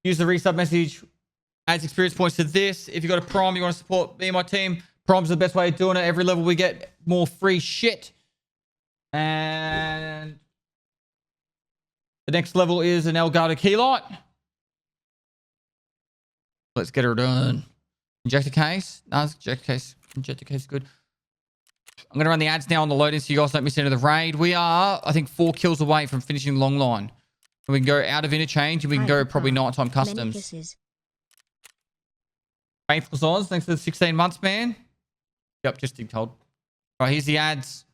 Use the resub message. Adds experience points to this. If you've got a prom, you want to support me and my team, prom's the best way of doing it. Every level we get more free shit. And the next level is an Elgato key light. Let's get her done. Injector case. No, injector case. Injector case is good. I'm going to run the ads now on the loading so you guys don't miss into the raid. We are, I think, 4 kills away from finishing long line. We can go out of interchange and we can go probably nighttime customs. Faithful Zoz, thanks for the 16 months, man. Yep, just dig told. Right, here's the ads.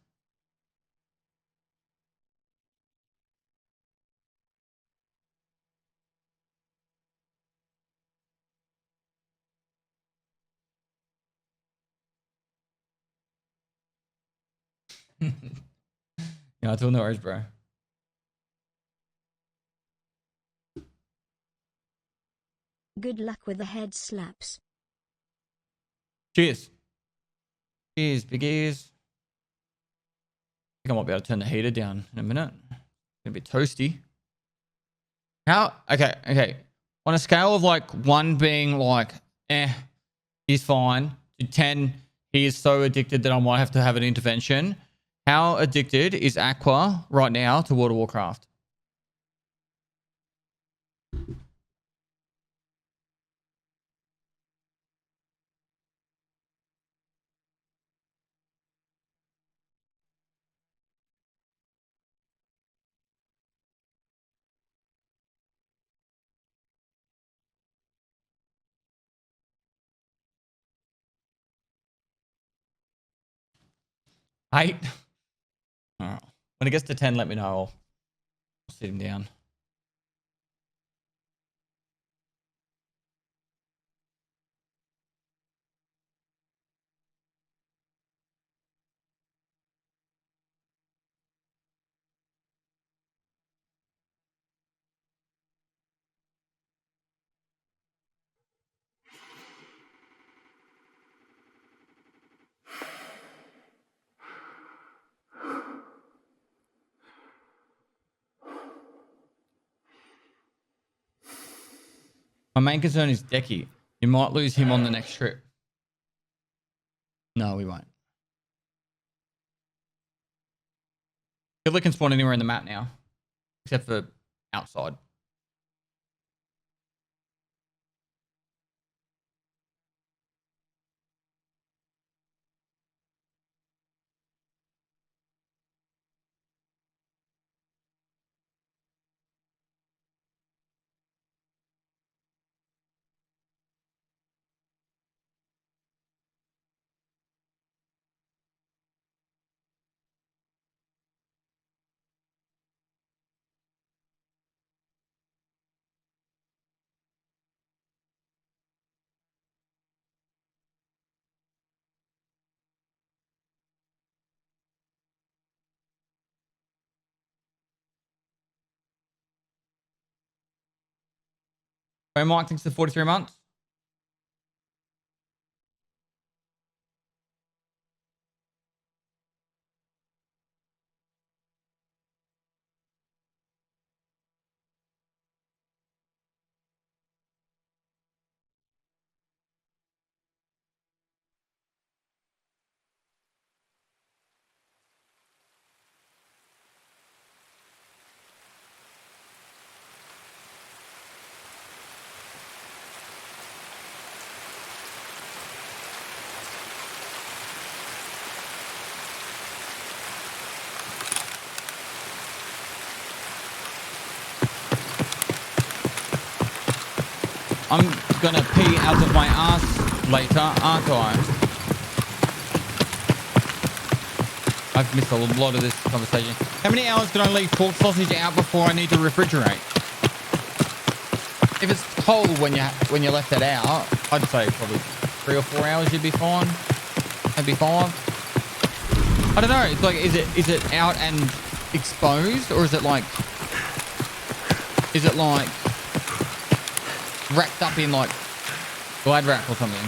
Yeah, I told no worries, bro. Good luck with the head slaps. Cheers. Cheers, big ears. I think I might be able to turn the heater down in a minute. It's gonna be toasty. How? Okay. On a scale of like 1 being like, he's fine, to 10, he is so addicted that I might have to have an intervention. How addicted is Aqua right now to World of Warcraft? Eight. All right. When it gets to 10, let me know. I'll sit him down. My main concern is Decky. You might lose him on the next trip. No, we won't. Killer can spawn anywhere in the map now, except for outside. Hey, Mike, thanks for 43 months. I'm gonna pee out of my ass later, aren't I? I've missed a lot of this conversation. How many hours can I leave pork sausage out before I need to refrigerate? If it's cold when you left it out, I'd say probably 3 or 4 hours you'd be fine. Maybe 5. I don't know. It's like, is it out and exposed, or is it like wrapped up in like glad wrap or something?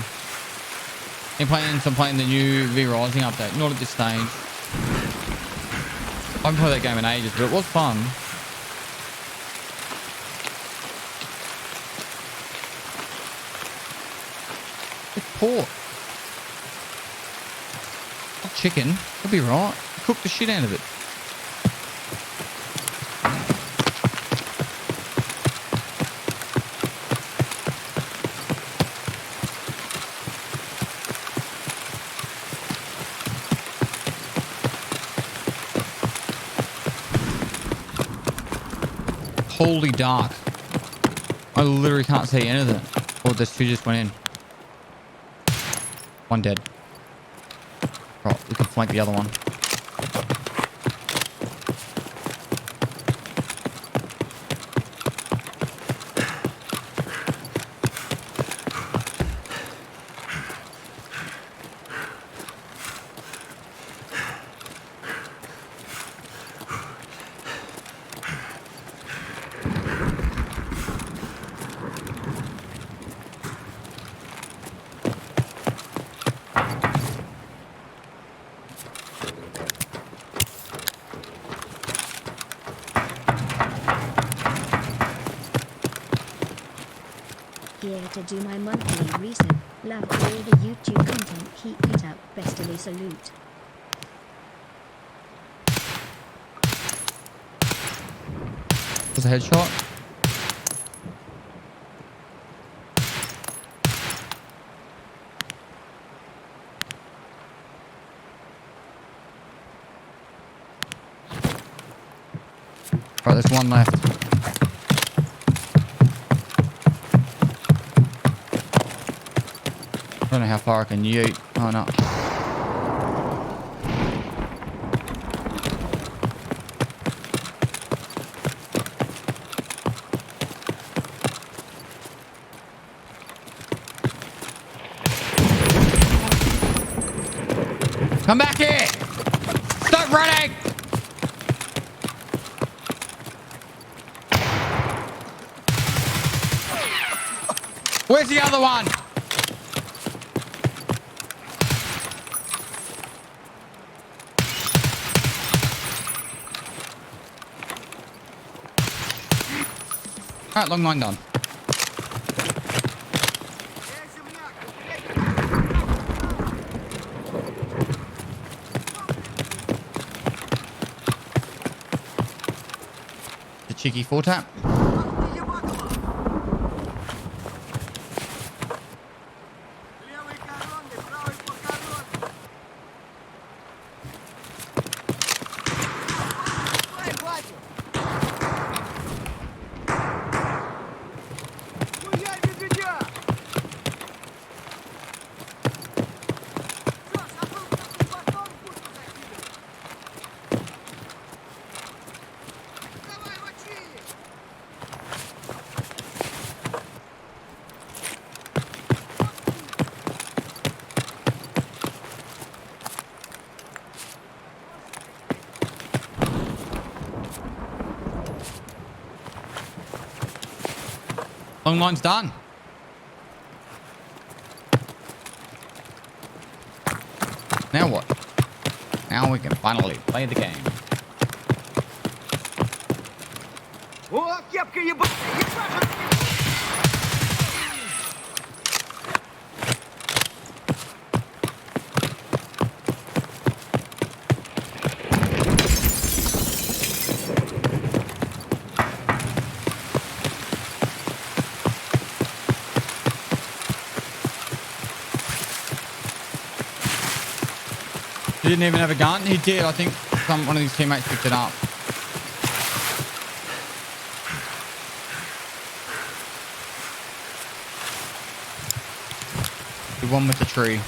I'm playing the new V Rising update. Not at this stage. I haven't played that game in ages, but it was fun. It's pork. Not chicken. It'll be right. Cook the shit out of it. Holy dark. I literally can't see anything. Oh, this two just went in. One dead. Right, we can flank the other one. Here to do my monthly reset. Love all the YouTube content. Keep it up. Pestily salute. There's a headshot. Right, there's one left. I don't know how far I can yeet. Oh no. Come back here! Stop running! Where's the other one? Alright, long line done. The cheeky four tap. Long line's done. Now what? Now we can finally play the game. О, кепка ебаная! He didn't even have a gun. He did. I think one of these teammates picked it up. The one with the tree.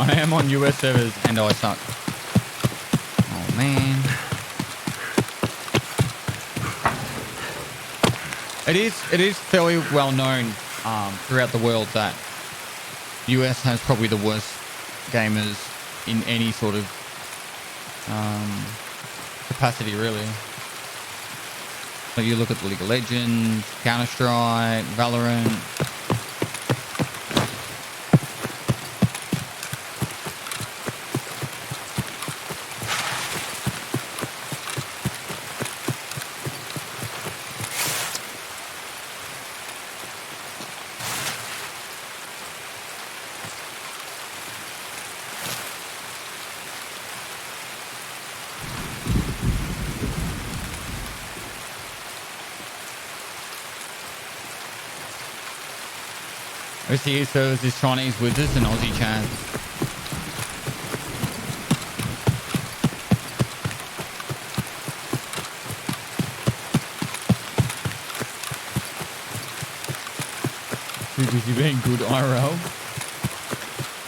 I am on US servers and I suck. Oh man. It is fairly well known throughout the world that US has probably the worst gamers in any sort of capacity, really. So you look at the League of Legends, Counter-Strike, Valorant. OCE servers is Chinese wizards and Aussie chads. Too busy being good IRL.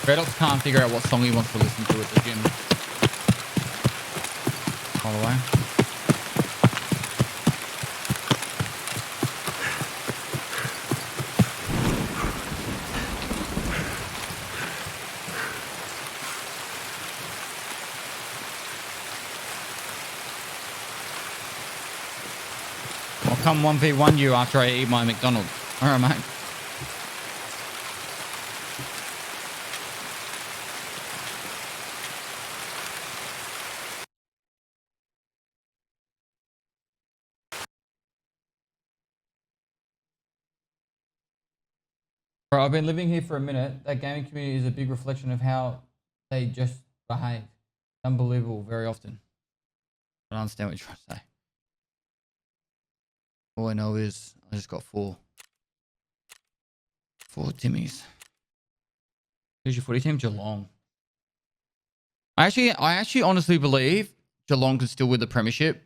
Redox can't figure out what song he wants to listen to at the gym. By the way. I'll come 1v1 you after I eat my McDonald's. Alright, mate. Bro, I've been living here for a minute. That gaming community is a big reflection of how they just behave. Unbelievable very often. I don't understand what you're trying to say. All I know is I just got four Timmies. Who's your footy team? Geelong. I actually honestly believe Geelong could still win the premiership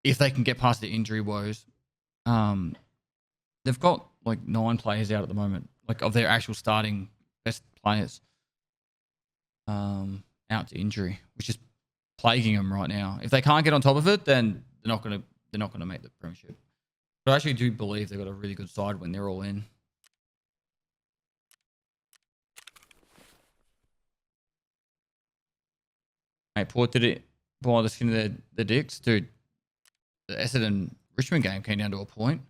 if they can get past the injury woes. They've got like 9 players out at the moment, like of their actual starting best players, out to injury, which is plaguing them right now. If they can't get on top of it, then they're not gonna make the premiership. But I actually do believe they've got a really good side when they're all in. Mate, Port did it by the skin of their dicks, dude. The Essendon Richmond game came down to a point.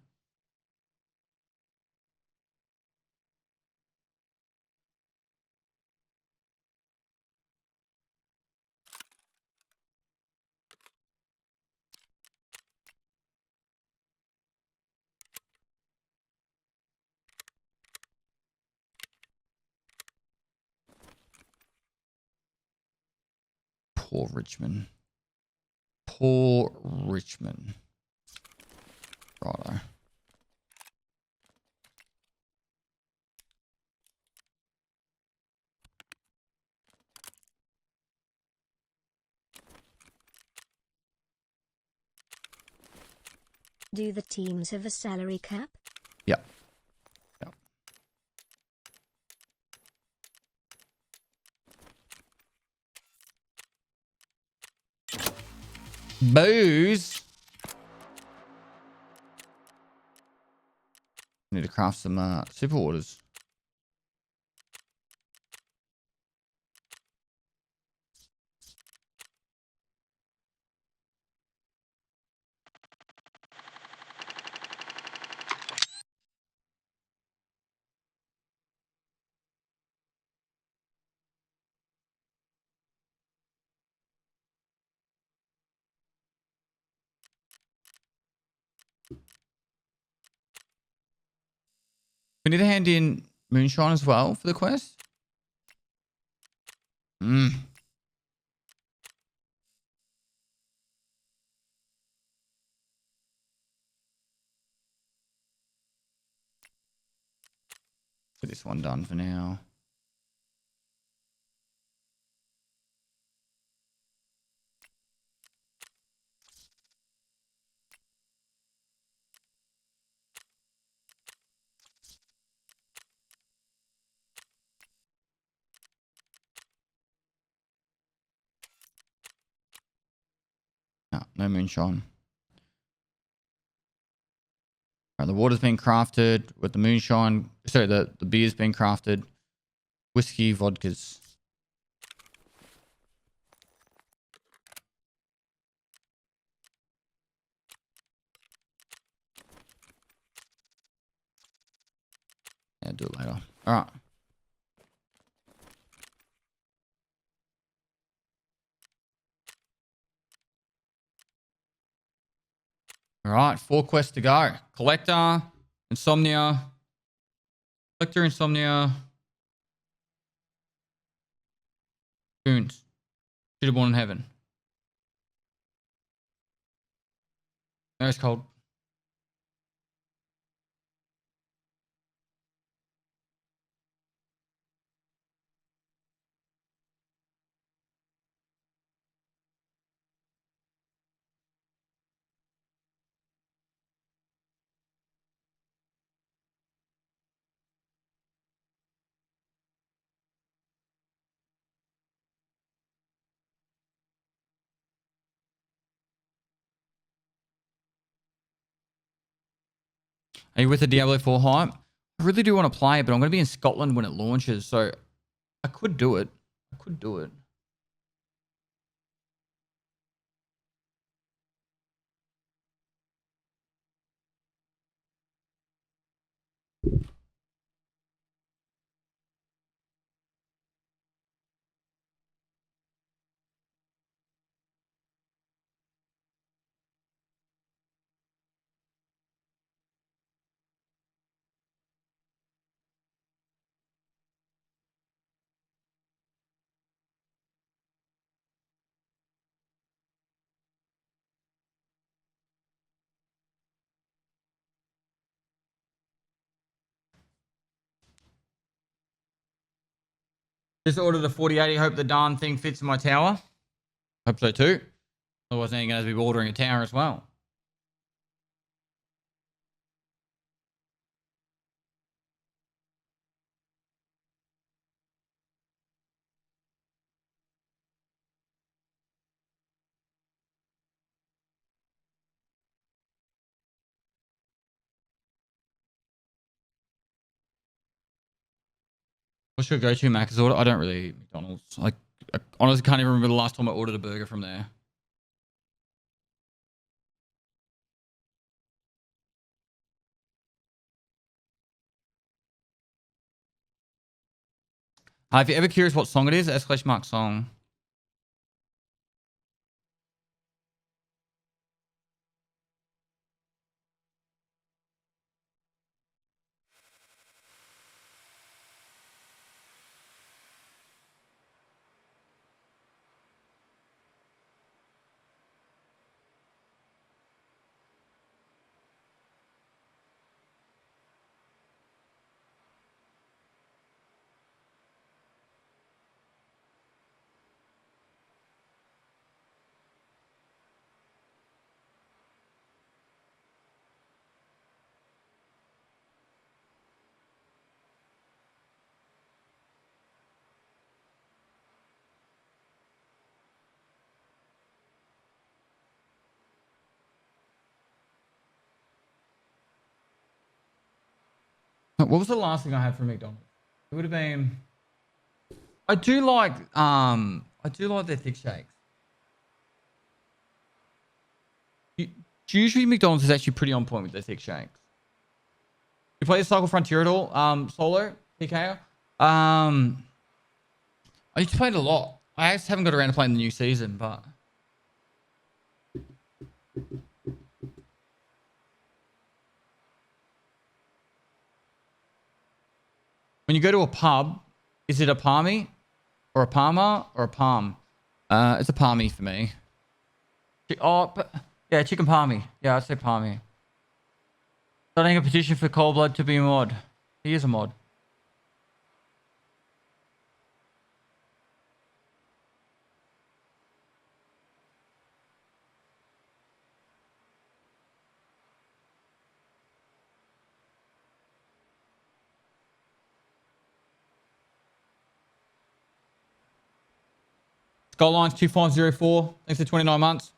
Poor Richmond. Poor Richmond. Righto. Do the teams have a salary cap? Yeah. Yeah. Booze. Need to craft some super orders. We need to hand in moonshine as well for the quest. Get this one done for now. No moonshine. Right, the water's been crafted with the moonshine. Sorry, the beer's been crafted. Whiskey, vodkas. Yeah, do it later. All right. All right, 4 quests to go. Collector, Insomnia. Collector, Insomnia. Goons. Should have born in heaven. There's cold. Are you with the Diablo 4 hype? I really do want to play it, but I'm going to be in Scotland when it launches, so I could do it. I could do it. Just ordered a 4080. Hope the darn thing fits in my tower. Hope so too. Otherwise, then you're going to be ordering a tower as well. What's your go-to Macca's order? I don't really eat McDonald's. I honestly can't even remember the last time I ordered a burger from there. If you're ever curious what song it is, exclamation mark song. What was the last thing I had from McDonald's? It would have been. I do like their thick shakes. Usually McDonald's is actually pretty on point with their thick shakes. You play the Cycle Frontier at all? Solo? PKO? I used to play it a lot. I just haven't got around to playing the new season, but when you go to a pub, is it a palmy or a palmer or a palm? It's a palmy for me. Oh, but yeah, chicken palmy. Yeah, I'd say palmy. Starting a petition for Cold Blood to be a mod. He is a mod. Skylines 2504. Thanks for 29 months.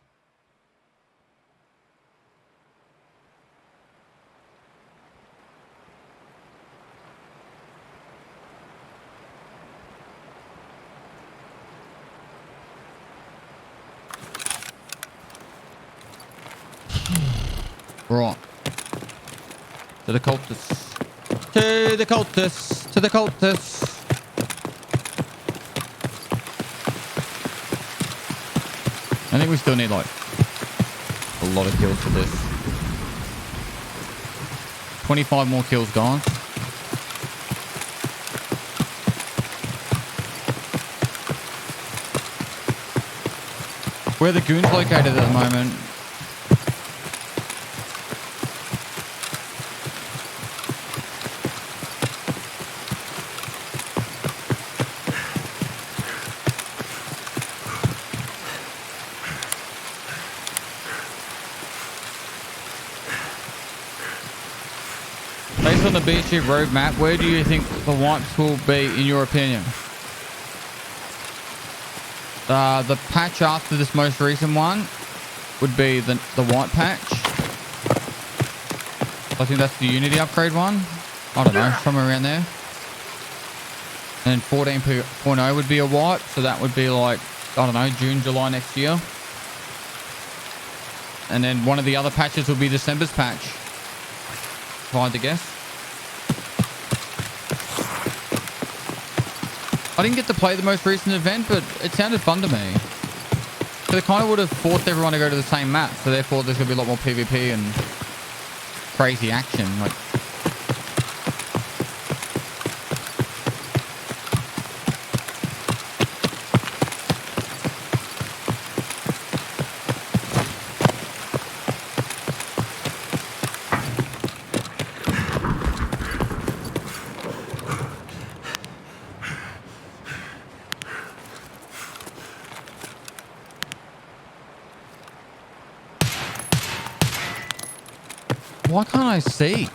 Right. To the cultists. To the cultists. To the cultists. I think we still need like a lot of kills for this. 25 more kills gone. Where the goon's located at the moment. Based on the BC road map, where do you think the wipes will be in your opinion? The patch after this most recent one would be the white patch. I think that's the Unity upgrade one. I don't know, somewhere around there. And then 14.0 would be a white, so that would be like, I don't know, June, July next year. And then one of the other patches would be December's patch, if I had to guess. I didn't get to play the most recent event, but it sounded fun to me. So they kind of would have forced everyone to go to the same map, so therefore there's going to be a lot more PvP and crazy action. Like, why can't I see?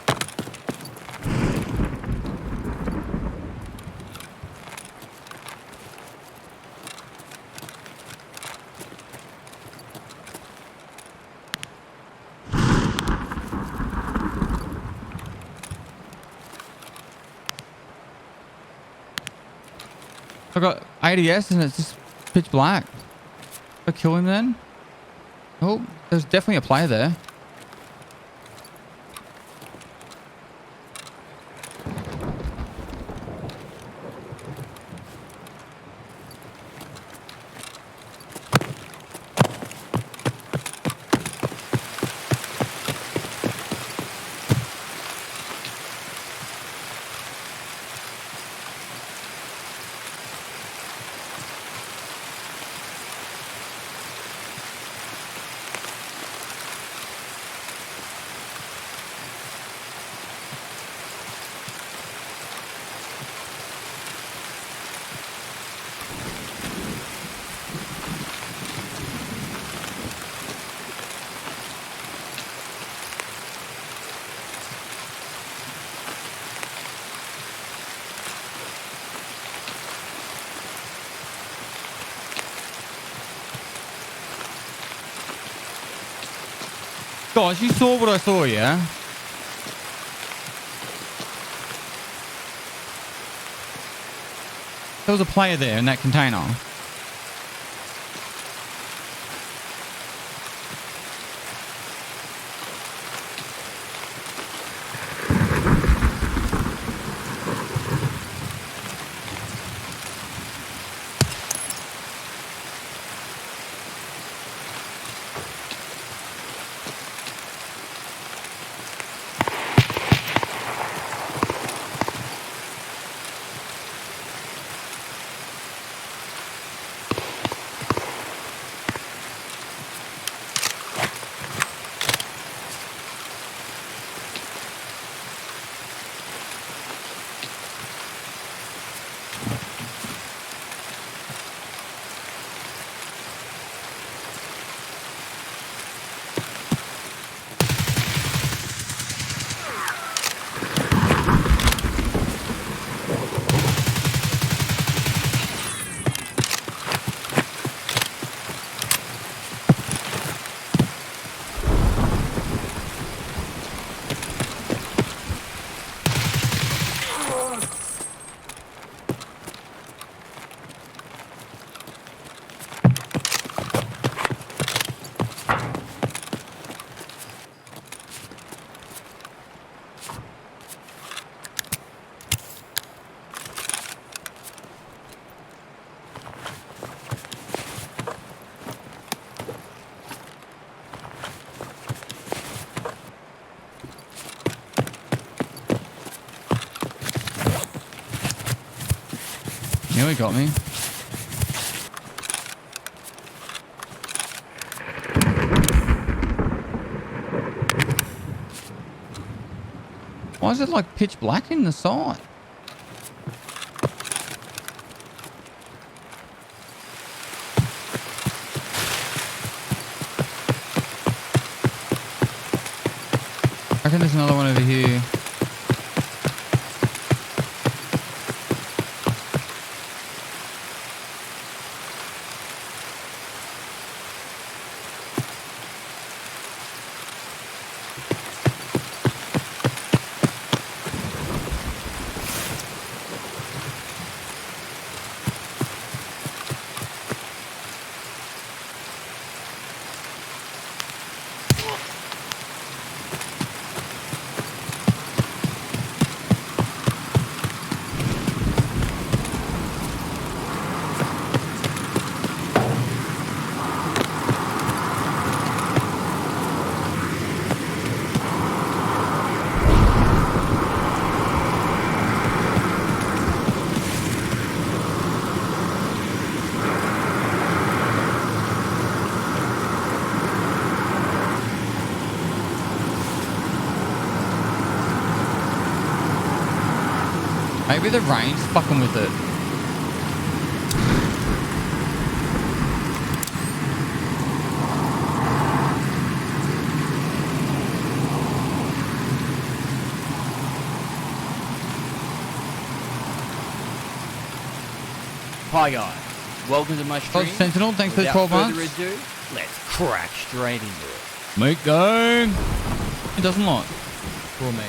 I got ADS and it's just pitch black. Did I kill him then? Oh, there's definitely a player there. Guys, you saw what I saw, yeah? There was a player there in that container. Nearly got me. Why is it like pitch black in the side? I reckon there's another one over here. Maybe the rain's fucking with it. Hi guys, welcome to my stream. Sentinel, thanks for the Without 12 months. further ado, let's crack straight into it. Meat gang. It doesn't like. For me.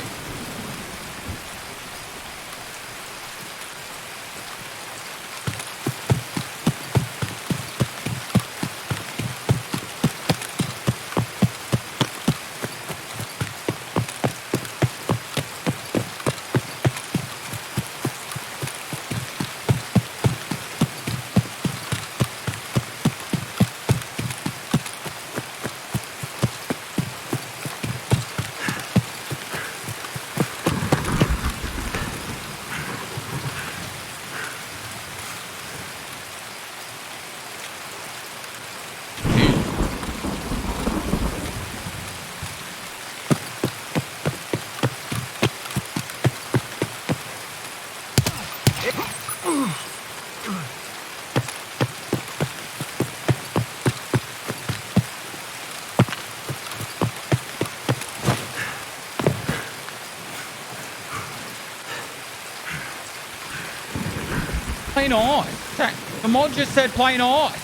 Plain ice. The mod just said plain ice.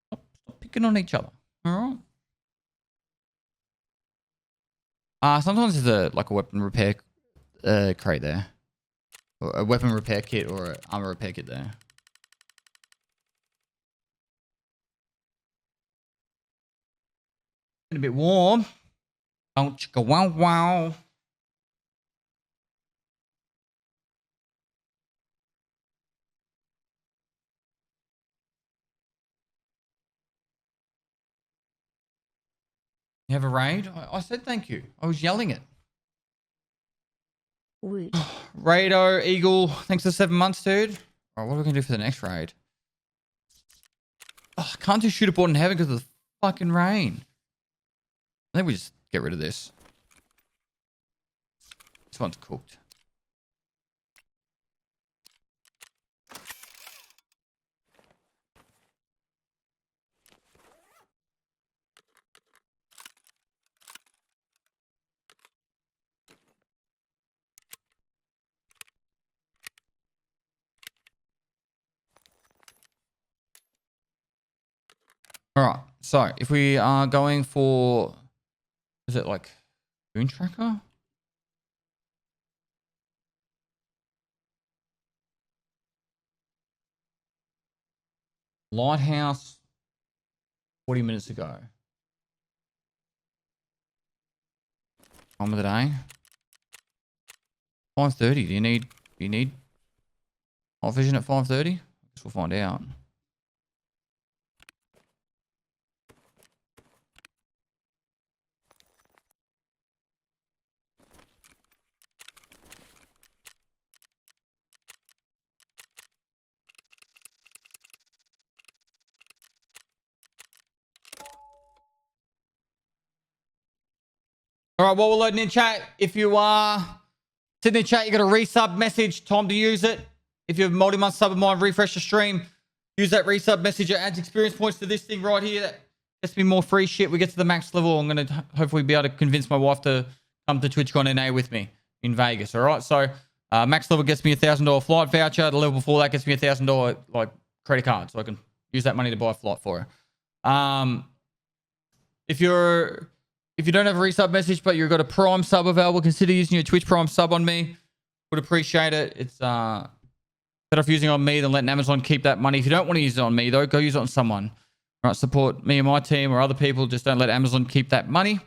Stop picking on each other. All right. Sometimes there's like a weapon repair crate there, or a weapon repair kit, or an armor repair kit there. Been a bit warm. Don't you go wow wow. You have a raid? I said thank you. I was yelling it. Wood. Raido, Eagle, thanks for 7 months, dude. All right, what are we going to do for the next raid? Oh, I can't do shoot a board in heaven because of the fucking rain. I think we just get rid of this. This one's cooked. All right. So if we are going for, is it like goon tracker? Lighthouse 40 minutes ago. Time of the day. 5:30. Do you need night vision at 5:30? Guess we'll find out. All right, while we're loading in chat, if you are sitting in chat, you got a resub message, time to use it. If you're multi-month sub of mine, refresh the stream. Use that resub message. It adds experience points to this thing right here. That gets me more free shit. We get to the max level. I'm going to hopefully be able to convince my wife to come to TwitchCon NA with me in Vegas. All right. So max level gets me a $1,000 flight voucher. The level before that gets me a $1,000 like credit card. So I can use that money to buy a flight for her. If you don't have a resub message, but you've got a Prime sub available, consider using your Twitch Prime sub on me. Would appreciate it. It's better off using it on me than letting Amazon keep that money. If you don't want to use it on me, though, go use it on someone. All right, support me and my team or other people. Just don't let Amazon keep that money.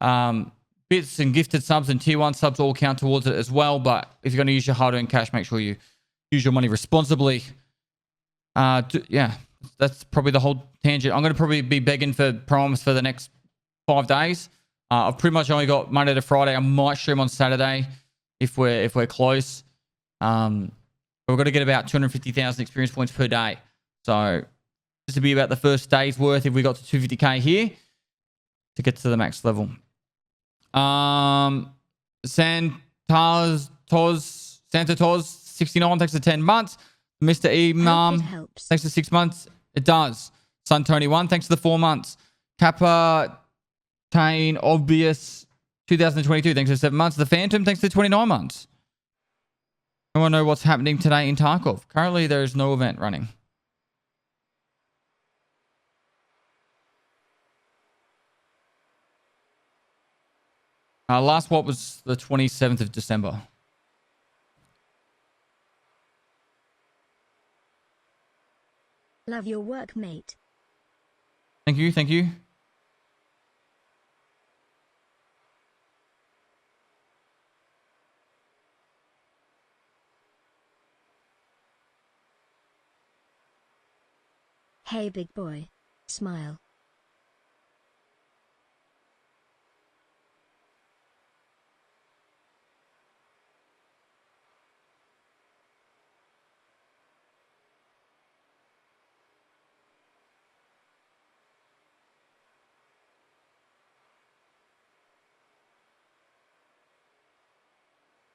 Bits and gifted subs and tier 1 subs all count towards it as well. But if you're going to use your hard-earned cash, make sure you use your money responsibly. Yeah, that's probably the whole tangent. I'm going to probably be begging for Primes for the next 5 days. I've pretty much only got Monday to Friday. I might stream on Saturday if we're close. We've got to get about 250,000 experience points per day. So just to be about the first day's worth if we got to 250k here to get to the max level. Santa Toz 69 thanks for 10 months. Mr. Imam thanks for 6 months. It does. Sun Tony 1 thanks for the 4 months. Kappa Tane Obvious 2022 thanks for 7 months. The Phantom thanks for 29 months. I want to know what's happening today in Tarkov. Currently, there is no event running. Last what was the 27th of December. Love your work, mate. Thank you, thank you. Hey, big boy. Smile.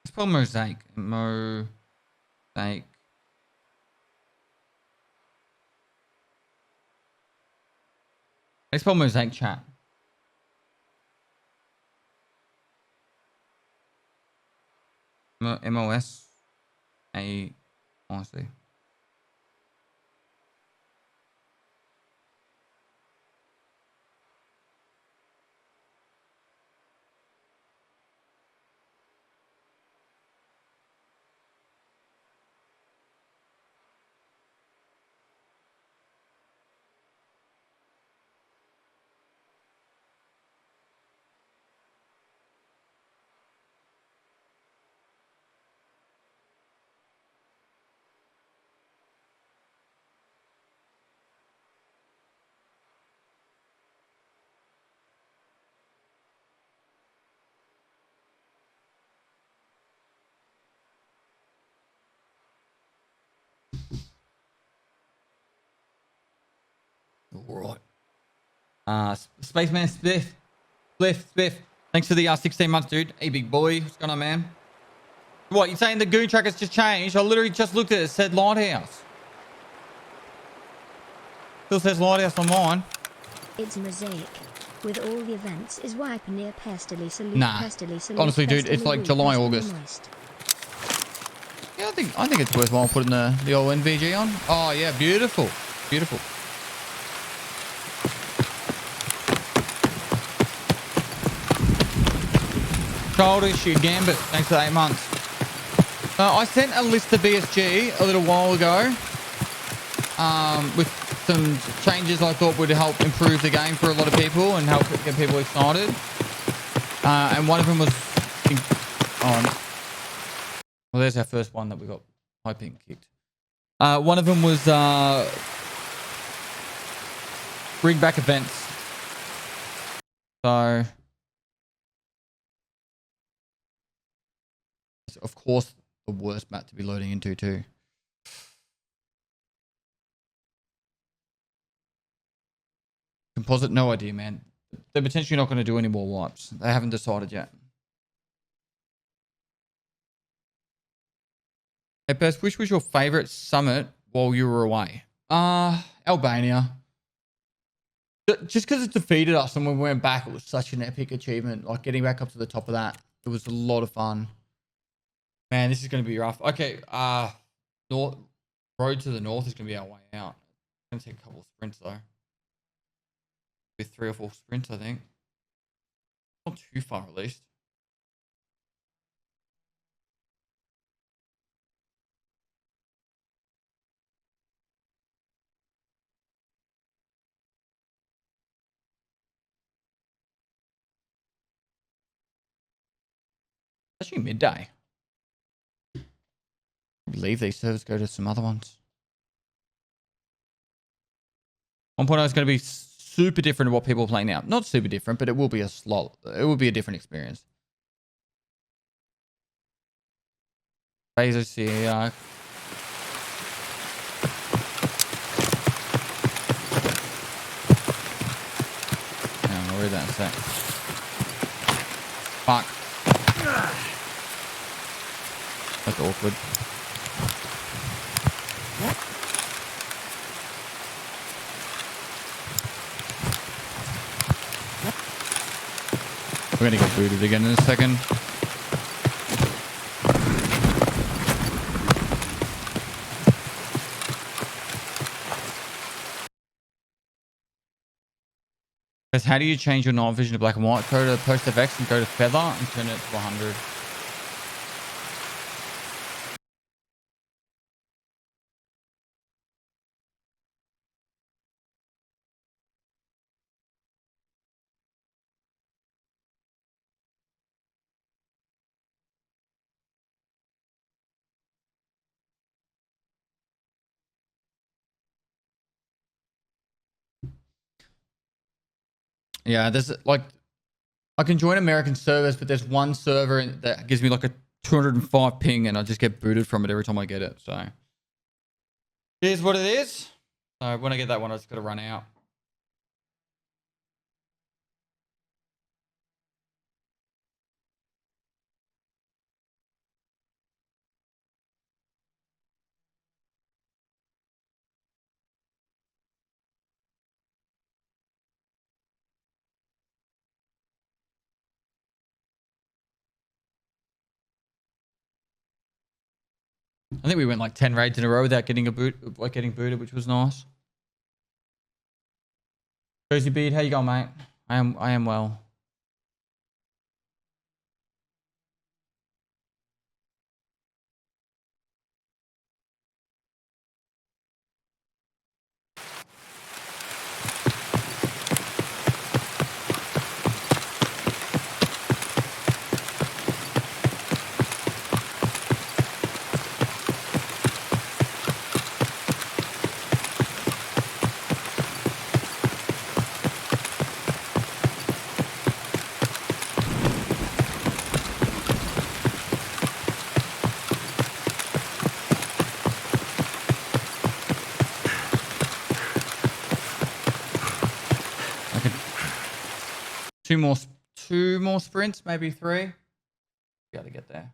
It's called Mosaic. Mosaic. Let's spell Mosaic chat. M-O-S-A honestly. All right. Spaceman Spliff. Thanks for the 16 months, dude. Hey, big boy. What's going on, man? What, you saying the goon track has just changed? I literally just looked at it. It said Lighthouse. Still says Lighthouse on mine. It's Mosaic. With all the events is wipe near Pestily salute. Nah. Pestily salute. Honestly, dude, it's like July, August. Yeah, I think it's worthwhile putting the old NVG on. Oh, yeah. Beautiful. Beautiful. Childish, you Gambit. Thanks for 8 months. I sent a list to BSG a little while ago with some changes I thought would help improve the game for a lot of people and help get people excited. And one of them was... well, there's our first one that we got hyping kicked. One of them was bring back events. So... of course, the worst map to be loading into too. Composite, no idea, man. they're potentially not going to do any more wipes. They haven't decided yet. Hey, Bess, which was your favorite summit while you were away? Albania. Just because it defeated us and when we went back, it was such an epic achievement. Like getting back up to the top of that. It was a lot of fun. Man, this is going to be rough. Okay, north road to the north is going to be our way out. It's going to take a couple of sprints though. With 3 or 4 sprints, I think. Not too far at least. Actually midday. Leave these servers, go to some other ones. 1.0 is going to be super different to what people are playing now. Not super different, but it will be a slot. It will be a different experience. Bezos here. I'll read that in a sec. Fuck. That's awkward. We're gonna get booted again in a second. Guys, how do you change your night vision to black and white? Go to post FX and go to feather and turn it to 100. Yeah, there's like, I can join American servers, but there's one server that gives me like a 205 ping and I just get booted from it every time I get it. So here's what it is. So when I get that one, I just got to run out. I think we went like 10 raids in a row without getting a boot, like getting booted, which was nice. Cozy Beard, how you going, mate? I am well. Two more sprints, maybe 3. Gotta get there.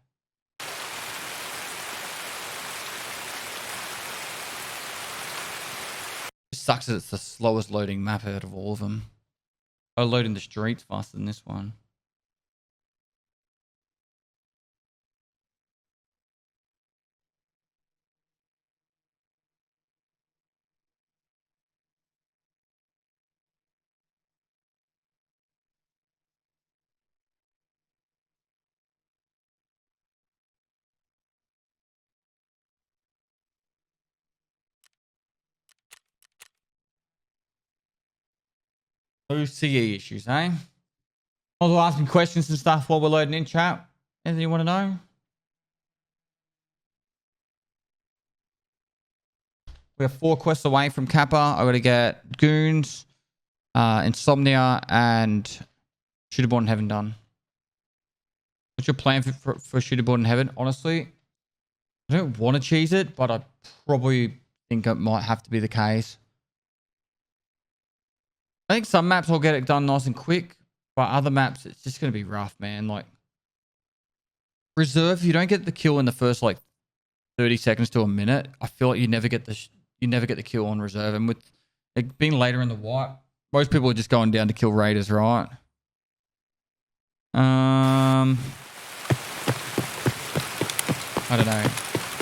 It sucks that it's the slowest loading map out of all of them. I load in the streets faster than this one. No CE issues, eh? Also asking questions and stuff while we're loading in chat. Anything you want to know? We have 4 quests away from Kappa. I got to get Goons, Insomnia, and Shooterborn in Heaven done. What's your plan for Shooterborn in Heaven? Honestly, I don't want to cheese it, but I probably think it might have to be the case. I think some maps will get it done nice and quick, but other maps it's just gonna be rough, man. Like reserve, if you don't get the kill in the first like 30 seconds to a minute, I feel like you never get the kill on reserve. And with it being later in the wipe, most people are just going down to kill raiders, right? I don't know.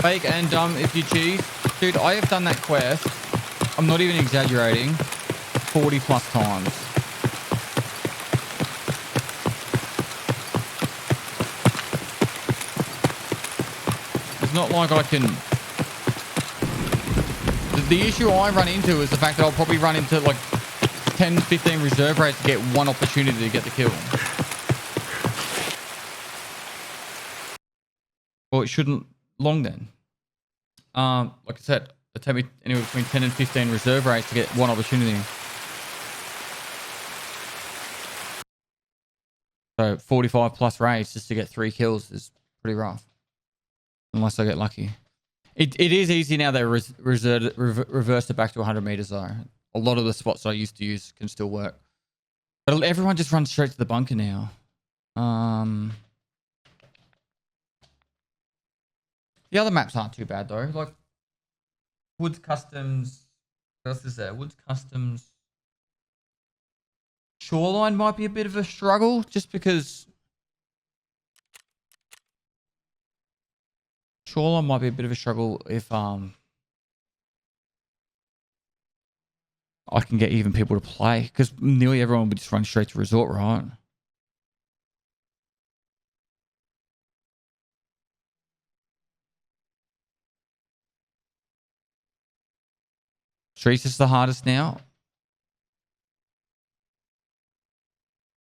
Fake and dumb if you cheese. Dude, I have done that quest. I'm not even exaggerating. 40 plus times. It's not like I can... The issue I run into is the fact that I'll probably run into like 10, 15 reserve raids to get one opportunity to get the kill. Well, it shouldn't long then. Like I said, it take me anywhere between 10 and 15 reserve raids to get one opportunity. So 45 plus raids just to get 3 kills is pretty rough. Unless I get lucky. It is easy now they reversed it back to 100 meters though. A lot of the spots I used to use can still work. But everyone just runs straight to the bunker now. The other maps aren't too bad though. Like Woods Customs. What else is there? Woods Customs. Shoreline might be a bit of a struggle just because Shoreline might be a bit of a struggle if I can get even people to play because nearly everyone would just run straight to resort, right? Streets is the hardest now.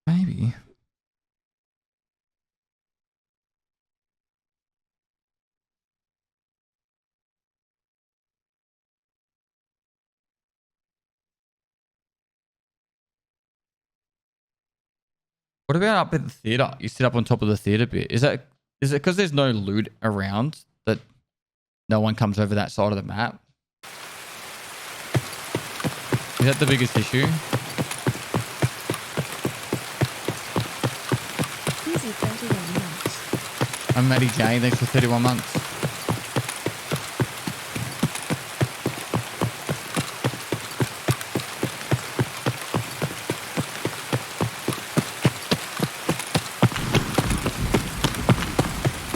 Maybe. What about up at the theater? You sit up on top of the theater bit. Is it because there's no loot around that no one comes over that side of the map? Is that the biggest issue? Easy 31 months. I'm Maddie J. Thanks for 31 months.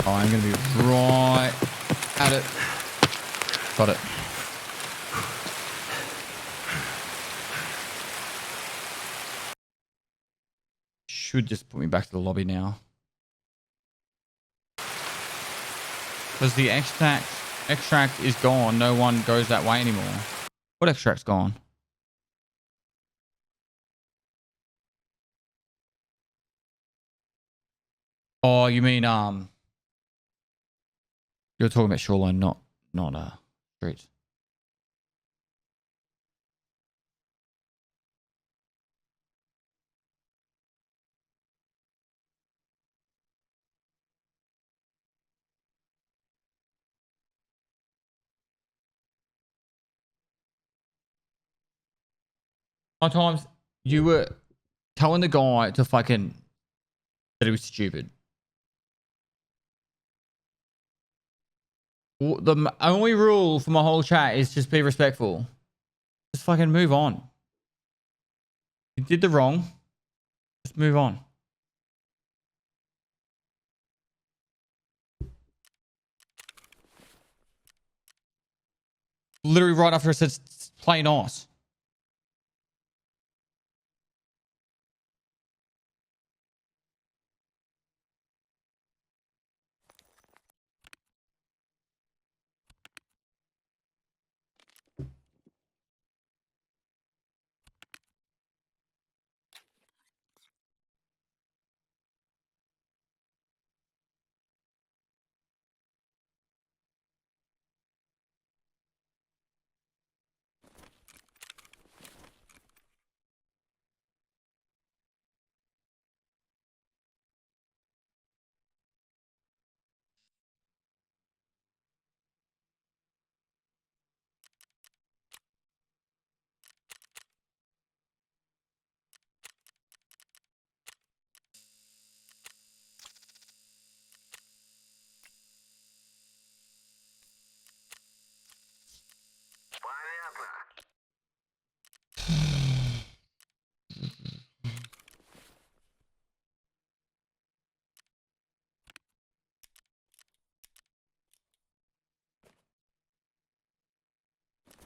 Oh, I'm going to be right at it. Got it. Should just put me back to the lobby now. Because the extract is gone. No one goes that way anymore. What extract's gone? Oh, you mean you're talking about Shoreline, not streets. Sometimes you were telling the guy to fucking that he was stupid. The only rule for my whole chat is just be respectful. Just fucking move on. You did the wrong. Just move on. Literally right after I said play nice.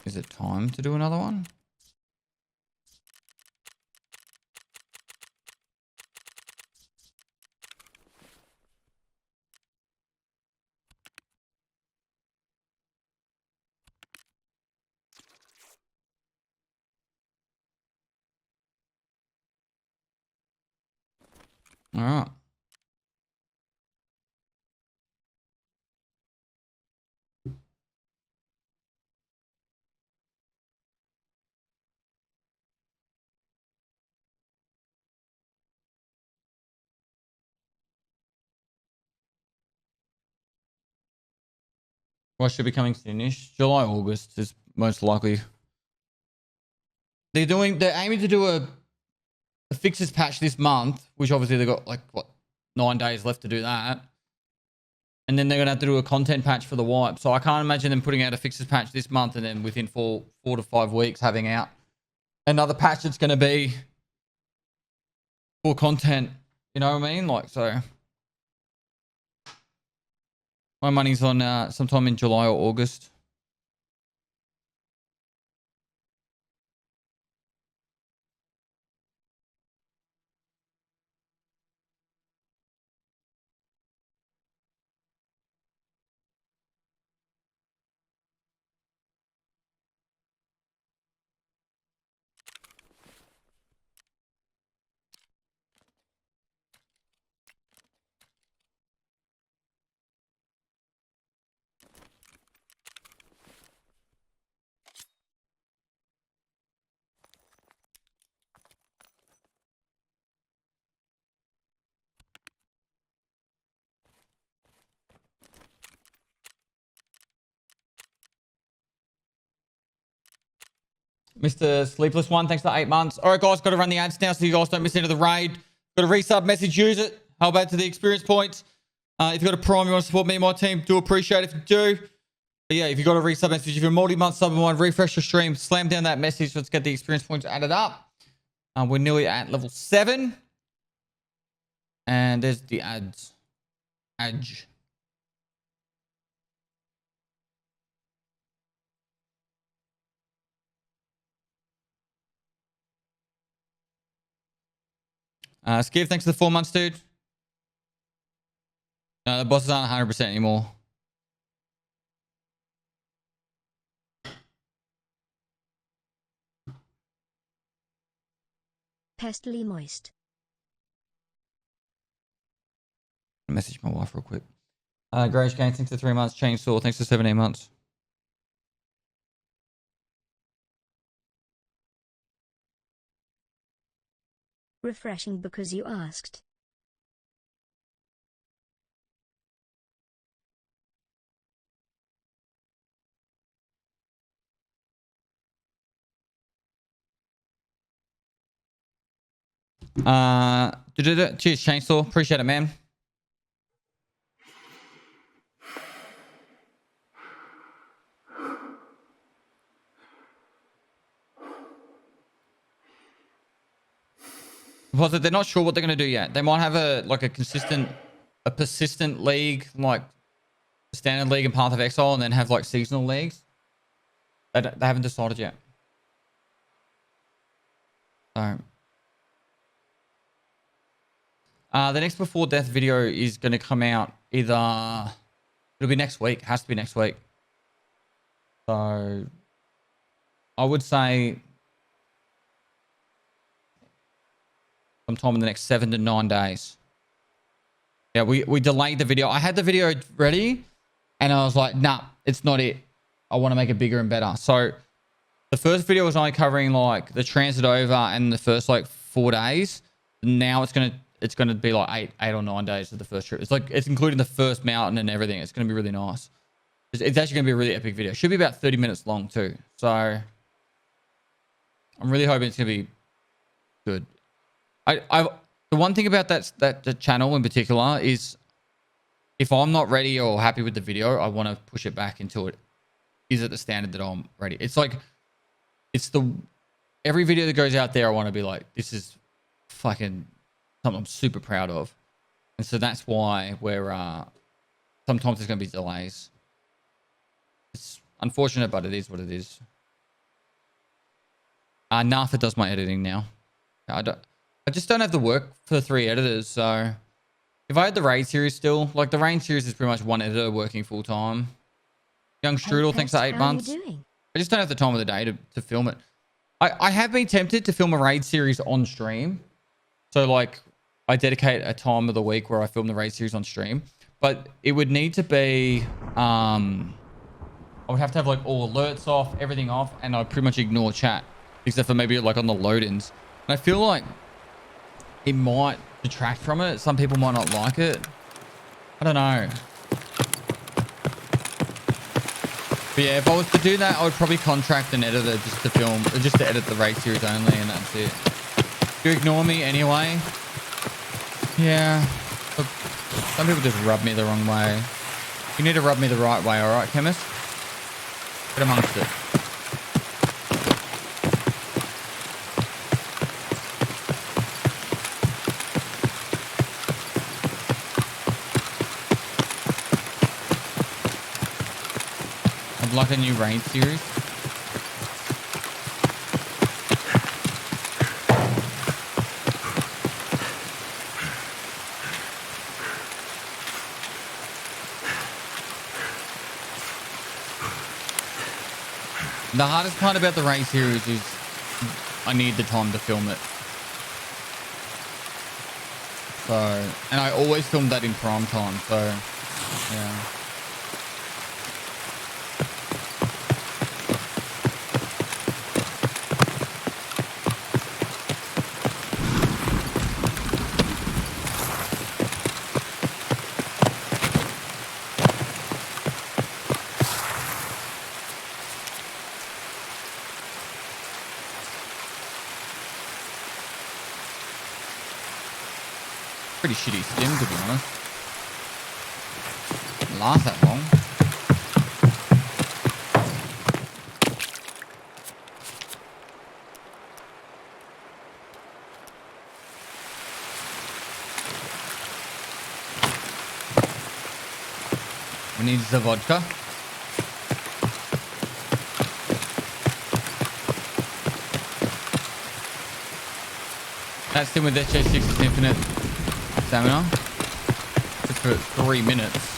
Is it time to do another one? All right. What should be coming soonish? July, August is most likely. They're aiming to do a fixes patch this month, which obviously they've got like what 9 days left to do that. And then they're gonna have to do a content patch for the wipe. So I can't imagine them putting out a fixes patch this month and then within four to 5 weeks having out another patch that's gonna be for content. You know what I mean? Like, so my money's on sometime in July or August. Mr. Sleepless One, thanks for 8 months. All right, guys, got to run the ads now so you guys don't miss into the raid. Got a resub message, use it. How about to the experience points? If you've got a Prime, you want to support me and my team, do appreciate it if you do. But yeah, if you've got a resub message, if you're a multi-month sub and want to refresh your stream, slam down that message. Let's get the experience points added up. We're nearly at level 7. And there's the ads. Adge. Skiv, thanks for the 4 months, dude. The bosses aren't 100% anymore. Pestily moist. Message my wife real quick. Grace Gang, thanks for 3 months. Chainsaw, thanks for 17 months. Refreshing because you asked. Cheers, Chainsaw. Appreciate it, man. Because they're not sure what they're going to do yet. They might have a persistent league, like standard league and Path of Exile, and then have like seasonal leagues. They haven't decided yet. So, the next Before Death video is going to come out it'll be next week. It has to be next week. So, I would say sometime in the next 7 to 9 days. Yeah, we delayed the video. I had the video ready and I was like, nah, it's not it. I want to make it bigger and better. So the first video was only covering like the transit over and the first like 4 days. Now it's gonna be like eight or 9 days of the first trip. It's including the first mountain and everything. It's gonna be really nice. It's actually gonna be a really epic video. Should be about 30 minutes long too. So I'm really hoping it's gonna be good. The one thing about that channel in particular is if I'm not ready or happy with the video, I want to push it back until is at the standard that I'm ready. It's like, every video that goes out there, I want to be like, this is fucking something I'm super proud of. And so that's why sometimes there's going to be delays. It's unfortunate, but it is what it is. Natha does my editing now. I just don't have the work for 3 editors. So if I had the Raid series still, like the Raid series is pretty much 1 editor working full time. Young Strudel, thanks for 8 months. I just don't have the time of the day to film it. I have been tempted to film a Raid series on stream. So like I dedicate a time of the week where I film the Raid series on stream. But it would need to be, I would have to have like all alerts off, everything off, and I'd pretty much ignore chat. Except for maybe like on the load-ins. And I feel like it might detract from it. Some people might not like it. I don't know. But yeah, if I was to do that, I would probably contract an editor just to edit the Raid series only, and that's it. You ignore me anyway. Yeah. Look, some people just rub me the wrong way. You need to rub me the right way, alright, chemist? Get amongst it. I'd like a new Raid series. The hardest part about the Raid series is I need the time to film it. So, and I always film that in prime time, so yeah. Pretty shitty stim, to be honest. Didn't last that long. We need the vodka. That's him with HA6's infinite stamina. Just for 3 minutes.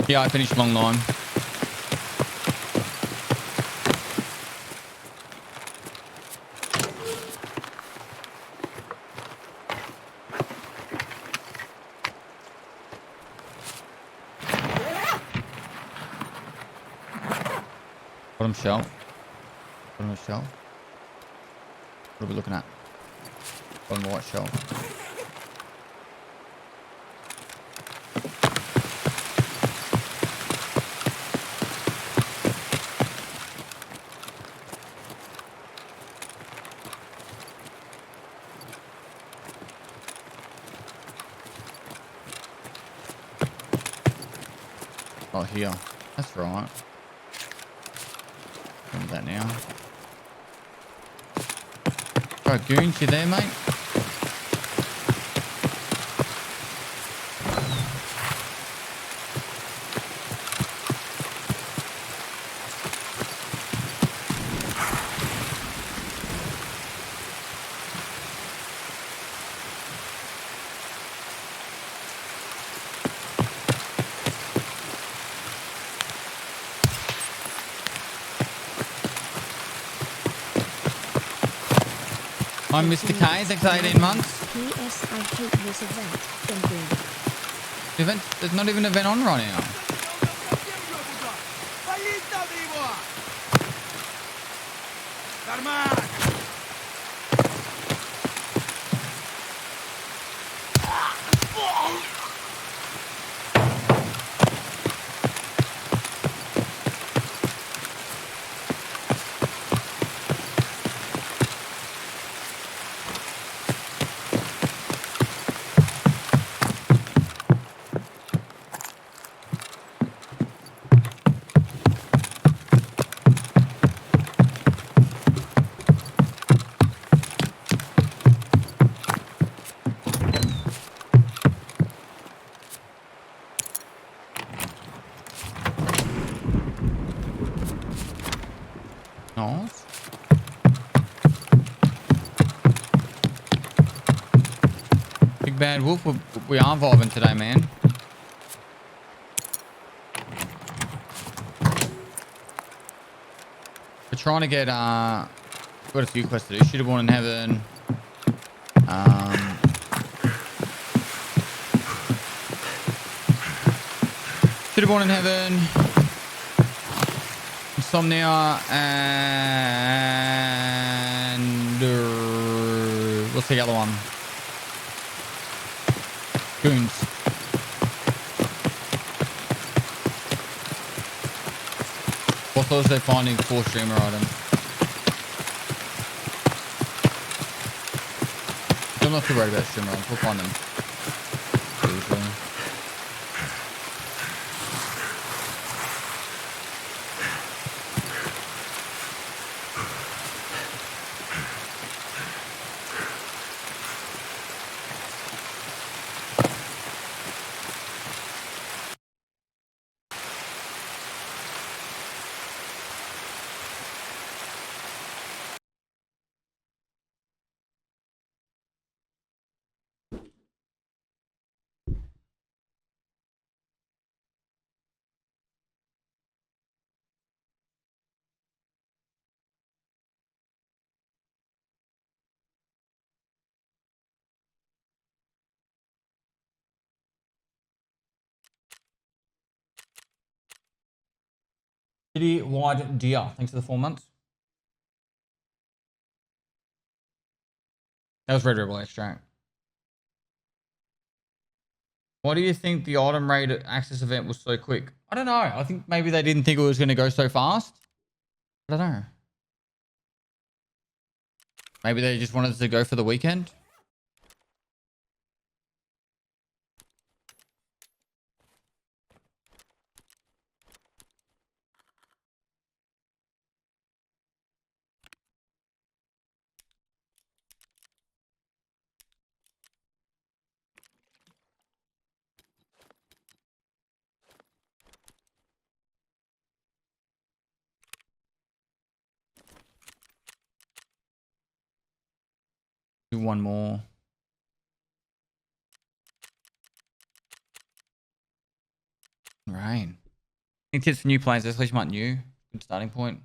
Yeah, I finished long line. Bottom shelf. Bottom shelf. What are we looking at? Bottom right shelf. Oh, here. That's right. Remember that now. Right, Goons, you there, mate? I'm Mr. K, thanks for 18 months. P.S. I hate this event. Thank you. Event, there's not even an event on right now. Вали там его! Карман! Nice. Big Bad Wolf, we are vibing today, man. We're trying to get, got a few quests to do. Should have born in heaven. Should have born in heaven. Insomnia and what's the other one? Goons. What's also finding 4 streamer items. I'm not too worried about streamer items. We'll find them. Usually. City Wide Deer. Thanks for the 4 months. That was Red Rebel extract. Why do you think the item raid access event was so quick? I don't know. I think maybe they didn't think it was going to go so fast. I don't know. Maybe they just wanted to go for the weekend. Do one more. Right. Any tips for new players? That's at least not new. Good starting point.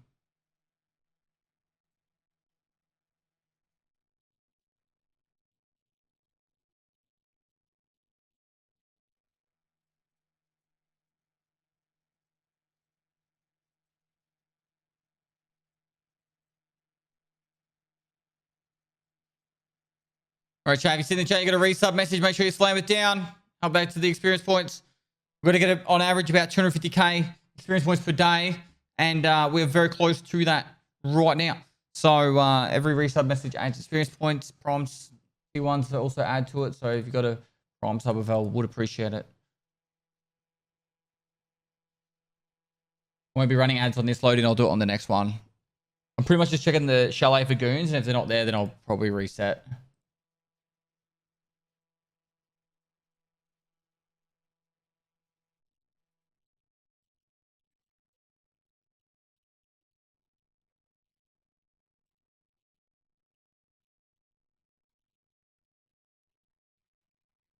All right, chat. If you see in the chat, you got a resub message. Make sure you slam it down. Help back to the experience points. We're going to get on average about 250k experience points per day. And we're very close to that right now. So every resub message adds experience points, prompts, T1s to also add to it. So if you've got a prom sub available, would appreciate it. Won't be running ads on this loading. I'll do it on the next one. I'm pretty much just checking the chalet for goons. And if they're not there, then I'll probably reset.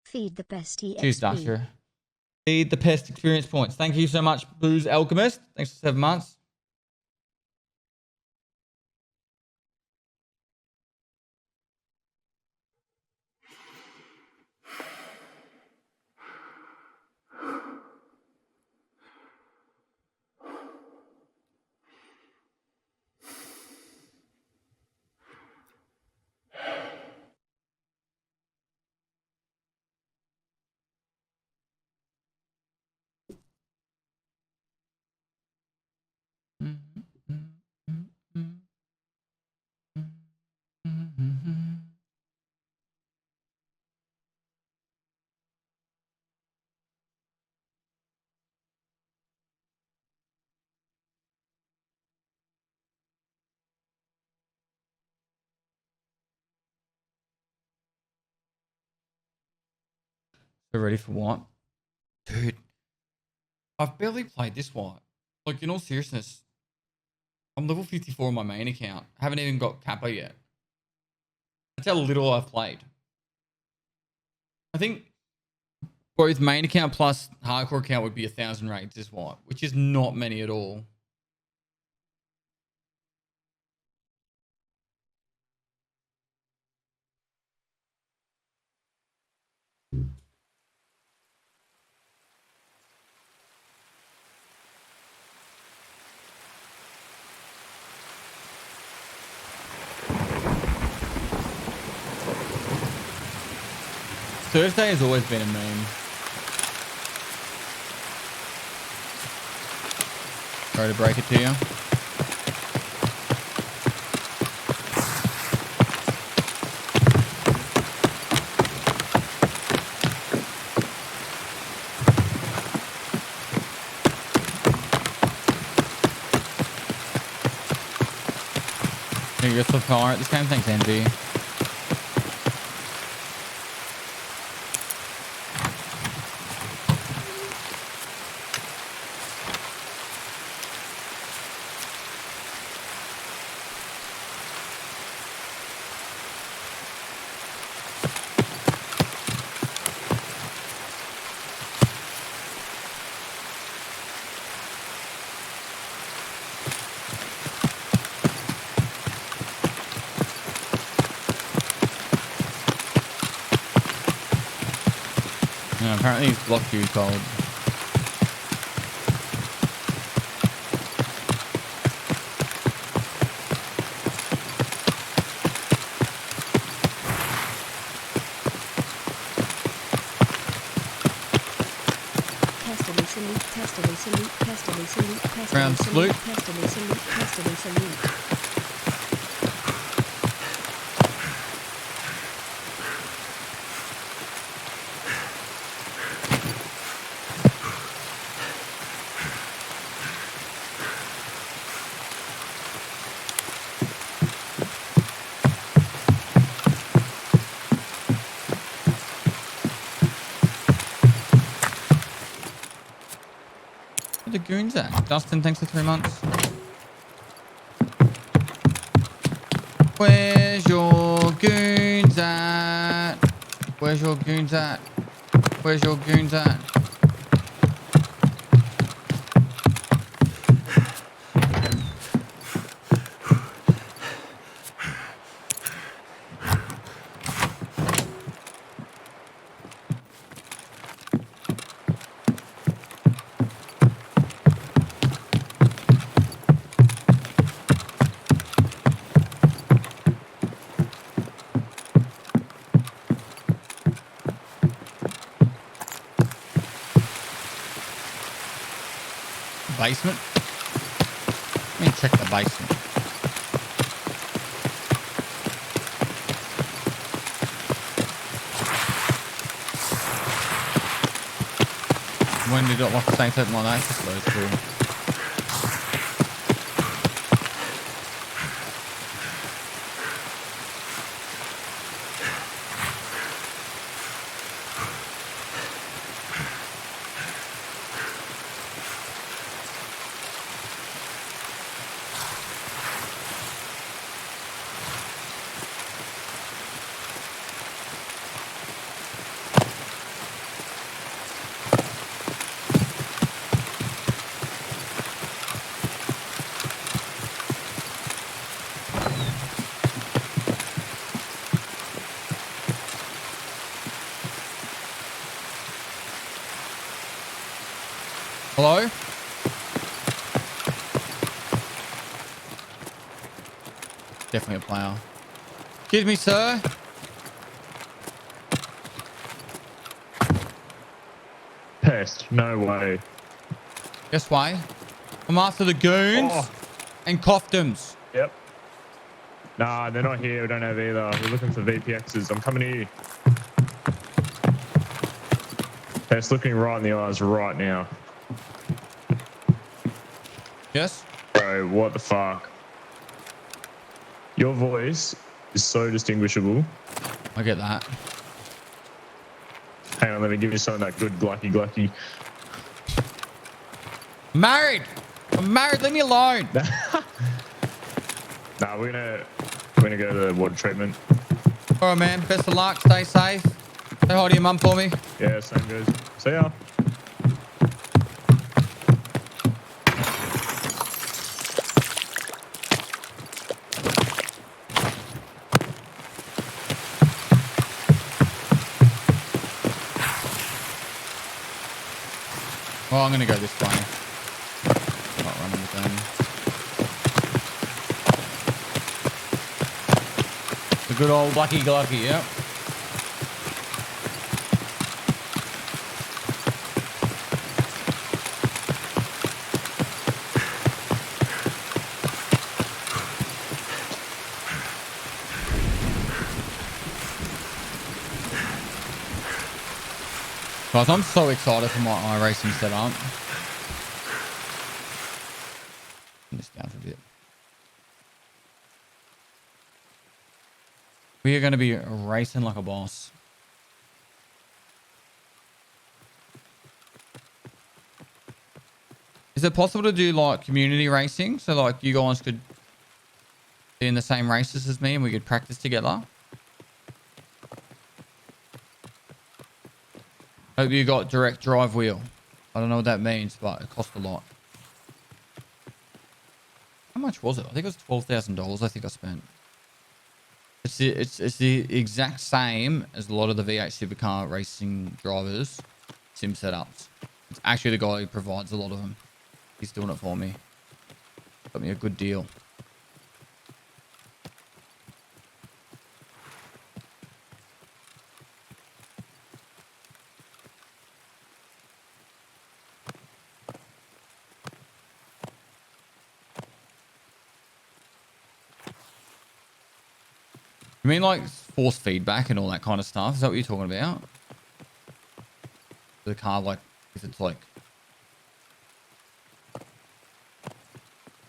Feed the Pestily Cheers, XP. Doctor. Feed the pest experience points. Thank you so much, Booze Alchemist. Thanks for 7 months. They're ready for what? Dude, I've barely played this one. Like, in all seriousness, I'm level 54 on my main account. I haven't even got Kappa yet. That's how little I've played. I think both main account plus hardcore account would be 1,000 raids this one, which is not many at all. Thursday has always been a meme. Sorry to break it to you. You're so far at this game. Thanks, Envy. Yeah, apparently he's blocked you, cold. Pestily salute, Pestily salute, Pestily salute, Pestily Round salute, salute. Pestily salute, Pestily salute. Where the goons at? Dustin, thanks for 3 months. Where's your goons at? Where's your goons at? Where's your goons at? Basement? Let me check the basement. When did it lock the same open like that? It's just those two. Hello? Definitely a player. Excuse me, sir. Pest, no way. Guess why? I'm after the goons and coffdums. Yep. Nah, they're not here. We don't have either. We're looking for VPXs. I'm coming to you. Pest, looking right in the eyes right now. Yes? Bro, what the fuck? Your voice is so distinguishable. I get that. Hang on, let me give you some of that good glucky glucky. Married. I'm married. Leave me alone. Nah, we're gonna go to the water treatment. All right, man. Best of luck. Stay safe. Say hi to your mum for me. Yeah, same goes. See ya. Well, I'm gonna go this way. Not running the thing. The good old Lucky Glucky, yep. Guys, I'm so excited for my iRacing setup. Turn this down for a bit. We are going to be racing like a boss. Is it possible to do like community racing? So like you guys could be in the same races as me and we could practice together? Hope you got direct drive wheel. I don't know what that means, but it cost a lot. How much was it? I think it was $12,000 I think I spent. It's the exact same as a lot of the V8 supercar racing drivers sim setups. It's actually the guy who provides a lot of them. He's doing it for me. Got me a good deal. You mean like force feedback and all that kind of stuff? Is that what you're talking about? The car, like, if it's like... Is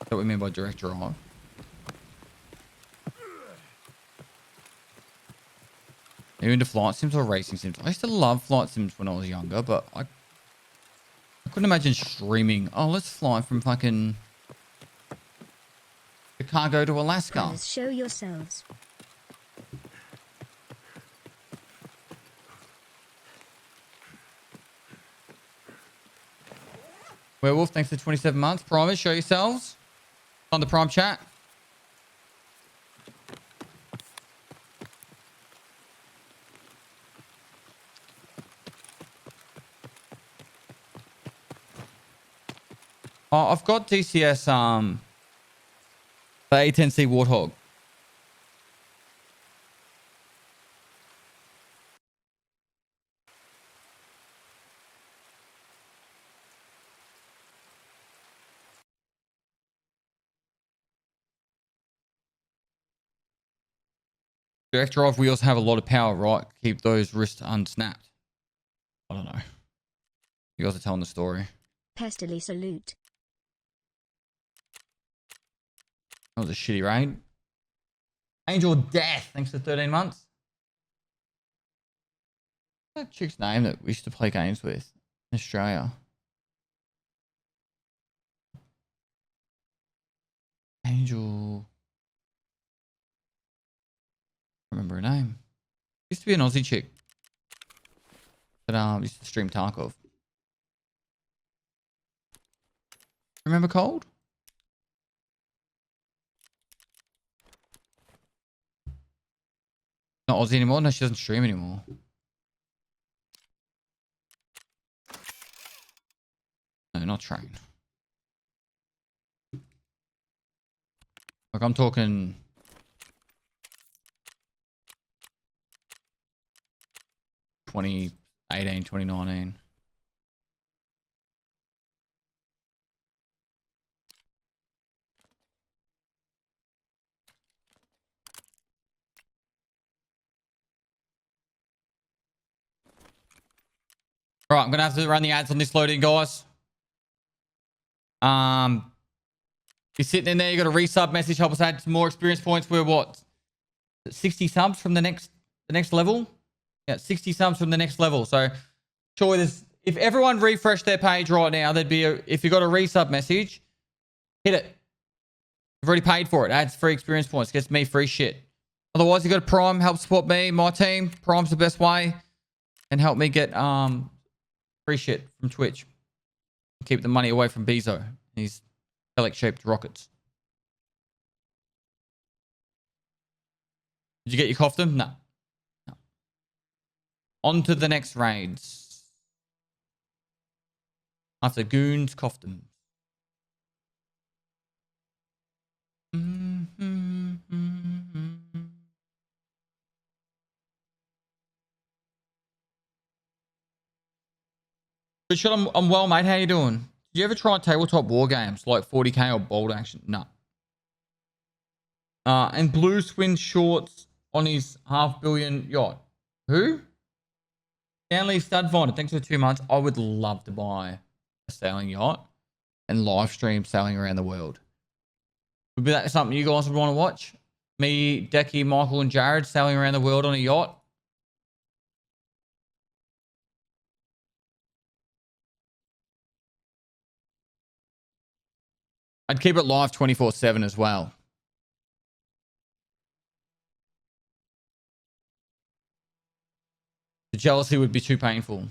that what we mean by direct drive? Are you into flight sims or racing sims? I used to love flight sims when I was younger, but I couldn't imagine streaming. Oh, let's fly from fucking Chicago to Alaska. Brothers, show yourselves. Werewolf, thanks for 27 months. Primers, show yourselves. On the Prime chat. Oh, I've got DCS, the A10C Warthog. Direct drive wheels have a lot of power, right? Keep those wrists unsnapped. I don't know. You guys are telling the story. Pestily salute. That was a shitty raid. Angel Death, thanks for 13 months. What's that chick's name that we used to play games with in Australia? Angel. I remember her name. Used to be an Aussie chick. But used to stream Tarkov. Remember Cold? Not Aussie anymore? No, she doesn't stream anymore. No, not Train. Like I'm talking... 2018, 2019. All right, I'm gonna have to run the ads on this loading, guys. You're sitting in there. You got a resub message. Help us add some more experience points. We're what, 60 subs from the next level. Yeah, 60 subs from the next level. So surely there's, if everyone refreshed their page right now, there'd be a, if you got a resub message, hit it. You've already paid for it. Adds free experience points. Gets me free shit. Otherwise, you got a Prime. Help support me, my team. Prime's the best way. And help me get free shit from Twitch. Keep the money away from Bezo and his phallic-shaped rockets. Did you get your coffin? No. No. On to the next raids. After goons, coffin. Good shot. I'm well, mate. How you doing? Did you ever try tabletop war games like 40k or bold action? No. And Blue Swin shorts on his $500 million yacht. Who? Stanley Studfinder. Thanks for 2 months. I would love to buy a sailing yacht and live stream sailing around the world. Would be that something you guys would want to watch? Me, Decky, Michael, and Jared sailing around the world on a yacht. I'd keep it live 24/7 as well. The jealousy would be too painful.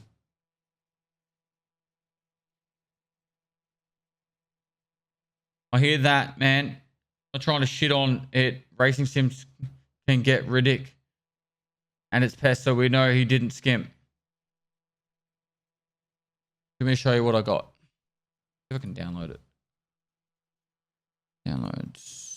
I hear that, man. I'm not trying to shit on it. Racing sims can get ridic. And it's Pest, so we know he didn't skimp. Let me show you what I got. See if I can download it. Downloads.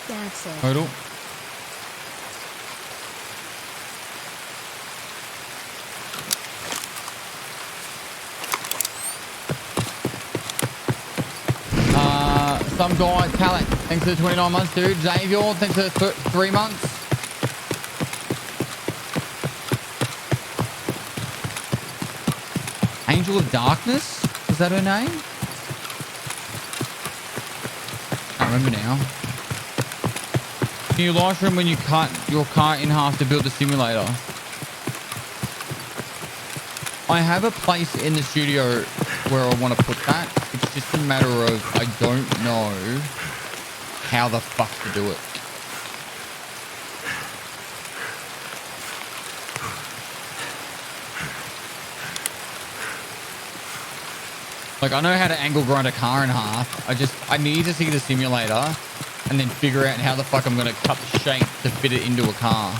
Dad said. Total. Some guy, Talent, thanks for the 29 months, dude. Xavier, thanks for the 3 months. Angel of Darkness? Is that her name? I can't remember now. Can you live stream when you cut your car in half to build the simulator? I have a place in the studio where I want to put that. It's just a matter of I don't know how the fuck to do it. Like, I know how to angle grind a car in half. I need to see the simulator and then figure out how the fuck I'm going to cut the shape to fit it into a car.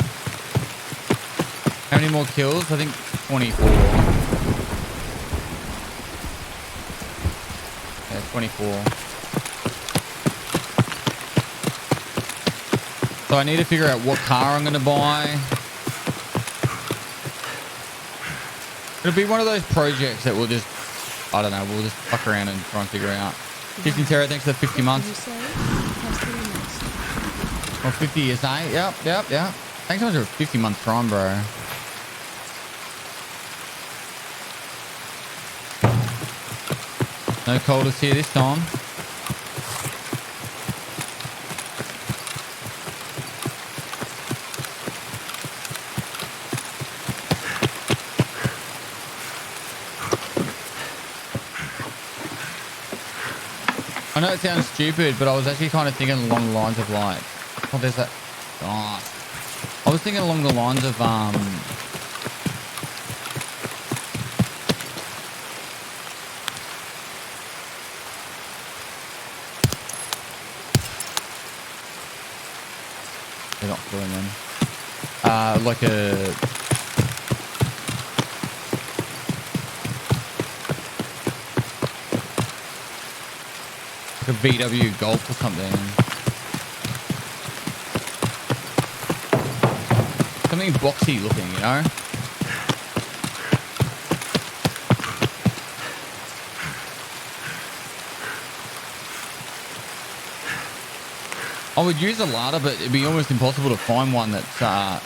How many more kills? I think 24. Yeah, 24. So I need to figure out what car I'm going to buy. It'll be one of those projects that we'll just, I don't know, we'll just fuck around and try and figure out. 15 Terra, thanks for the 50 months. Well, 50 years, eh? Yep. Thanks so much for a 50-month Prime, bro. No coldest here this time. I know it sounds stupid, but I was actually kind of thinking along the lines of like, oh, there's that. Oh, I was thinking along the lines of they're not doing them. Like a. Like a VW Golf or something. Something boxy looking, you know? I would use a Lada, but it'd be almost impossible to find one that's, well,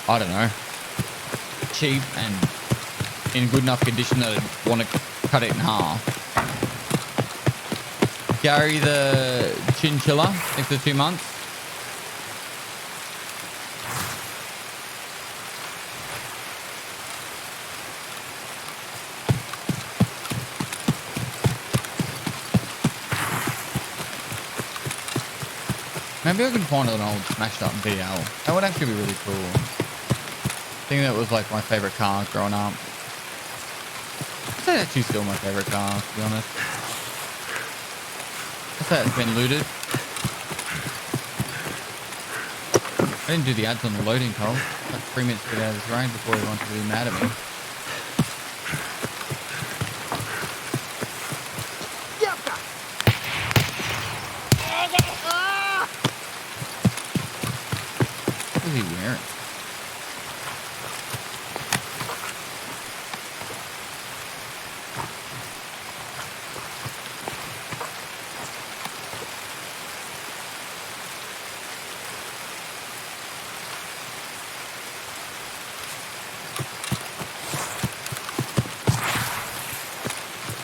I don't know, cheap and in good enough condition that I'd want to cut it in half. Gary the chinchilla after 2 months. Maybe I can find an old smashed up VL. That would actually be really cool. I think that was like my favorite car growing up. I'd say actually still my favorite car, to be honest. I'd say it's been looted. I didn't do the ads on the loading, Cole. Like 3 minutes to get out of this rain before everyone's really mad at me. What is he wearing?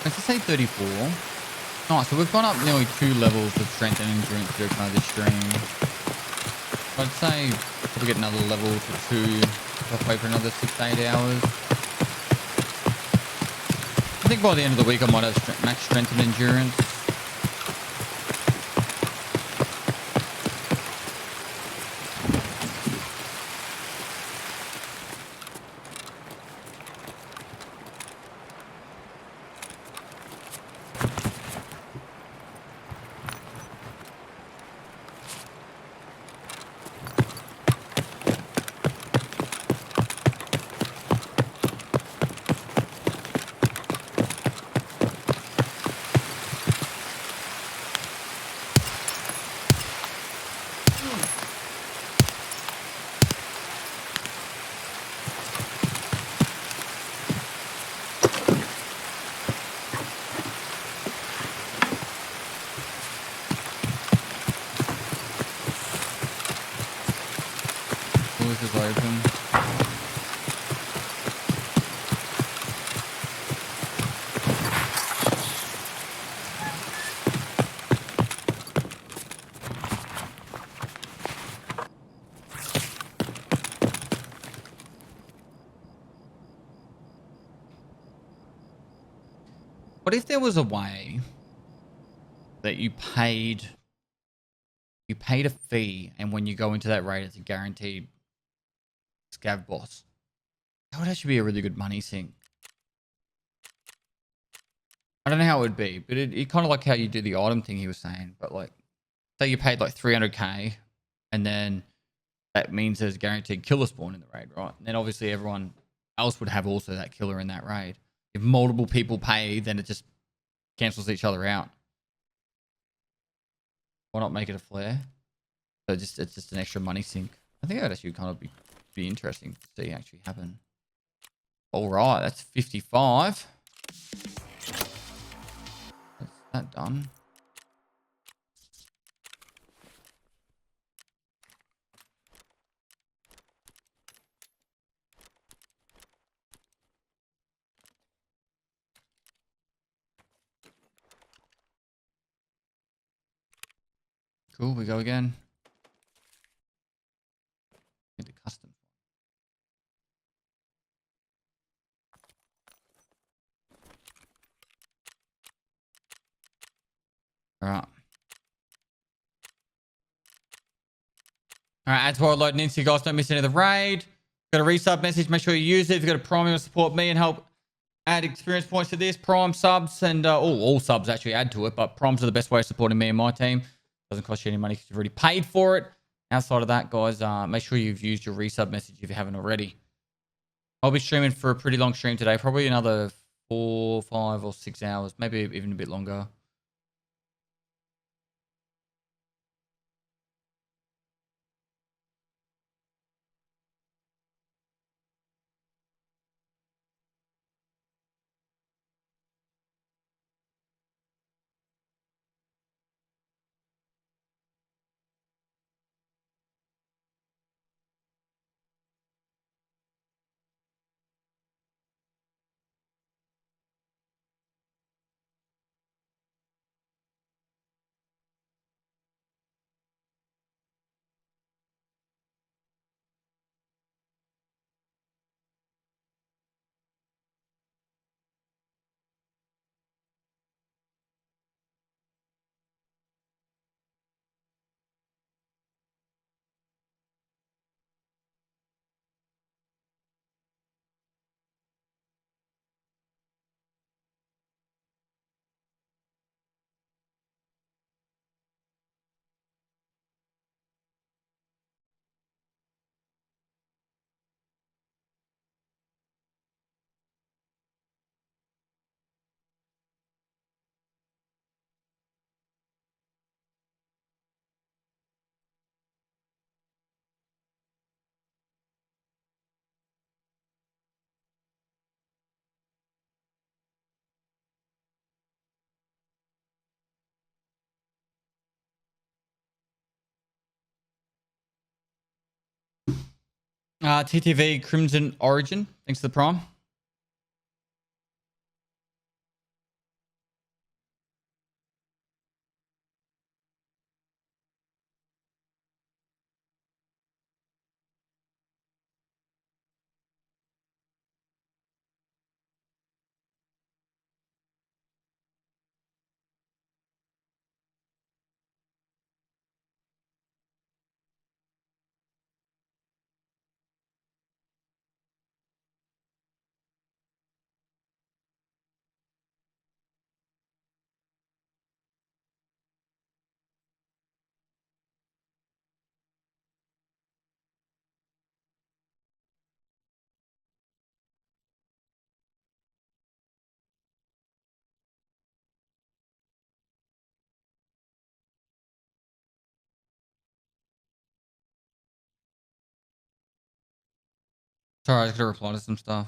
Let's just say 34. Nice, so we've gone up nearly 2 levels of strength and endurance through kind of this stream. I'd say probably get another level to 2 if I wait for another 6 to 8 hours. I think by the end of the week I might have max strength and endurance. This is open. What if there was a way that you paid a fee, and when you go into that raid, it's a guaranteed scav boss? That would actually be a really good money sink. I don't know how it would be, but it kind of like how you do the item thing he was saying. But like, say you paid like 300k, and then that means there's guaranteed killer spawn in the raid, right? And then obviously everyone else would have also that killer in that raid. If multiple people pay, then it just cancels each other out. Why not make it a flare? So it's just an extra money sink. I think that would actually kind of be interesting to see actually happen. All right, that's 55. That's that done. Cool, we go again. Need the custom. All right. All right, ads world loading in, so you guys don't miss any of the raid. Got a resub message, make sure you use it. If you've got a Prime, you want to support me and help add experience points to this. Prime subs and all subs actually add to it, but Primes are the best way of supporting me and my team. Doesn't cost you any money because you've already paid for it. Outside of that, guys, make sure you've used your resub message if you haven't already. I'll be streaming for a pretty long stream today, probably another 4, 5, or 6 hours, maybe even a bit longer. TTV Crimson Origin. Thanks for the prime. Sorry, I was gonna reply to some stuff.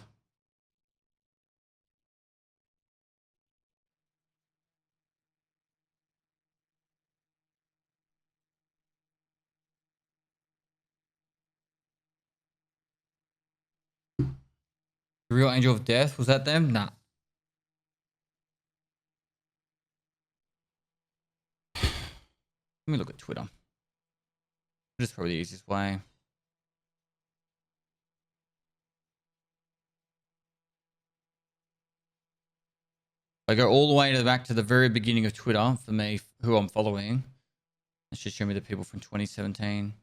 The real Angel of Death, was that them? Nah. Let me look at Twitter. Twitter's probably the easiest way. I go all the way to the back to the very beginning of Twitter for me, who I'm following. It should show me the people from 2017.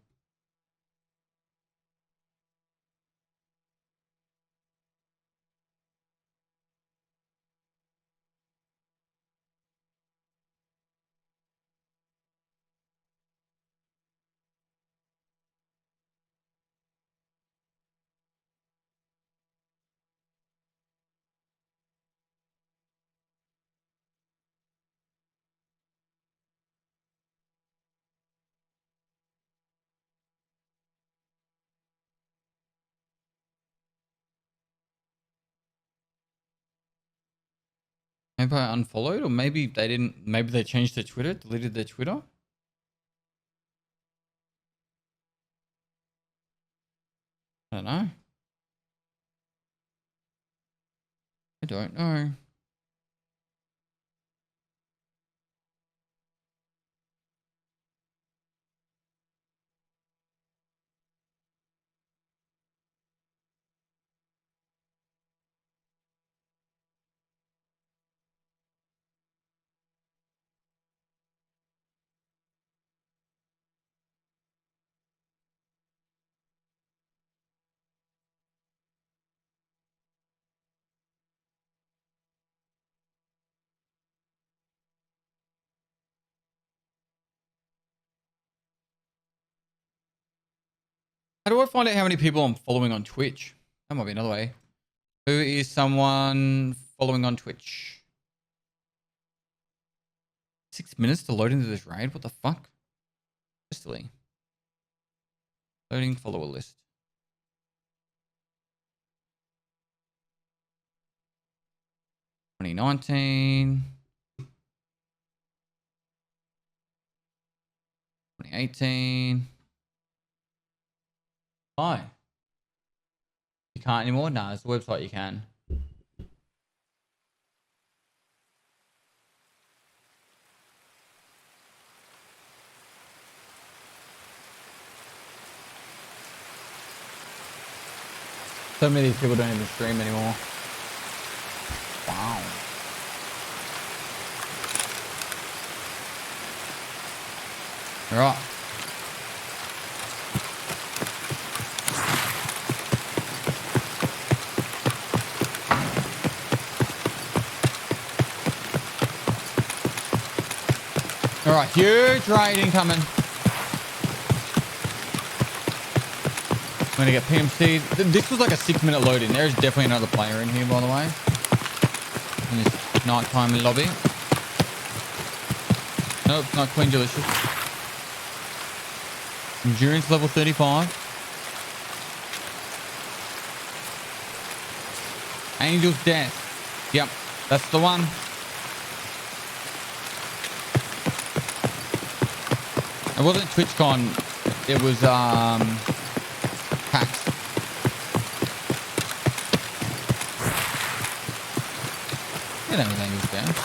Maybe I unfollowed, or maybe they didn't. Maybe they changed their Twitter, deleted their Twitter. I don't know. I don't know. How do I find out how many people I'm following on Twitch? That might be another way. Who is someone following on Twitch. 6 minutes to load into this raid? What the fuck? Pestily. Loading follower list. (2019). 2018. Why? You can't anymore? Nah, it's the website you can. So many people don't even stream anymore. Wow. All right. All right, huge raid incoming. I'm gonna get PMC. This was like a 6-minute load in. There's definitely another player in here, by the way. In this nighttime lobby. Nope, not Queen Delicious. Endurance level 35. Angel's Death. Yep, that's the one. It wasn't TwitchCon. It was PAX. Yeah, that was Angel's Death.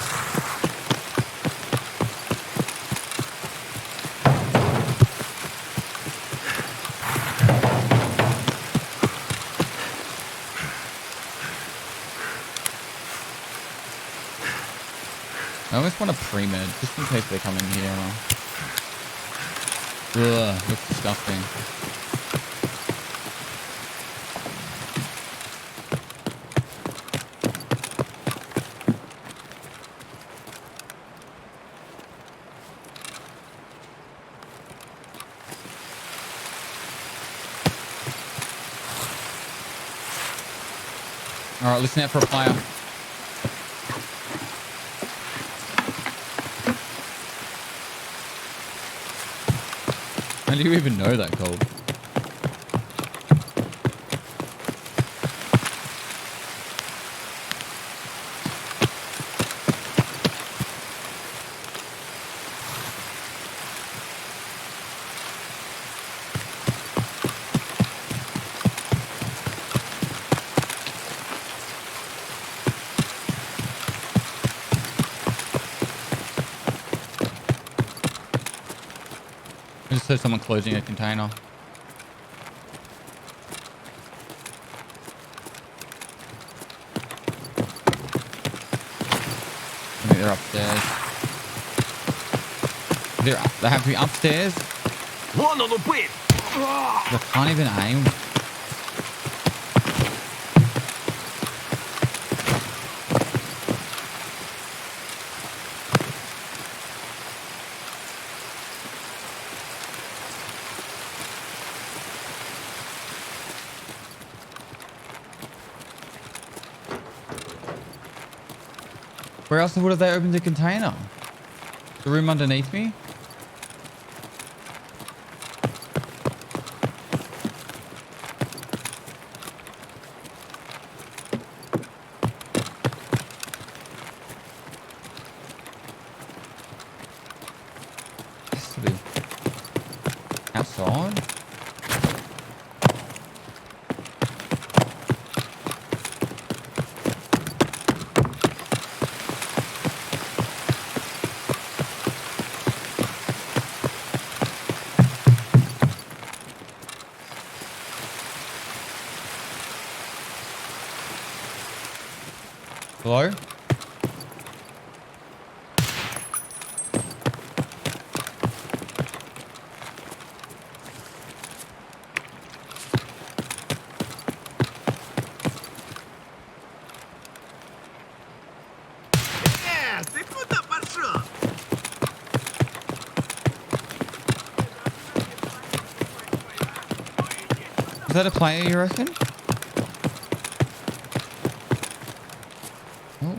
I always want to pre-med, just in case they come in here. Ugh, looks disgusting. Alright, listen out for a player. How do you even know that, Cole? I just heard someone closing a container. I think they're upstairs. They have to be upstairs. They can't even aim. Where else would have they opened the container? The room underneath me? Has to be outside. Hello? Is that a player, you reckon? Oh.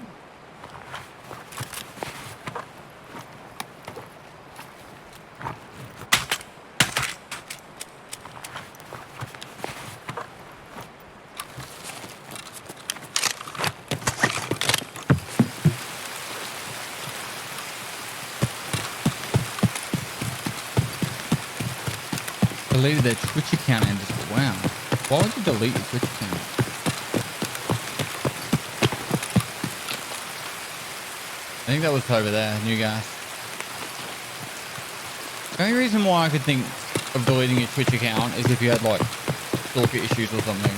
deleted their Twitch account and just wow. Why would you delete your Twitch account? I think that was over there, new gas. The only reason why I could think of deleting your Twitch account is if you had like stalker issues or something.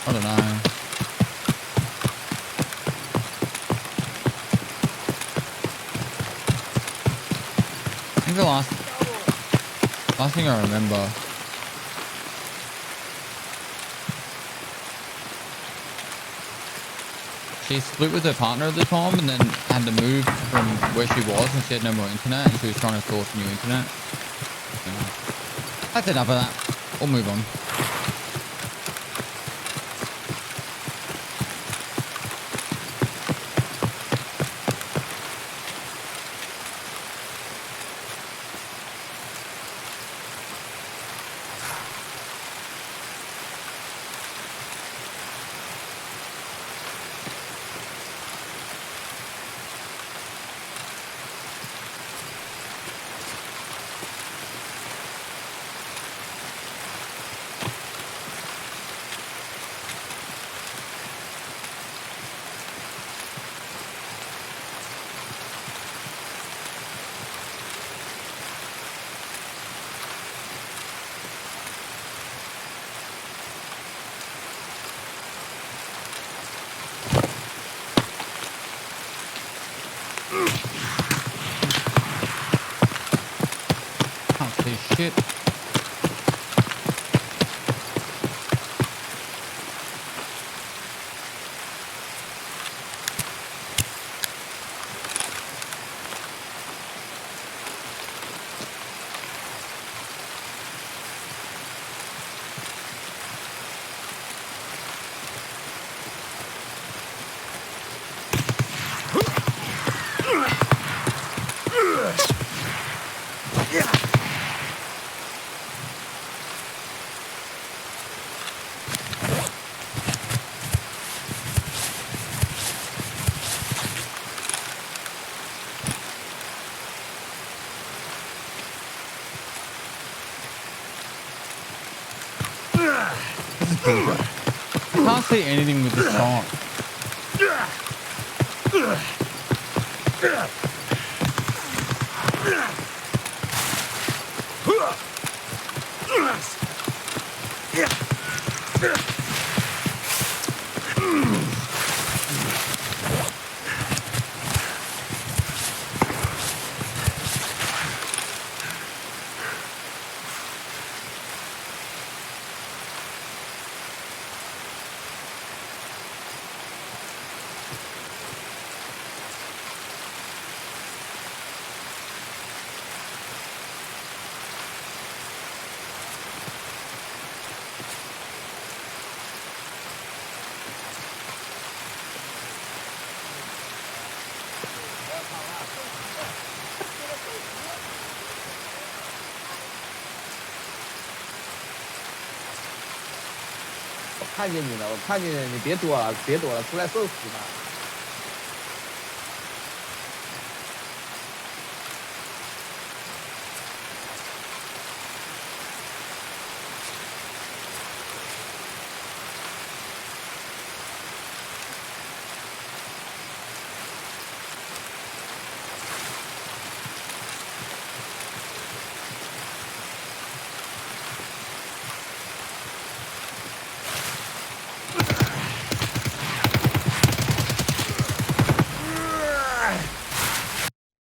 I don't know. I think the last thing I remember. She split with her partner at the time and then had to move from where she was and she had no more internet and she was trying to source new internet. Yeah. That's enough of that. We'll move on. Can't see shit. I can't see anything with this song.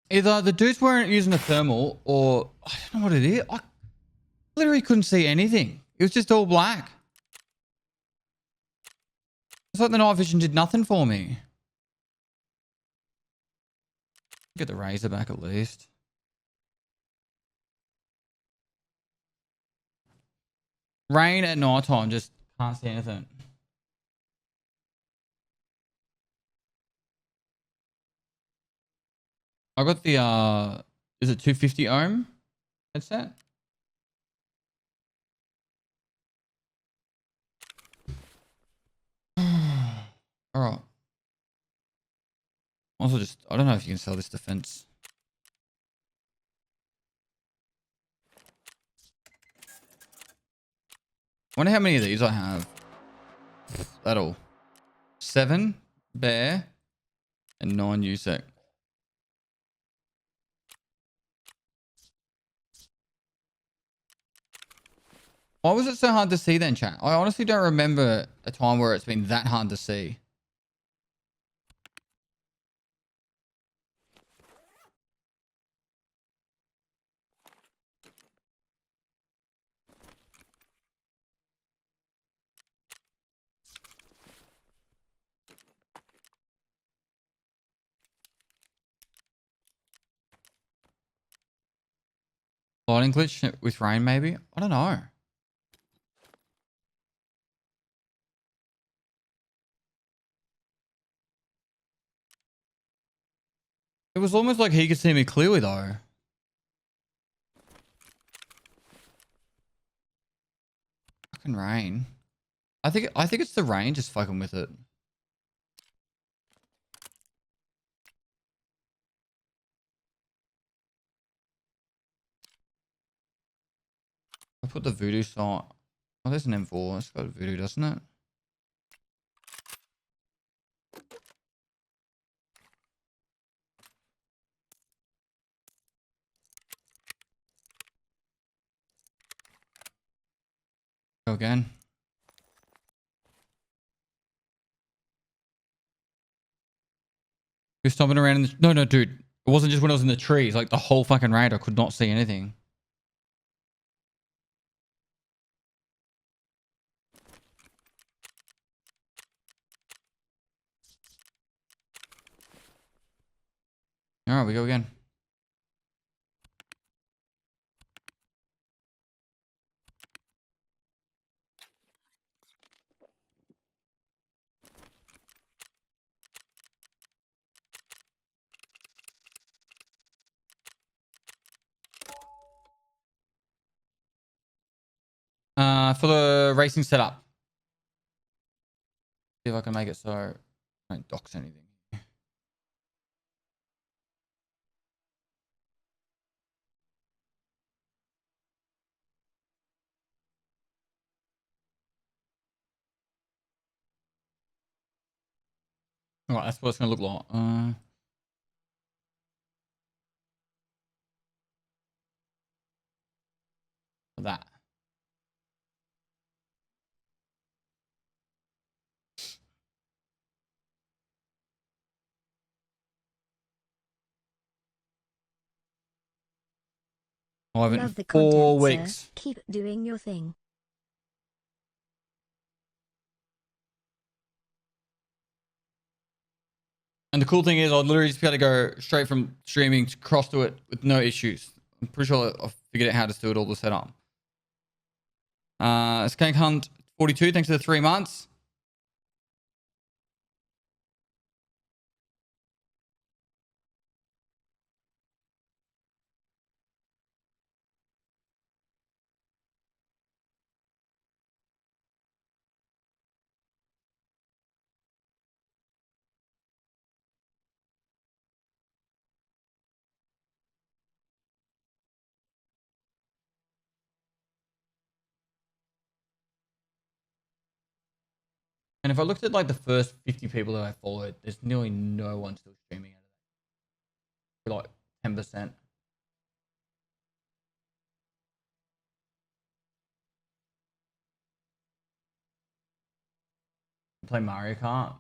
Either the dudes weren't using a thermal or I don't know what it is. I literally couldn't see anything. It was just all black. It's like the night vision did nothing for me. Get the razor back at least. Rain at night time, just can't see anything. I got the is it 250 ohm headset? All right. Also, just I don't know if you can sell this defense. Wonder how many of these I have. That all. 7 bear and 9 USEC. Why was it so hard to see then, chat? I honestly don't remember a time where it's been that hard to see. Lighting glitch with rain, maybe? I don't know. It was almost like he could see me clearly though. Fucking rain. I think it's the rain just fucking with it. I put the voodoo sign. Oh, there's an M4. It's got voodoo, doesn't it? Go again. You're stomping around in the... No, no, dude. It wasn't just when I was in the trees. Like the whole fucking raid, I could not see anything. Alright, we go again. For the racing setup. See if I can make it so I don't dox anything. Alright, that's what it's gonna look like. That. I haven't Love the 4 content, weeks. sir. Keep doing your thing. And the cool thing is, I'd literally just be able to go straight from streaming to cross to it with no issues. I'm pretty sure I figured out how to do it all the setup. Skank Hunt 42, thanks for the 3 months. And if I looked at like the first 50 people that I followed, there's nearly no one still streaming out of that. For like 10%. Play Mario Kart.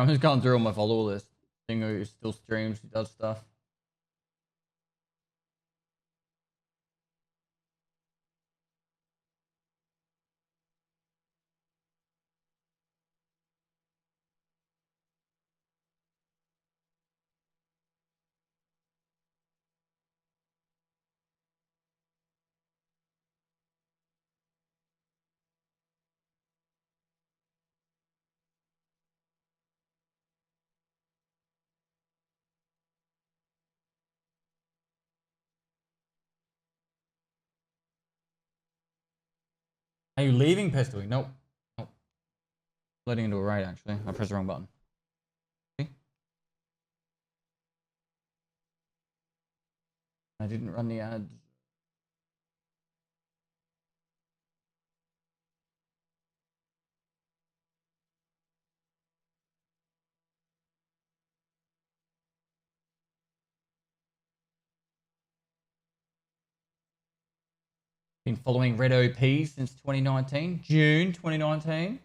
I'm just going through all my follower list. Thing who still streams, who does stuff. Are you leaving Pestily? Nope. Nope. Letting into a raid actually. I pressed the wrong button. See? I didn't run the ads. Been following Red OP since 2019. June 2019.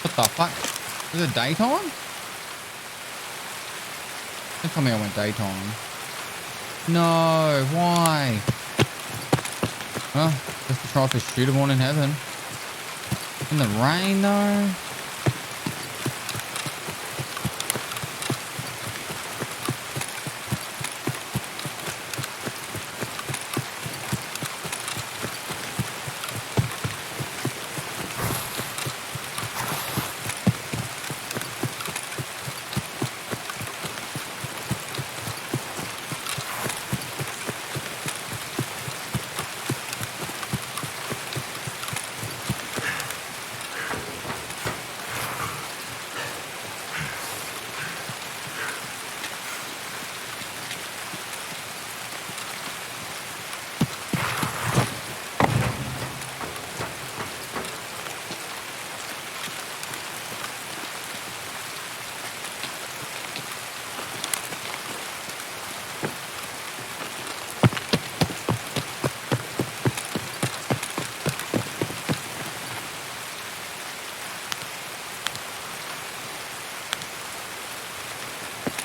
What the fuck? Is it daytime? Don't tell me I went daytime. No, why? Well, just to try for shoot one in heaven. In the rain though.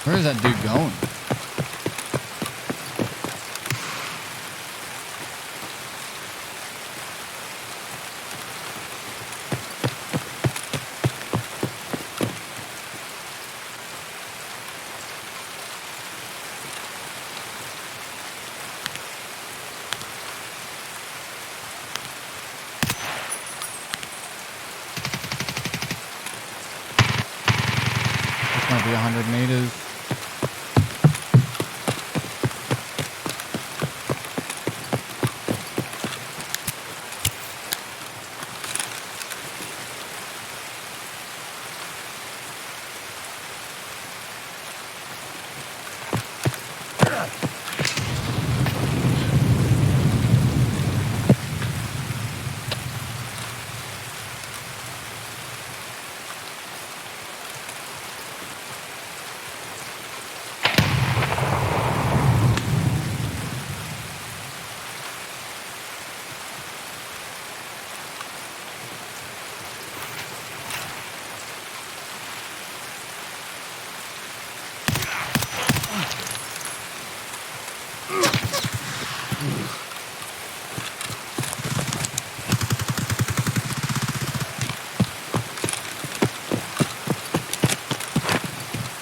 Where is that dude going? This might be 100 meters.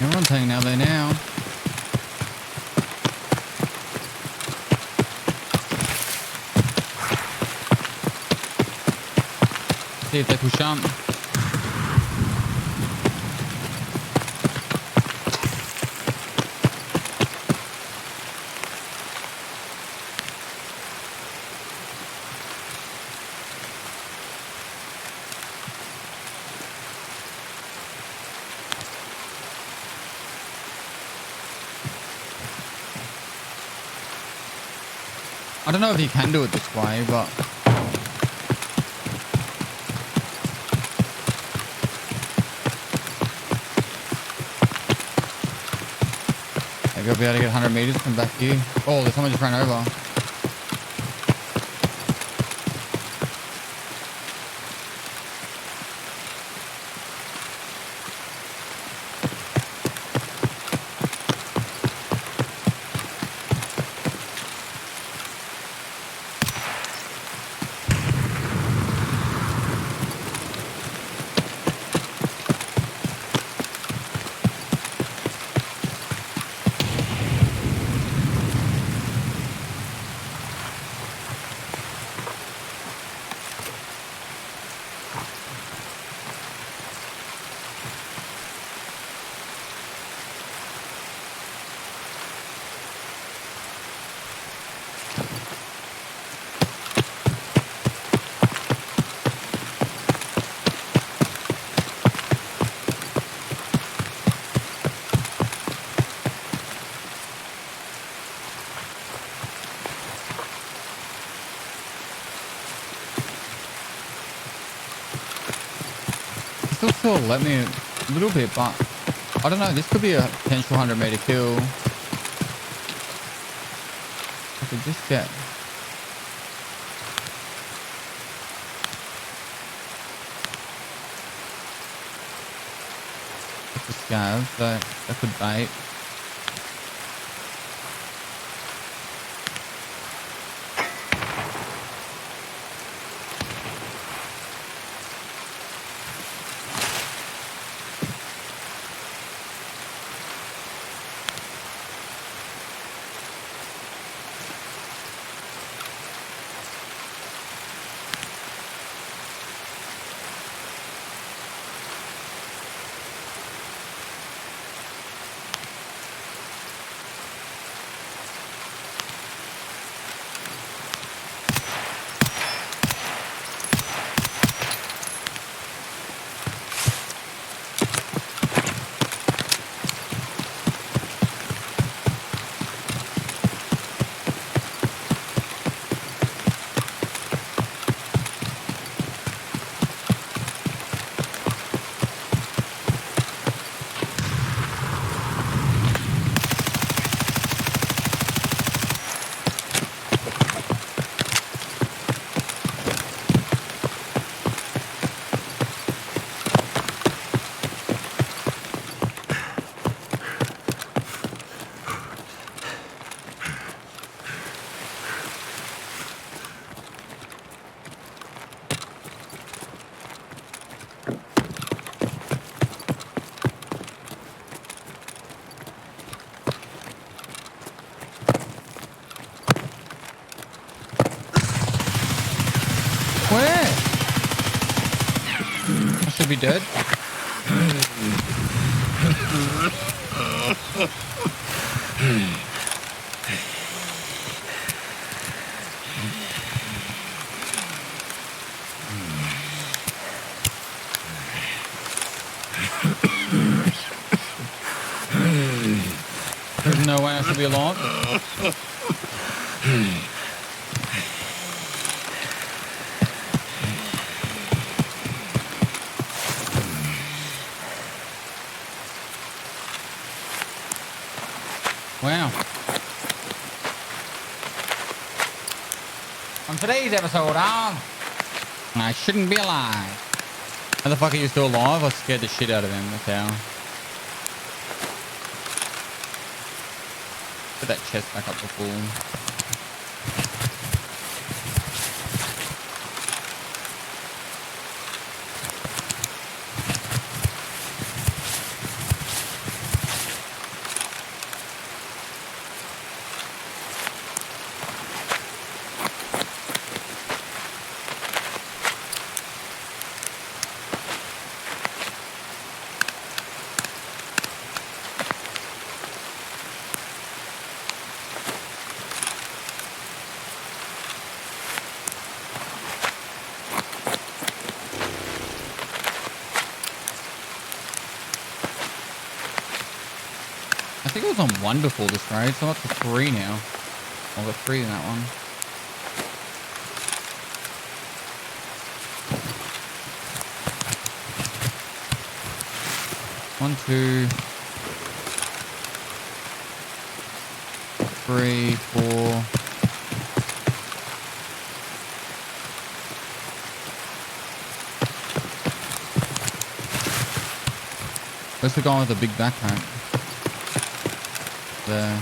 Everyone's hanging out there now. See if they push up. I don't know if you can do it this way, but maybe I'll be able to get 100 meters from back here. Oh, there's someone just ran over. Still let me a little bit, but I don't know. This could be a potential 100-meter kill. I could just get the scav, so that could bait. Where? I should be dead. There's no way I should be alive. Wow. On today's episode of I Shouldn't Be Alive. How the fuck are you still alive? I scared the shit out of him. That's how. Put that chest back up to full. I think it was on 1 before this raid, so I'm up to 3 now. I've got 3 in that one. 1, 2, 3, 4. Where's the guy with the big backpack? There.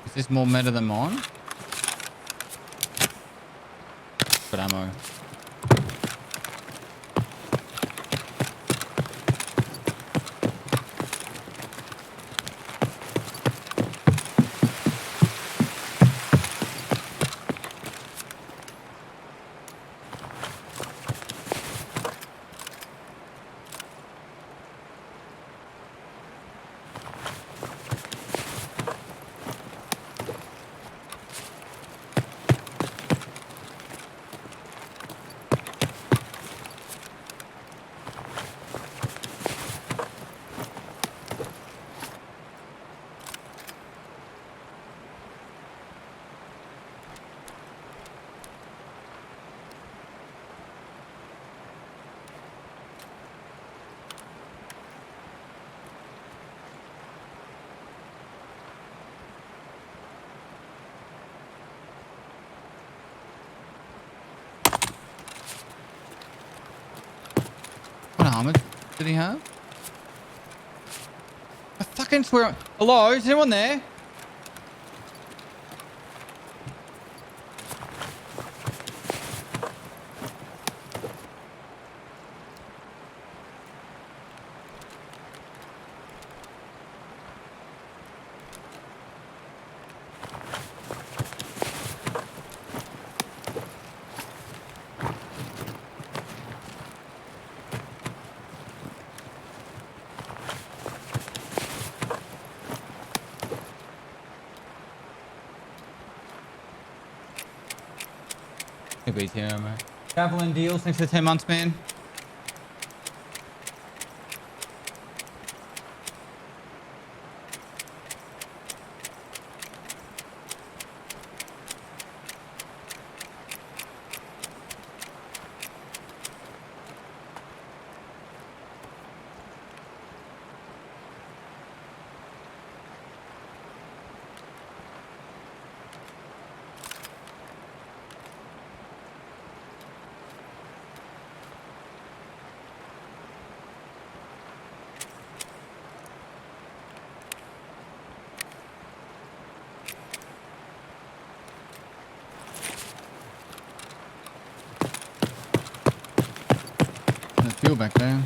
Is this more meta than mine? Good ammo. What armor did he have? I fucking swear. Hello? Is anyone there? Beats here, man. Javelin deals. Thanks for the 10 months, man. Fuel back there.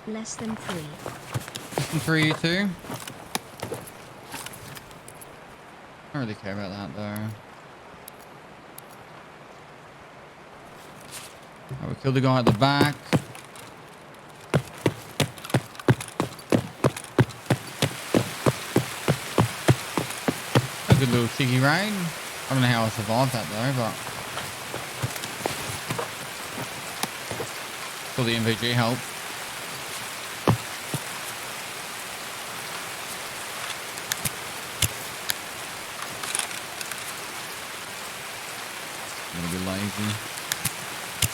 Less than 3. Less than 3, you two. I don't really care about that though. Oh, we killed the guy at the back. A good little cheeky raid. I don't know how I survived that though, but for the MVG help.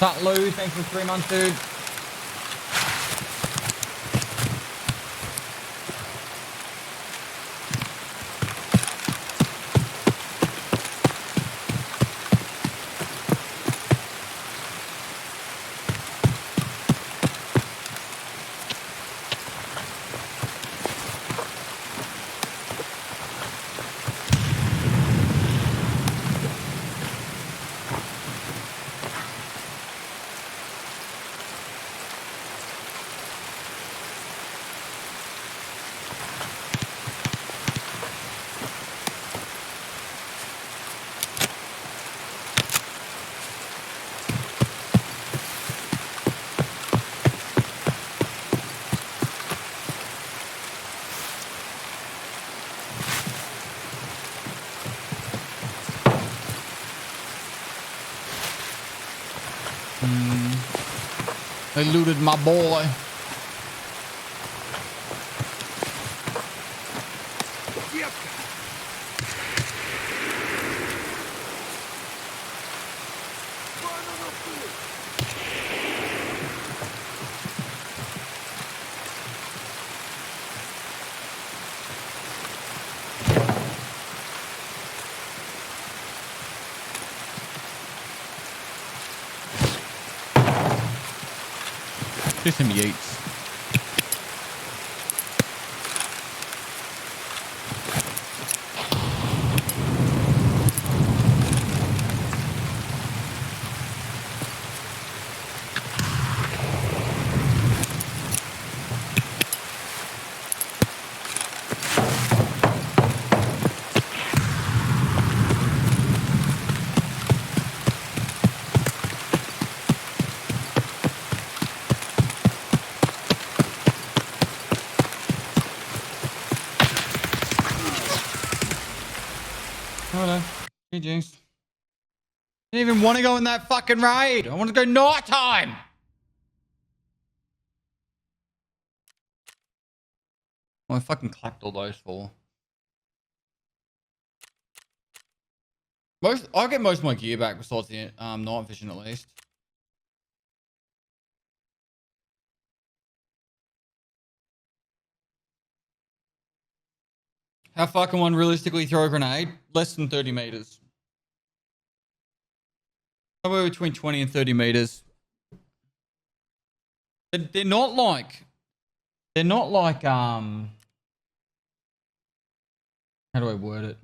What's up, Lou? Thanks for 3 months, dude. They looted my boy. Девка! Вон оно тут! Do some yeets. Hello. GG's. Didn't even want to go in that fucking raid. I want to go nighttime. Well, I fucking clapped all those for. I'll get most of my gear back besides the night vision at least. How far can one realistically throw a grenade? Less than 30 meters. Somewhere between 20 and 30 meters. They're not like, how do I word it?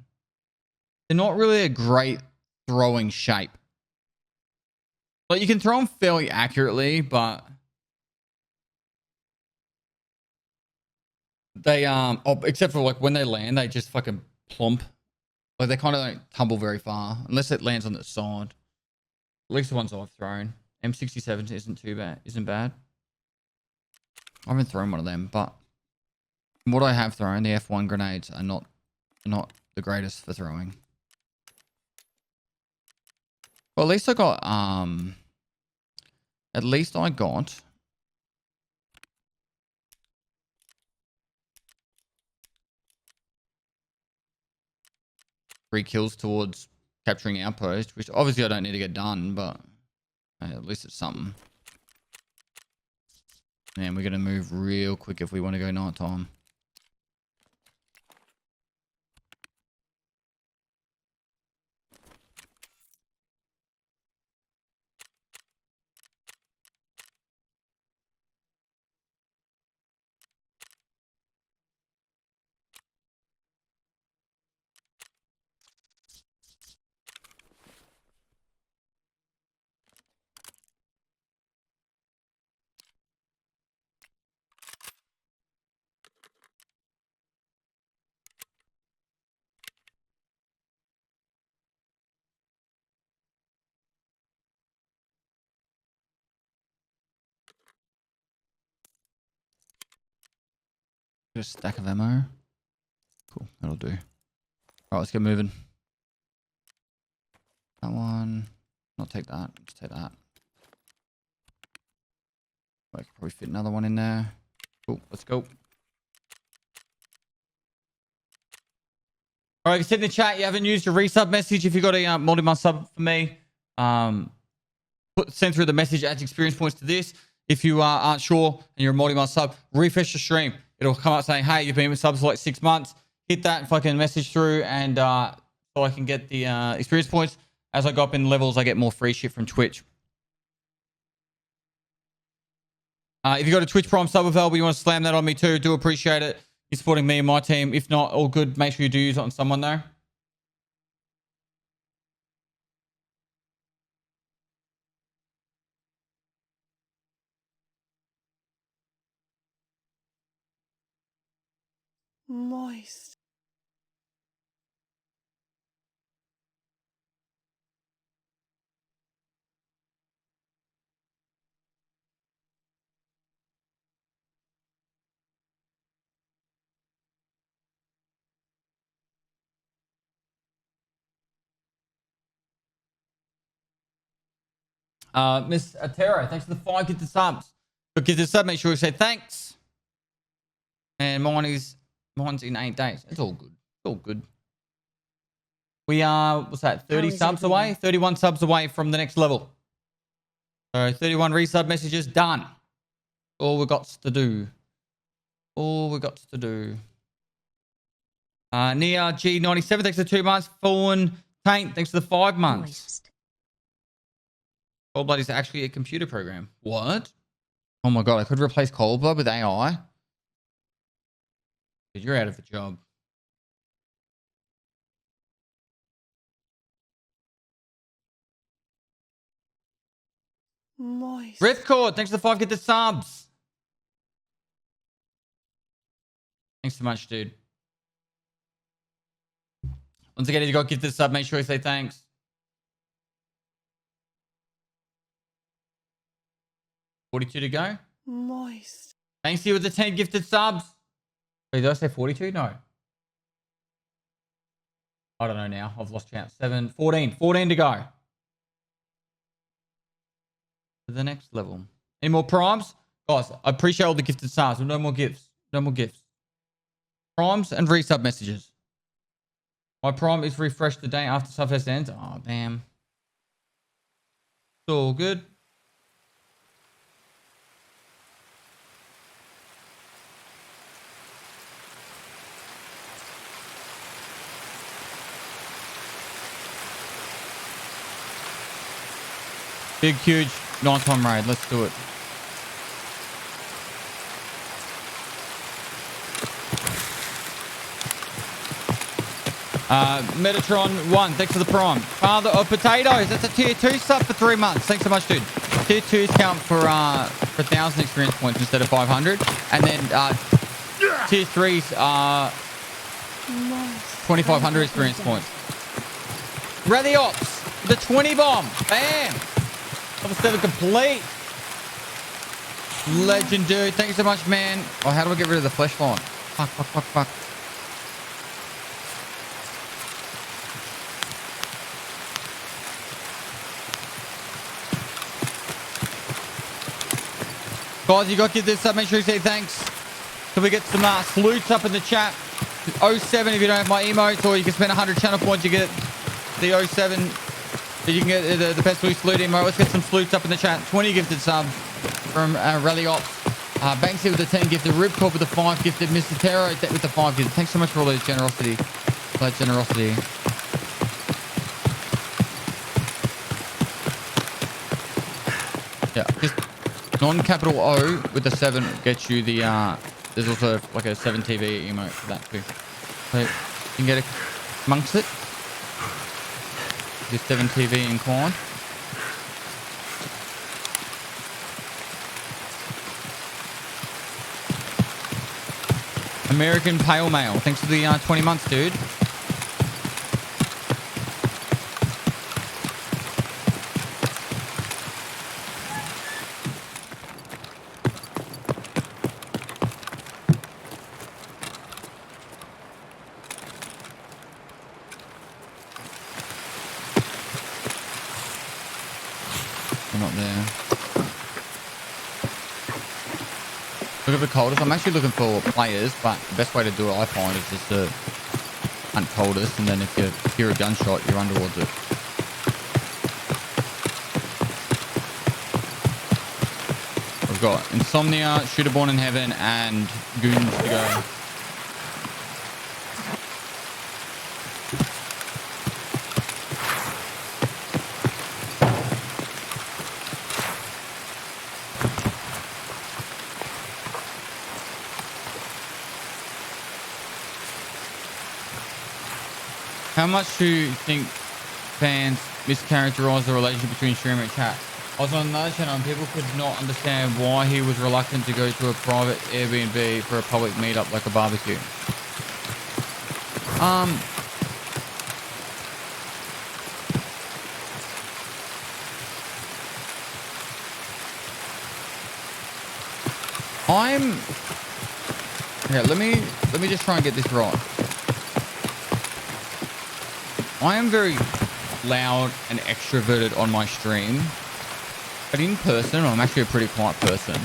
They're not really a great throwing shape. Like you can throw them fairly accurately, but they except for like when they land, they just fucking plump. Like they kind of don't tumble very far unless it lands on the side. At least the ones I've thrown. M67 isn't bad. I haven't thrown one of them, but what I have thrown, the F1 grenades are not the greatest for throwing. Well, at least I got at least I got 3 kills towards capturing outpost, which obviously I don't need to get done, but at least it's something. Man, we're gonna move real quick if we want to go nighttime. Get a stack of ammo. Cool, that'll do. Alright, let's get moving. That one. Not take that. Just take that. I could probably fit another one in there. Cool, let's go. Alright, you said in the chat you haven't used your resub message. If you got a multi-month sub for me, send through the message, adds experience points to this. If you aren't sure and you're a multi-month sub, refresh the stream. It'll come up saying, hey, you've been with subs for like 6 months. Hit that and fucking message through, and so I can get the experience points. As I go up in levels, I get more free shit from Twitch. If you got a Twitch Prime sub available, you want to slam that on me too, do appreciate it. You're supporting me and my team. If not, all good. Make sure you do use it on someone though. Moist. Miss Atero, thanks for the 5 gifted subs. But give the sub, make sure you say thanks. And mine's in 8 days. It's all good. It's all good. We are, what's that, 30 subs away? 31 subs away from the next level. So 31 resub messages done. All we got to do. All we got to do. Nia G97, thanks for 2 months. Fawn Taint, thanks for the 5 months. Moist. Cold Blood is actually a computer program. What? Oh my god, I could replace Cold Blood with AI? Dude, you're out of the job. Moist. Ripcord, thanks for the 5 gifted subs. Thanks so much, dude. Once again, if you got gifted sub, make sure you say thanks. $42 to go. Moist. Thanks to you with the 10 gifted subs. Wait, did I say 42? No. I don't know now. I've lost count. 14 to go. To the next level. Any more primes? Guys, I appreciate all the gifted subs, but no more gifts. No more gifts. Primes and resub messages. My prime is refreshed the day after Subfest ends. Oh, damn. It's all good. Big, huge, 9-time raid. Let's do it. Metatron 1, thanks for the prime. Father of Potatoes, that's a tier 2 sub for 3 months. Thanks so much, dude. Tier 2s count for 1,000 experience points instead of 500. And then tier 3s are 2,500 experience points. Radiops, the 20 bomb. Bam! Level 7 complete. Legend, dude. Thank you so much, man. Oh, how do I get rid of the flesh line? Fuck. Guys, you got to give this up. Make sure you say thanks. So we get some salutes up in the chat. 07 if you don't have my emotes, or you can spend 100 channel points. You get the 07. You can get the Pestily salute emote. Let's get some salutes up in the chat. 20 gifted subs from Rally Ops. Banksy with the 10 gifted. Ripcord with the 5 gifted. Mr. Terror with the 5 gifted. Thanks so much for all those generosity. That generosity. Yeah, just non-capital O with the 7 gets you the there's also like a 7 TV emote for that too. So you can get amongst it. This 7 TV inclined. American Pale Mail. Thanks for the 20 months, dude. Look at the coldest. I'm actually looking for players, but the best way to do it, I find, is just to hunt coldest, and then if you hear a gunshot, you're underwards it. We've got Insomnia, Shooter Born in Heaven, and Goons to go. How much do you think fans mischaracterize the relationship between streamer and chat? I was on another channel and people could not understand why he was reluctant to go to a private Airbnb for a public meetup like a barbecue. Okay, let me just try and get this right. I am very loud and extroverted on my stream, but in person, I'm actually a pretty quiet person.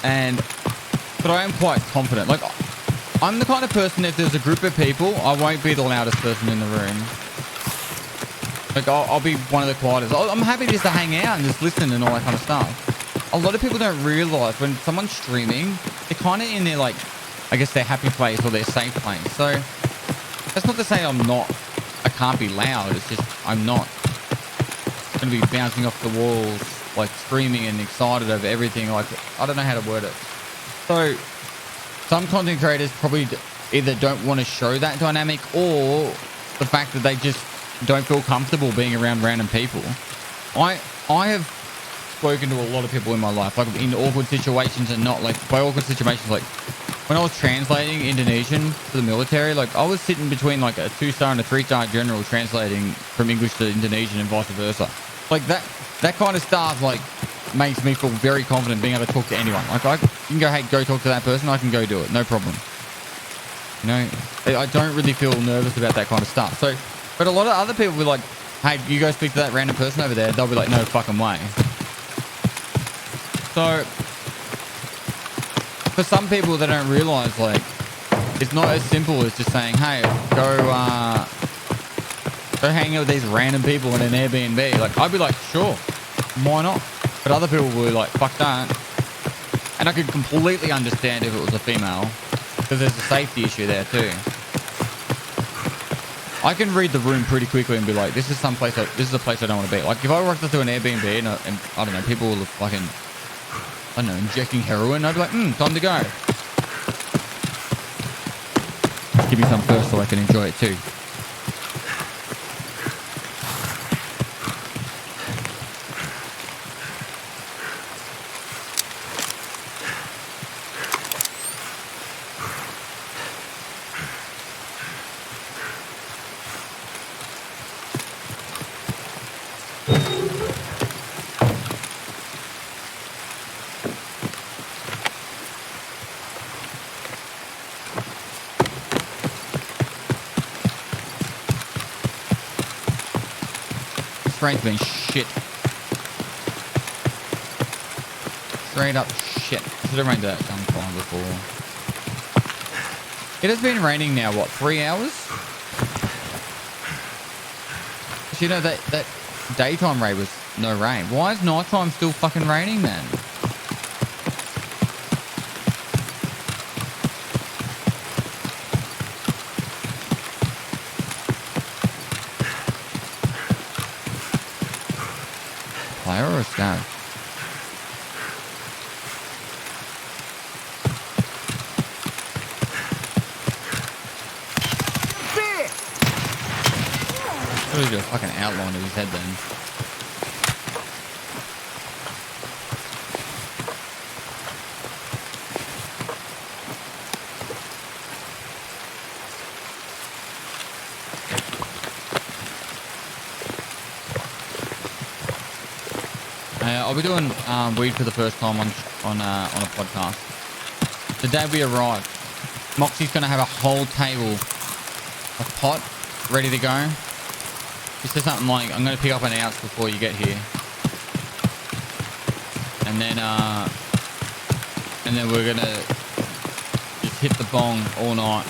and but I am quite confident. Like, I'm the kind of person, if there's a group of people, I won't be the loudest person in the room. Like, I'll be one of the quietest. I'm happy just to hang out and just listen and all that kind of stuff. A lot of people don't realize when someone's streaming, they're kind of in their, like, I guess their happy place or their safe place. So that's not to say I can't be loud. It's just I'm not going to be bouncing off the walls, like screaming and excited over everything. Like, I don't know how to word it. So some content creators probably either don't want to show that dynamic, or the fact that they just don't feel comfortable being around random people. I have spoken to a lot of people in my life, like in awkward situations, and not like by awkward situations, like when I was translating Indonesian for the military, like I was sitting between like a 2-star and a 3-star general translating from English to Indonesian and vice versa. Like that kind of stuff like makes me feel very confident being able to talk to anyone. Like you can go, hey, go talk to that person. I can go do it. No problem. You know, I don't really feel nervous about that kind of stuff. So, but a lot of other people will be like, hey, you go speak to that random person over there. They'll be like, no fucking way. So for some people, they don't realize, like, it's not as simple as just saying, hey, go hang out with these random people in an Airbnb. Like, I'd be like, sure, why not? But other people were like, fuck that. And I could completely understand if it was a female, because there's a safety issue there too. I can read the room pretty quickly and be like, this is a place I don't want to be. Like, if I walked into an Airbnb and I don't know, people were fucking, I don't know, injecting heroin, I'd be like, time to go. Give me some first so I can enjoy it too. Strain's been shit. Straight up shit. Should have rained that sometime before. It has been raining now, what, 3 hours? So, you know, that daytime raid was no rain. Why is nighttime still fucking raining then? Player or a scav? Really do a fucking outline of his head then. I'll be doing weed for the first time on a podcast. The day we arrive, Moxie's gonna have a whole table of pot ready to go. He said something like, I'm gonna pick up an ounce before you get here, and then we're gonna just hit the bong all night.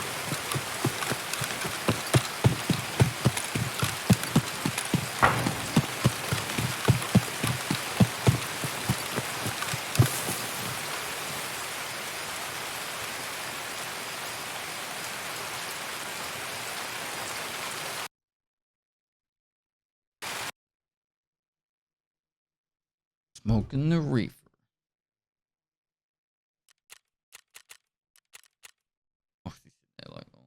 Smoking the reefer. Oh, she's sitting there like, oh.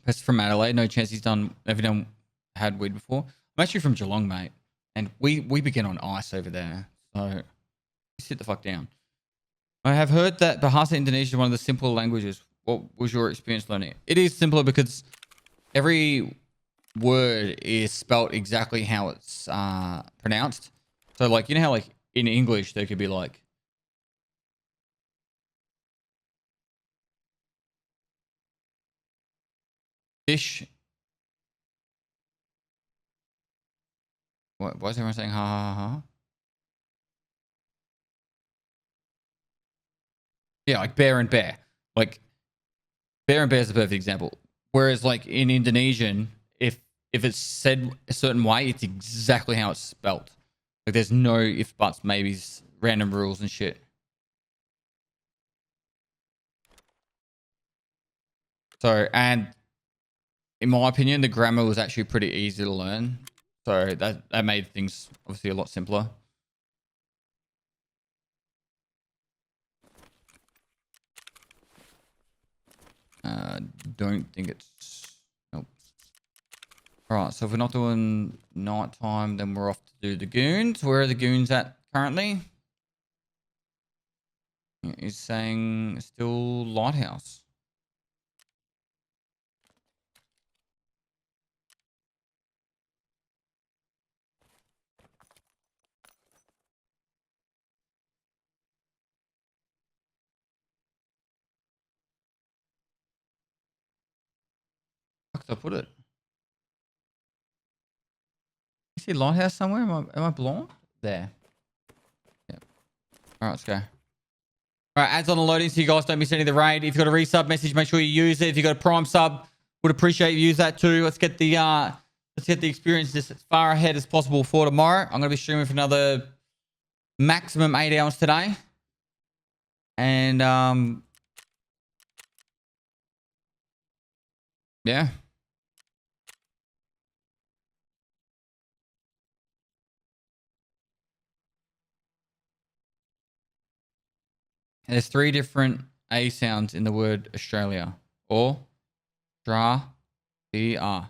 Pest from Adelaide. No chance he's had weed before. I'm actually from Geelong, mate, and we begin on ice over there. So sit the fuck down. I have heard that Bahasa Indonesia is one of the simpler languages. What was your experience learning it? It is simpler because every word is spelt exactly how it's pronounced. So, like, you know how, like, in English, there could be, like, fish What? Why is everyone saying ha ha ha ha? Yeah, like bear and bear. Like bear and bear is the perfect example. Whereas like in Indonesian, if it's said a certain way, it's exactly how it's spelt. Like there's no if, buts, maybes, random rules and shit. So, and in my opinion, the grammar was actually pretty easy to learn. So that made things obviously a lot simpler. Don't think it's... Nope. Alright, so if we're not doing nighttime, then we're off to do the goons. Where are the goons at currently? He's saying still lighthouse. Where did I put it? You see lighthouse somewhere? Am I blind? There. Yep. Alright, let's go. Alright, ads on the loading so you guys don't miss any of the raid. If you've got a resub message, make sure you use it. If you've got a prime sub, would appreciate you use that too. Let's get the experience just as far ahead as possible for tomorrow. I'm gonna be streaming for another maximum 8 hours today. And yeah. There's 3 different A sounds in the word Australia. Or, dra, D-R.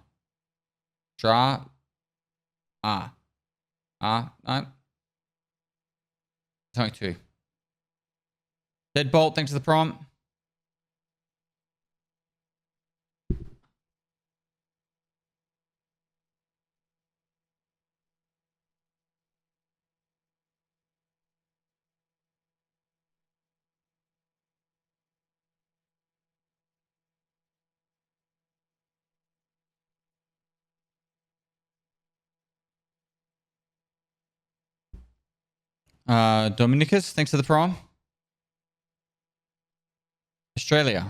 Dra, ah. Ah, no. There's only 2. Deadbolt, thanks for the prompt. Dominicus, thanks for the prime. Australia.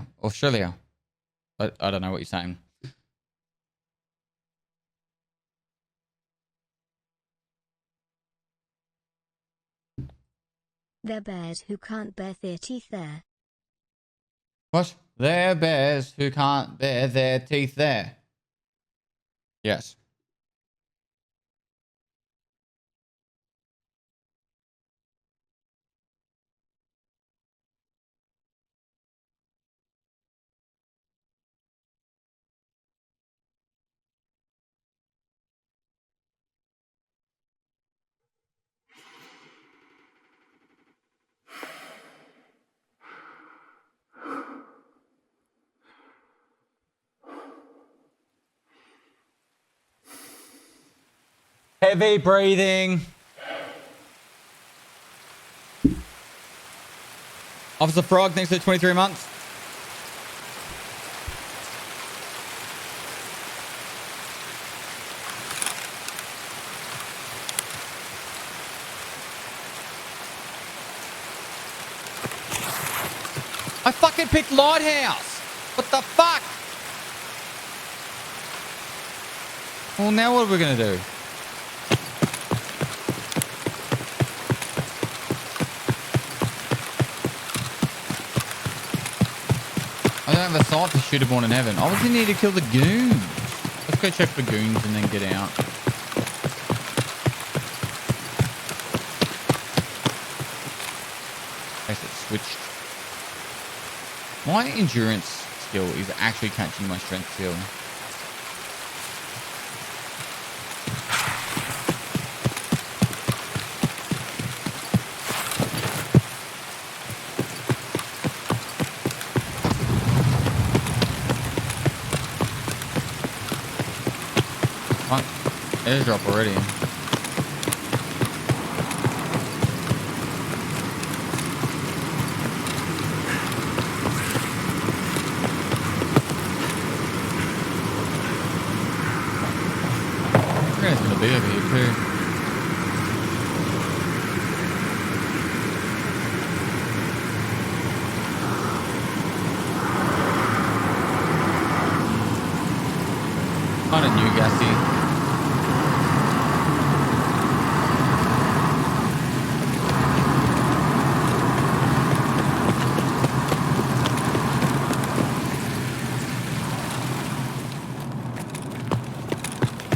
I don't know what you're saying. They're bears who can't bare their teeth there. What? They're bears who can't bear their teeth there. Yes. Heavy breathing. Officer Frog, thanks for the 23 months. I fucking picked Lighthouse. What the fuck? Well, now what are we going to do? I don't have a sight for Shooter Born in Heaven. I was in here to kill the goons. Let's go check for goons and then get out. I guess it switched. My endurance skill is actually catching my strength skill. Airdrop already. There's gonna be over here too.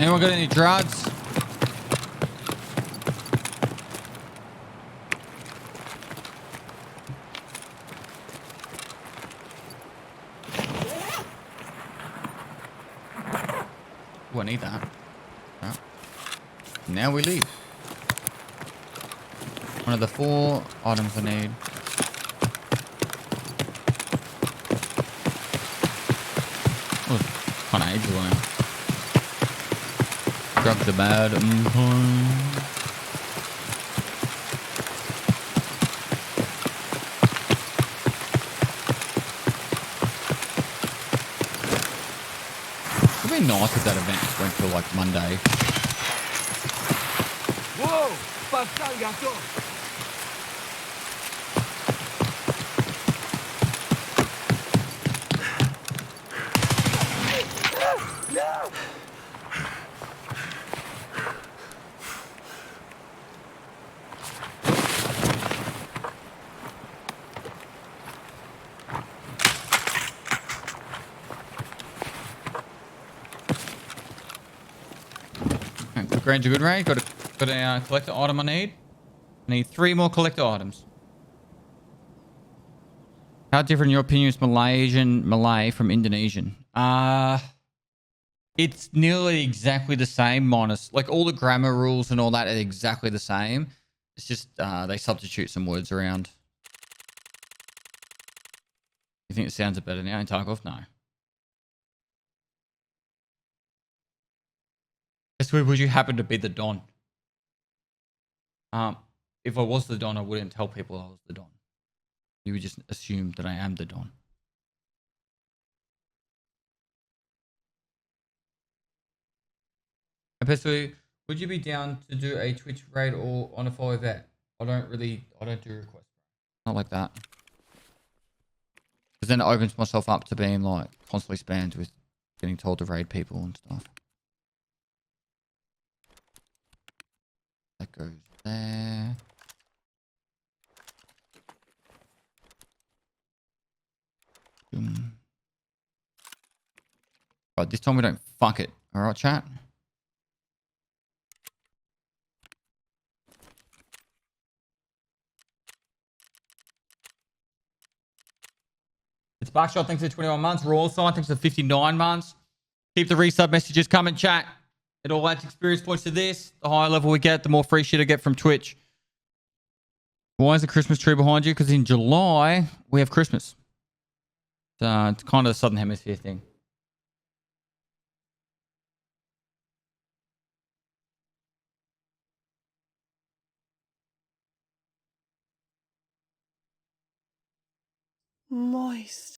Anyone got any drugs? Oh, I need that. Right. Now we leave. One of the 4 items I need. Oh, kind of ages now. Drugs are bad. It'd be nice if that event went till like Monday. Wow, Pascal Gato. Good range, good range. Got a collector item I need. I need 3 more collector items. How different in your opinion is Malay from Indonesian? It's nearly exactly the same, minus like all the grammar rules and all that are exactly the same. It's just they substitute some words around. You think it sounds better now in Tarkov? No. Would you happen to be the Don? If I was the Don, I wouldn't tell people I was the Don. You would just assume that I am the Don. And Pestily, would you be down to do a Twitch raid or on a follow vet? I don't do requests. Not like that. Because then it opens myself up to being like constantly spammed with getting told to raid people and stuff. That goes there. Right, this time we don't fuck it. Alright, chat? It's Buckshot, thanks for 21 months. Raw Sign, thanks for 59 months. Keep the resub messages coming, chat. It all adds experience points to this. The higher level we get, the more free shit I get from Twitch. Why is the Christmas tree behind you? Because in July, we have Christmas. It's kind of a Southern Hemisphere thing. Moist.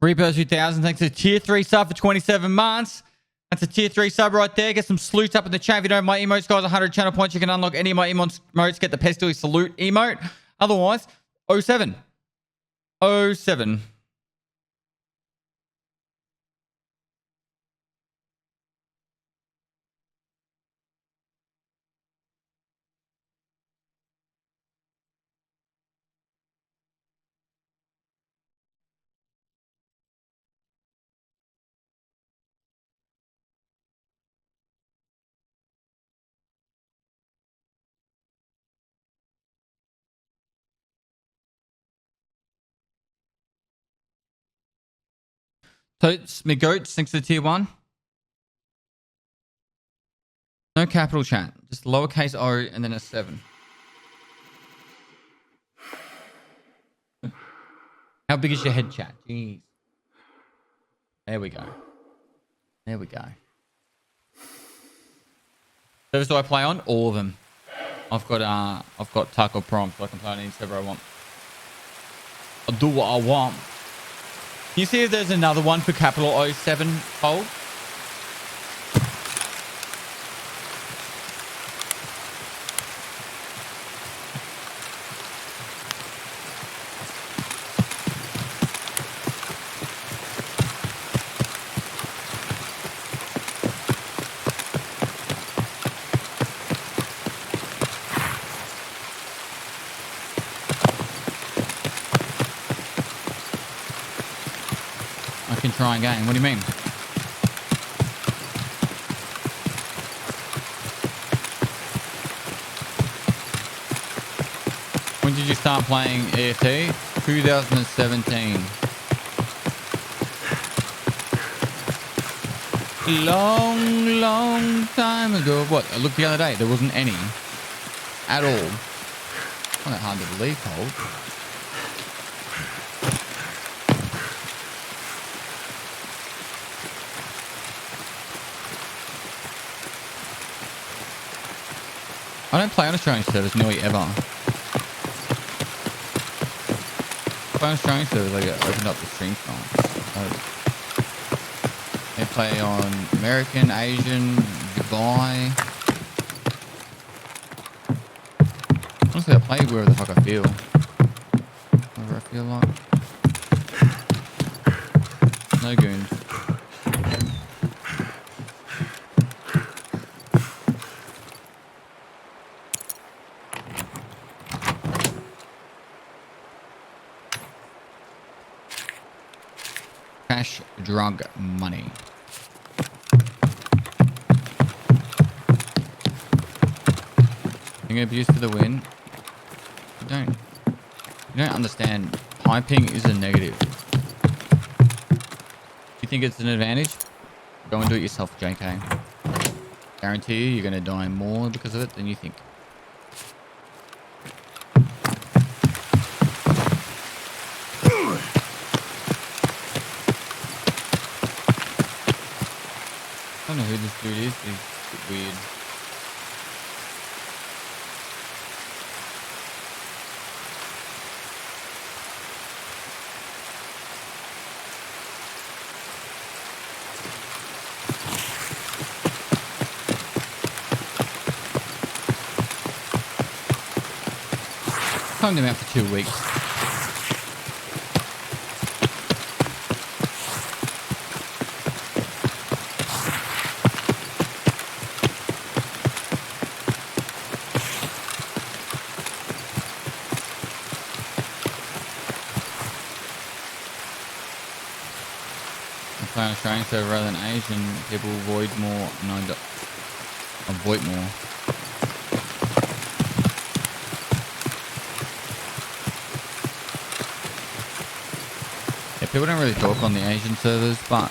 Reaper 2000, thanks to tier 3 sub for 27 months. That's a tier 3 sub right there. Get some salutes up in the chat. If you don't have my emotes, guys, 100 channel points. You can unlock any of my emotes. Get the Pestily salute emote. Otherwise, 07. 07. Totes, me goats, thanks to tier 1. No capital chat. Just lowercase o and then a 7. How big is your head, chat? Jeez. There we go. There we go. Servers do I play on? All of them. I've got Tarkov Prime, so I can play on any server I want. I'll do what I want. Can you see if there's another one for capital 07 fold? trying game. What do you mean? When did you start playing EFT? 2017. Long time ago. What? I looked the other day. There wasn't any at all. Not that hard to believe, Cold. I don't play on Australian servers nearly ever. Play on Australian servers, I get opened up the stream from. They play on American, Asian, Dubai. Honestly, I play wherever the fuck I feel. Wherever I feel like. No goons. Cash, drug, money. Being abused for the win. You don't understand. Hyping is a negative. You think it's an advantage? Go and do it yourself, JK. Guarantee you, you're going to die more because of it than you think. I don't know who this dude is, but he's a bit weird. Timed him out for 2 weeks. Play on Australian server rather than Asian, people avoid more. No, avoid more. Yeah, people don't really talk on the Asian servers, but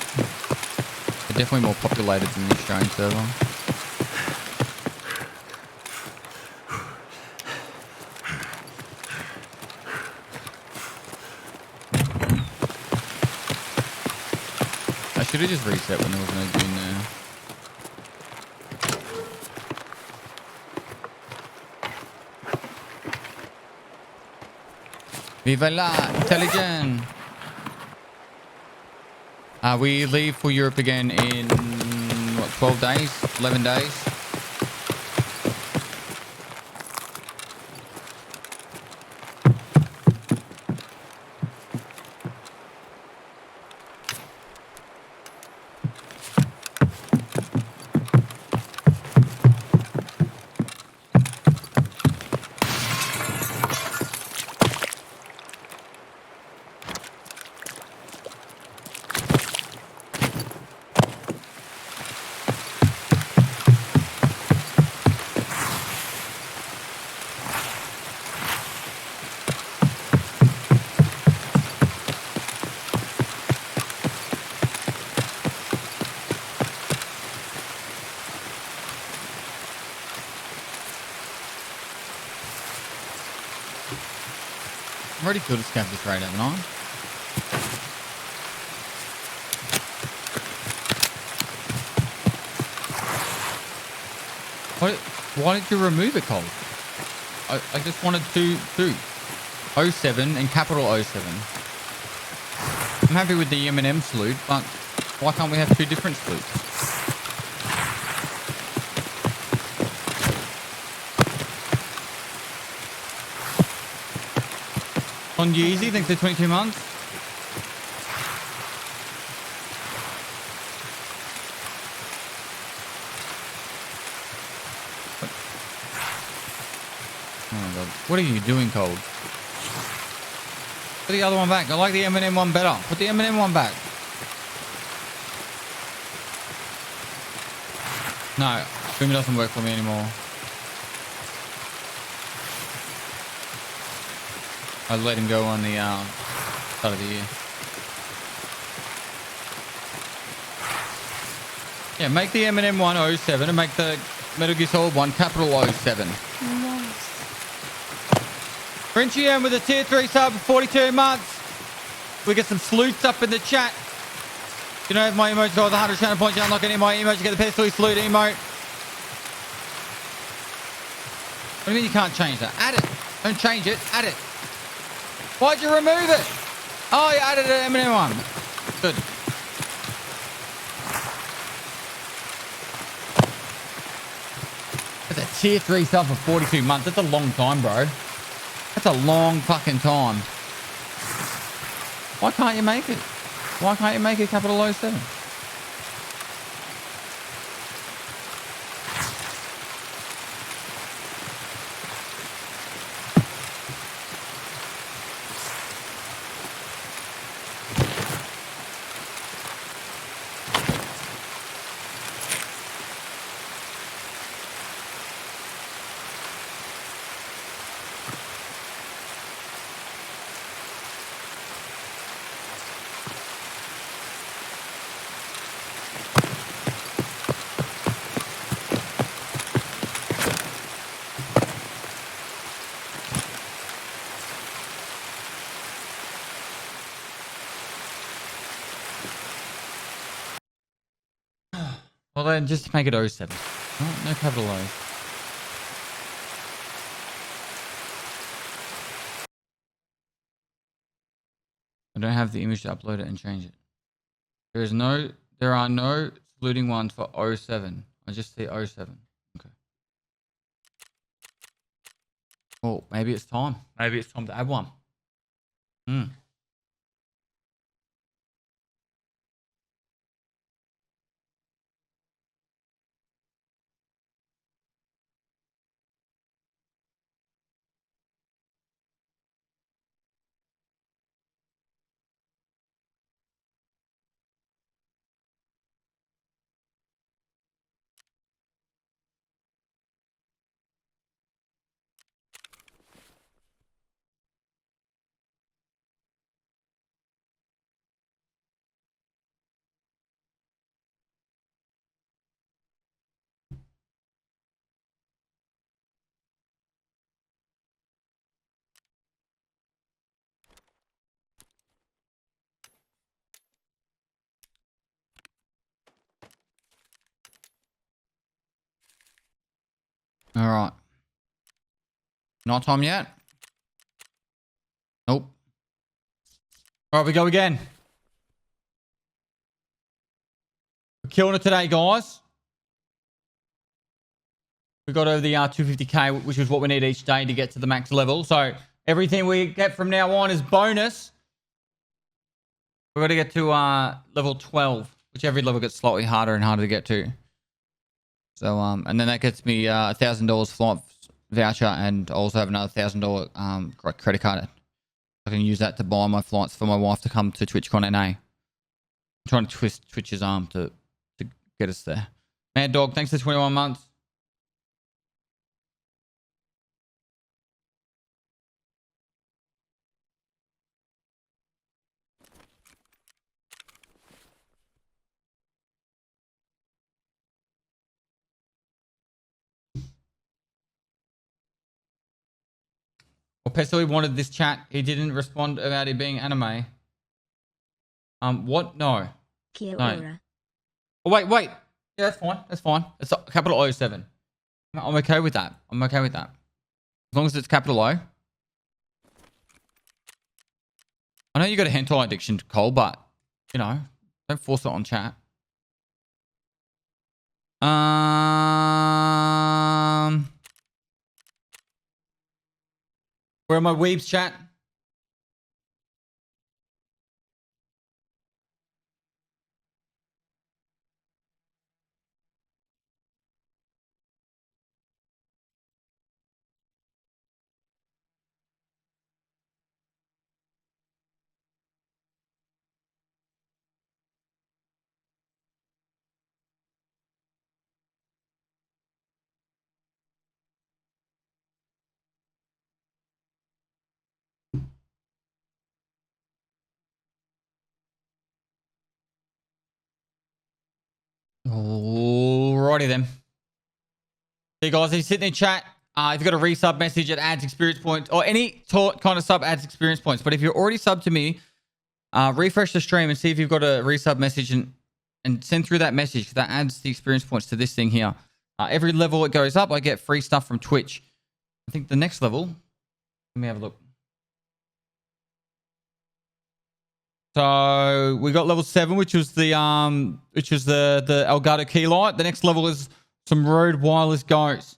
they're definitely more populated than the Australian server. I should have just reset when there was no goon there. Viva la intelligent! We leave for Europe again in, what, 12 days? 11 days? I've already killed a scav this raid, haven't I? Why did you remove it, Cole? I just wanted to do 07 and capital 07. I'm happy with the M&M salute, but why can't we have two different salutes? On Yeezy, thanks for 22 months. Oh my god. What are you doing, Cold? Put the other one back. I like the M&M one better. Put the M&M one back. No, Boomer doesn't work for me anymore. I let him go on the start of the year. Yeah, make the M&M one 07 and make the Metal Gear Solid 1 capital 07. Nice. Frenchie M with a tier 3 sub for 42 months. We get some salutes up in the chat. You know, if my emotes go with 100 channel points, you unlock any of my emotes, you get the Pestily salute emote. What do you mean you can't change that? Add it. Don't change it. Add it. Why'd you remove it? Oh, you added an M&M one. Good. That's a tier 3 sub for 42 months. That's a long time, bro. That's a long fucking time. Why can't you make it? Why can't you make it capital 07? Well, then just make it 07. No capital O. I don't have the image to upload it and change it. There are no saluting ones for 07. I just see 07. Okay. Well, maybe it's time. Maybe it's time to add one. All right. Not time yet? Nope. All right, we go again. We're killing it today, guys. We got over the 250k, which is what we need each day to get to the max level. So everything we get from now on is bonus. We've got to get to level 12, which every level gets slightly harder and harder to get to. So, and then that gets me $1,000 flight voucher, and I also have another $1,000 credit card. I can use that to buy my flights for my wife to come to TwitchCon NA. I'm trying to twist Twitch's arm to get us there. Mad Dog, thanks for 21 months. Well, Pestily wanted this chat. He didn't respond about it being anime. What? No. Kia No. ora. Oh, wait. Yeah, that's fine. That's fine. It's capital 07. I'm okay with that. I'm okay with that. As long as it's capital O. I know you got a hentai addiction, Cole, but, you know, don't force it on chat. Where are my weebs, chat? Alrighty then. See guys, if you sit in the chat, if you've got a resub message, it adds experience points, or any kind of sub adds experience points. But if you're already subbed to me, refresh the stream and see if you've got a resub message and send through that message, because that adds the experience points to this thing here. Every level it goes up, I get free stuff from Twitch. I think the next level, let me have a look. So we got level 7, which was the Elgato key light. The next level is some Rode wireless goes.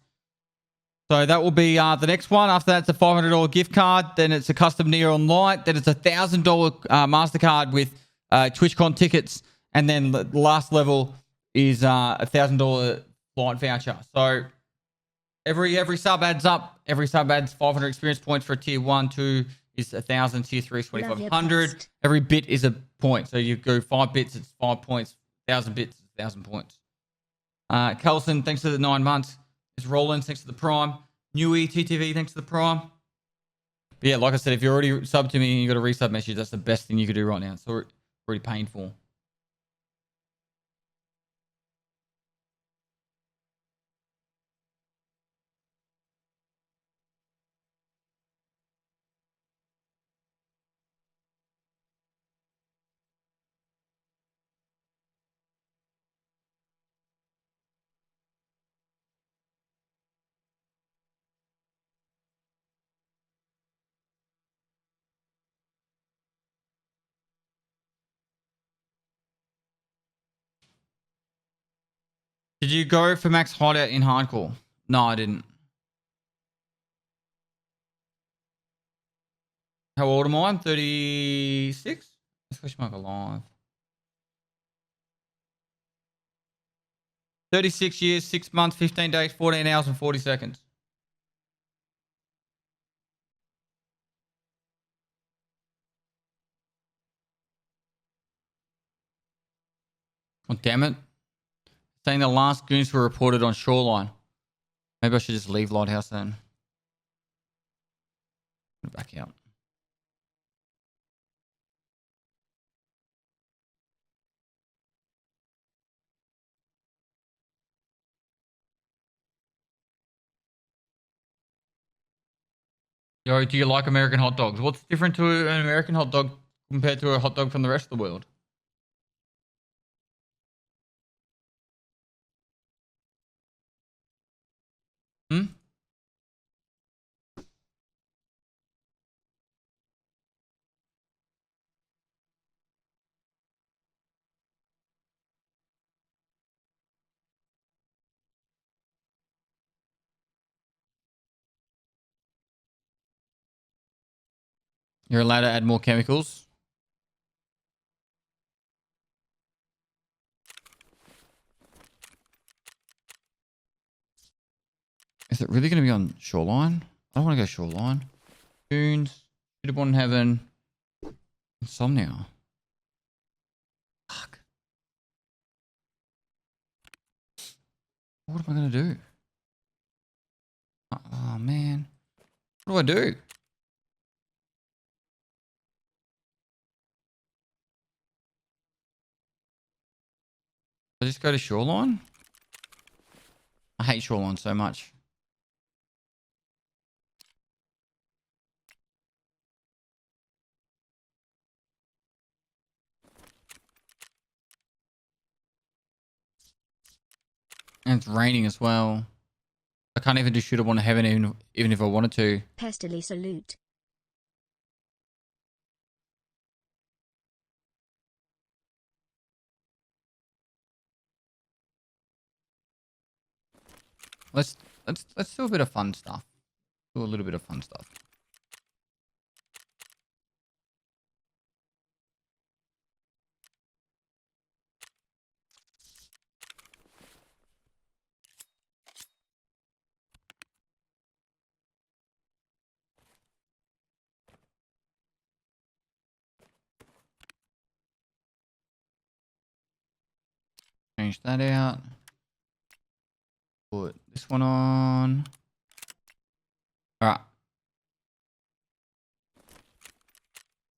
So that will be the next one. After that, it's a $500 gift card. Then it's a custom neon light. Then it's a $1,000 MasterCard with TwitchCon tickets. And then the last level is a $1,000 light voucher. So every sub adds up. Every sub adds 500 experience points for tier 1, 2 is 1,000, tier 3 is 2,500. Every bit is a point. So you go 5 bits, it's 5 points. 1,000 bits, it's 1,000 points. Kelson, thanks for the 9 months. It's Roland, thanks to the Prime. Newy TTV, thanks to the Prime. But yeah, like I said, if you're already subbed to me and you got a resub message, that's the best thing you could do right now. It's already painful. Did you go for max hideout in hardcore? No, I didn't. How old am I? I'm 36. Let's question mark alive. 36 years, 6 months, 15 days, 14 hours, and 40 seconds. Oh, damn it. Saying the last goons were reported on Shoreline. Maybe I should just leave Lighthouse then. Back out. Yo, do you like American hot dogs? What's different to an American hot dog compared to a hot dog from the rest of the world? Hmm? You're allowed to add more chemicals. Is it really going to be on Shoreline? I don't want to go Shoreline. Goons. Shitterborn in Heaven. Insomnia. Fuck. What am I going to do? Oh, man. What do I do? I just go to Shoreline? I hate Shoreline so much. And it's raining as well. I can't even do Shooterborn in Heaven even if I wanted to. Pestily salute. Let's do a bit of fun stuff. Do a little bit of fun stuff. Change that out. Put this one on. All right.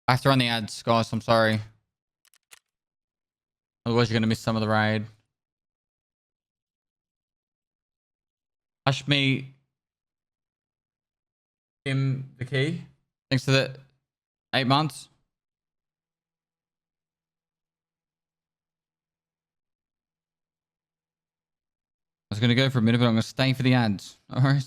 I have to run the ads, guys. I'm sorry. Otherwise, you're going to miss some of the raid. Hush me him the key. Thanks to the 8 months. I was going to go for a minute, but I'm going to stay for the ads. All right.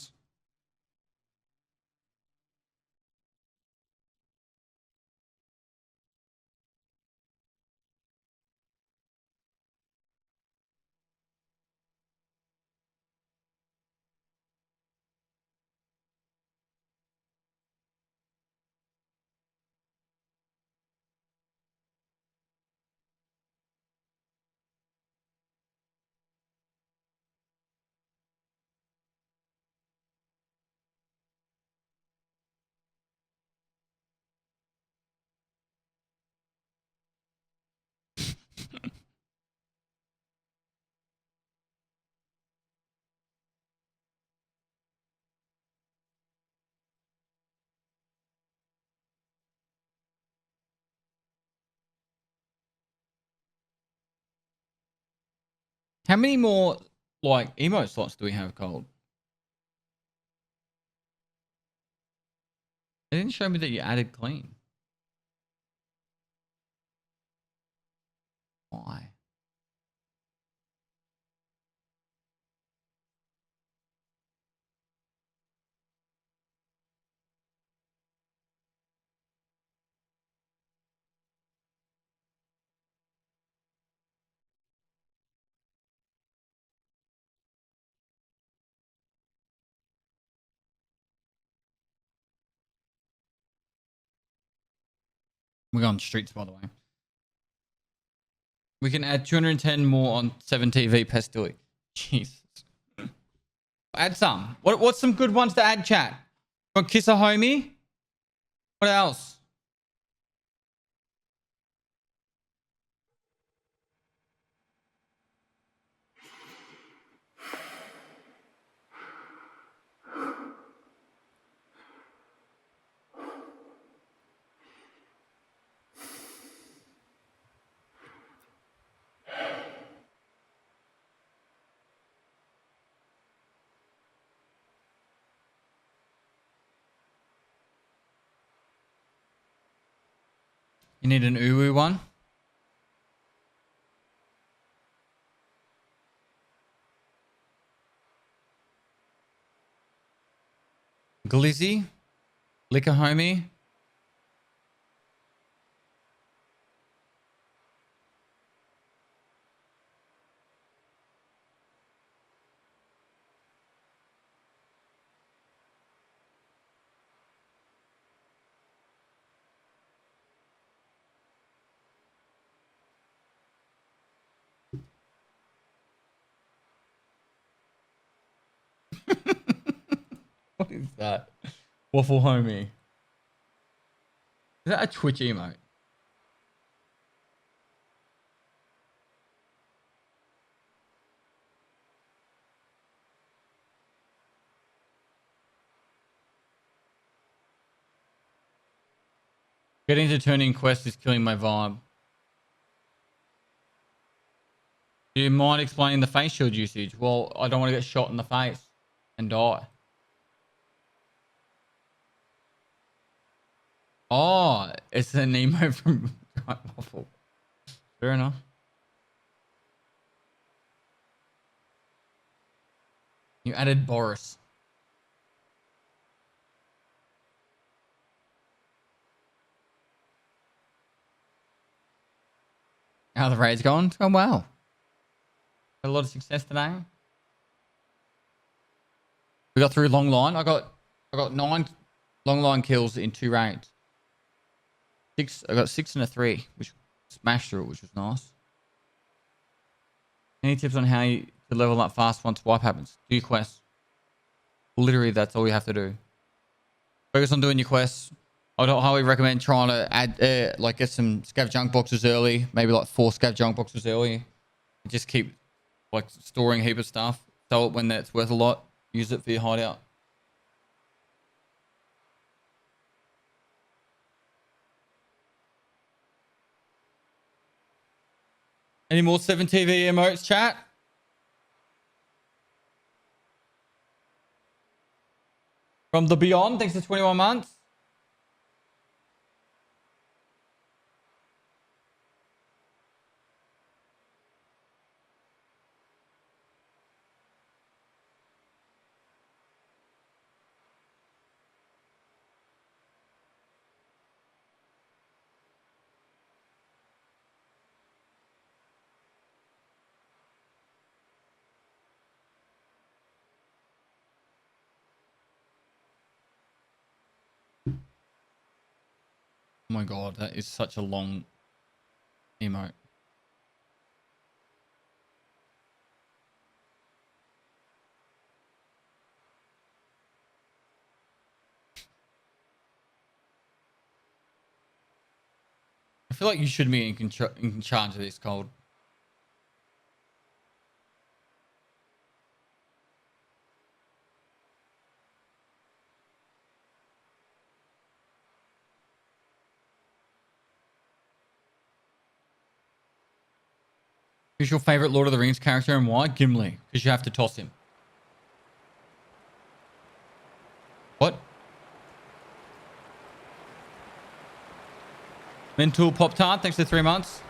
How many more like emote slots do we have, Cold? It didn't show me that you added clean. Why? We're on streets, by the way. We can add 210 more on 7TV Pestily. Jesus. Add some. What's some good ones to add, chat? Got Kiss a Homie? What else? You need an uwu one? Glizzy? Liquor Homie? What is that? Waffle Homie. Is that a Twitch emote? Getting to turning quest is killing my vibe. Do you mind explaining the face shield usage? Well, I don't want to get shot in the face and die. Oh, it's an emo from Waffle. Fair enough. You added Boris. How the raid's going? It's going well. Had a lot of success today. We got through long line. I got 9 long line kills in 2 raids. I got 6 and a 3, which smashed through it, which was nice. Any tips on how you to level up fast once wipe happens? Do your quests. Literally, that's all you have to do. Focus on doing your quests. I'd highly recommend trying to add, like, get some scav junk boxes early. Maybe like 4 scav junk boxes early. And just keep, like, storing a heap of stuff. Sell it when that's worth a lot. Use it for your hideout. Any more 7TV emotes, chat? From the Beyond, thanks for 21 months. Oh my god, that is such a long emote. I feel like you should be in charge of this, Cold. Who's your favorite Lord of the Rings character and why? Gimli, because you have to toss him. What? Mental Pop Tart, thanks for 3 months.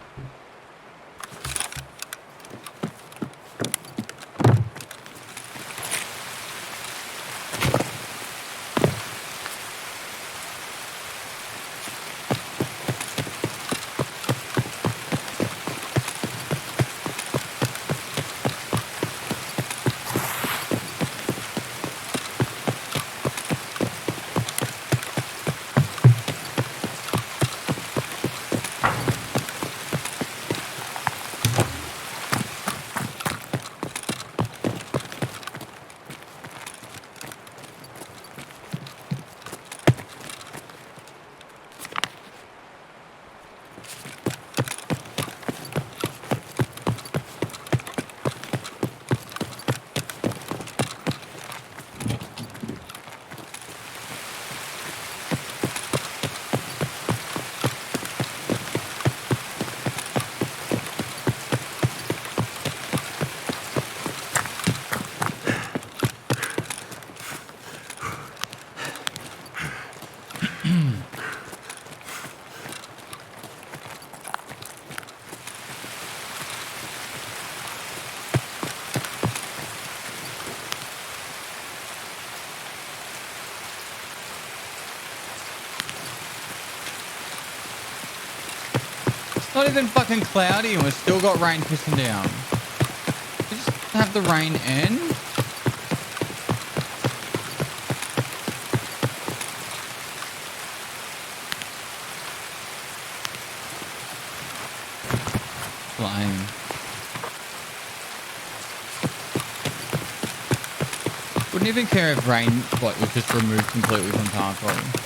It's not even fucking cloudy and we've still got rain pissing down. Just have the rain end. Lame. Wouldn't even care if rain was just removed completely from parkour.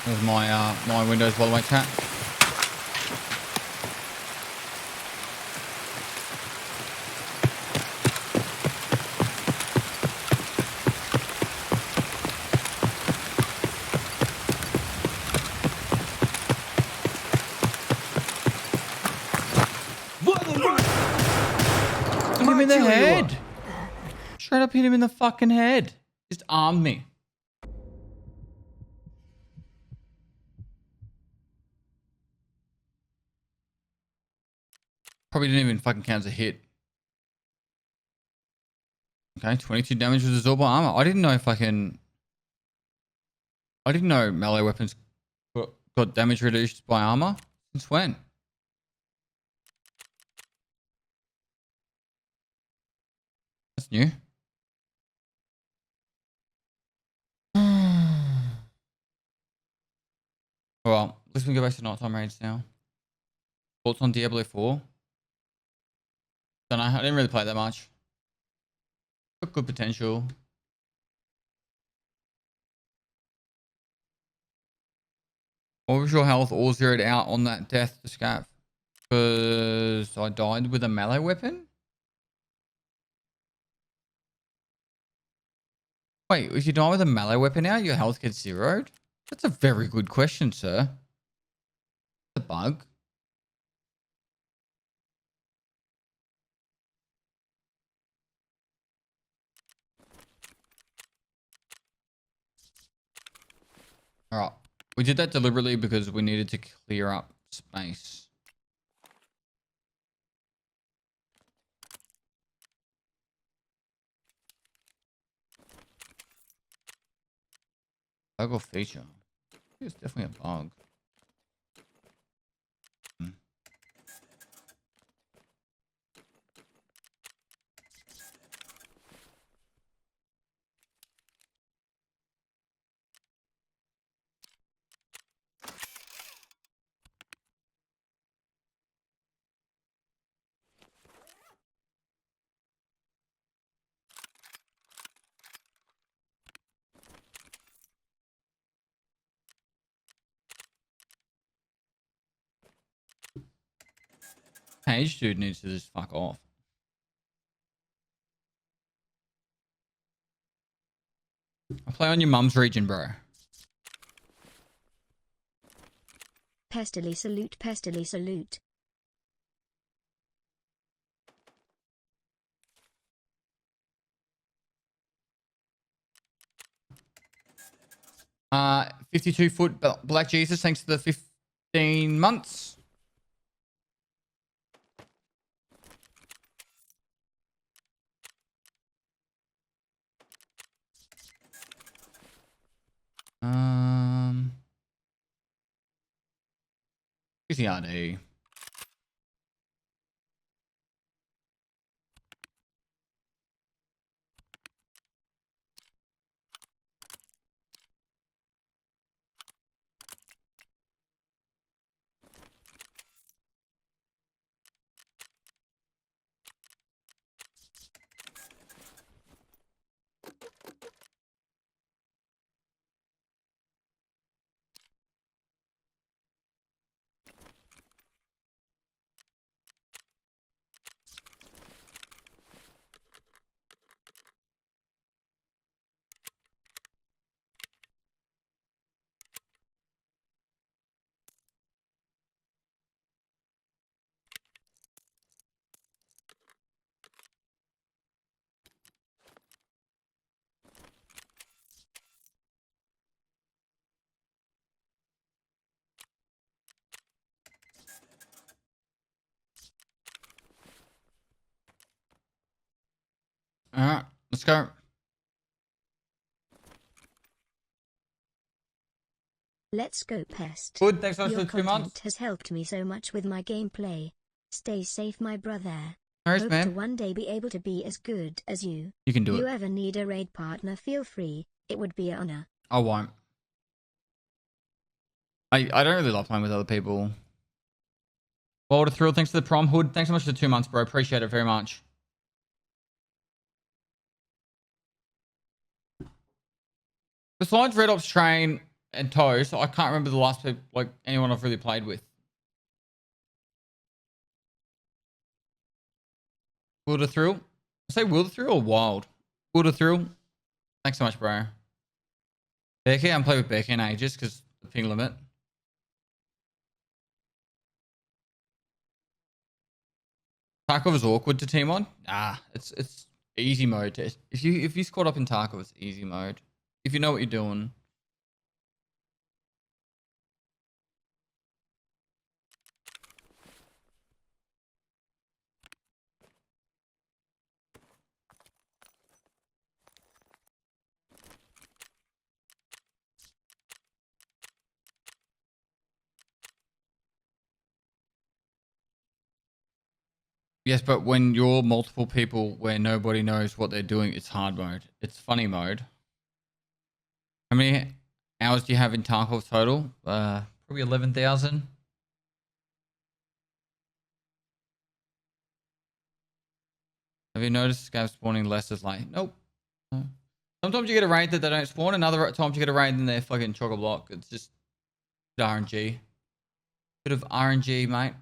There's my Windows, by the way, chat. Hit him in the head. Straight up hit him in the fucking head. Just armed me. Probably didn't even fucking count as a hit. Okay, 22 damage was absorbed by armor. I didn't know melee weapons got damage reduced by armor. Since when? That's new. Well, let's go back to nighttime raids now. Thoughts on Diablo 4? Don't know. I didn't really play that much. Got good potential. What was your health all zeroed out on that death to scav? Because I died with a melee weapon? Wait, if you die with a melee weapon out, your health gets zeroed? That's a very good question, sir. The bug. Alright. We did that deliberately because we needed to clear up space. Bug or feature? It's definitely a bug. Page dude needs to just fuck off. I play on your mum's region, bro. Pestily salute, Pestily salute. Uh, 52-foot Black Jesus, thanks to the 15 months. Here's the RD. Alright, let's go. Let's go, Pest. Good, thanks so much Your for the 2 content months. has helped me so much with my gameplay. Stay safe, my brother. Alright, Hope to man. one day be able to be as good as you. You can do You it. ever need a raid partner, feel free. It would be an honor. I won't. I don't really like playing with other people. Well, Thrill, thanks for the prom. Hood, thanks so much for the 2 months, bro. Appreciate it very much. Besides Red Ops Train and Toast, I can't remember the last people, like anyone I've really played with. Will the Thrill? I say Will the Thrill or Wild? Will the Thrill? Thanks so much, bro. Becky, I haven't played with Becky in ages because the ping limit. Tarkov is awkward to team on. It's easy mode. If you squad up in Tarkov, it's easy mode. If you know what you're doing. Yes, but when you're multiple people where nobody knows what they're doing, it's hard mode. It's funny mode. How many hours do you have in Tarkov total? Probably 11,000. Have you noticed scavs spawning less as like, nope. No. Sometimes you get a raid that they don't spawn, and other times you get a raid and they're fucking chock-a-block. It's just RNG. Bit of RNG, mate.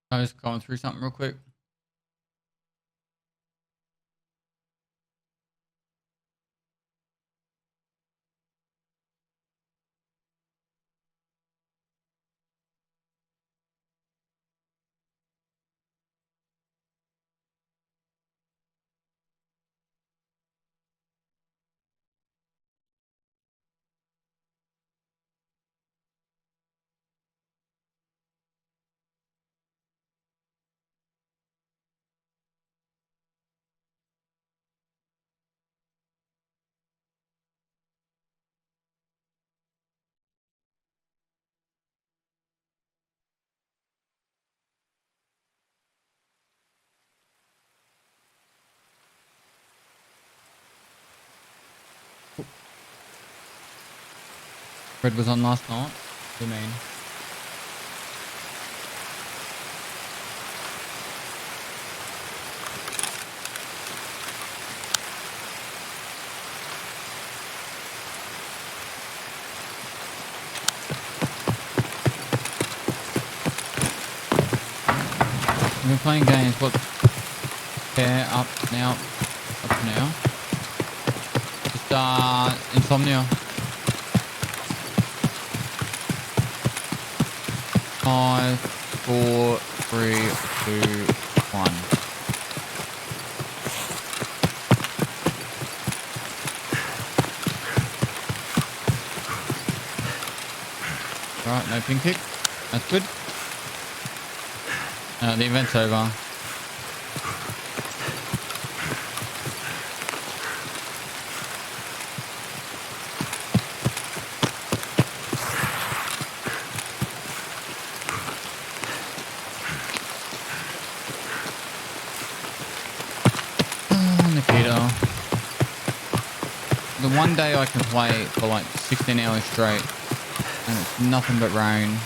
I was going through something real quick. Red was on last night. What do you mean? We've been playing games. What? Yeah, up now. Up now. Just Insomnia. 5, 4, 3, 2, 1. Alright, no ping kick. That's good. The event's over. Nikita. The one day I can play for like 16 hours straight and it's nothing but rain.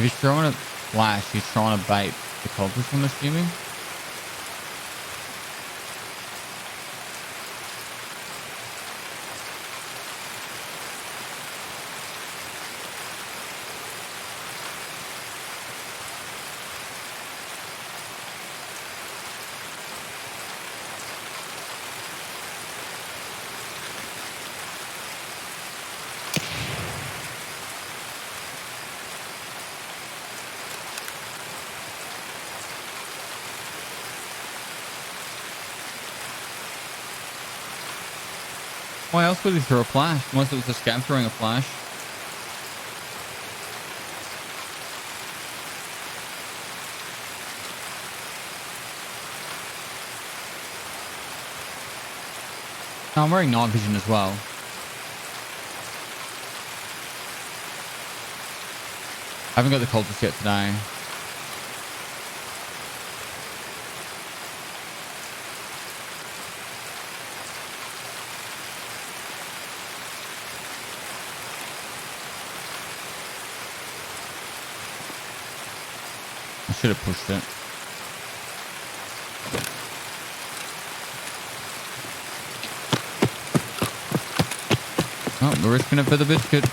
If he's throwing a flash, he's trying to bait the culprits, I'm assuming. Why else would he throw a flash? Unless it was a scab throwing a flash. No, I'm wearing night vision as well. I haven't got the cultist yet today. I should have pushed it. Oh, we're risking it for the biscuit.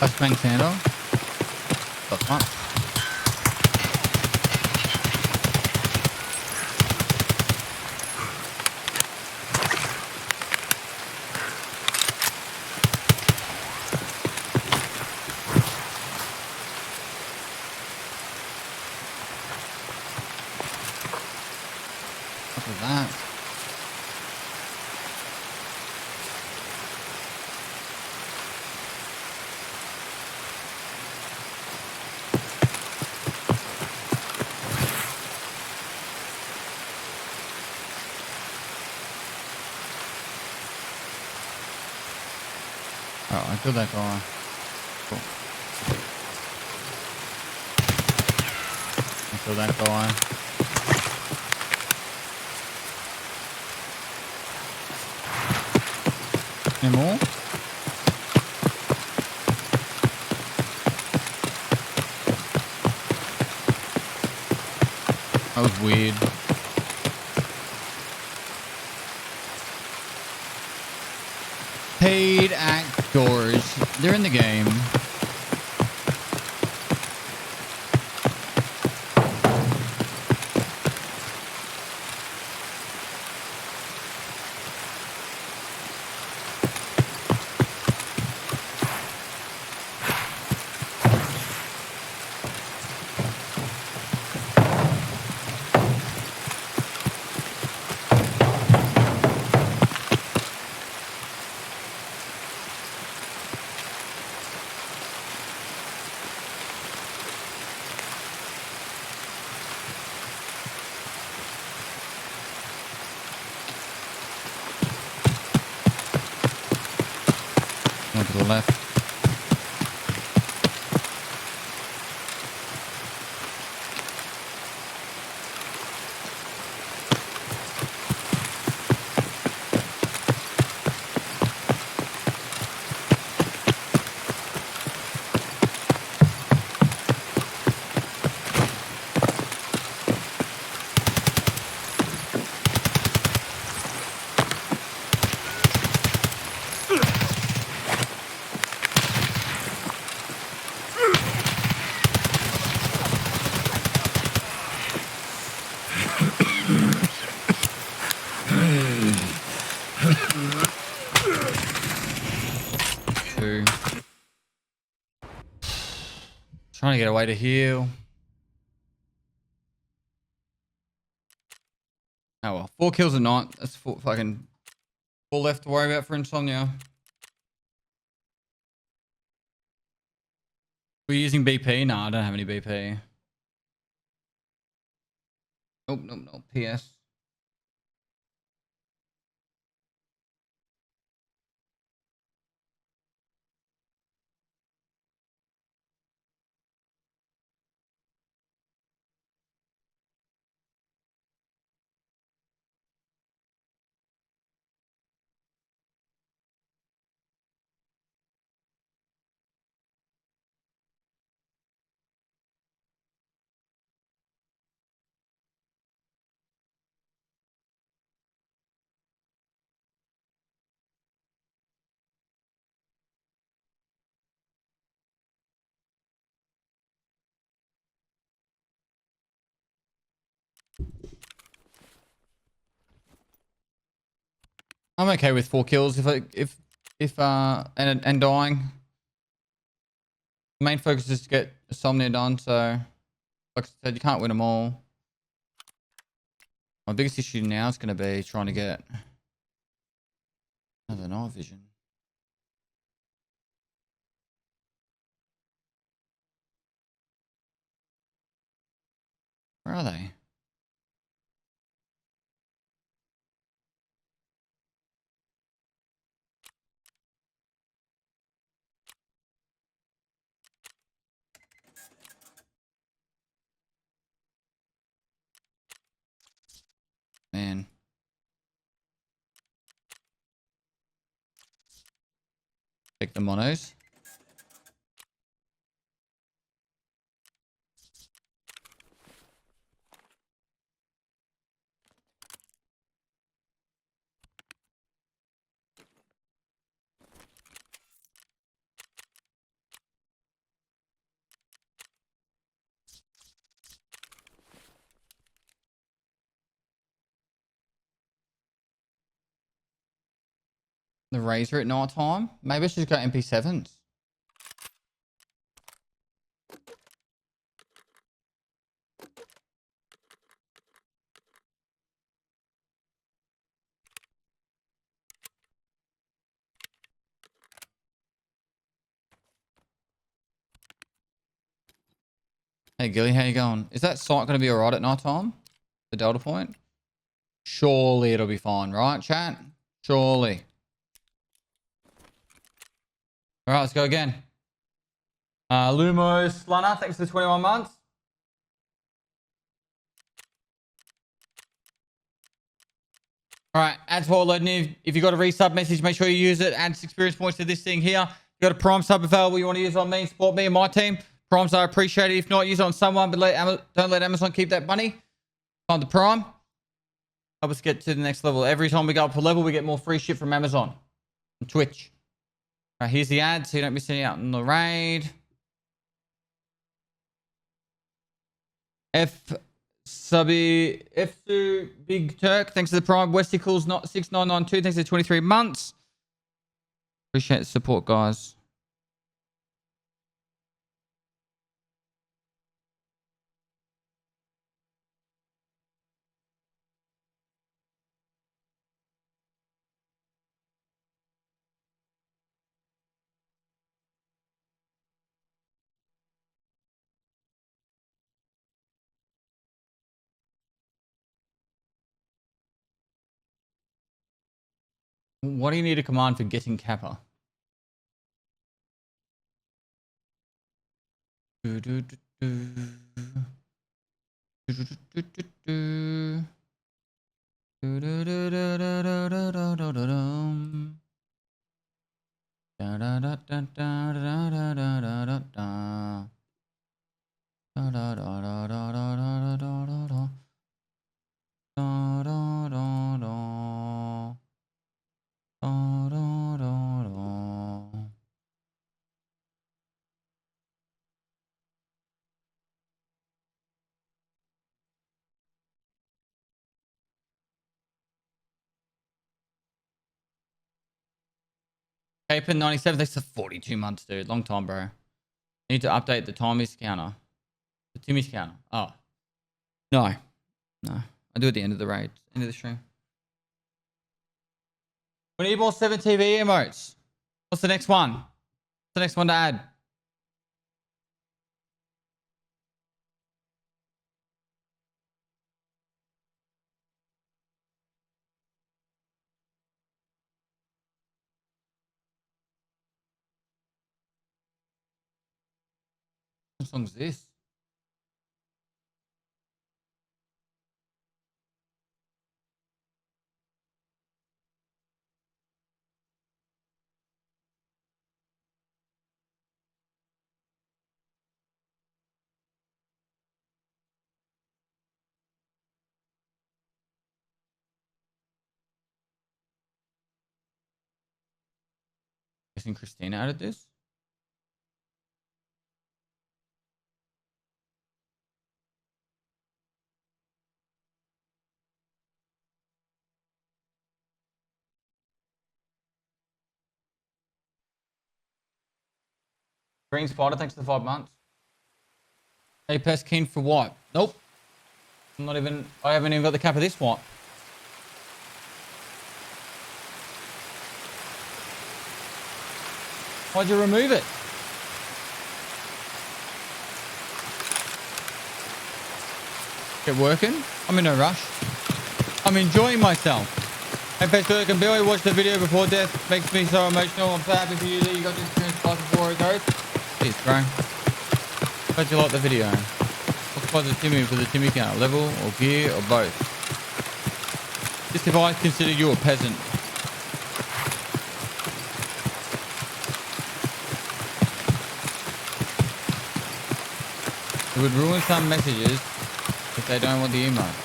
Flashbang Sando. That's one. What was that? Oh, I killed that guy. Cool. I killed that guy. Any more? That was weird. Paid actors. They're in the game. One to the left. Trying to get away to heal. Oh well, 4 kills a night. That's fucking 4 left to worry about for insomnia. We're using BP? No, I don't have any BP. Nope. PS. I'm okay with 4 kills and dying. The main focus is to get insomnia done, so like I said, you can't win them all. My biggest issue now is going to be trying to get another night vision. Where are they? Man. Take the monos. The Razor at night time. Maybe I should just go MP7s. Hey Gilly, how you going? Is that site going to be alright at night time? The Delta Point? Surely it'll be fine, right, chat? Surely. Alright, let's go again. Lumos Lana, thanks for the 21 months. Alright, ads for loading. If you got a resub message, make sure you use it. Add experience points to this thing here. You got a Prime sub available you want to use on me, support me and my team. Primes are appreciated. If not, use it on someone, but don't let Amazon keep that money. Find the Prime. Help us get to the next level. Every time we go up a level, we get more free shit from Amazon and Twitch. All right, here's the ad so you don't miss any out in the raid. Su Big Turk, thanks to the Prime. Westicles not 6992, thanks to 23 months. Appreciate the support, guys. What do you need a command for getting Kappa? Capen 97, thanks for 42 months, dude. Long time, bro. I need to update the Tommy's counter. The Timmy's counter. Oh. No. No. I do at the end of the raid. End of the stream. We need more 7 TV emotes. What's the next one? What's the next one to add? What song is this? Guessing Christina added this. Green Spider, thanks for the 5 months. Hey, Pest, keen for what? Nope. I'm not even, I haven't even got the cap of this one. Why'd you remove it? Get working? I'm in no rush. I'm enjoying myself. Hey, Pest, can Billy watch the video before death? Makes me so emotional. I'm so happy for you that you got this experience life before it goes. Please, bro. Glad you like the video. What spots is Timmy for the Timmy count? Level or gear or both? Just if I consider you a peasant. It would ruin some messages if they don't want the emote.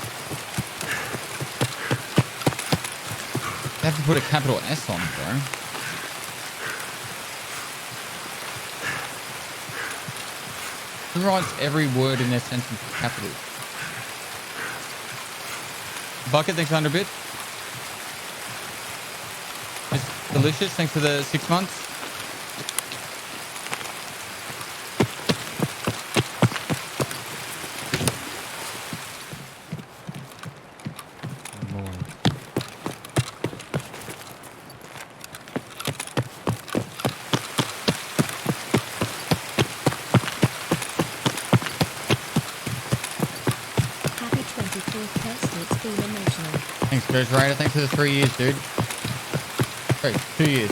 They have to put a capital S on it, bro. Who writes every word in their sentence with capitals? Bucket, thanks for 100 bits. It's delicious, thanks for the 6 months. Ghost Raider, thanks for the 3 years, dude. Sorry, 2 years.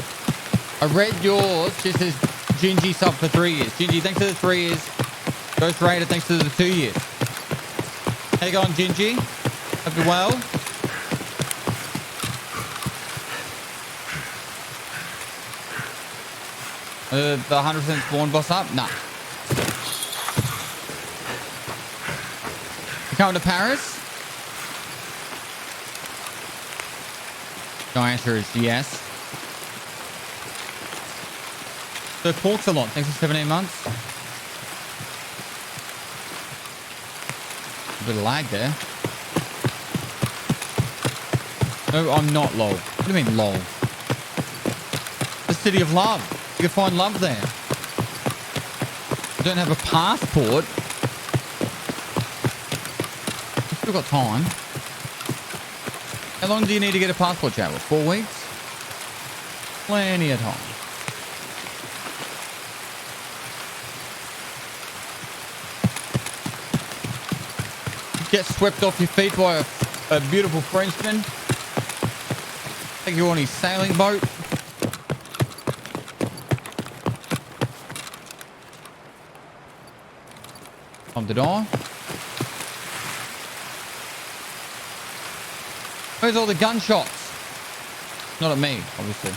I read yours just as Gingy sub for 3 years. Gingy, thanks for the 3 years. Ghost Raider, thanks for the 2 years. How you going, Gingy? Hope you're well. The 100% spawn boss up? Nah. You coming to Paris? The answer is yes. So pork's a lot. Thanks for 17 months. A bit of lag there. No, I'm not lol. What do you mean lol? The city of love. You can find love there. I don't have a passport. I've still got time. How long do you need to get a passport, chat? 4 weeks? Plenty of time. Get swept off your feet by a beautiful Frenchman. Take you on his sailing boat. Time to die. Where's all the gunshots? Not at me, obviously.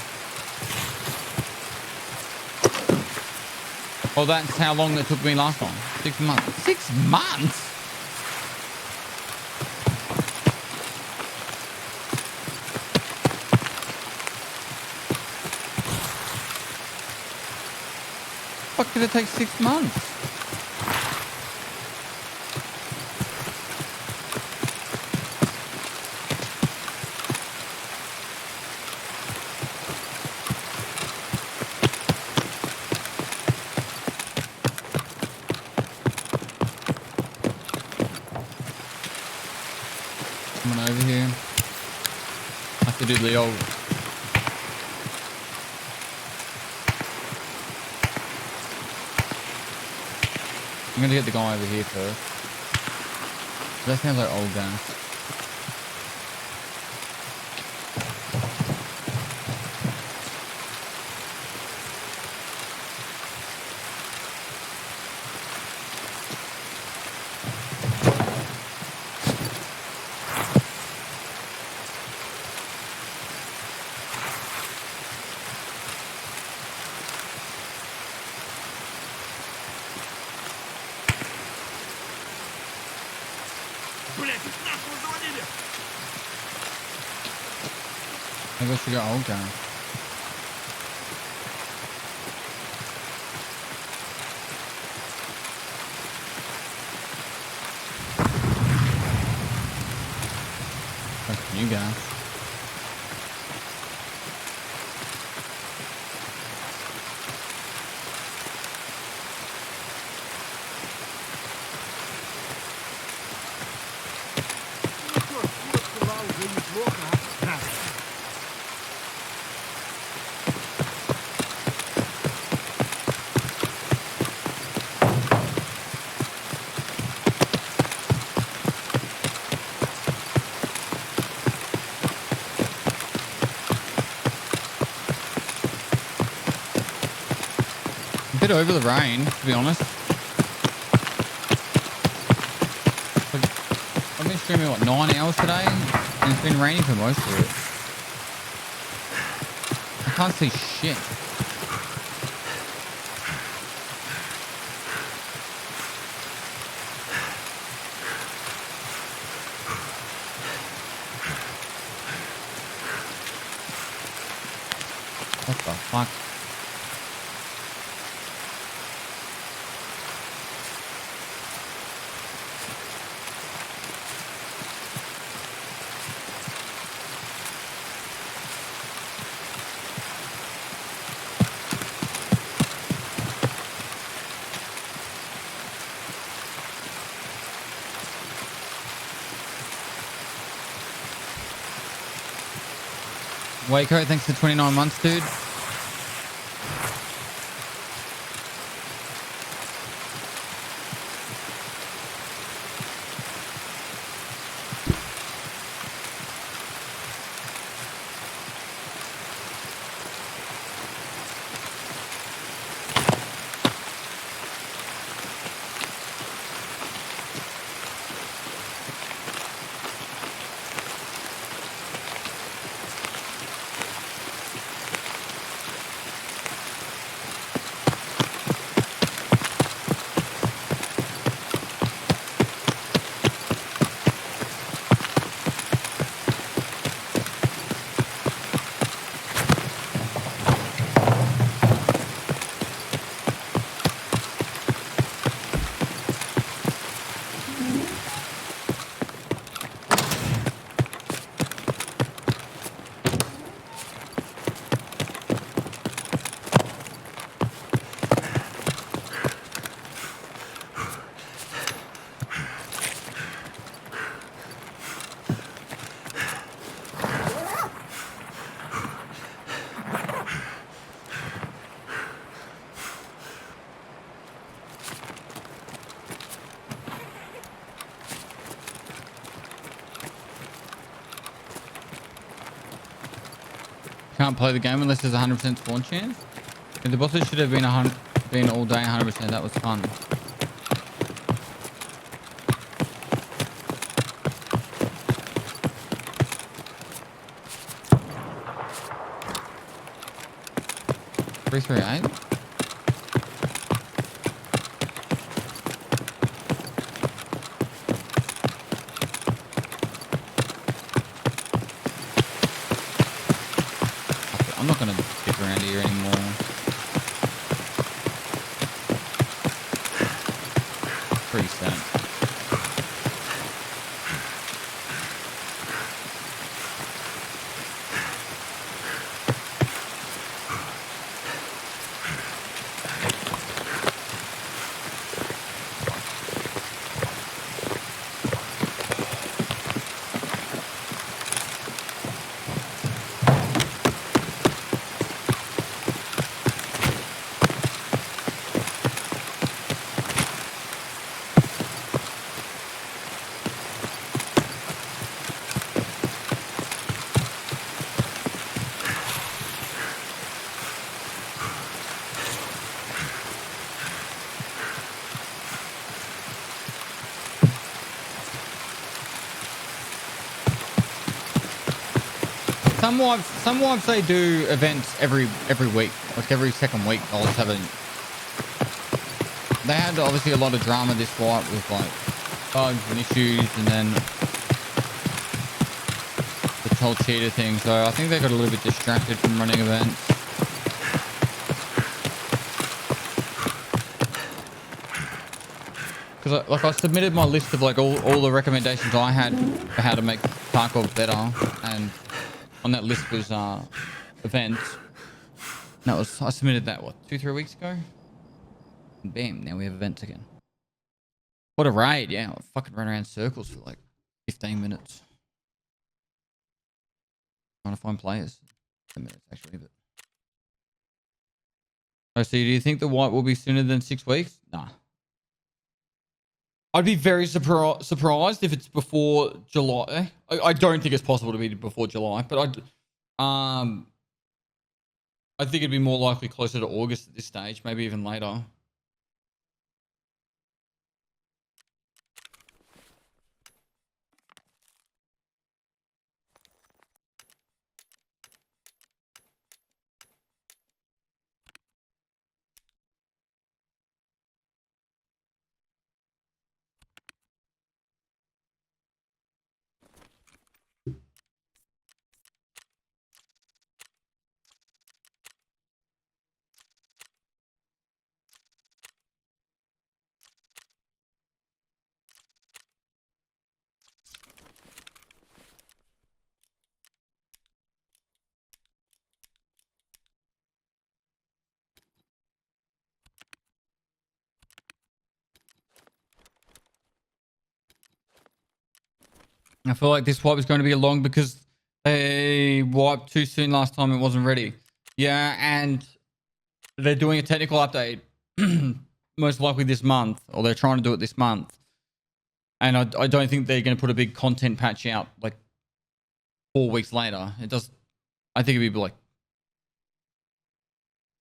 Well, that's how long it took me last time. 6 months. 6 months? Fuck did it take 6 months? Coming over here. Have to do the old. I'm gonna get the guy over here first. That sounds like old gun. Блять, нахуй завалили! I guess we got old gun. That's new gun. Ну что, вот была уже неплохо, а? На. A bit over the rain, to be honest. Like, I've been streaming, what, 9 hours today? And it's been raining for most of it. I can't see shit. What the fuck? Waco, thanks for 29 months, dude. Can't play the game unless there's a 100% spawn chance. Yeah, the bosses should have been been all day 100%. That was fun. Three, 3, 8. I'm not gonna stick around here anymore. Pretty sad. some wives they do events every week, like every second week. I'll just have a. They had obviously a lot of drama this wipe with like bugs and issues, and then the whole cheater thing. So I think they got a little bit distracted from running events. Because like I submitted my list of like all the recommendations I had for how to make Tarkov better, and on that list was events. And that was I submitted that what 2-3 weeks ago. And bam, now we have events again. What a raid, yeah. I fucking ran around circles for like 15 minutes. Trying to find players. 10 minutes actually, but. Oh, so do you think the wipe will be sooner than 6 weeks? Nah. I'd be very surprised if it's before July. I don't think it's possible to be before July, but I think it'd be more likely closer to August at this stage, maybe even later. I feel like this wipe is going to be long because they wiped too soon last time. It wasn't ready. Yeah, and they're doing a technical update most likely this month, or they're trying to do it this month. And I don't think they're going to put a big content patch out like 4 weeks later. It does. I think it'd be like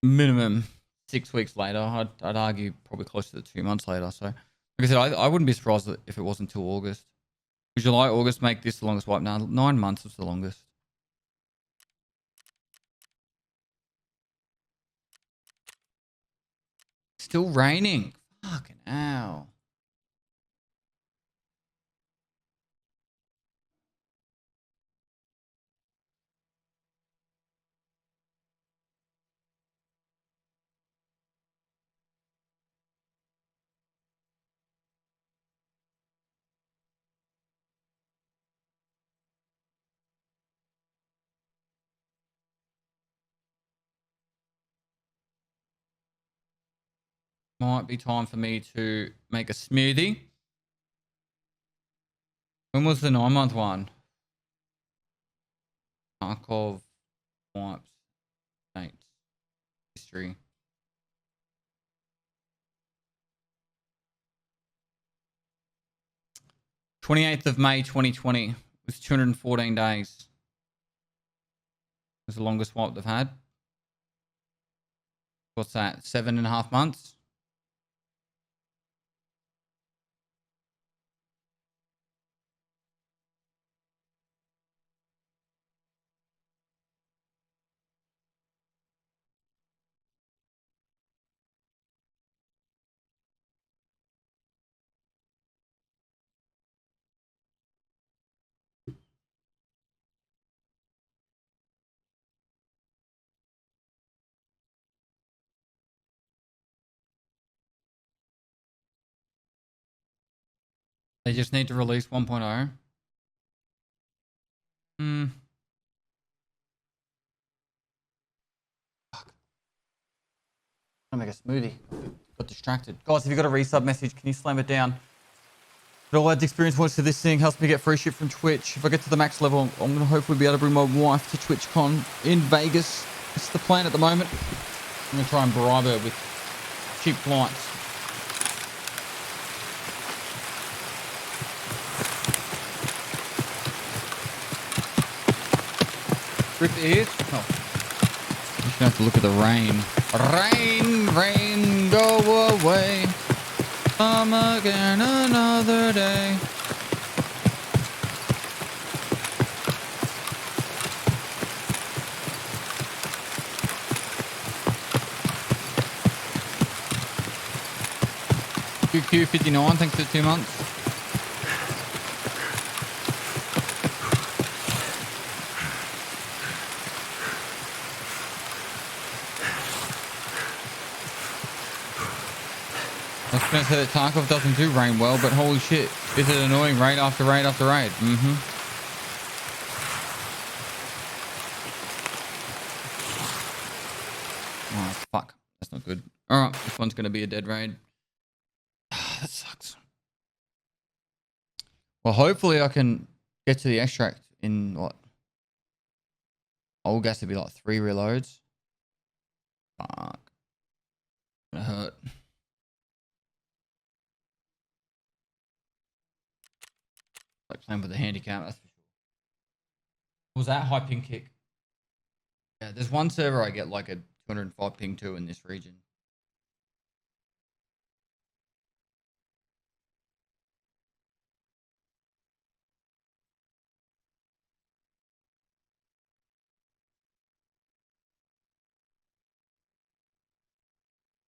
minimum 6 weeks later. I'd argue probably closer to 2 months later. So, like I said, I wouldn't be surprised if it wasn't until August. July, August make this the longest wipe now. 9 months is the longest. Still raining. Fucking hell. Might be time for me to make a smoothie. When was the 9-month one? Tarkov wipes dates history. May 2020 was 214 days. It was the longest wipe they've had. What's that? 7.5 months? They just need to release 1.0. Fuck. I'm gonna make a smoothie. Got distracted. Guys, if you got a resub message, can you slam it down? It all adds experience points to this thing, helps me get free shit from Twitch. If I get to the max level, I'm gonna hopefully be able to bring my wife to TwitchCon in Vegas. It's the plan at the moment. I'm gonna try and bribe her with cheap flights. Rip the ears? Oh. Just gonna have to look at the rain. Rain, rain, go away. Come again another day. QQ59, thanks for 2 months. I was going to say that Tarkov doesn't do rain well, but holy shit, is it annoying raid after raid after raid? Oh, fuck. That's not good. Alright, this one's going to be a dead raid. That sucks. Well, hopefully I can get to the extract in what? Old gas to be like 3 reloads. Fuck. Gonna hurt. Like playing with the handicap, that's for sure. What was that? High ping kick. Yeah, there's one server I get like a 205 ping to in this region.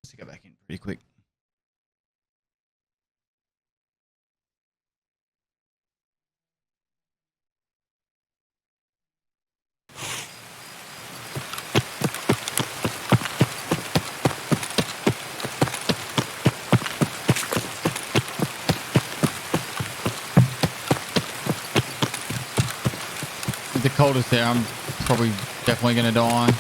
Let's go back in pretty quick. With the coldest there, I'm probably definitely going to die.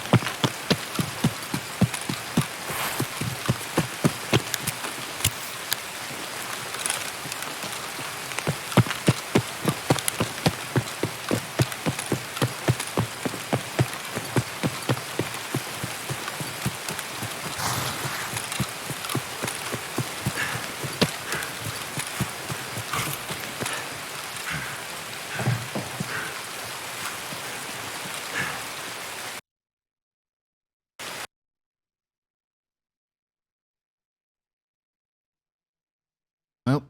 Well,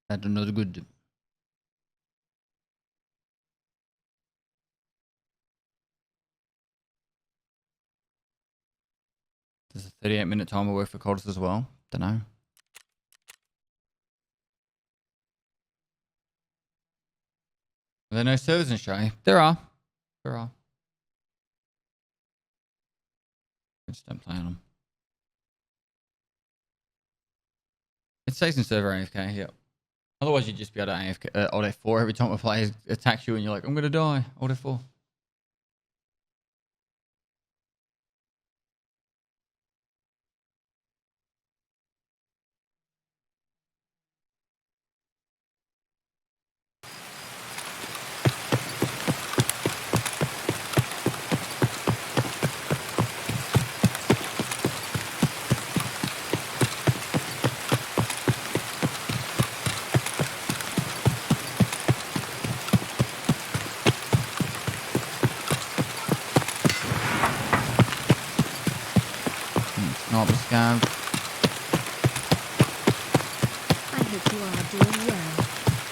that's not good. There's a 38-minute timer work for coldest as well. Don't know. Are there no servers in Australia? There are. There are. I just don't play on them. It stays in server AFK, yep. Otherwise, you'd just be able to AFK, Alt F4 every time a player attacks you and you're like, I'm going to die. Alt F4. Sniper scab. I hope you are doing well.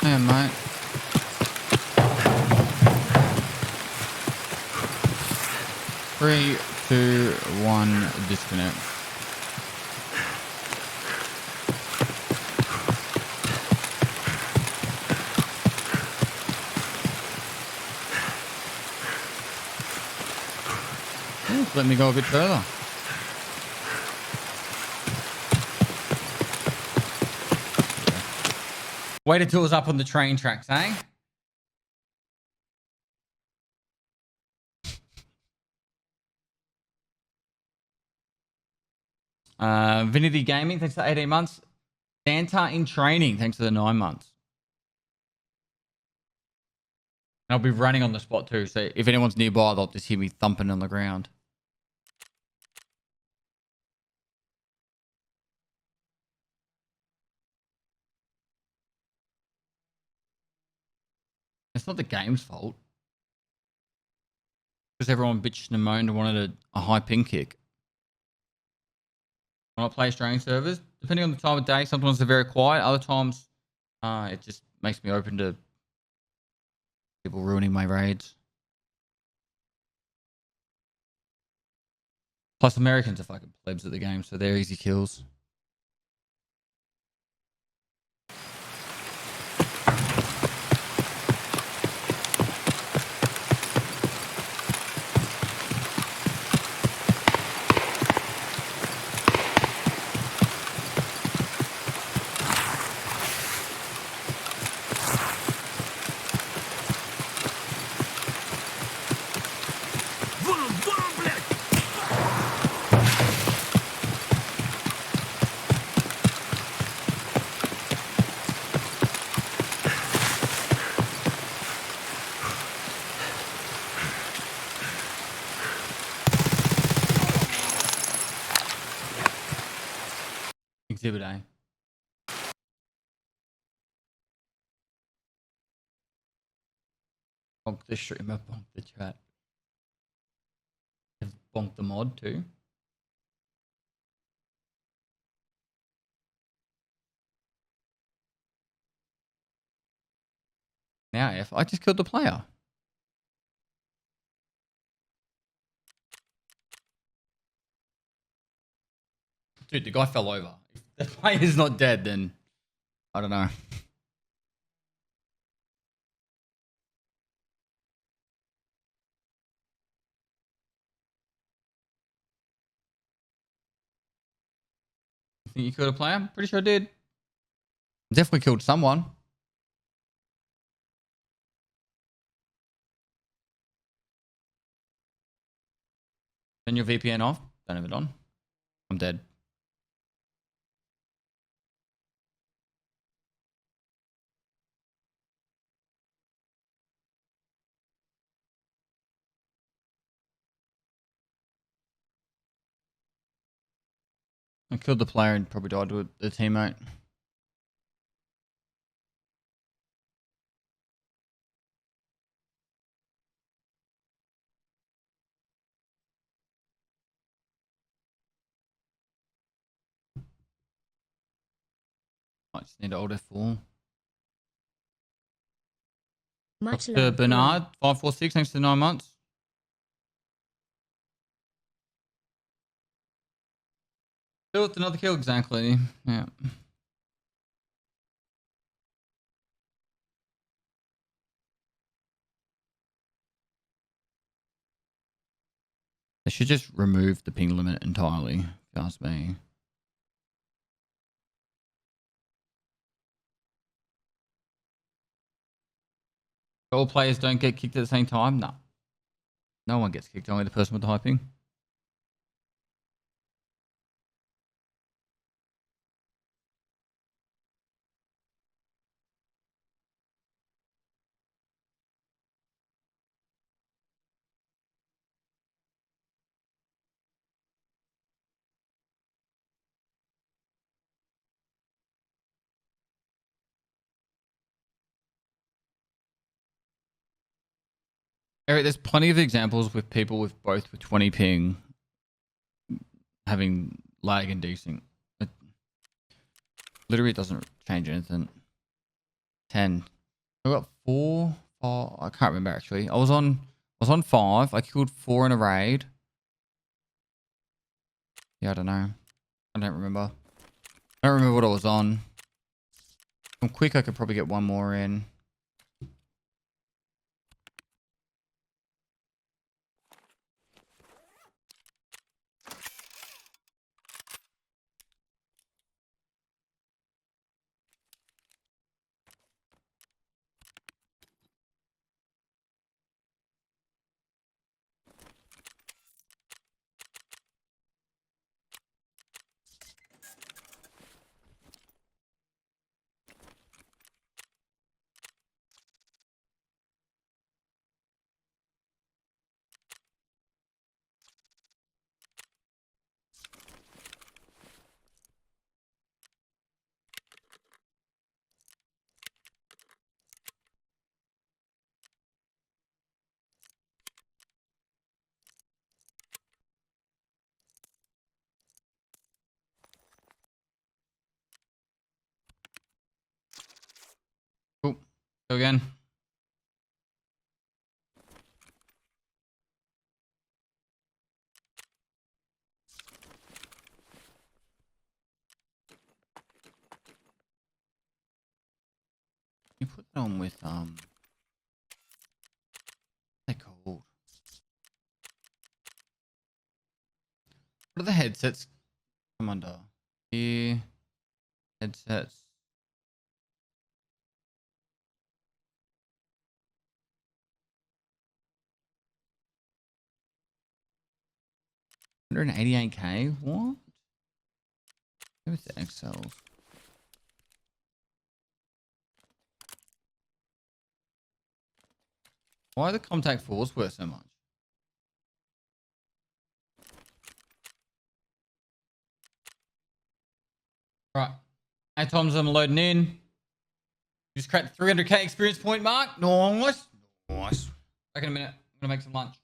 Yeah, mate. Three, two, one, disconnect. Ooh, let me go a bit further. Wait until it was up on the train tracks, eh? Vinity Gaming, thanks for 18 months. Santa in training, thanks for the 9 months. I'll be running on the spot too, so if anyone's nearby, they'll just hear me thumping on the ground. It's not the game's fault. Because everyone bitched and moaned and wanted a high ping kick. When I play Australian servers, depending on the time of day, sometimes they're very quiet. Other times, it just makes me open to people ruining my raids. Plus, Americans are fucking plebs at the game, so they're easy kills. Exhibit A. Bonk the streamer, bonk the chat. Bonk the mod too. Now if I just killed the player. Dude, the guy fell over. If the player's not dead, then I don't know. Think you killed a player? I'm pretty sure I did. Definitely killed someone. Turn your VPN off. Don't have it on. I'm dead. I killed the player and probably died with the teammate. I just need to hold F4. Much Dr. love. Bernard, 546, thanks for 9 months. Kill with another kill, exactly. Yeah. They should just remove the ping limit entirely, if you ask me. All players don't get kicked at the same time? No. No one gets kicked, only the person with the high ping. Eric, there's plenty of examples with people with both with 20 ping having lag and desync. It literally doesn't change anything. 10. I got 4. I can't remember actually. I was on 5. I killed 4 in a raid. Yeah, I don't know. I don't remember. I don't remember what I was on. If I'm quick, I could probably get one more in. Cool. Go again. You put that on with what's they called? What are the headsets come under? Ear headsets. $188K? What? Maybe it's the XLs. Why are the contact 4s worth so much? Right. Atoms, I'm loading in. Just cracked the 300k experience point mark. Nice. Nice. Back in a minute. I'm going to make some lunch.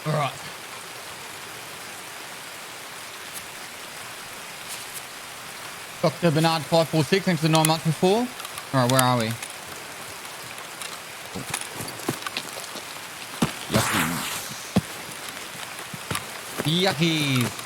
All right. Dr. Bernard 546, thanks for the 9 months before. All right, where are we? Yuckies. Yuckies.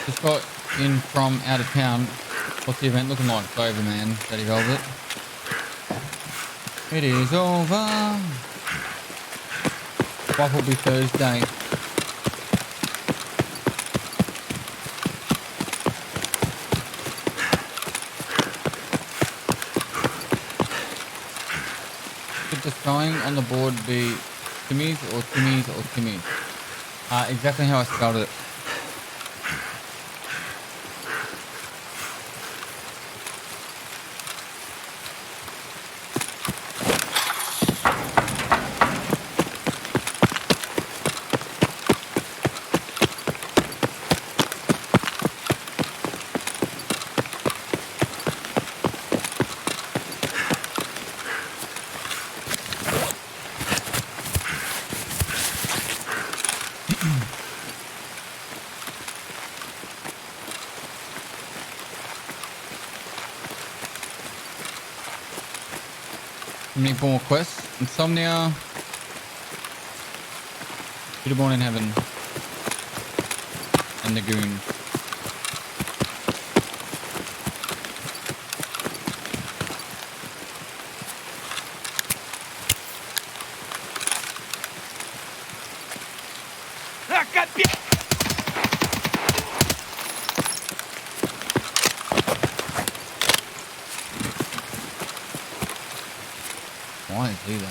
Just got in from out of town. What's the event looking like? It's over, man. Daddy Velvet. It is over. What will be Thursday? Could the spelling on the board be Timmy's or Timmy's or Timmy's? Exactly how I spelled it. Many more quests. Insomnia. Peter Born in Heaven. And the Goon. Why is he there?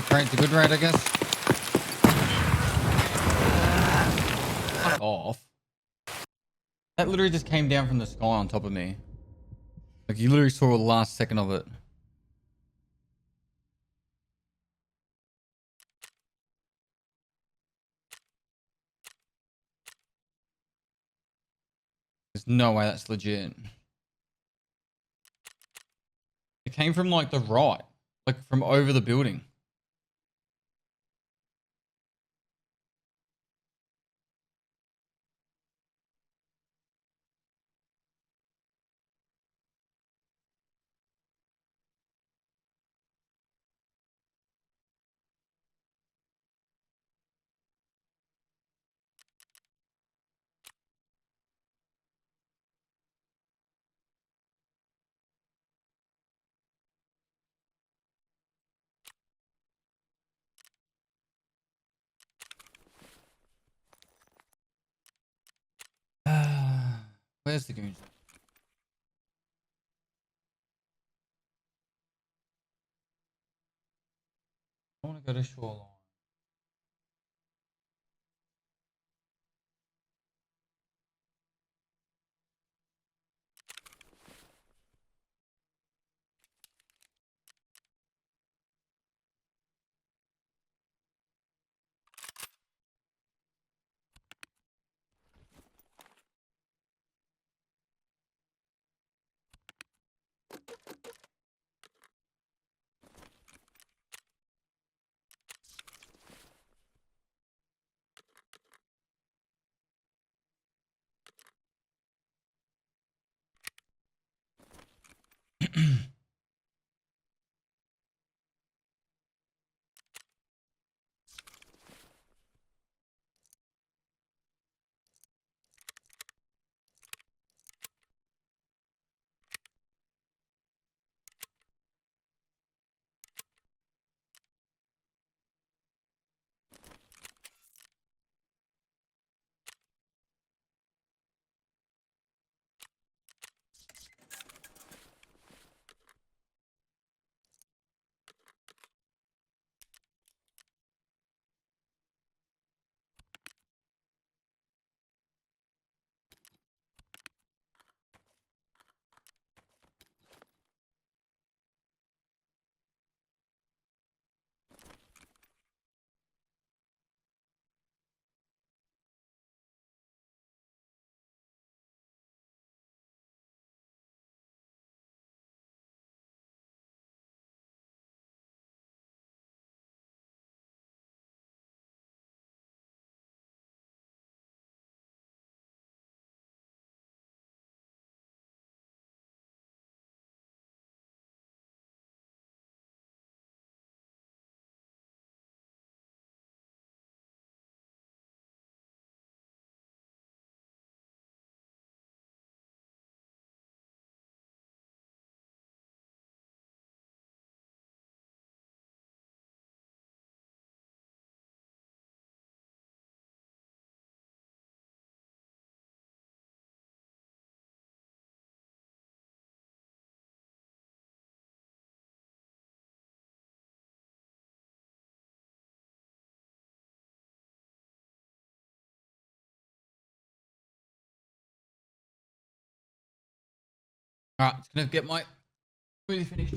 Right, it's a good raid, I guess. Fuck off. That literally just came down from the sky on top of me. Like, you literally saw the last second of it. There's no way that's legit. It came from, like, the right. Like, from over the building. Where's the goons? I want to go to Shoreline. All right, it's gonna get my really finished.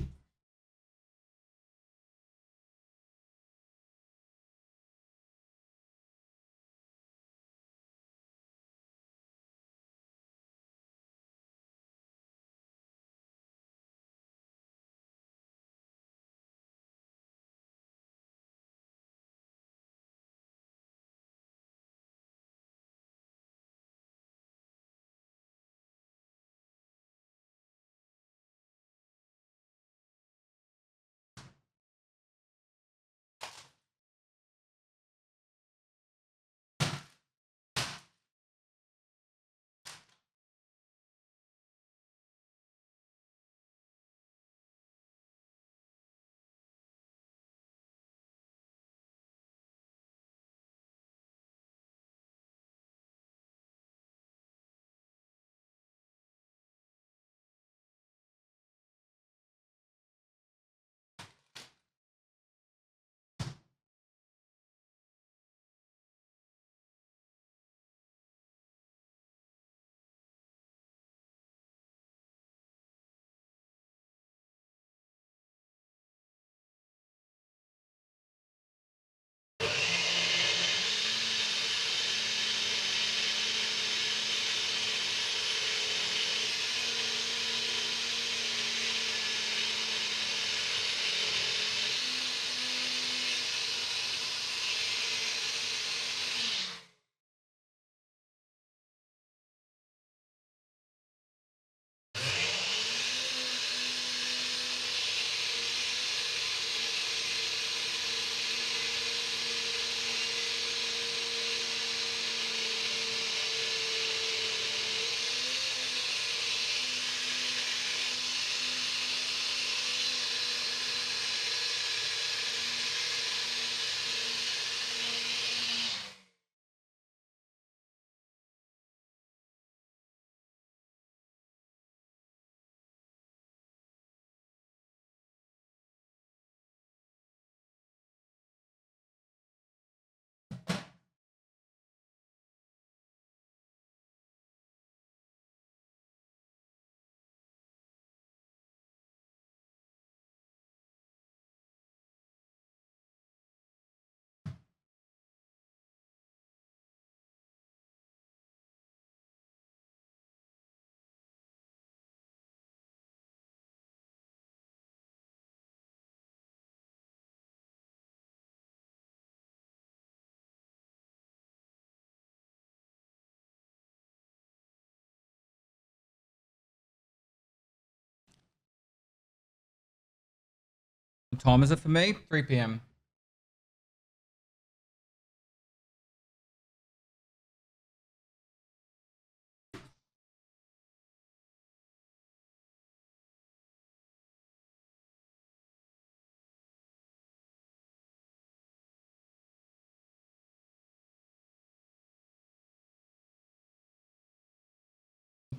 What time is it for me? 3 p.m.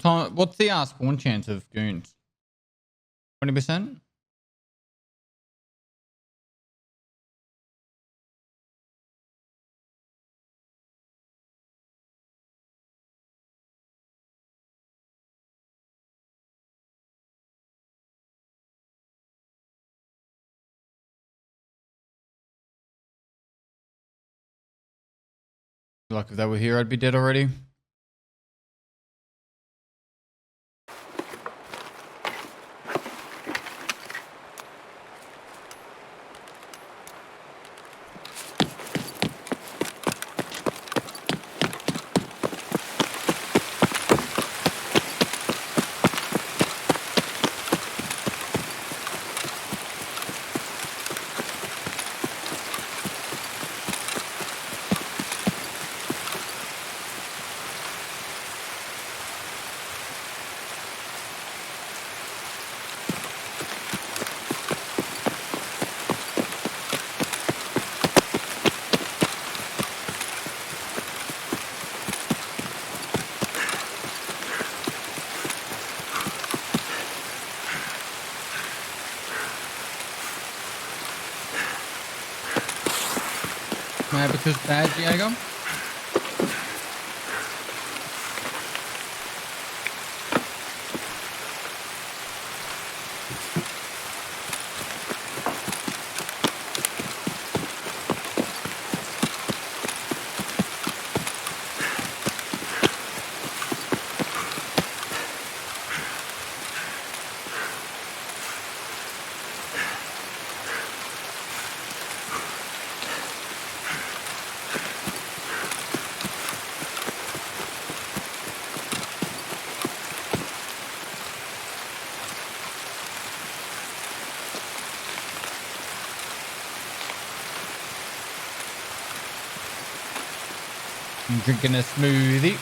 What's the spawn chance of goons? 20%? Like if they were here, I'd be dead already. Maybe because bad, Diego? I'm drinking a smoothie.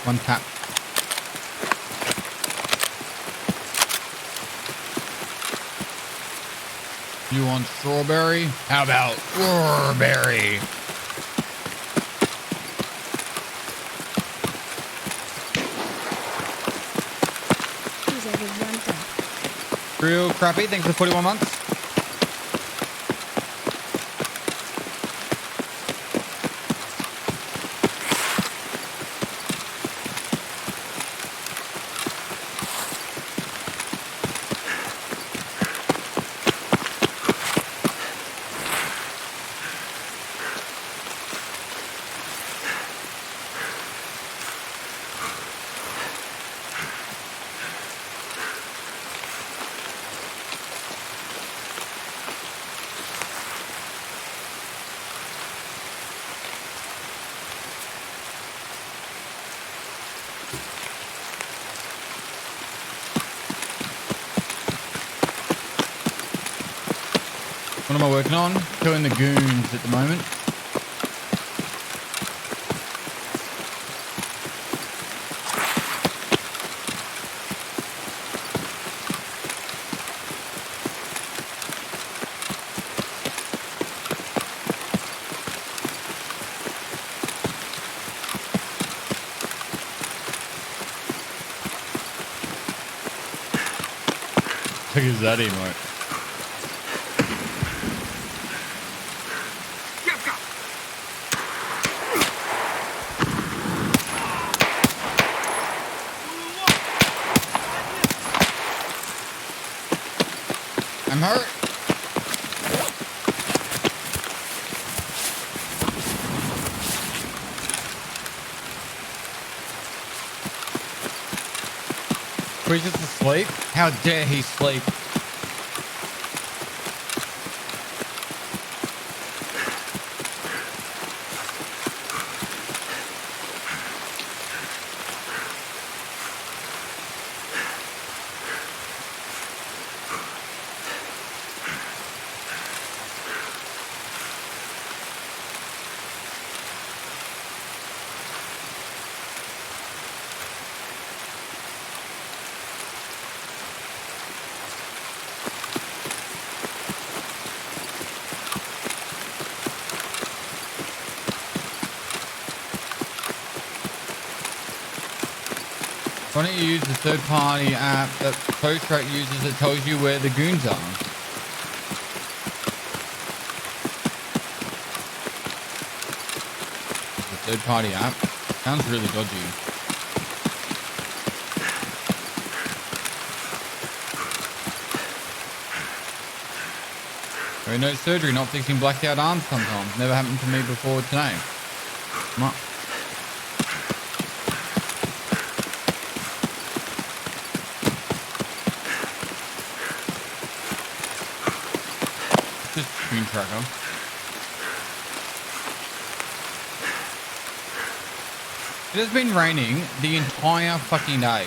One tap. You want strawberry? How about strawberry? He's over 1 tap. Real crappy. Thanks for 41 months. What am I working on? Killing the goons at the moment. Look at that emote. I'm hurt. He's just asleep? How dare he sleep? Why don't you use the third-party app that Posttrack uses that tells you where the goons are? The third-party app sounds really dodgy. Very no surgery, not fixing blacked out arms sometimes. Never happened to me before today. Come on. Screen tracker. It has been raining the entire fucking day.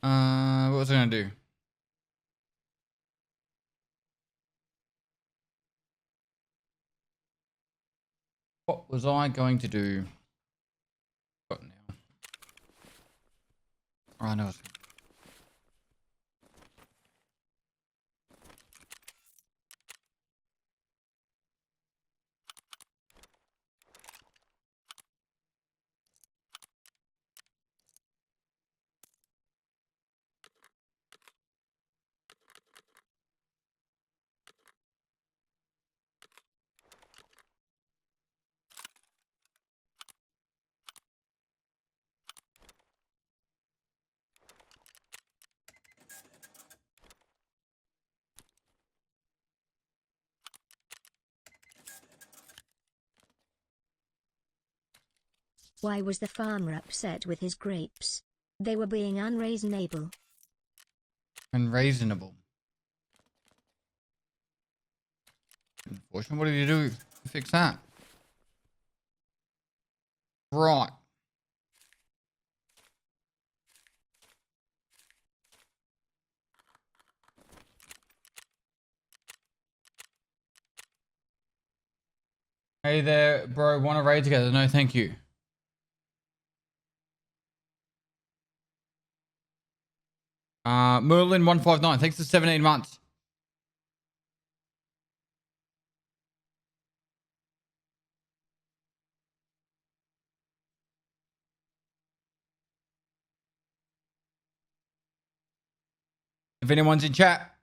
What was I gonna do? What was I going to do? What now? Oh, I know. Why was the farmer upset with his grapes? They were being unreasonable. Unreasonable. Unfortunately, what did you do to fix that? Right. Hey there, bro. Want to raid together? No, thank you. Merlin159. Thanks for 17 months. If anyone's in chat,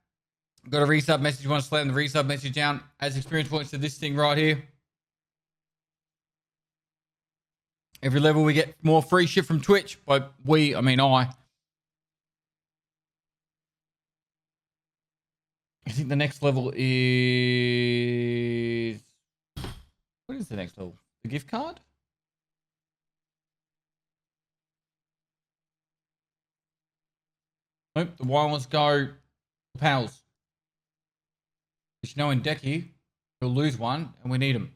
got a resub message, you want to slam the resub message down as experience points to this thing right here. Every level we get more free shit from Twitch. By we, I mean I. I think the next level is... What is the next level? The gift card? Nope, the wireless go pals. Because you know in Decky, you'll lose one and we need them.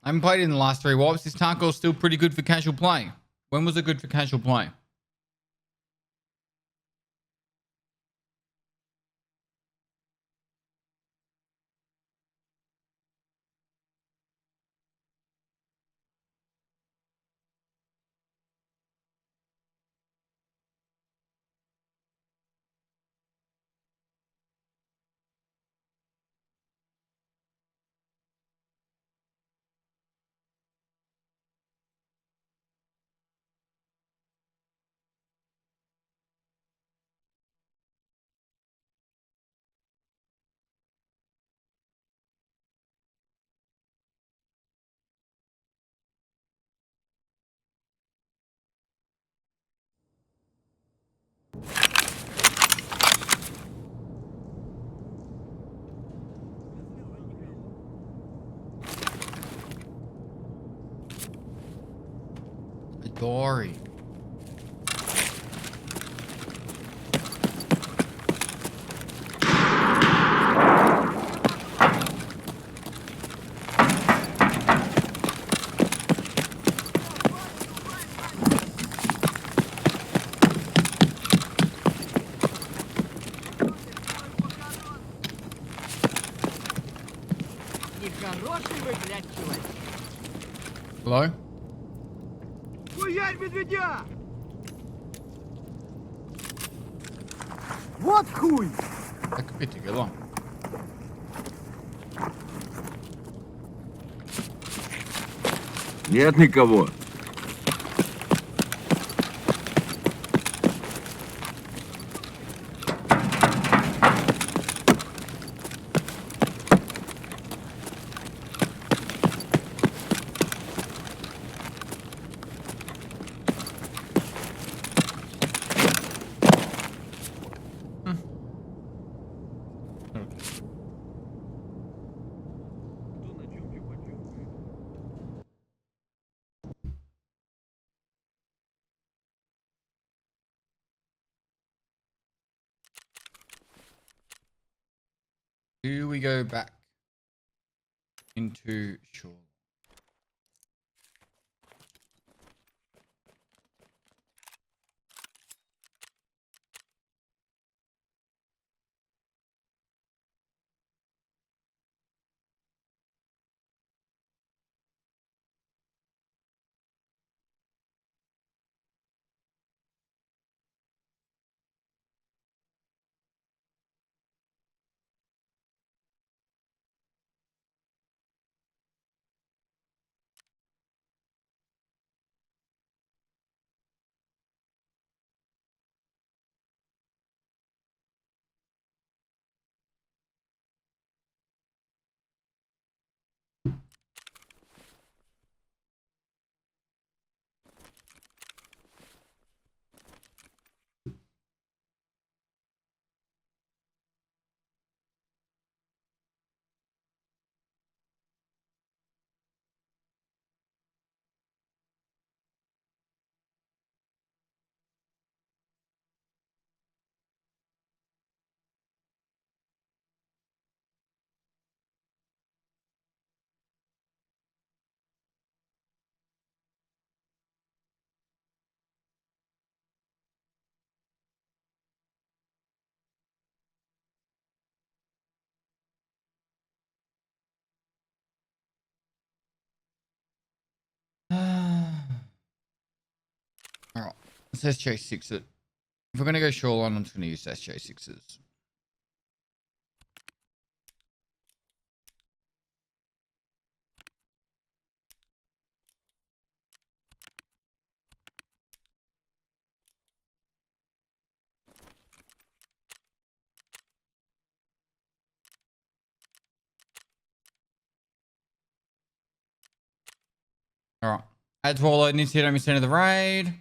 I haven't played it in the last 3 wipes. This Tarkor is still pretty good for casual play. When was it good for casual play? Dory. Нехороший вы, блядь, человек. Hello? Хуярь медведя! Вот хуй! That could be together. Нет никого. Do we go back into shore? Alright, let's SJ6 it. If we're going to go shoreline, I'm just going to use SJ6s. Alright. Add warlord needs to hit on center of the raid.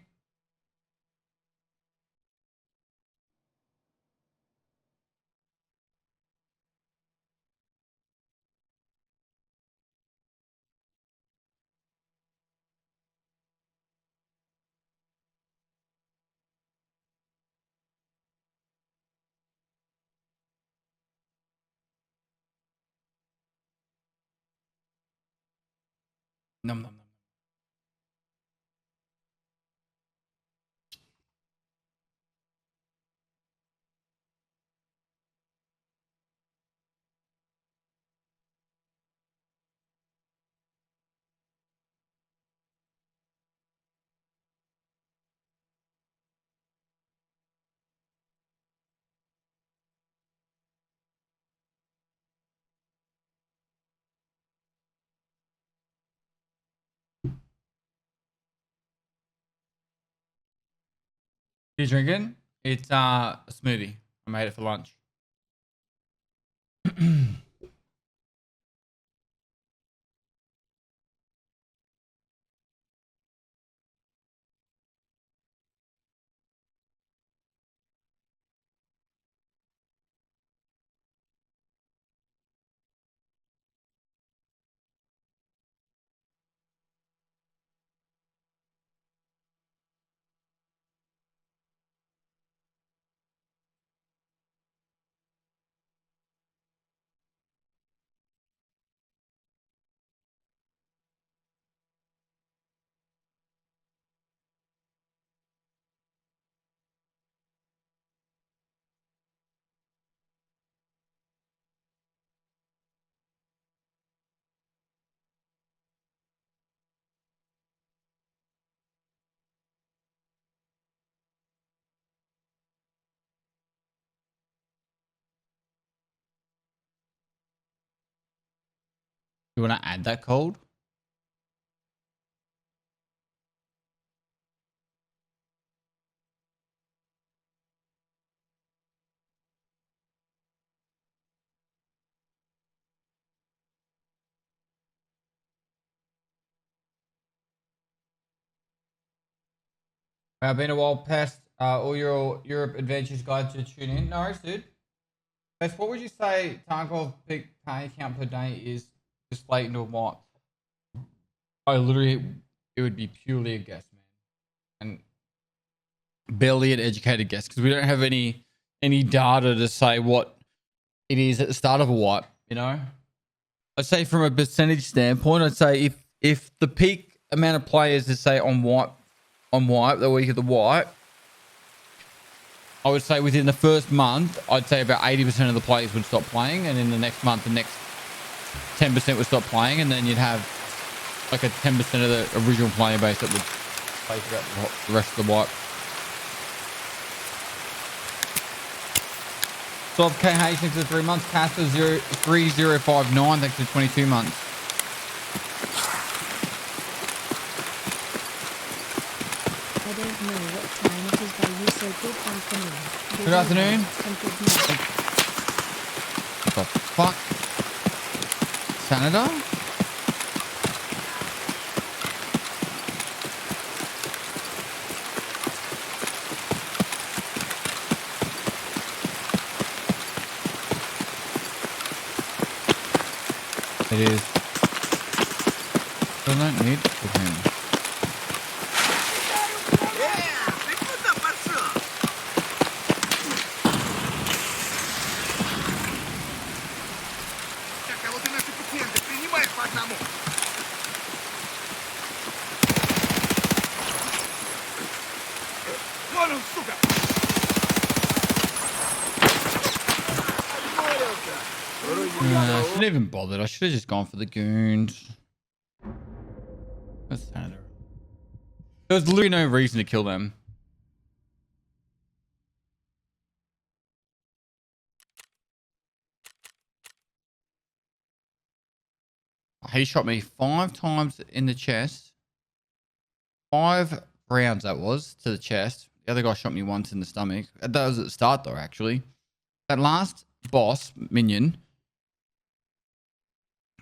Num num num. You drinking? It's a smoothie. I made it for lunch. You want to add that code? Been a while past all your Europe adventures guide to tune in. No worries, dude. Best, what would you say Tarkov peak pay count per day is just blatant or what? I literally, it would be purely a guess, man. And barely an educated guess because we don't have any data to say what it is at the start of a wipe, you know? I'd say from a percentage standpoint, I'd say if the peak amount of players is say on wipe the week of the wipe, I would say within the first month, I'd say about 80% of the players would stop playing, and in the next month, the next 10% would stop playing, and then you'd have like a 10% of the original player base that would play throughout the rest of the wipe. 12k H thanks for 3 months. Casper 3059 thanks for 22 months. I don't know what time it is by you, so good afternoon. Good afternoon. And good night. What the fuck? Senator? It is. I don't need to put him. Так, а вот и наши пациенты. Принимай по одному. Вон он, сука! I shouldn't even bothered. I should have just gone for the goons. What's that? There was literally no reason to kill them. He shot me 5 times in the chest. 5 rounds that was to the chest. The other guy shot me once in the stomach. That was at the start though, actually. That last boss minion,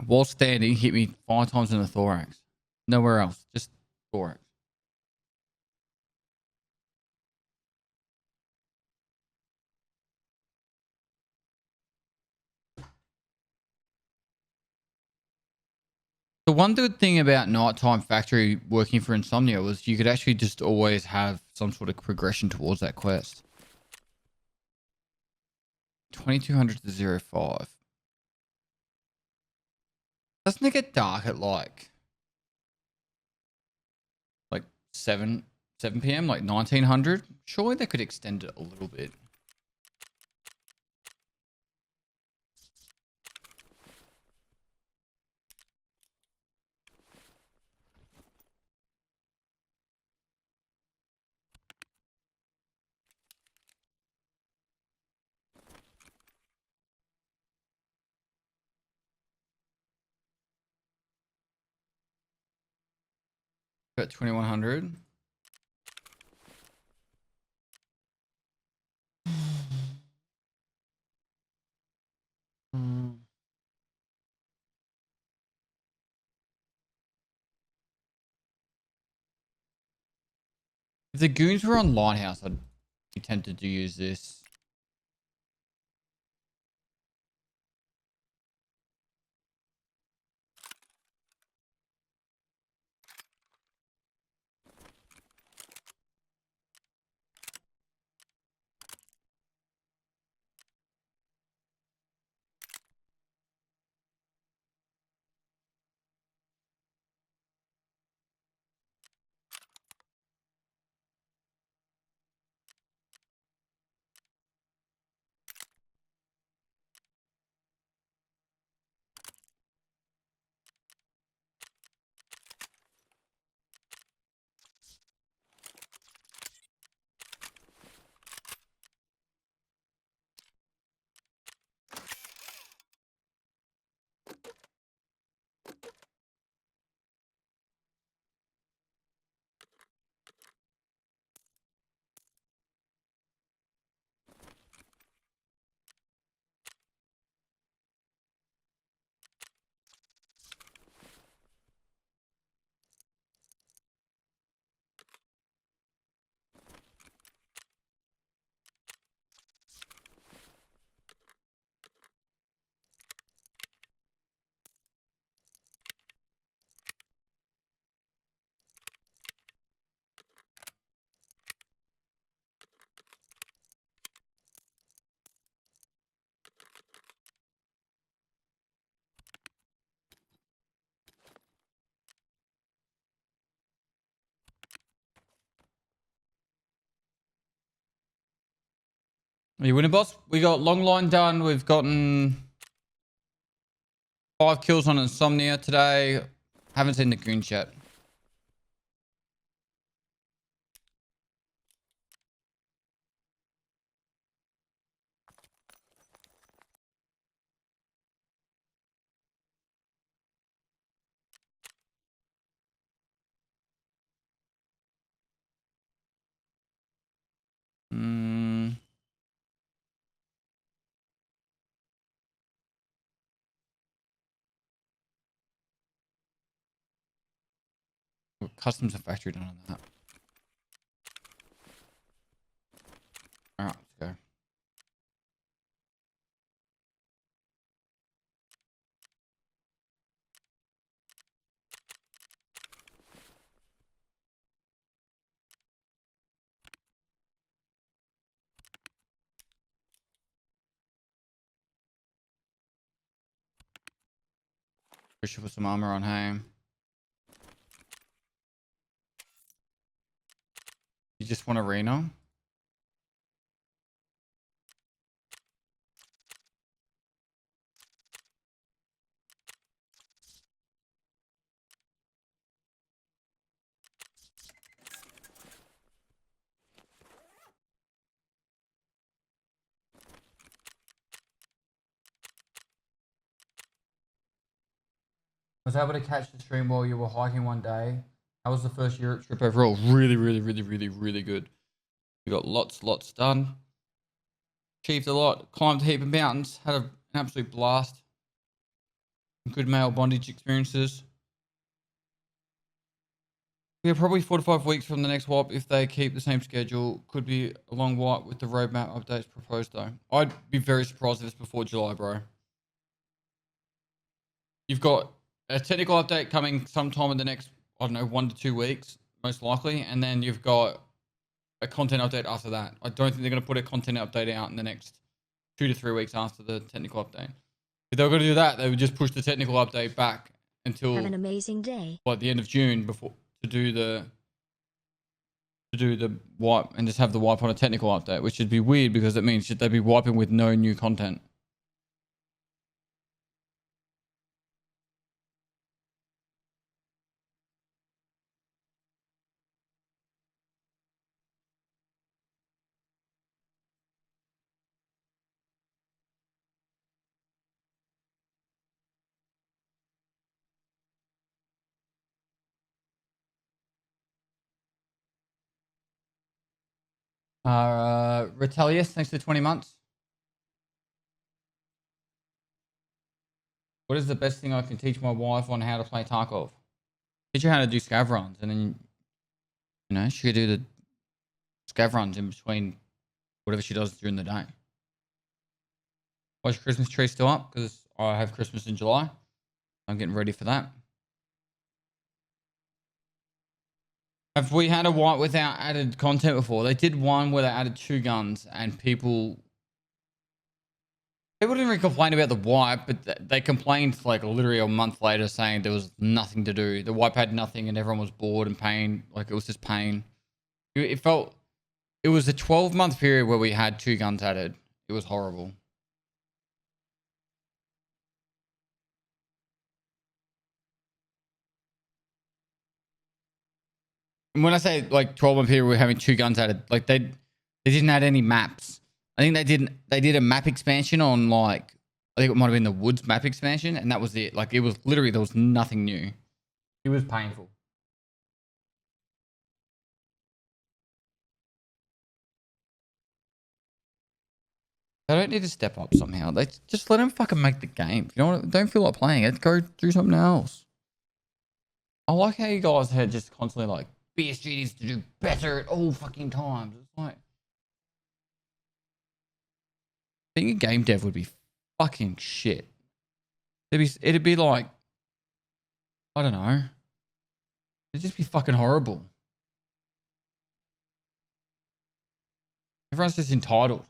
while standing, hit me 5 times in the thorax. Nowhere else, just thorax. The one good thing about nighttime factory working for Insomnia was you could actually just always have some sort of progression towards that quest. 2200 to 05. Doesn't it get dark at like 7 p.m. like 1900? Surely they could extend it a little bit. Got 2100. If the goons were on Lighthouse, I'd be tempted to use this. Are you winning, boss? We got long line done. We've gotten 5 kills on Insomnia today. Haven't seen the goon yet. Customs and factory done on that. Alright, let's go. We should put some armor on home. You just want arena? I was able to catch the stream while you were hiking one day. How was the first Europe trip overall? Really, really, really, really, really good. We got lots done. Achieved a lot. Climbed a heap of mountains. Had an absolute blast. Good male bondage experiences. We are probably 4 to 5 weeks from the next wipe if they keep the same schedule. Could be a long wipe with the roadmap updates proposed though. I'd be very surprised if it's before July, bro. You've got a technical update coming sometime in the next, I don't know, 1 to 2 weeks, most likely. And then you've got a content update after that. I don't think they're going to put a content update out in the next 2 to 3 weeks after the technical update. If they were going to do that, they would just push the technical update back until Have an amazing day. At the end of June before to do the wipe and just have the wipe on a technical update, which would be weird because it means should they be wiping with no new content. Retalius, thanks for 20 months. What is the best thing I can teach my wife on how to play Tarkov? Teach her how to do scav runs, and then, you know, she could do the scav runs in between whatever she does during the day. Why is your Christmas tree still up? Because I have Christmas in July. I'm getting ready for that. Have we had a wipe without added content before? They did one where they added 2 guns and people didn't really complain about the wipe, but they complained like literally a month later saying there was nothing to do. The wipe had nothing and everyone was bored and pain. Like it was just pain. It was a 12-month period where we had 2 guns added. It was horrible. And when I say like 12-month period, we're having 2 guns added. Like they didn't add any maps. I think they did a map expansion on like, I think it might have been the Woods map expansion, and that was it. Like it was literally, there was nothing new. It was painful. They don't need to step up somehow. They just let them fucking make the game. If you don't feel like playing it, go do something else. I like how you guys had just constantly like, BSG needs to do better at all fucking times. It's like, being a game dev would be fucking shit. It'd be like, I don't know. It'd just be fucking horrible. Everyone's just entitled.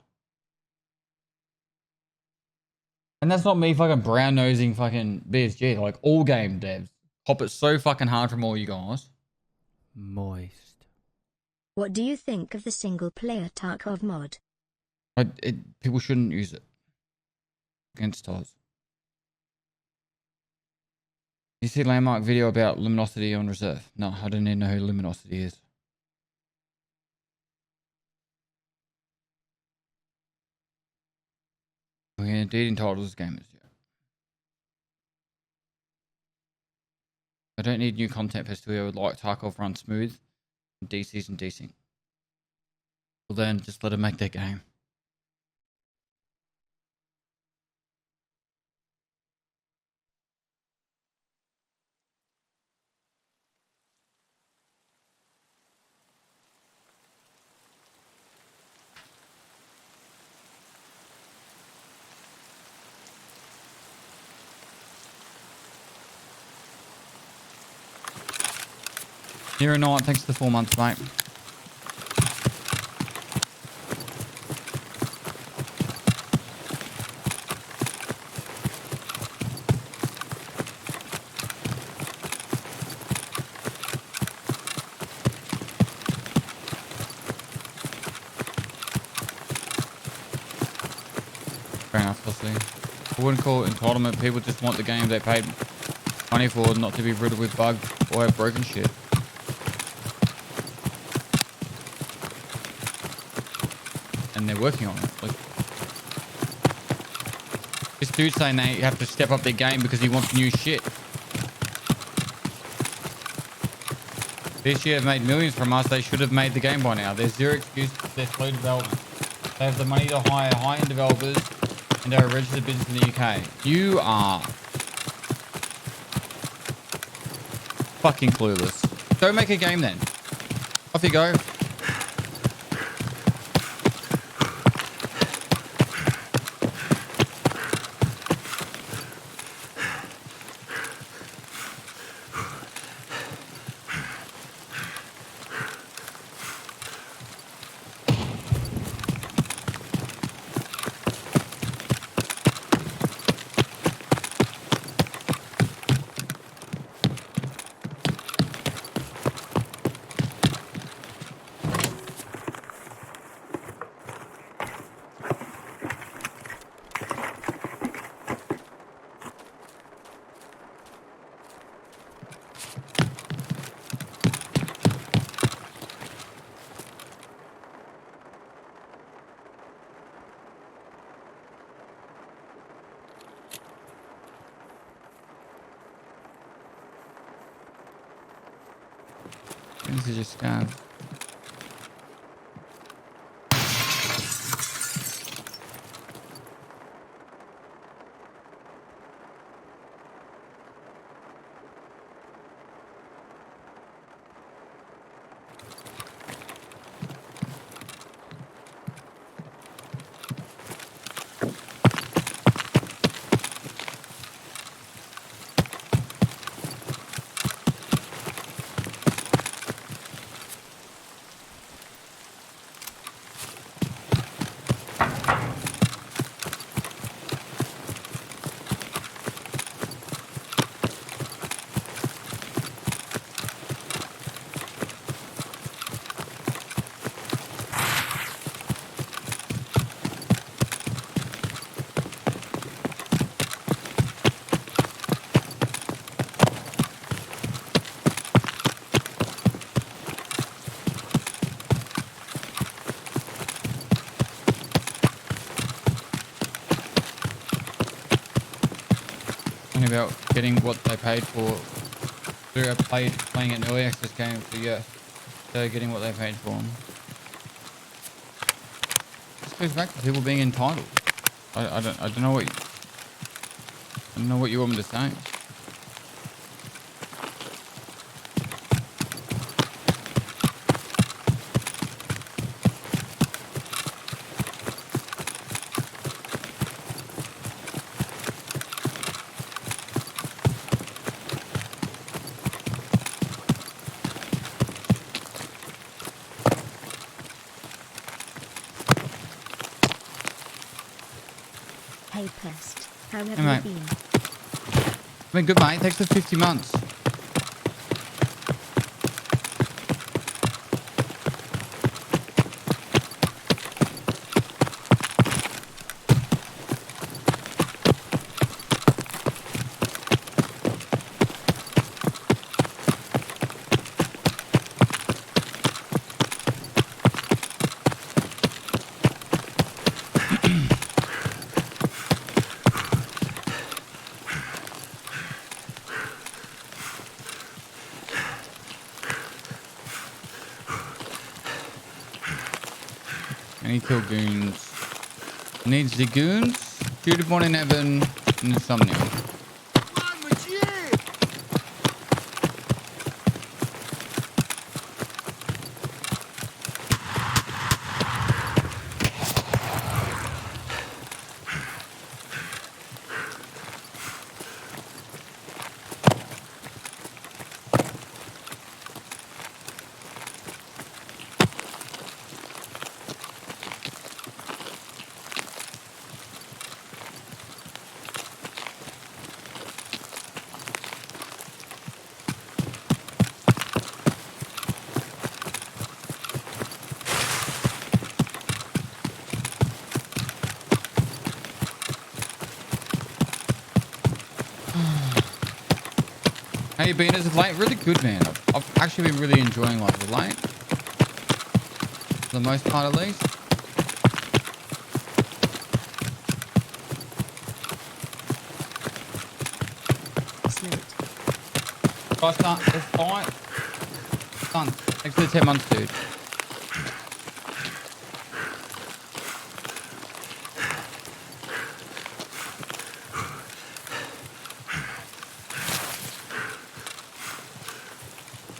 And that's not me fucking brown nosing fucking BSG. Like all game devs cop it so fucking hard from all you guys. Moist. What do you think of the single player Tarkov mod? People shouldn't use it against Toz. You see landmark video about luminosity on reserve? No, I don't even know who luminosity is. We're indeed entitled as gamers. Yeah. I don't need new content. Pestily. I would like Tarkov run smooth. And DC's and desync. Well then, just let them make their game. Nero Knight, thanks for the 4 months, mate. Fair enough, I'll see. I wouldn't call it entitlement. People just want the game they paid money for, not to be riddled with bugs or have broken shit. And they're working on it. Like, this dude's saying they have to step up their game because he wants new shit. This year have made millions from us. They should have made the game by now. There's zero excuse for their slow development. They have the money to hire high-end developers and are a registered business in the UK. You are fucking clueless. Go make a game then. Off you go. This is just kind of... about getting what they paid for. They're playing an early access game, so yeah, they're getting what they paid for them. This goes back to people being entitled. I don't know what you want me to say. Hey Pest, how have Hey, mate. you been? I've been good, mate. Thanks for 50 months. Need kill goons. Needs the goons. Shoot one in heaven. And insomnia. Run, Monsieur! How you been as of late? Really good, man. I've actually been really enjoying life as of late. For the most part, at least. Sloot. Guys, can't. It's fine. Done. Thanks for the 10 months, dude.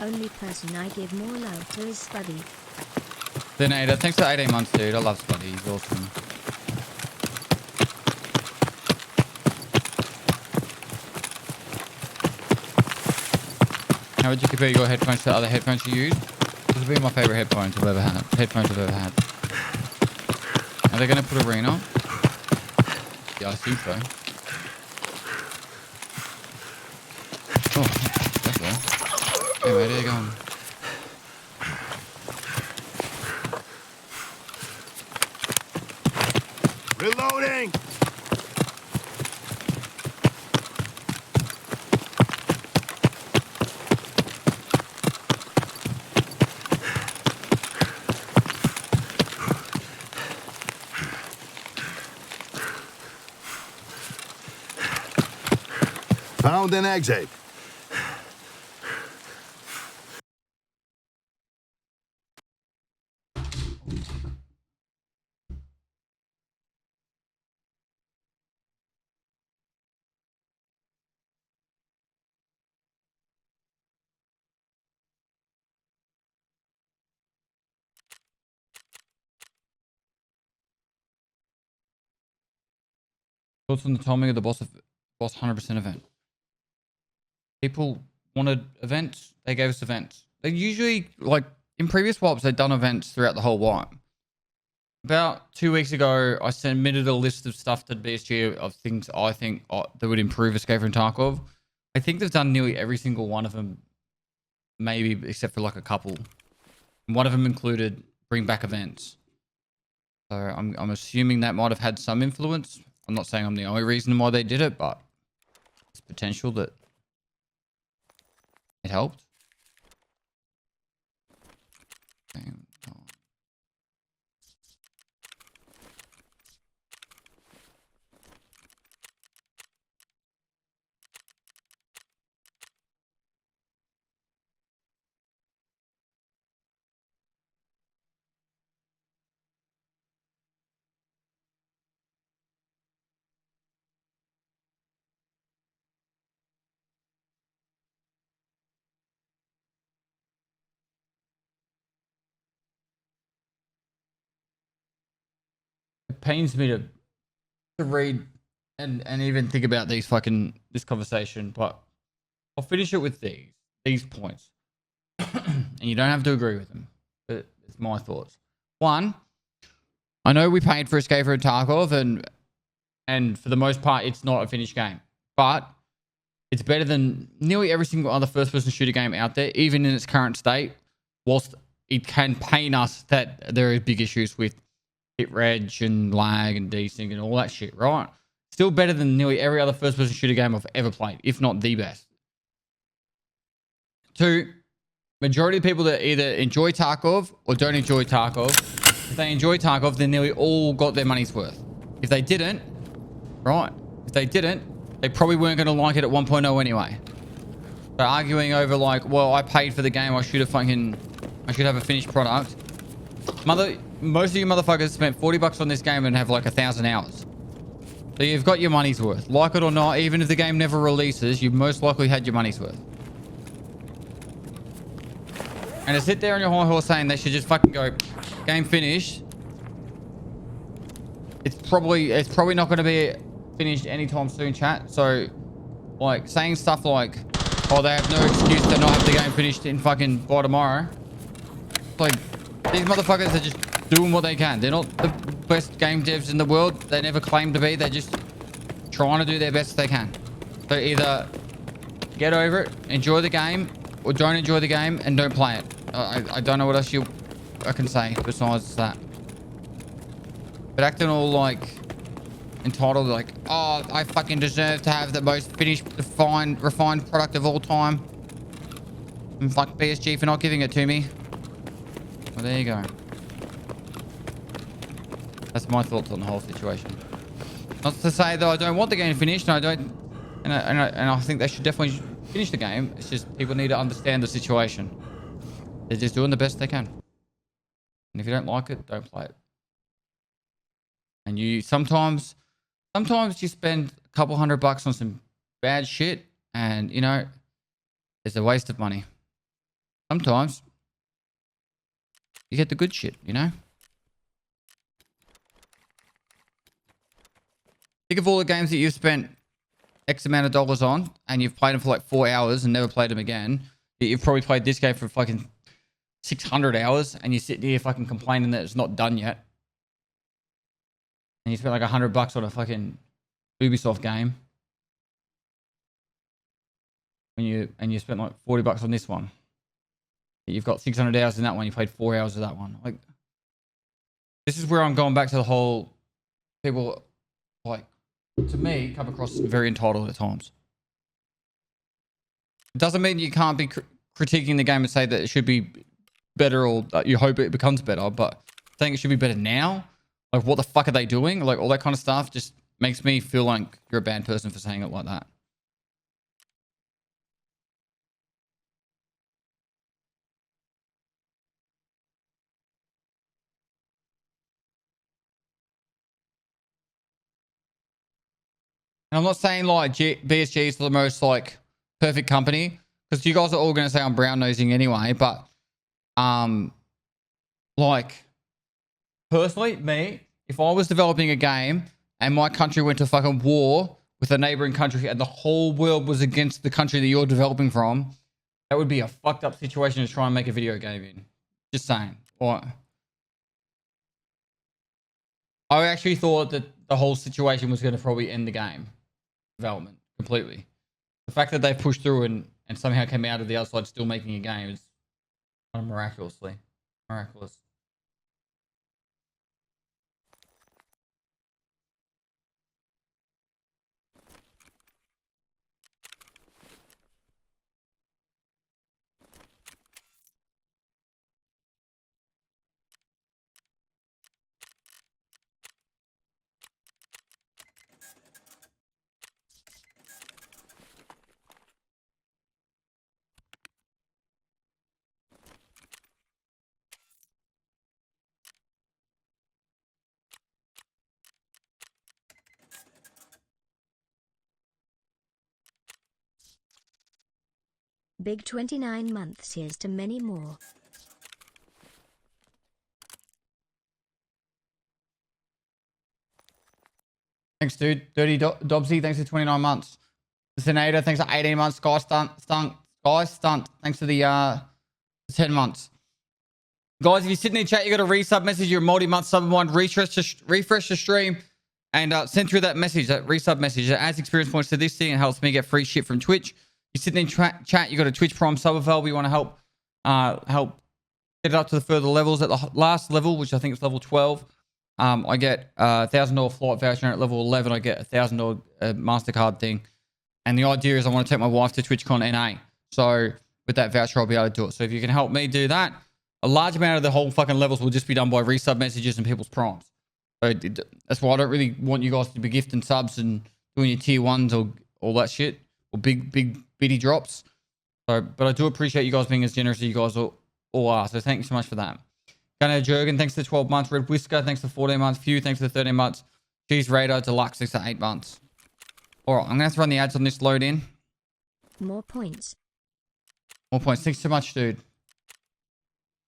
Only person I give more love to is Spuddy. Then Ada, thanks for 18 months, dude. I love Spuddy. He's awesome. How would you compare your headphones to other headphones you use? These have been my favorite headphones I've ever had. Are they going to put Arena? Yeah, I assume so. Oh, that's well. Anyway, there you go. Reloading! Found an exit. Thoughts on the timing of the boss 100% event? People wanted events. They gave us events. They usually, like in previous WAPs, they've done events throughout the whole WAP. About 2 weeks ago, I submitted a list of stuff to BSG of things I think that would improve Escape from Tarkov. I think they've done nearly every single one of them, maybe except for like a couple. And one of them included bring back events. So I'm assuming that might have had some influence. I'm not saying I'm the only reason why they did it, but it's potential that it helped. It pains me to read and even think about this conversation, but I'll finish it with these points. And you don't have to agree with them, but it's my thoughts. One, I know we paid for Escape from Tarkov and for the most part it's not a finished game, but it's better than nearly every single other first-person shooter game out there, even in its current state, whilst it can pain us that there are big issues with hit reg and lag and desync and all that shit, right? Still better than nearly every other first-person shooter game I've ever played, if not the best. Two, majority of people that either enjoy Tarkov or don't enjoy Tarkov, if they enjoy Tarkov, they nearly all got their money's worth. If they didn't, right? If they didn't, they probably weren't going to like it at 1.0 anyway. So arguing over like, well, I paid for the game, I should have a finished product. most of you motherfuckers spent $40 on this game and have like 1,000 hours. So you've got your money's worth. Like it or not, even if the game never releases, you've most likely had your money's worth. And to sit there on your high horse saying they should just fucking go, game finished. It's probably not going to be finished anytime soon, chat. So, like, saying stuff like, oh, they have no excuse to not have the game finished in fucking by tomorrow. Like, these motherfuckers are just doing what they can. They're not the best game devs in the world. They never claim to be. They're just trying to do their best they can. So either get over it, enjoy the game, or don't enjoy the game and don't play it. I don't know what else I can say besides that. But acting all like entitled, like, oh, I fucking deserve to have the most finished, refined product of all time. And fuck PSG for not giving it to me. Well, there you go. That's my thoughts on the whole situation. Not to say that I don't want the game finished, and I think they should definitely finish the game. It's just people need to understand the situation. They're just doing the best they can. And if you don't like it, don't play it. And you sometimes you spend a couple $100 on some bad shit, and you know, it's a waste of money. Sometimes you get the good shit, you know? Think of all the games that you've spent X amount of dollars on, and you've played them for like 4 hours and never played them again. You've probably played this game for fucking 600 hours, and you're sitting here fucking complaining that it's not done yet. And you spent like $100 on a fucking Ubisoft game. And you spent like $40 on this one. You've got 600 hours in that one. You played 4 hours of that one. Like, this is where I'm going back to the whole people, like, to me, come across very entitled at times. It doesn't mean you can't be critiquing the game and say that it should be better, or that you hope it becomes better, but saying it should be better now, like, what the fuck are they doing? Like, all that kind of stuff just makes me feel like you're a bad person for saying it like that. And I'm not saying like BSG is the most like perfect company, because you guys are all going to say I'm brown nosing anyway, but like, personally, me, if I was developing a game and my country went to fucking war with a neighboring country and the whole world was against the country that you're developing from, that would be a fucked up situation to try and make a video game in. Just saying. Or I actually thought that the whole situation was going to probably end the game development completely. The fact that they pushed through and somehow came out of the outside still making a game is kind of miraculous. Big 29 months, here's to many more. Thanks, dude. Dirty Dobsy, thanks for 29 months. Senator, thanks for 18 months. Sky Stunt, thanks for the 10 months. Guys, if you're sitting in chat, you got a resub message, you're a multi-month sub one, refresh the stream, and send through that message, that resub message. That adds experience points to this thing and helps me get free shit from Twitch. You're sitting in chat, you got a Twitch Prime sub available. You want to help get it up to the further levels. At the last level, which I think is level 12, I get a $1,000 flight voucher, and at level 11, I get a $1,000 MasterCard thing. And the idea is I want to take my wife to TwitchCon NA. So with that voucher, I'll be able to do it. So if you can help me do that, a large amount of the whole fucking levels will just be done by resub messages and people's primes. So that's why I don't really want you guys to be gifting subs and doing your tier ones or all that shit, or big bitty drops. So, but I do appreciate you guys being as generous as you guys all are. So thank you so much for that. Gunnar Jurgen, thanks for the 12 months. Red Whisker, thanks for 14 months. Few, thanks for the 13 months. Cheese Radar Deluxe, thanks for 8 months. All right, I'm going to have to run the ads on this load in. More points. More points. Thanks so much, dude.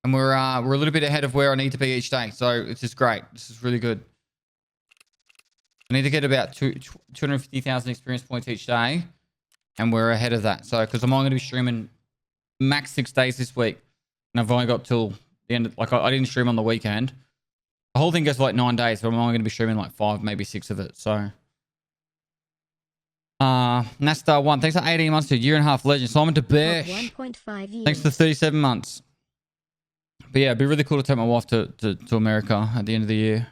And we're a little bit ahead of where I need to be each day. So it's just great. This is really good. I need to get about 250,000 experience points each day. And we're ahead of that. So, because I'm only going to be streaming max 6 days this week. And I've only got till the end. Like, I didn't stream on the weekend. The whole thing goes for like 9 days. But I'm only going to be streaming like 5, maybe 6 of it. So, Nastar 1. Thanks for 18 months to year and a half legend. Simon to Besh. 1.5 years. Thanks for 37 months. But yeah, it'd be really cool to take my wife to America at the end of the year.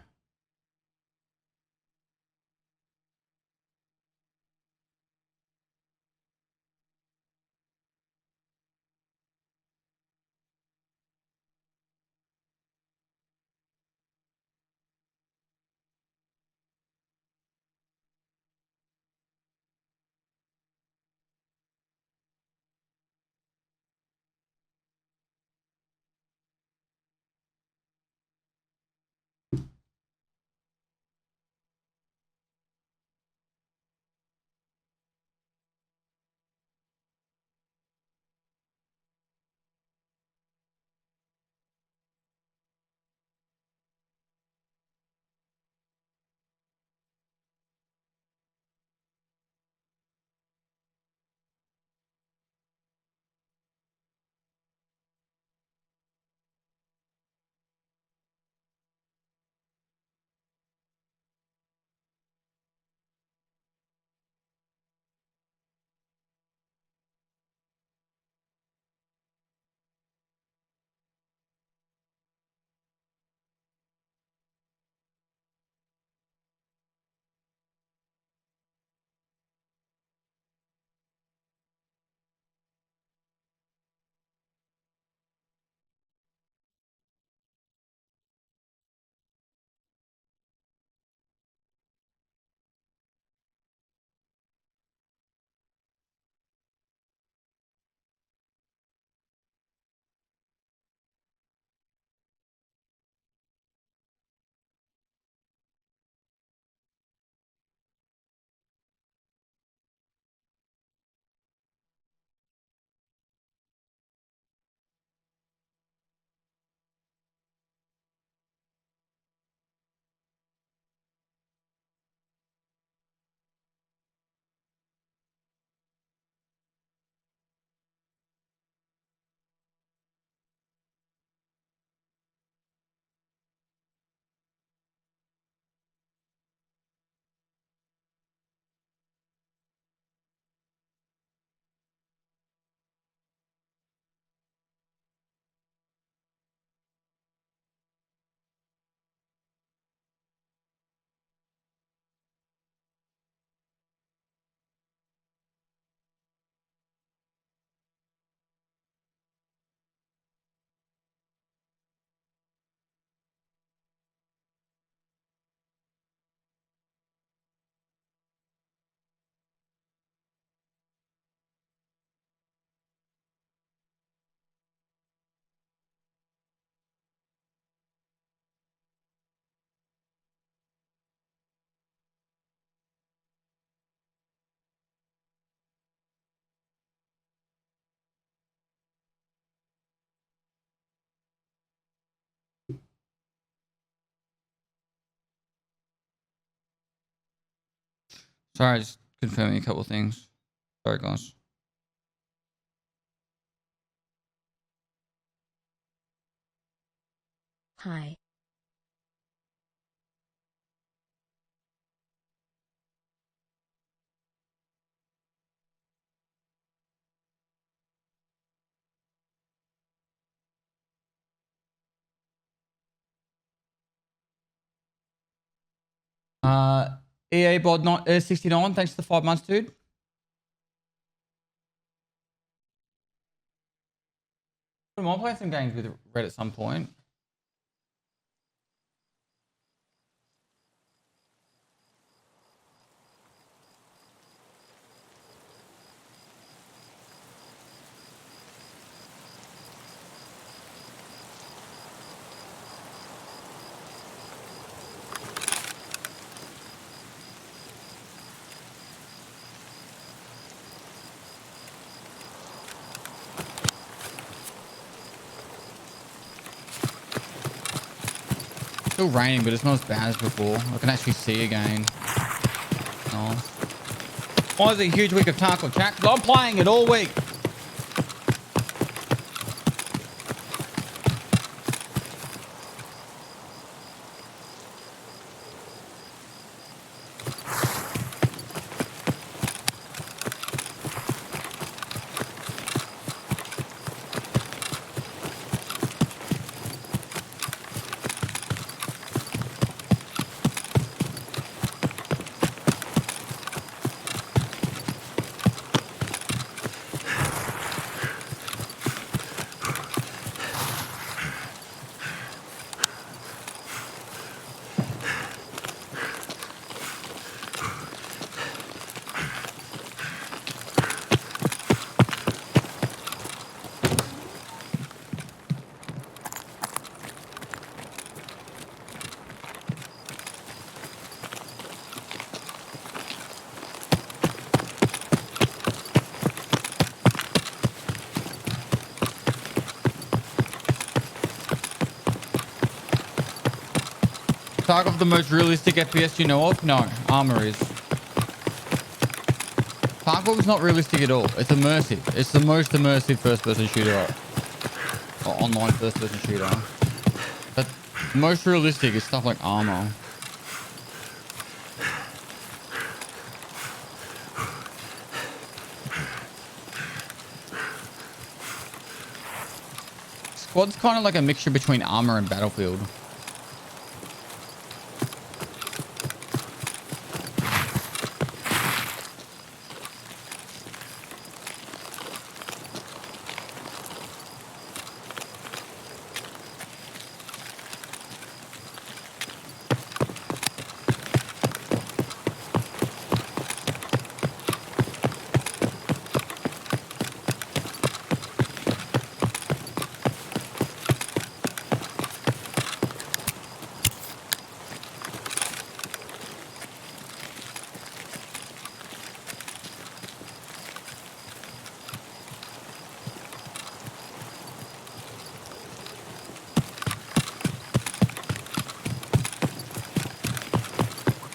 Sorry, just confirming a couple of things. Sorry, guys. Hi. EA Bod 69, thanks for the 5 months, dude. I might play some games with Red at some point. Still raining, but it's not as bad as before. I can actually see again. Nice. Why is it a huge week of tackle chat? 'Cause I'm playing it all week. Tarkov the most realistic FPS you know of? No, Armor is. Tarkov is not realistic at all. It's immersive. It's the most immersive first-person shooter, or online first-person shooter. But most realistic is stuff like Armor. Squad's kind of like a mixture between Armor and Battlefield.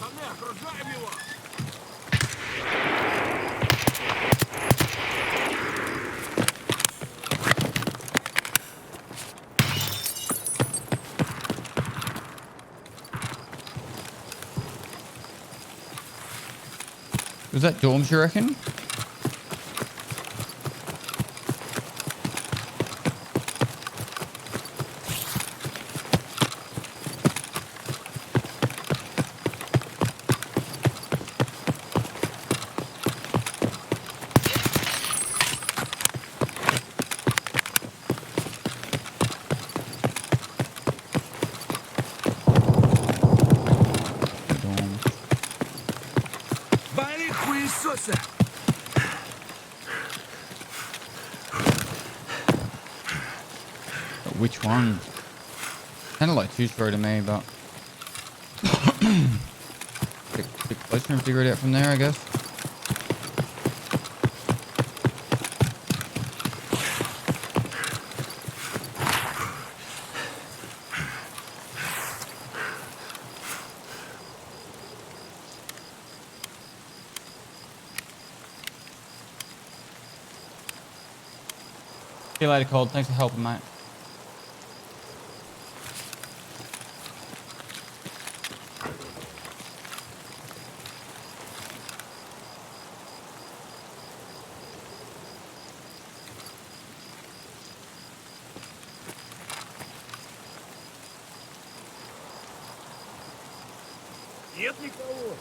Пацаны, окружаем его! Was that dorms, you reckon? Dorms. Вали хуесоса! But which one? Kind of like two-story to me, but bit closer and figure it out from there, I guess. See you later, Cold. Thanks for helping, mate. Нет никого!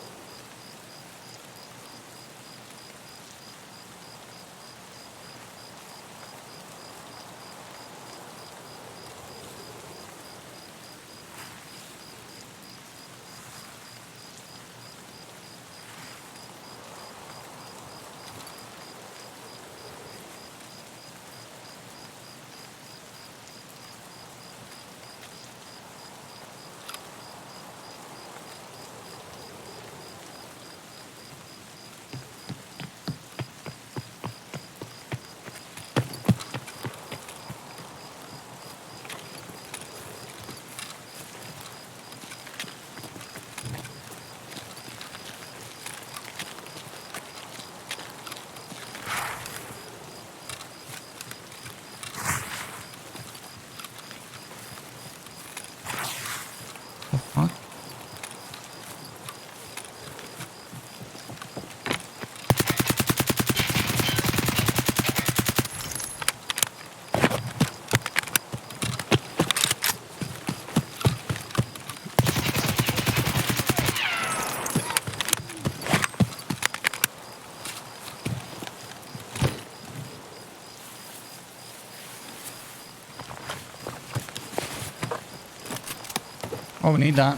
Oh, we need that.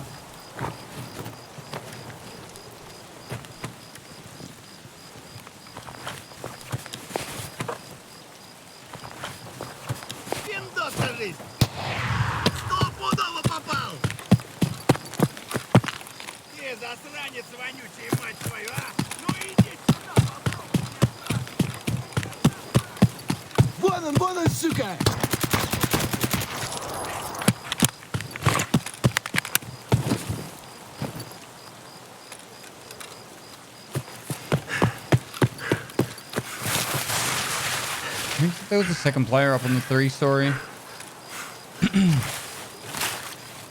Пиндоса жизнь! Стопудово попал! Ты засранец вонючий, мать твою, а! Ну иди сюда, попробуй! Вон он, сука! I think there was a second player up on the 3-story.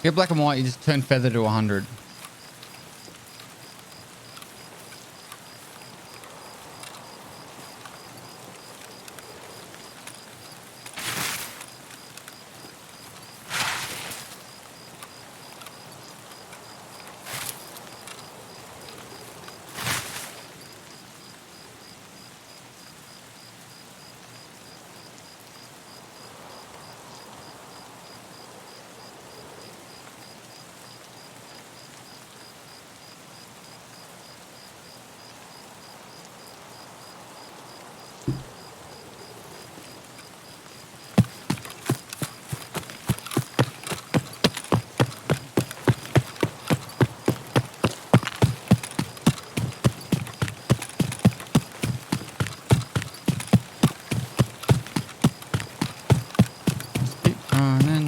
Get black and white, you just turn feather to 100.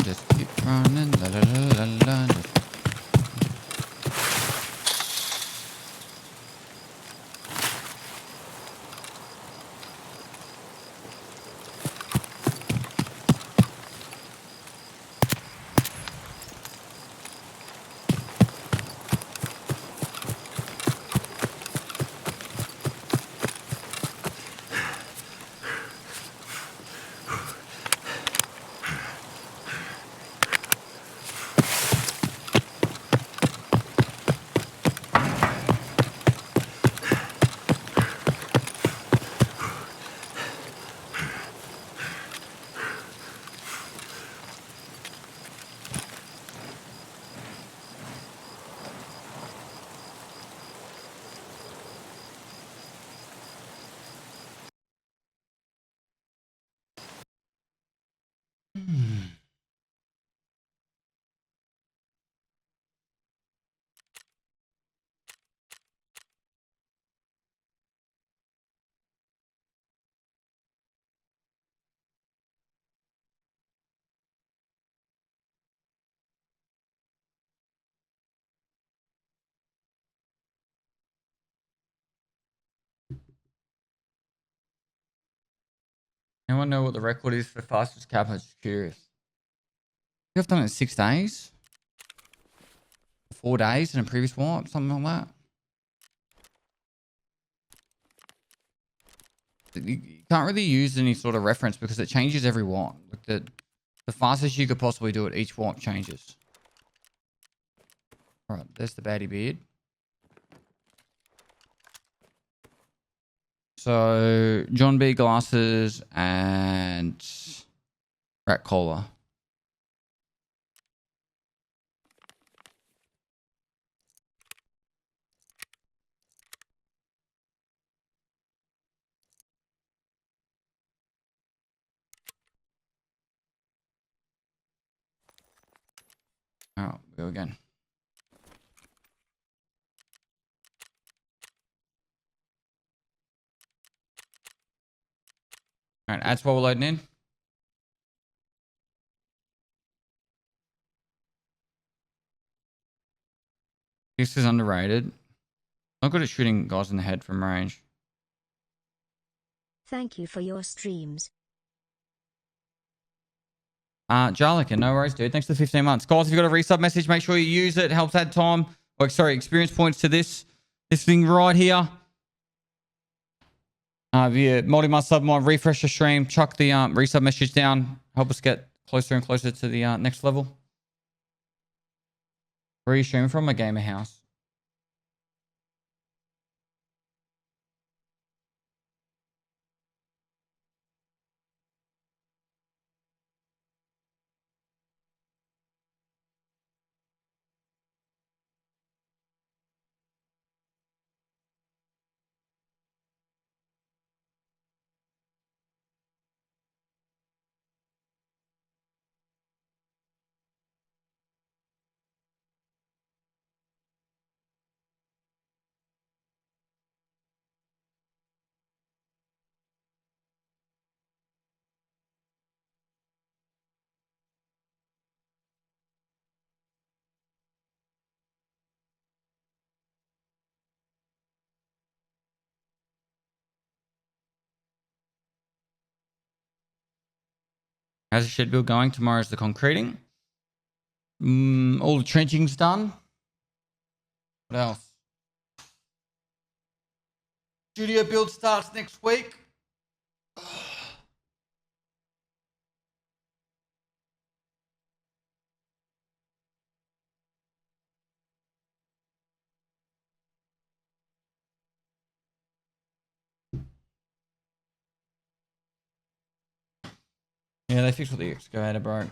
Just keep running, la la la la la. Anyone know what the record is for fastest cap? I'm just curious. You've done it in 6 days? 4 days in a previous wipe? Something like that? You can't really use any sort of reference because it changes every wipe. Like the fastest you could possibly do it, each wipe changes. Alright, there's the baddie beard. So, John B. glasses and rat collar. Alright, go again. Alright, ads while we're loading in. This is underrated. Not good at shooting guys in the head from range. Thank you for your streams. Jarlica, no worries, dude. Thanks for the 15 months. Guys, if you've got a resub message, make sure you use it. It helps add time. Or, sorry, experience points to this thing right here. If you multi-month sub mod, refresh the stream, chuck the resub message down. Help us get closer and closer to the next level. Where are you streaming from? A gamer house. How's the shed build going? Tomorrow's the concreting. All the trenching's done. What else? Studio build starts next week. Yeah, they fixed what the excavator broke.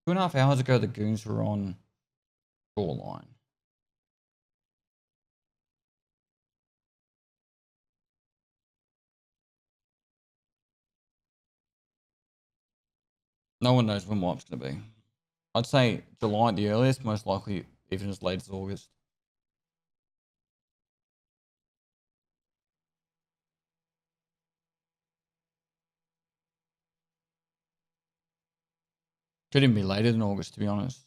Two and a half hours ago, the goons were on shoreline. No one knows when wipe's going to be. I'd say July at the earliest, most likely even as late as August. Could even be later than August, to be honest.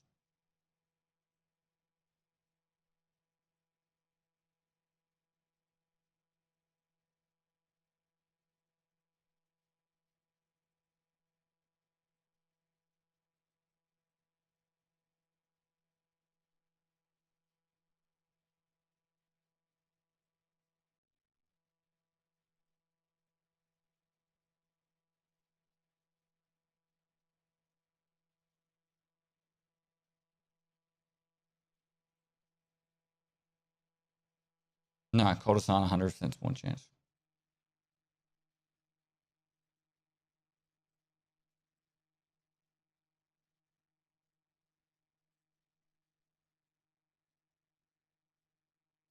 No, Coldison 100% more chance.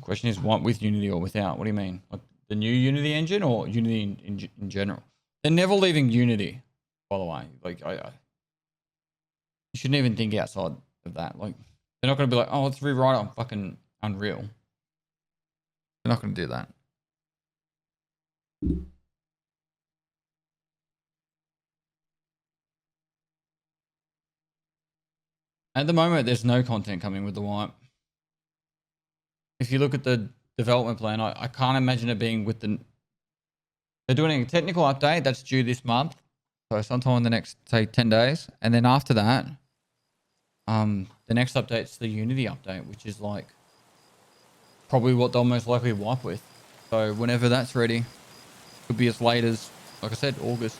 Question is, what with Unity or without? What do you mean? Like the new Unity engine or Unity in general? They're never leaving Unity, by the way. Like, you shouldn't even think outside of that. Like, they're not going to be like, oh, let's rewrite it on fucking Unreal. They're not going to do that. At the moment, there's no content coming with the wipe. If you look at the development plan, I can't imagine it being with the... They're doing a technical update that's due this month. So sometime in the next, say, 10 days. And then after that, the next update's the Unity update, which is like probably what they'll most likely wipe with. So whenever that's ready, could be as late as, like I said, August.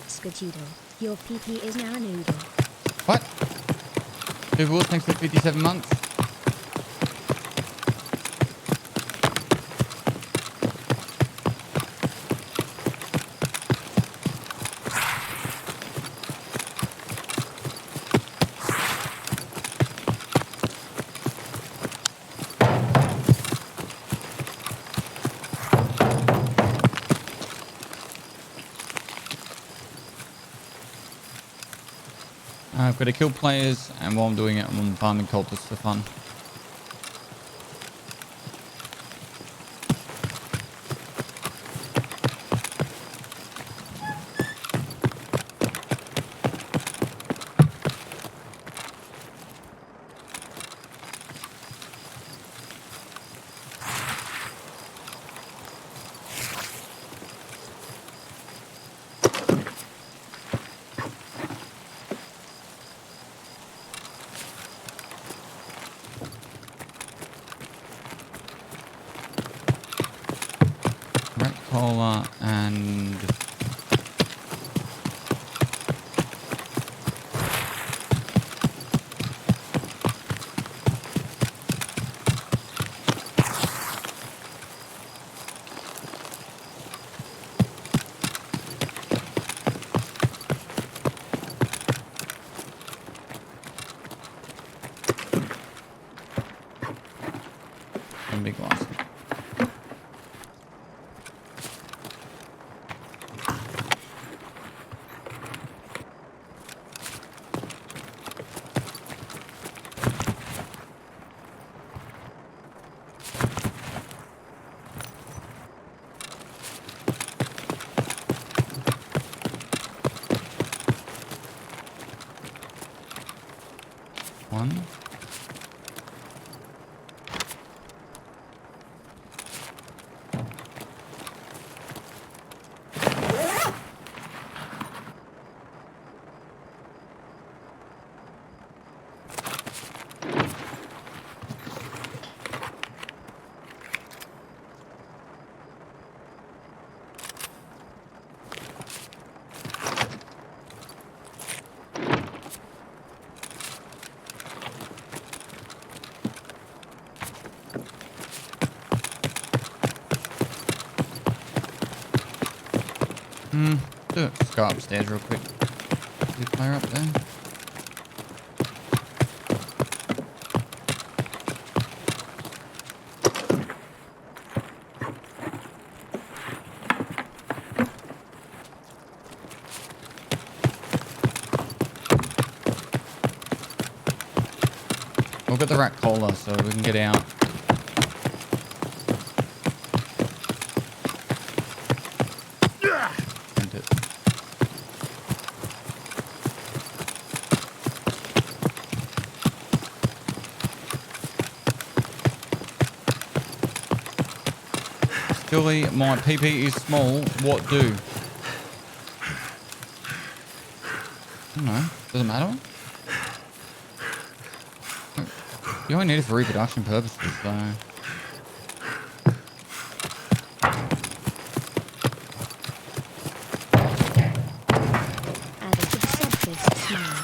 Skatudo, your PP is now a noodle. What? Google, thanks for 57 months. I've got to kill players, and while I'm doing it, I'm farming cultists for fun. cola and one big glass. One. Let's go upstairs real quick. Is the player up there? We'll get the rat cola so we can get out. And it. Pestily, my PP is small. What do? I don't know. Does it matter? You only need it for reproduction purposes, so. Added to the subject smile.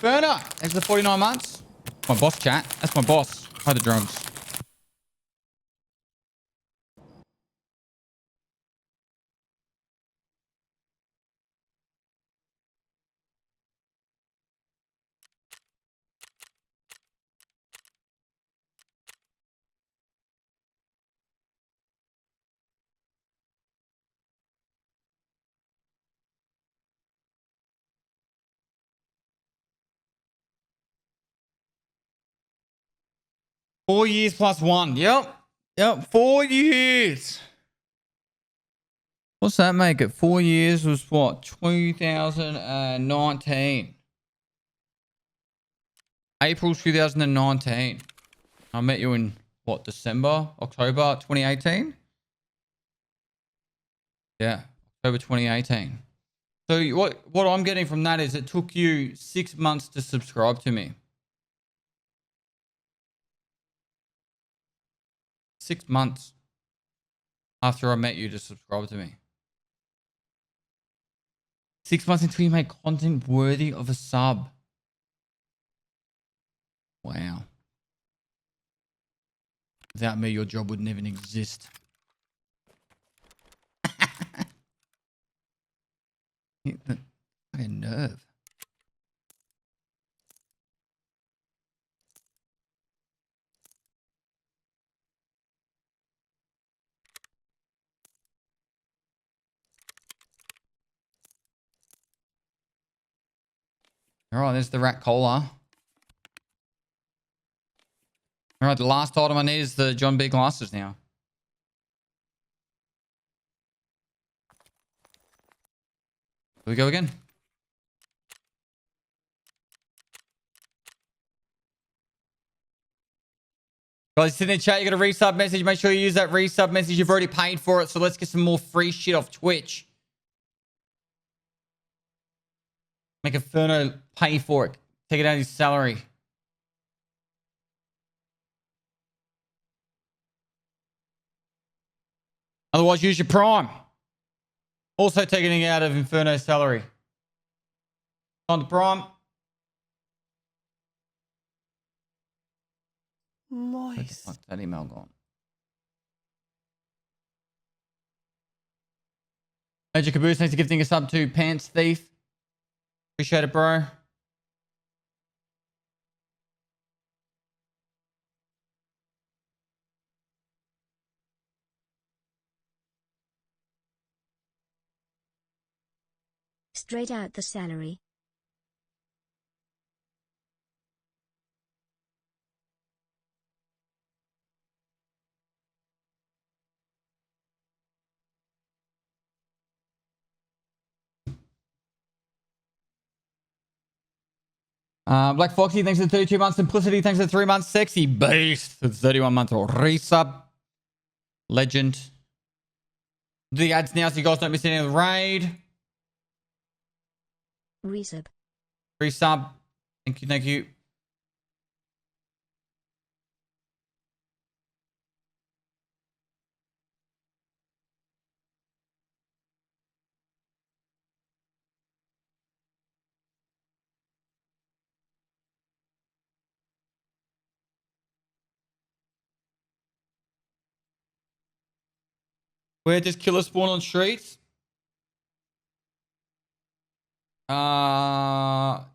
Burner! It's the 49 months. My boss, chat. That's my boss. By the drugs. $4 years plus 1. Yep. Yep. 4 years. What's that make it? 4 years was what? 2019. April 2019. I met you in what? December? October 2018? Yeah. October 2018. So what I'm getting from that is it took you 6 months to subscribe to me. 6 months after I met you to subscribe to me. 6 months until you make content worthy of a sub. Wow. Without me, your job wouldn't even exist. The fucking nerve. All right, there's the rat cola. All right, the last item I need is the John B. glasses now. Here we go again. Guys, in the chat, you got a resub message. Make sure you use that resub message. You've already paid for it. So let's get some more free shit off Twitch. Make Inferno pay for it. Take it out of his salary. Otherwise, use your Prime. Also taking it out of Inferno's salary. On the Prime. Where the fuck's that email gone? Major Caboose, thanks for gifting a sub to Pants Thief. Appreciate it, bro. Straight out the salary. Black Foxy, thanks for the 32 months. Simplicity, thanks for the 3 months. Sexy Beast for the 31 months. Or resub. Legend. Do the ads now so you guys don't miss any of the raid. Resub. Resub. Thank you, thank you. Where does killer spawn on streets?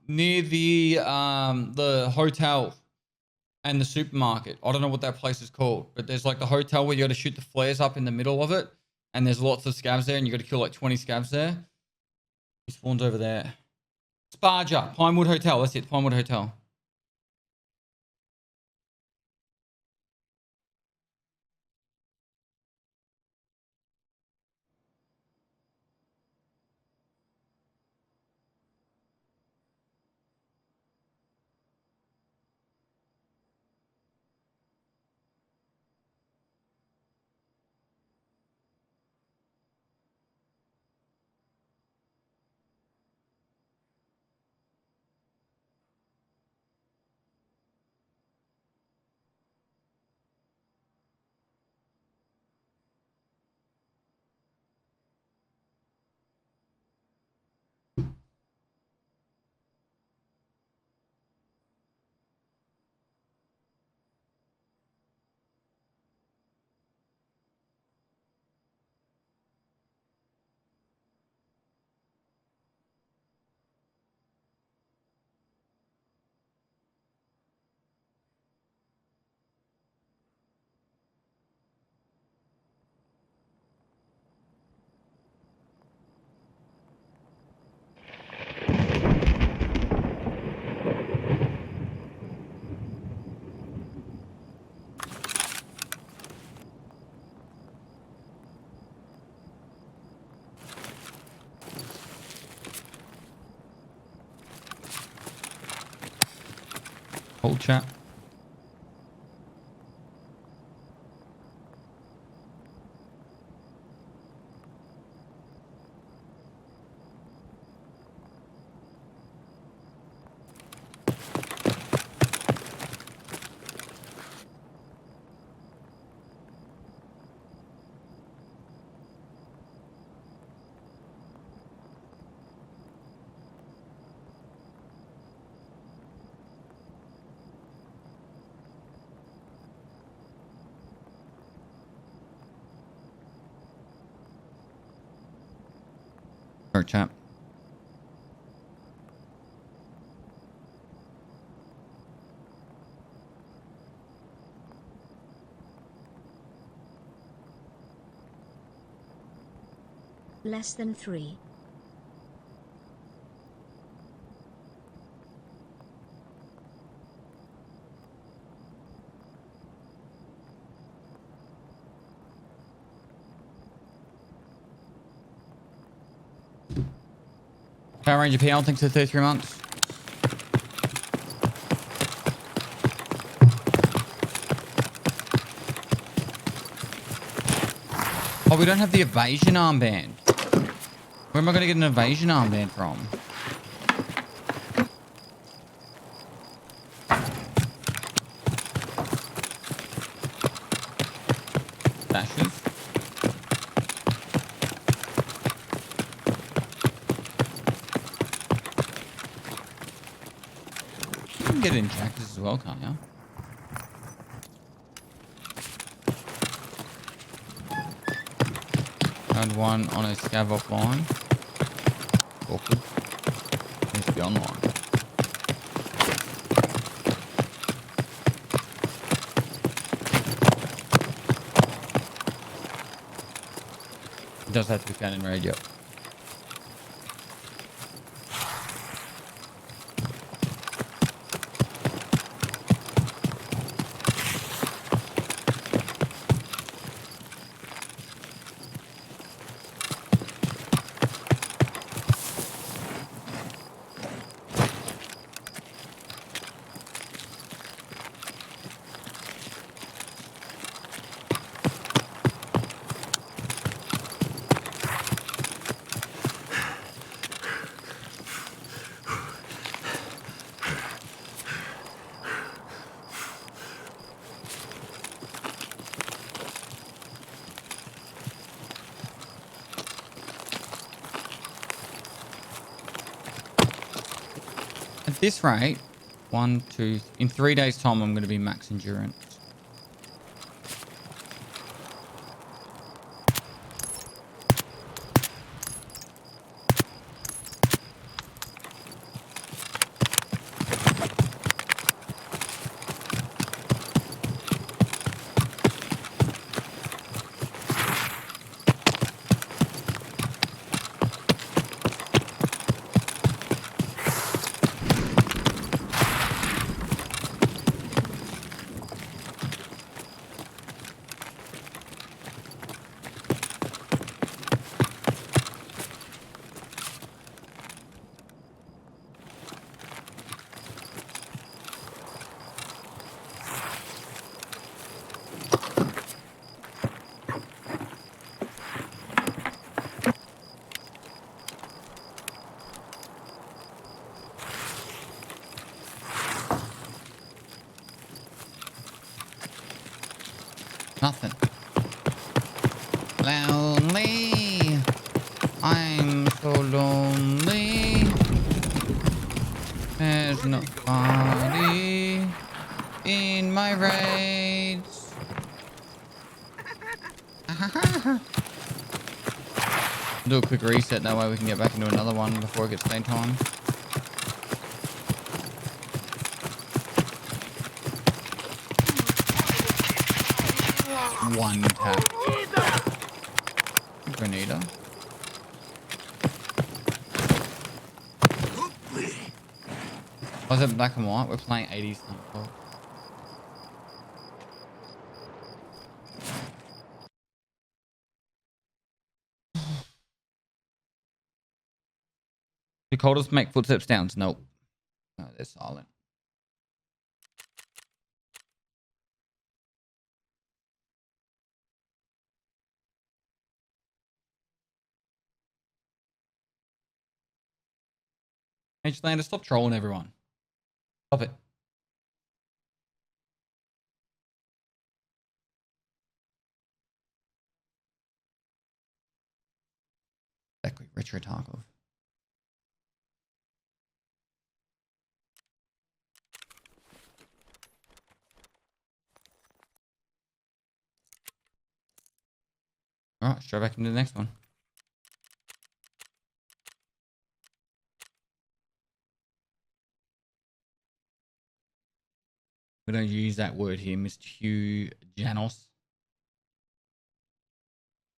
Near the hotel and the supermarket. I don't know what that place is called, but there's like the hotel where you got to shoot the flares up in the middle of it, and there's lots of scavs there, and you got to kill like 20 scavs there. He spawns over there. Sparger, Pinewood Hotel. That's it, Pinewood Hotel. Hold chat. Or chat. Less than 3. Power Ranger PL, thanks for 33 months. Oh, we don't have the evasion armband. Where am I going to get an evasion armband from? Dashes. You can get it in jackets as well, can't you? Had one on a scav offline. Awkward. Needs to be online. It does have to be found in radio. At this rate, in 3 days' time, I'm going to be max endurance. Nothing. Lonely. I'm so lonely. There's nobody in my raids. Do a quick reset, that way we can get back into another one before it gets daytime. One tap. Grenada. Was it black and white? We're playing 80s. The coldest make footsteps sounds. Nope. No, they're silent. H-Lander, stop trolling everyone. Stop it. Exactly. Retro Tarkov. Alright, straight back into the next one. We don't use that word here, Mr. Hugh Janos.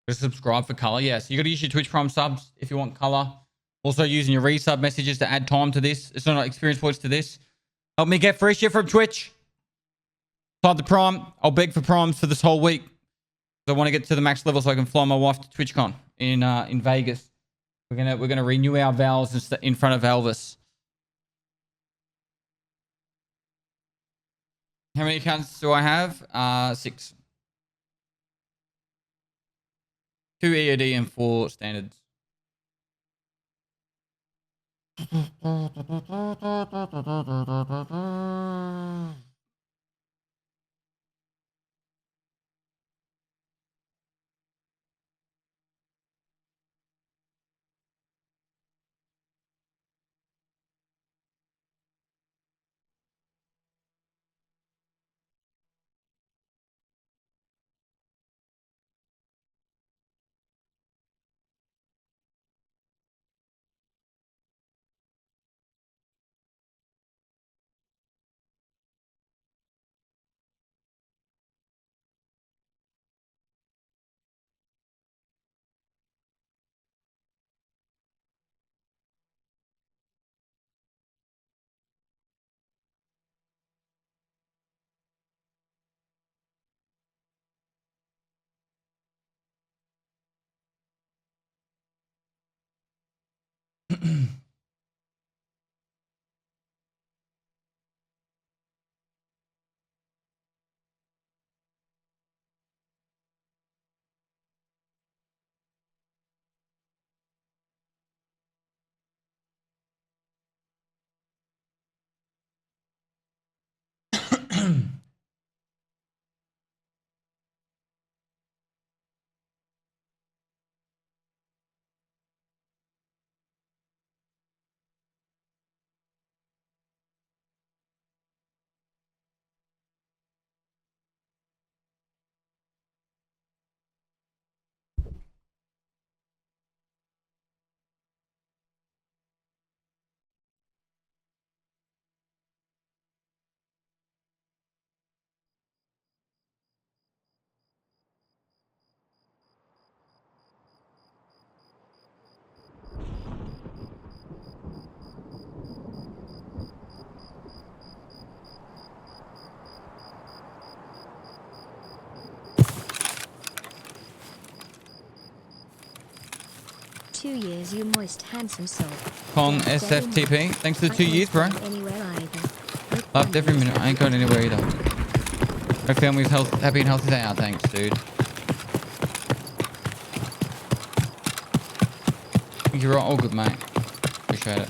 Just subscribe for color. Yeah, so you got to use your Twitch Prime subs if you want color. Also using your resub messages to add time to this. It's not experience points to this. Help me get free shit from Twitch. Inside the Prime. I'll beg for Primes for this whole week. I want to get to the max level so I can fly my wife to TwitchCon in Vegas. We're gonna renew our vows in front of Elvis. How many accounts do I have? 6. 2 EOD and 4 standards. Two years, you moist, handsome soul. Kong Dead SFTP. Thanks for the I 2 ain't years, bro. going anywhere either. Loved every minute. I ain't going anywhere either. My family's happy and healthy. They are. Thanks, dude. You're all good, mate. Appreciate it.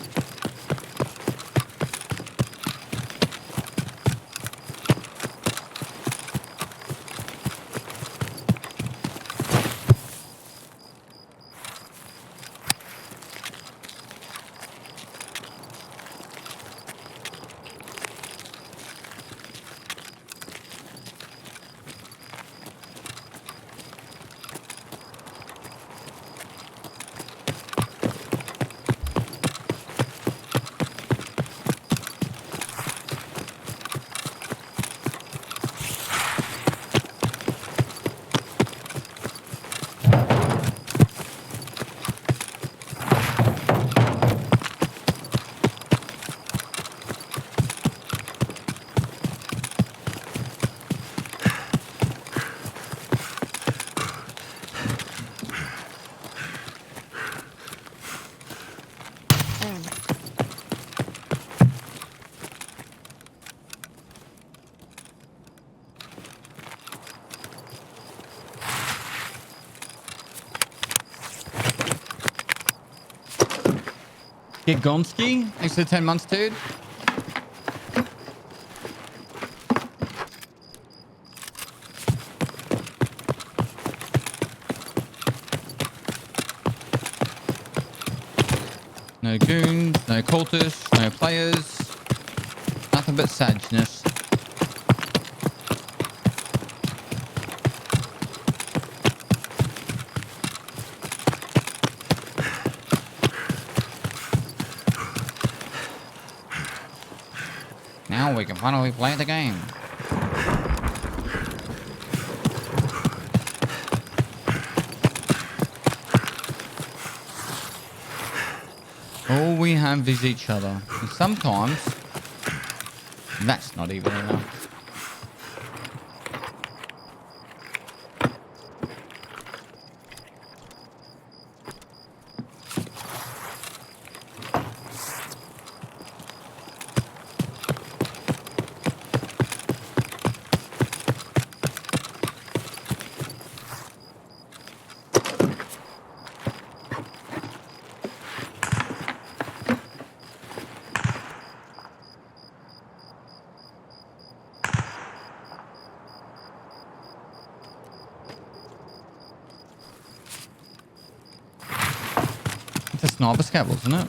Get Gonski. Thanks for the 10 months, dude. No goons, no cultists, no players. Nothing but sadness. Now we can finally play the game. All we have is each other. And sometimes, that's not even enough. sniper scav, wasn't it?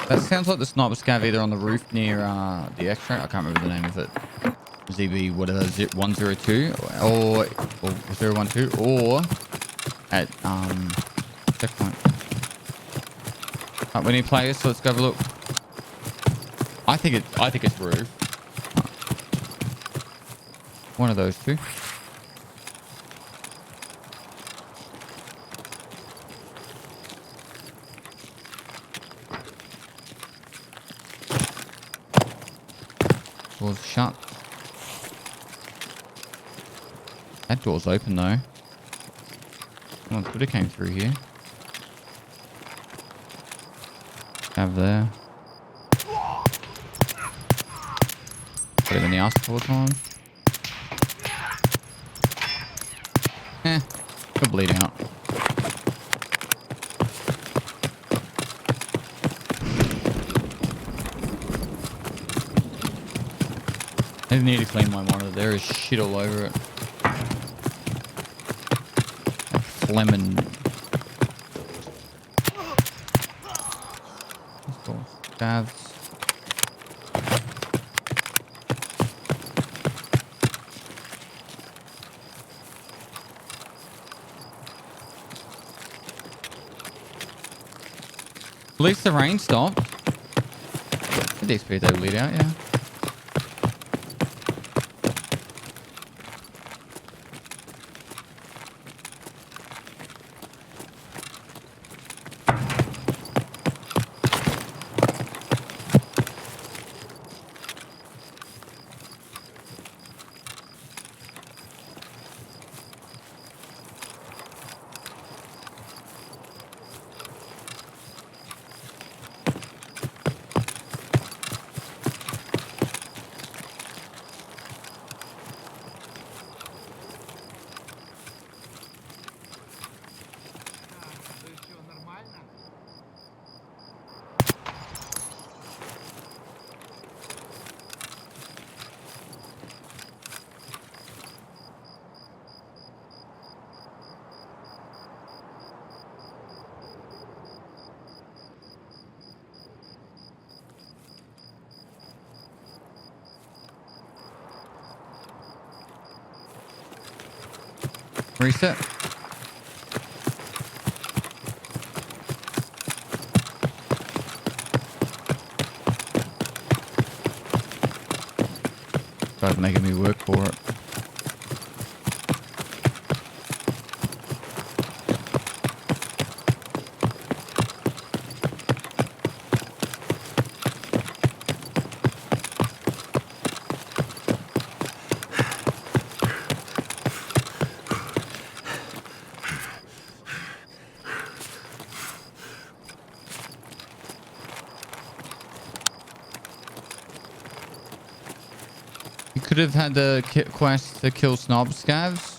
That sounds like the sniper scav either on the roof near the extract. I can't remember the name of it. ZB whatever 102 or 012 or at checkpoint. We need players, so let's go have a look. I think it's roof. One of those two. Door's shut. That door's open though. Someone could have came through here. Have there. Put him in the ass all the time. He'll bleed out. I need to clean my monitor. There is shit all over it. Like phlegm and... Scavs. At least the rain stopped. The DXP they lead out, yeah. Reset. Started making me work for it. Could have had the quest to kill snob scavs.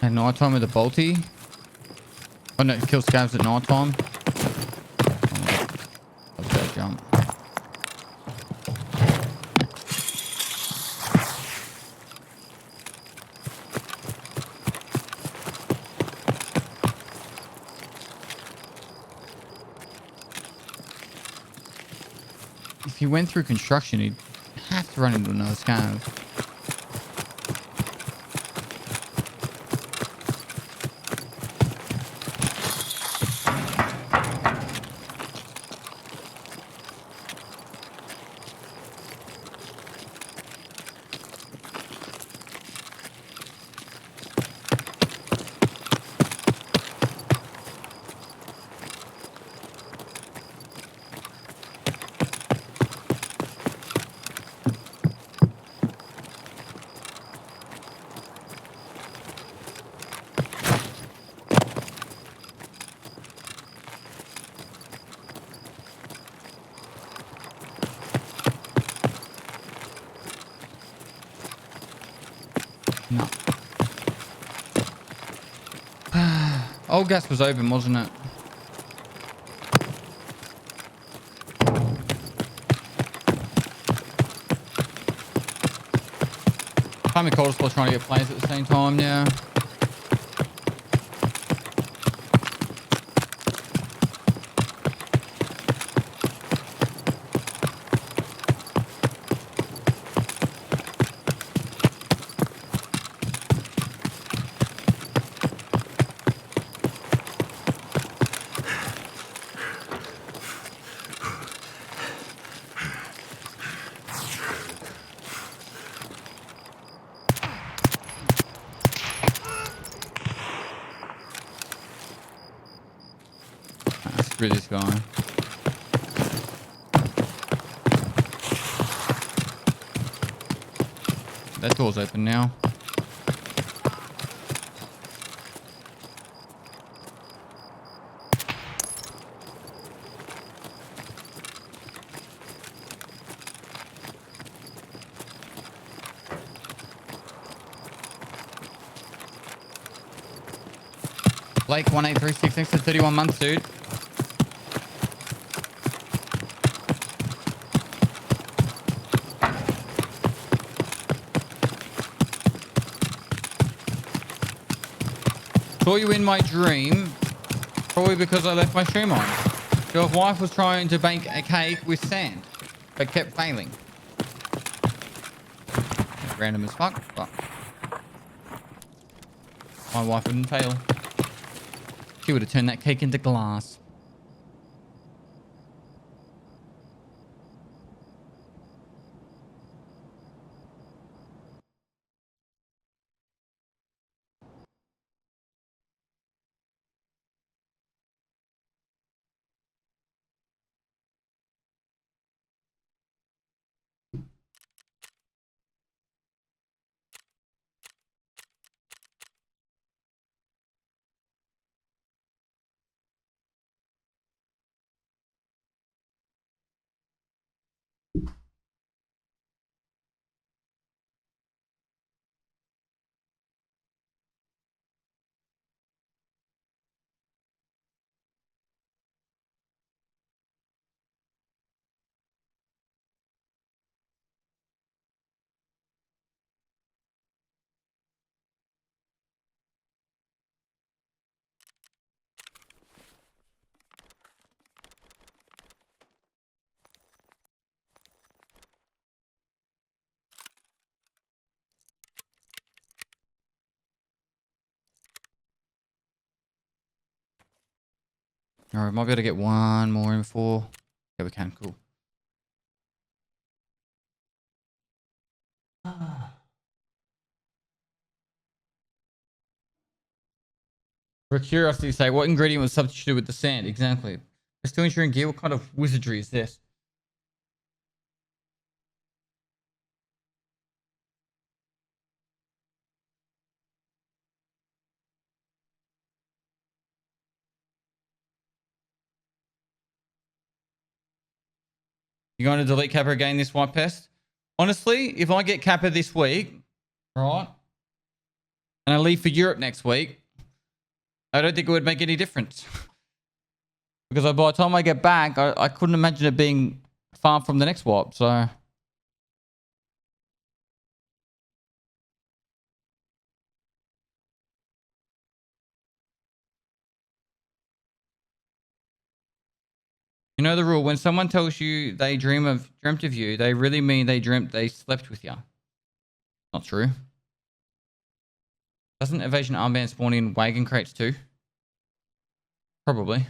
At night time with a bolty. Oh no, kill scavs at night time. Oh, that jump. If he went through construction, he'd have to run into another scav. No. Old gas was open, wasn't it? Tommy Cold still trying to get plays at the same time now. Screw this guy. That door's open now. Blake 1836, thanks for 31 months, dude. Saw you in my dream, probably because I left my stream on. Your wife was trying to bake a cake with sand, but kept failing. Random as fuck, but my wife wouldn't fail. She would have turned that cake into glass. All right, might be able to get one more in 4. Yeah, we can. Cool. For curiosity's sake, what ingredient was substituted with the sand? Exactly. Still ensuring gear. What kind of wizardry is this? You going to delete Kappa again this white pest? Honestly, if I get Kappa this week, right, and I leave for Europe next week, I don't think it would make any difference. Because by the time I get back, I couldn't imagine it being far from the next wipe, so... You know the rule, when someone tells you they dreamt of you, they really mean they dreamt they slept with you. Not true. Doesn't evasion armband spawn in wagon crates too? Probably.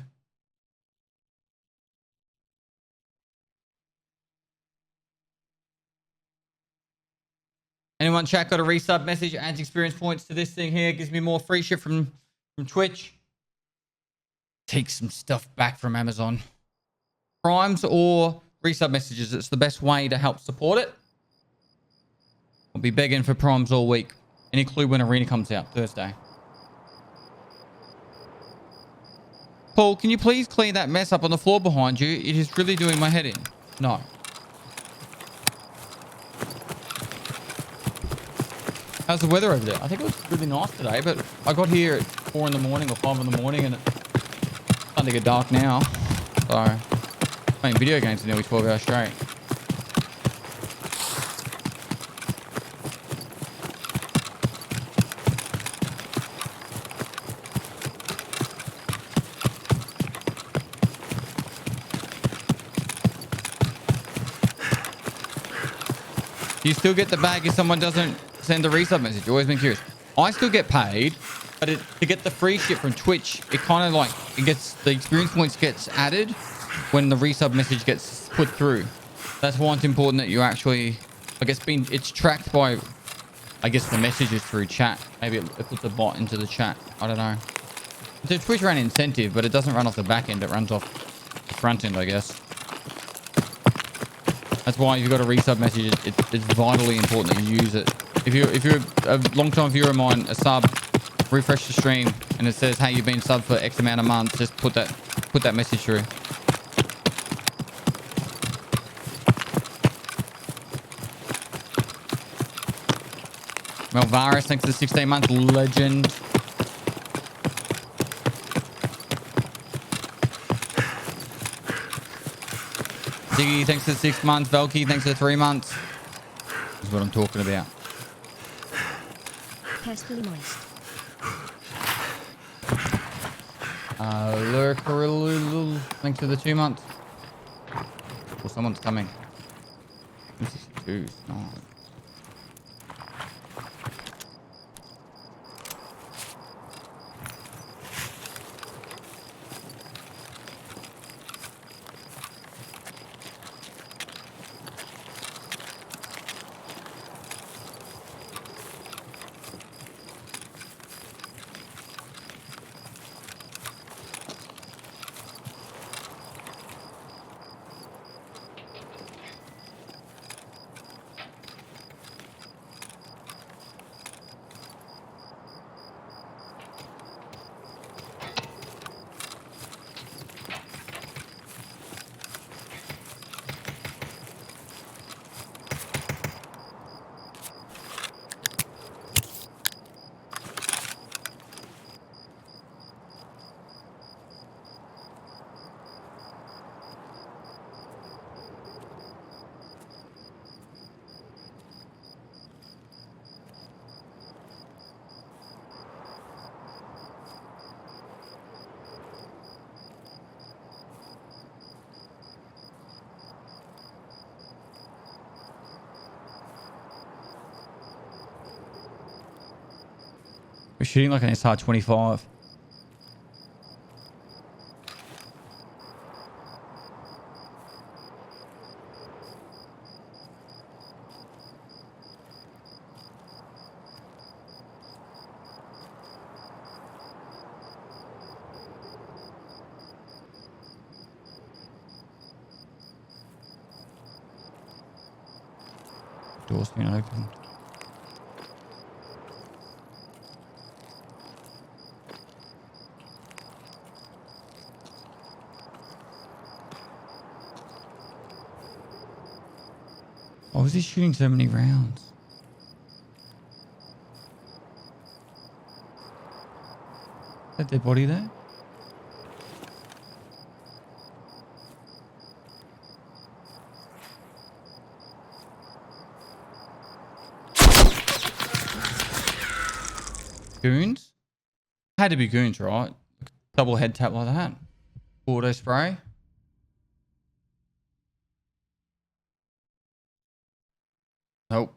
Anyone chat got a resub message, adds experience points to this thing here, gives me more free shit from Twitch. Take some stuff back from Amazon. Primes or resub messages, it's the best way to help support it. I'll be begging for primes all week. Any clue when Arena comes out? Thursday. Paul, can you please clean that mess up on the floor behind you? It is really doing my head in. No. How's the weather over there? I think it was really nice today, but I got here at 4 in the morning or 5 in the morning and it's starting to get dark now. So, playing video games for nearly 12 hours straight. Do you still get the bag if someone doesn't send a resub message? Always been curious. I still get paid, but to get the free shit from Twitch, it kind of like, the experience points gets added when the resub message gets put through. That's why it's important that you actually, I guess it's tracked by, I guess, the messages through chat. Maybe it puts a bot into the chat. I don't know. It's a Twitch ran incentive, but it doesn't run off the back end. It runs off the front end, I guess. That's why if you've got a resub message, it's vitally important that you use it. If you're a long-time viewer of mine, a sub, refresh the stream, and it says, "Hey, you've been subbed for X amount of months." Just put that message through. Melvaris, thanks for the 16-month legend. Ziggy, thanks for the 6 months. Velky, thanks for the 3 months. This is what I'm talking about. Pestily moist. Lurkerulul, thanks for the 2 months. Well, someone's coming. 262, nice. We're shooting like an SR-25. Door's been open. Why was he shooting so many rounds? Is that their body there? Goons? Had to be goons, right? Double head tap like that. Auto spray. Nope.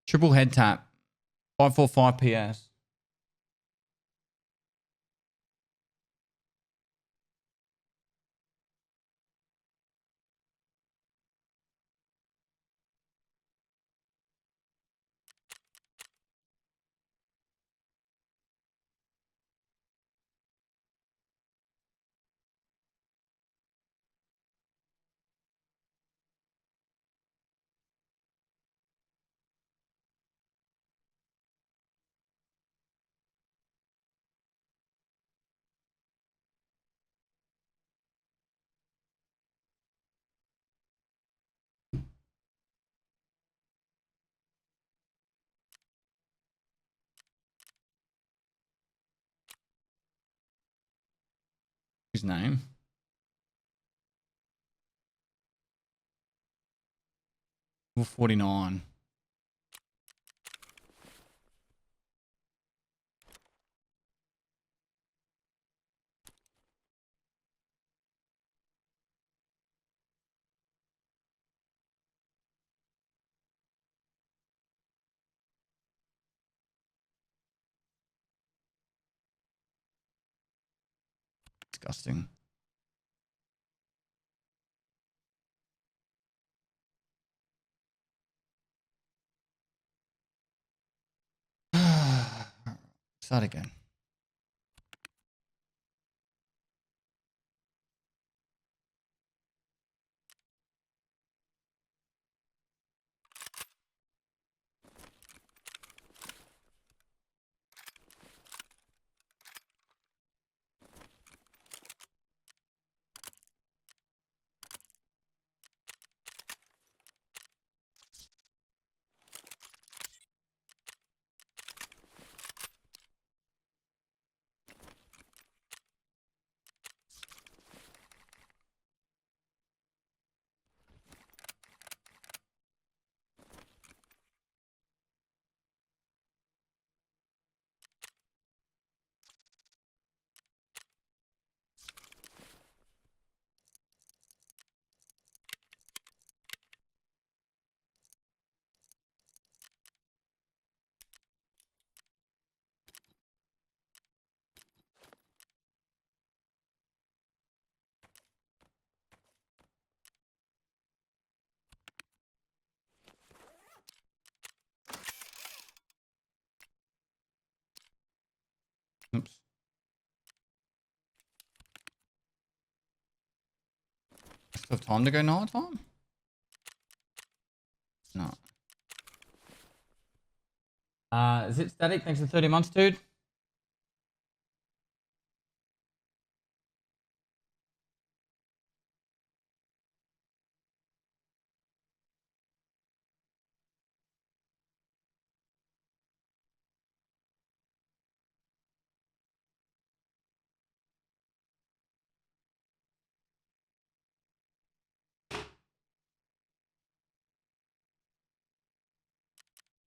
Triple head tap. 545 PS. His name. Level 49. Disgusting. Start again. Oops. Still have time to go night time? No. Is it static? Thanks for 30 months, dude.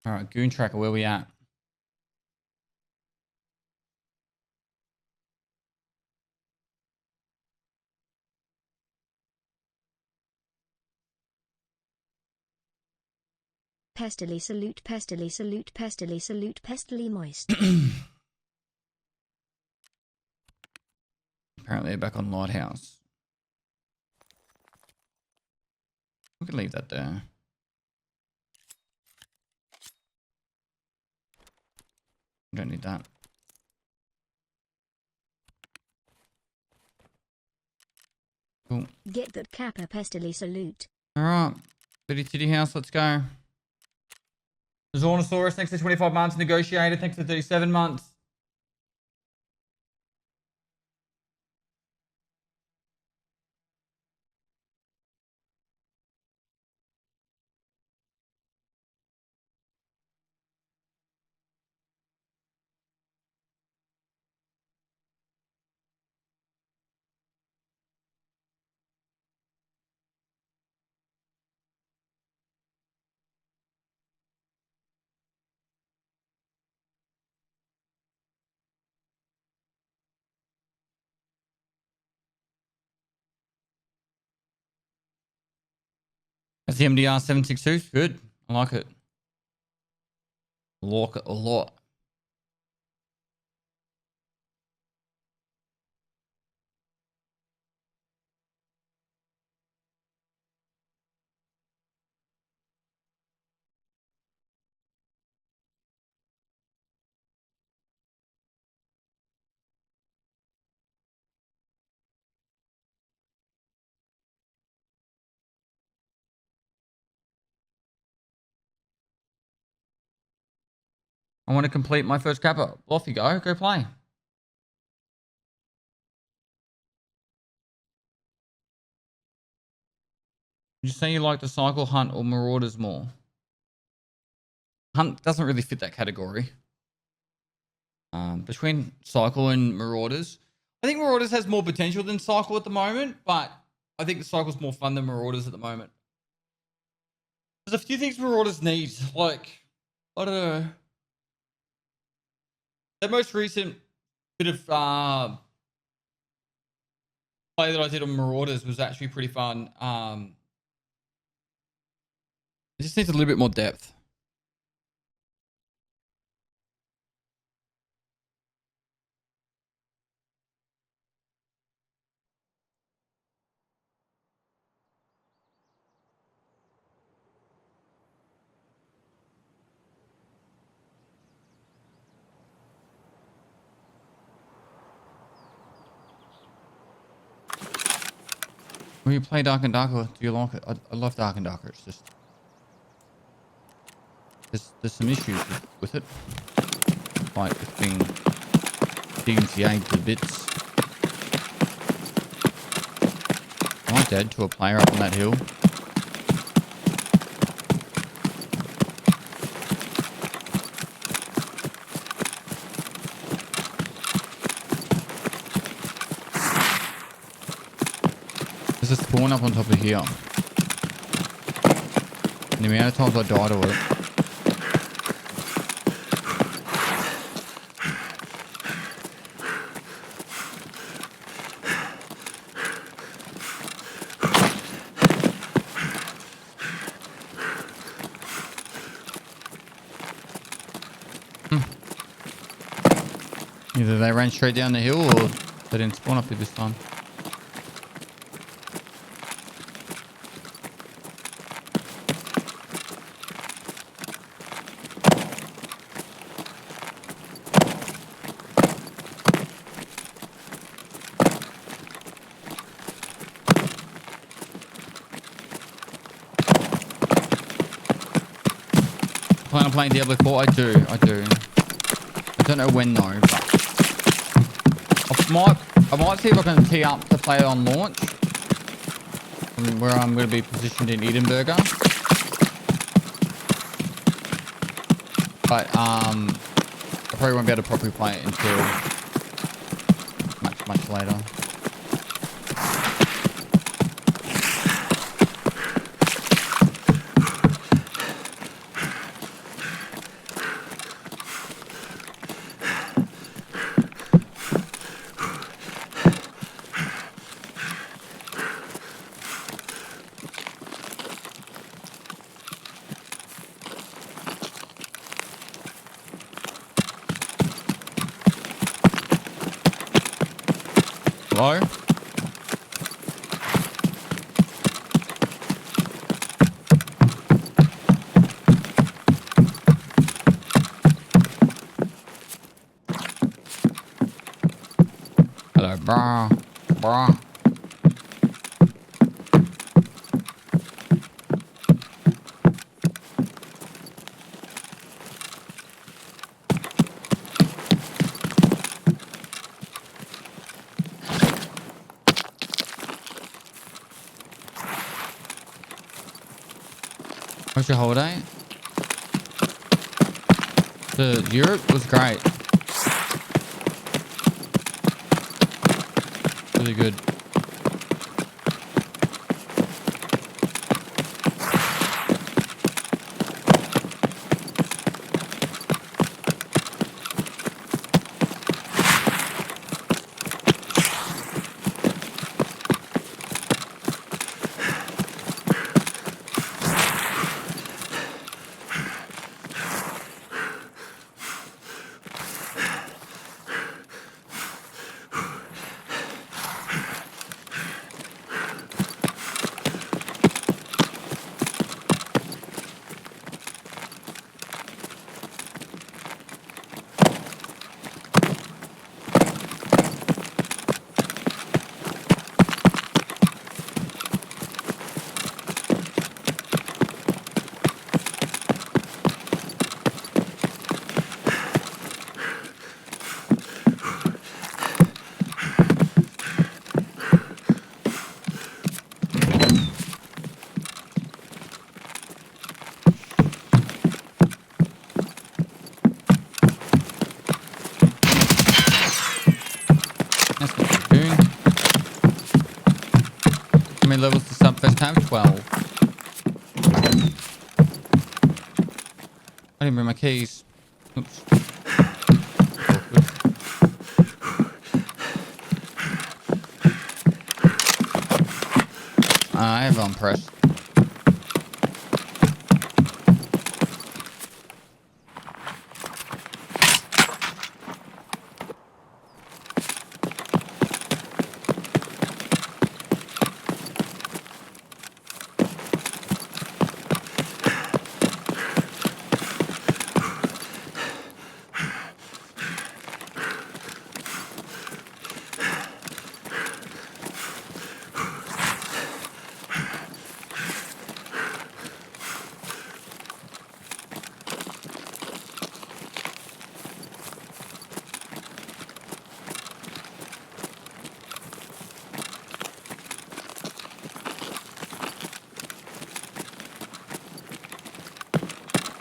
All right, Goon Tracker, where we at? Pestily salute, pestily salute, pestily salute, pestily moist. Apparently, they're back on Lighthouse. We can leave that there. We don't need that. Cool. Get that kappa, pestily salute. All right. Bitty Titty House, let's go. Zornosaurus, thanks for 25 months. Negotiator, thanks for 37 months. That's the MDR 762. Good. I like it. Like it a lot. I want to complete my first kappa. Off you go. Go play. You say you like the cycle, hunt, or marauders more? Hunt doesn't really fit that category. Between cycle and marauders, I think Marauders has more potential than Cycle at the moment, but I think the Cycle's more fun than Marauders at the moment. There's a few things Marauders need, like, I don't know. The most recent bit of play that I did on Marauders was actually pretty fun. It just needs a little bit more depth. When you play Dark and Darker, do you like it? I love Dark and Darker. It's just there's some issues with it, like it's being DMCA'd to bits. Am I dead to a player up on that hill? There's a spawn up on top of here. And the amount of times I die to it. Either they ran straight down the hill or they didn't spawn up here this time. Plan on playing Diablo 4? I do. I don't know when though, but I might see if I can tee up to play it on launch, where I'm going to be positioned in Edinburgh. But I probably won't be able to properly play it until much later. Hello? Hello, brah. Brah. How's your holiday? The Europe was great. Really good. many levels to sub first time? 12. I didn't bring my keys. Oops. I have on press.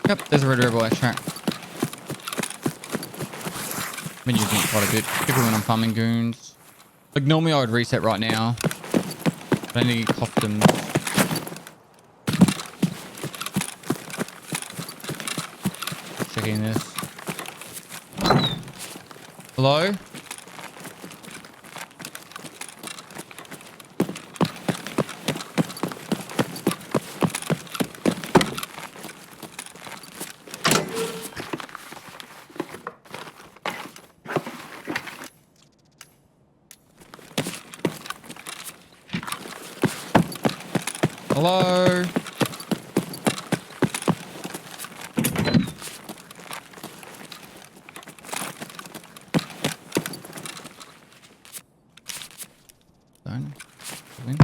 Yep, there's a red rebel extract. I've been using it quite a bit, particularly when I'm farming goons. Like normally I would reset right now, but I need customs. Checking this. Hello? Hello? Done. Win.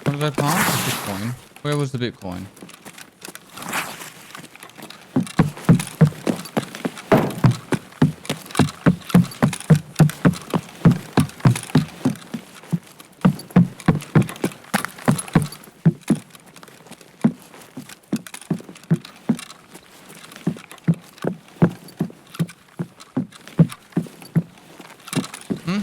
What did I pass? Bitcoin. Where was the Bitcoin? Hmm?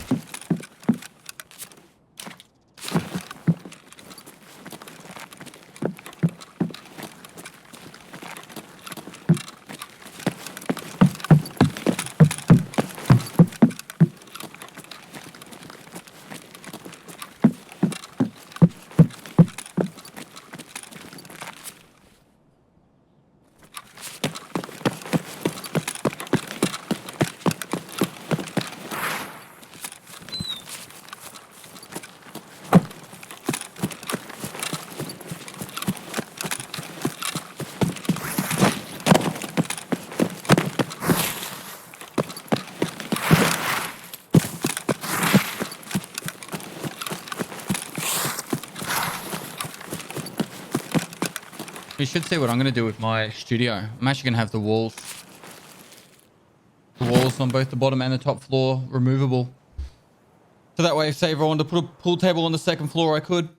You should see what I'm going to do with my studio. I'm actually going to have the walls on both the bottom and the top floor removable. So that way, if say I wanted to put a pool table on the second floor, I could.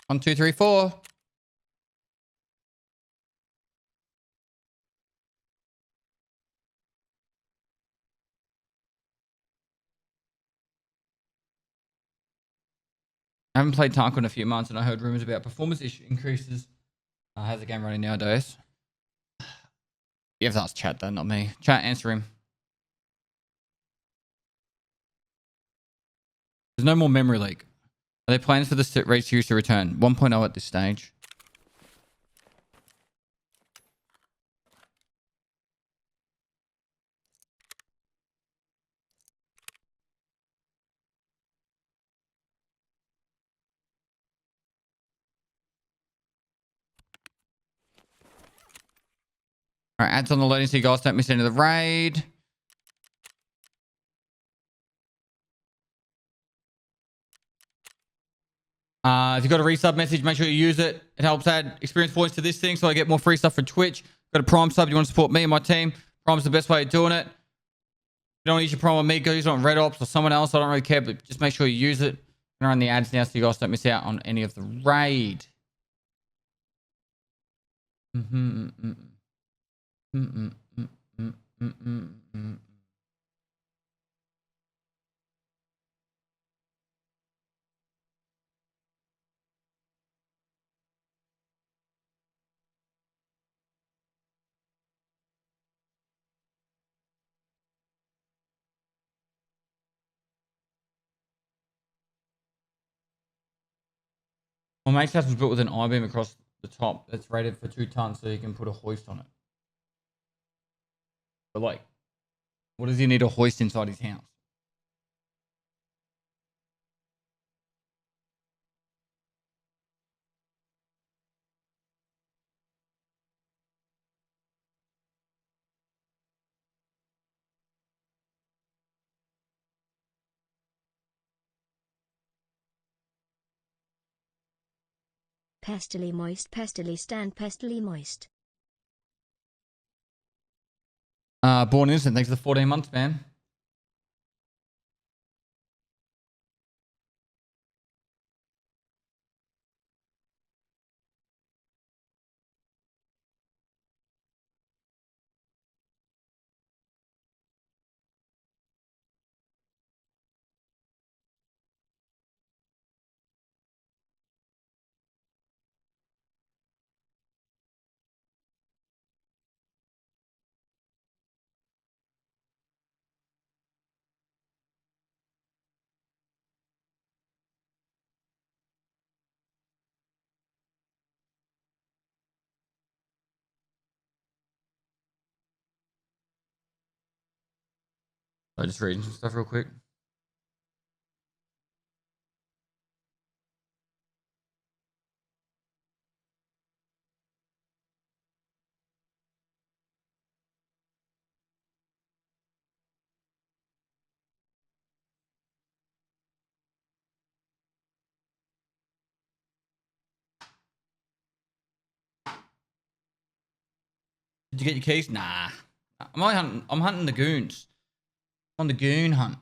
One, two, three, four. I haven't played Taco in a few months, and I heard rumors about performance issue increases. How's the game running nowadays? You have to ask chat, though, not me. Chat, answer him. There's no more memory leak. Are there plans for the race series to return? 1.0 at this stage. All right, ads on the loading so you guys don't miss any of the raid. If you've got a resub message, make sure you use it. It helps add experience points to this thing so I get more free stuff for Twitch. Got a Prime sub, you want to support me and my team. Prime's the best way of doing it. If you don't use your Prime on me, go use it on Red Ops or someone else. I don't really care, but just make sure you use it. I'm run the ads now so you guys don't miss out on any of the raid. My mate's house was built with an I-beam across the top that's rated for 2 tons so you can put a hoist on it. But like, what does he need a hoist inside his house? Pestily moist, pestily stand, pestily moist. Born Innocent, thanks for the 14 months, man. I just reading some stuff real quick. Did you get your keys? Nah. I'm hunting the goons. I'm on the goon hunt.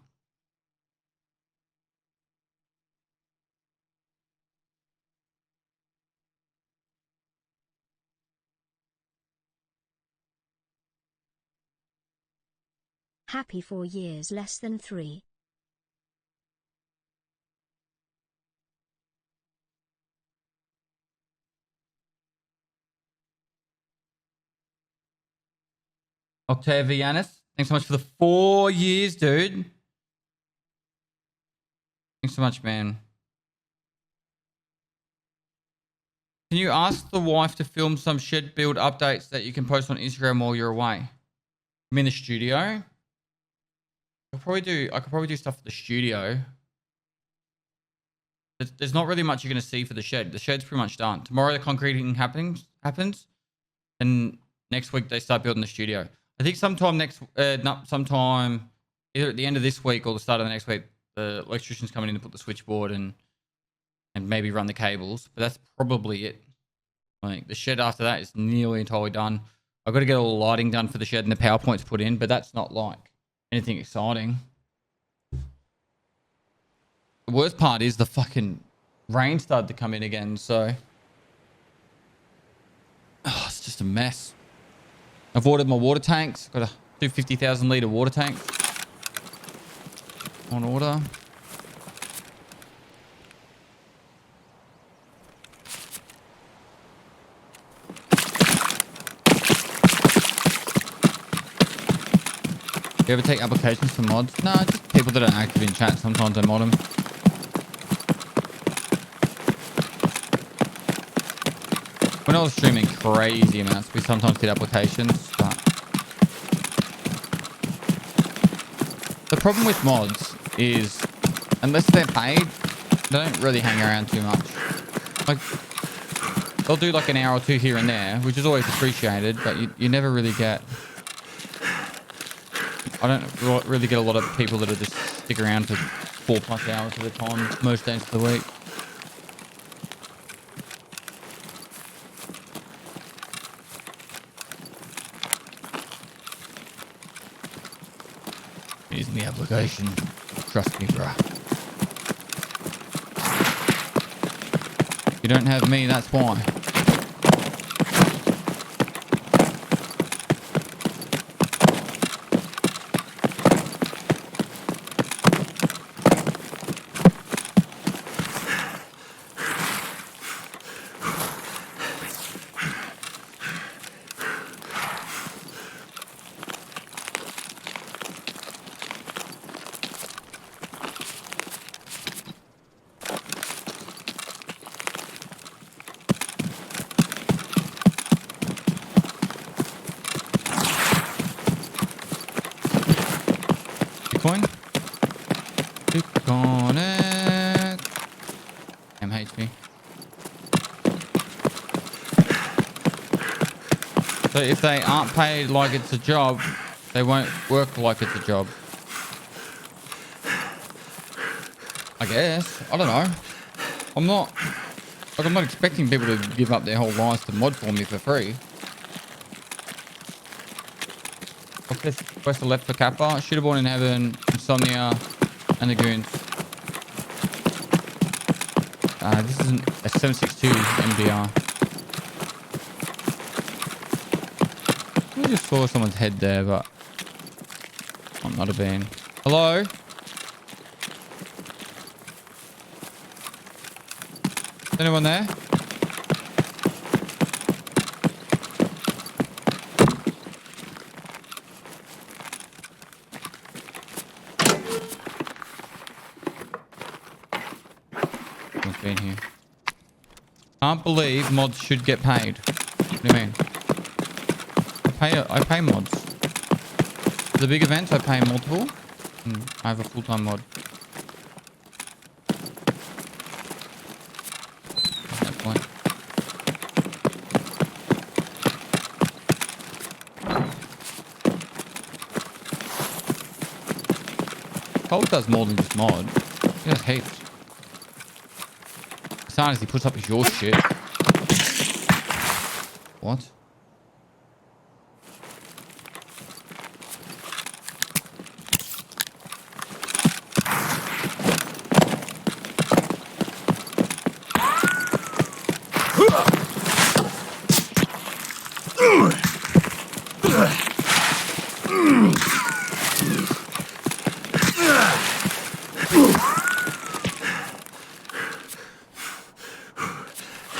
Happy 4 years less than 3. Octavianus, thanks so much for the 4 years, dude. Thanks so much, man. Can you ask the wife to film some shed build updates that you can post on Instagram while you're away? I'm in the studio. I could probably do stuff for the studio. There's not really much you're gonna see for the shed. The shed's pretty much done. Tomorrow the concreting happens, and next week they start building the studio. I think sometime sometime either at the end of this week or the start of the next week, the electrician's coming in to put the switchboard and maybe run the cables. But that's probably it. Like the shed after that is nearly entirely done. I've got to get all the lighting done for the shed and the power points put in, but that's not like anything exciting. The worst part is the fucking rain started to come in again, so it's just a mess. I've ordered my water tanks. Got a 250,000 litre water tank on order. You ever take applications for mods? No, just people that are active in chat. Sometimes I mod them. When I was streaming crazy amounts, we sometimes did applications, but the problem with mods is unless they're paid, they don't really hang around too much. Like they'll do like an hour or two here and there, which is always appreciated, but you never really get. I don't really get a lot of people that are just stick around for 4+ hours at a time most days of the week. using the application. Trust me, bruh. You don't have me, that's why. Bitcoin. Bitcoin it. MHP. So if they aren't paid like it's a job, they won't work like it's a job. I guess. I don't know. I'm not expecting people to give up their whole lives to mod for me for free. What's this quest left for Kappa? Shitterborn in Heaven, Insomnia, and the Goons. This isn't a 762 MDR. I just saw someone's head there, but might not have been. Hello? Is anyone there? Someone's been here. Can't believe mods should get paid. What do you mean? I pay mods. For the big events, I pay multiple. And I have a full-time mod. There's no point. Cold does more than just mod. He does heaps. As soon as he puts up his your shit. What?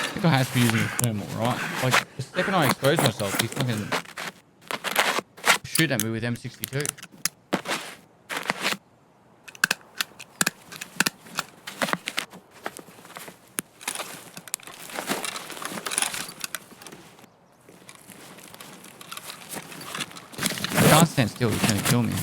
I think I have to be using a thermal, right? Like, the second I expose myself, he's fucking shoot at me with M62. I can't stand still, he's gonna kill me.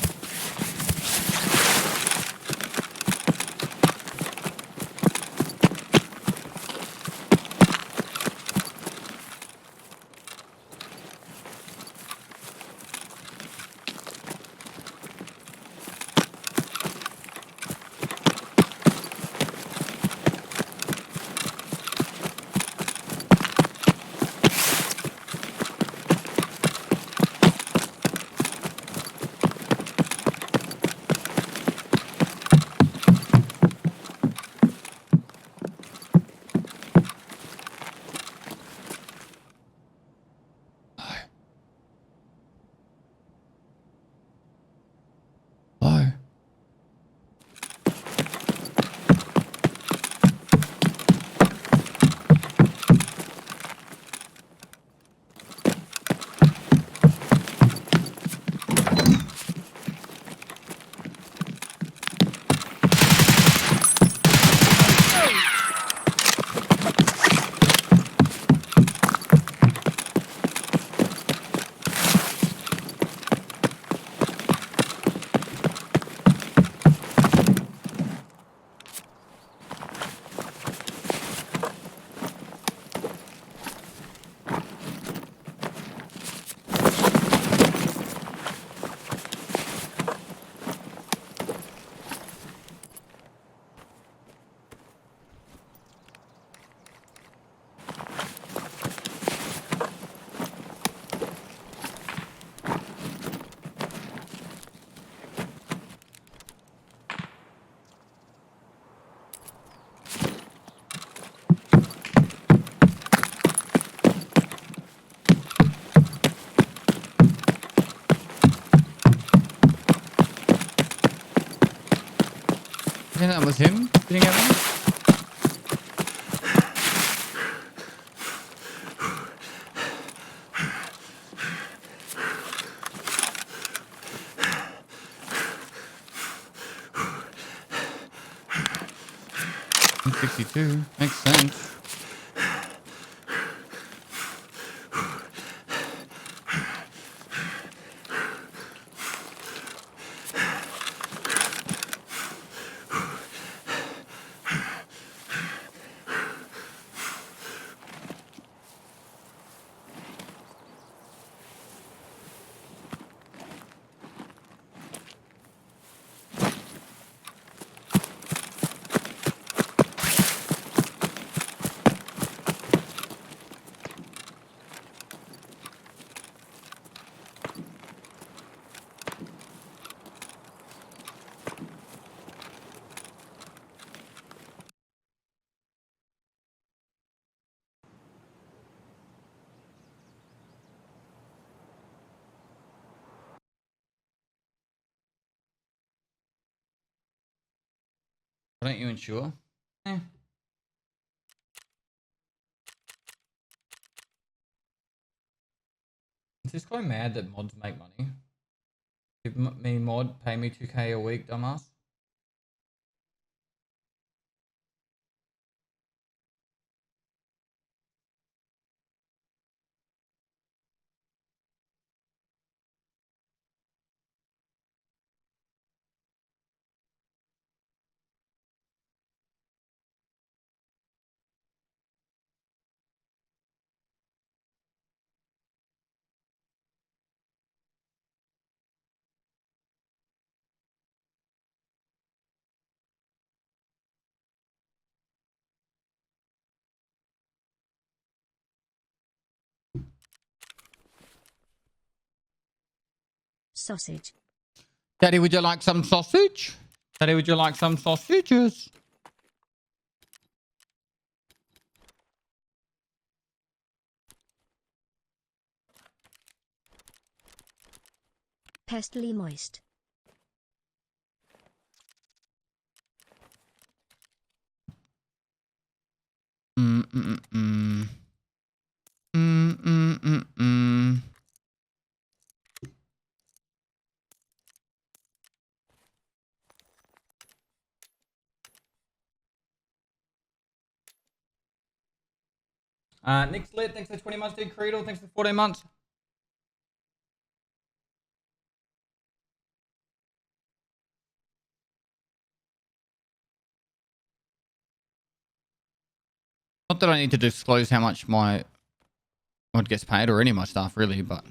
was him sitting out there? $62 makes sense. Why don't you insure? Eh. Is this guy mad that mods make money? Give me mod, pay me 2k a week, dumbass. Sausage. Daddy, would you like some sausage? Daddy, would you like some sausages? Pestily moist. Mm-mm-mm. Mm-mm-mm-mm. Nick's lit. Thanks for 20 months, dude. Creedle. Thanks for 14 months. Not that I need to disclose how much my mod gets paid or any of my staff, really, but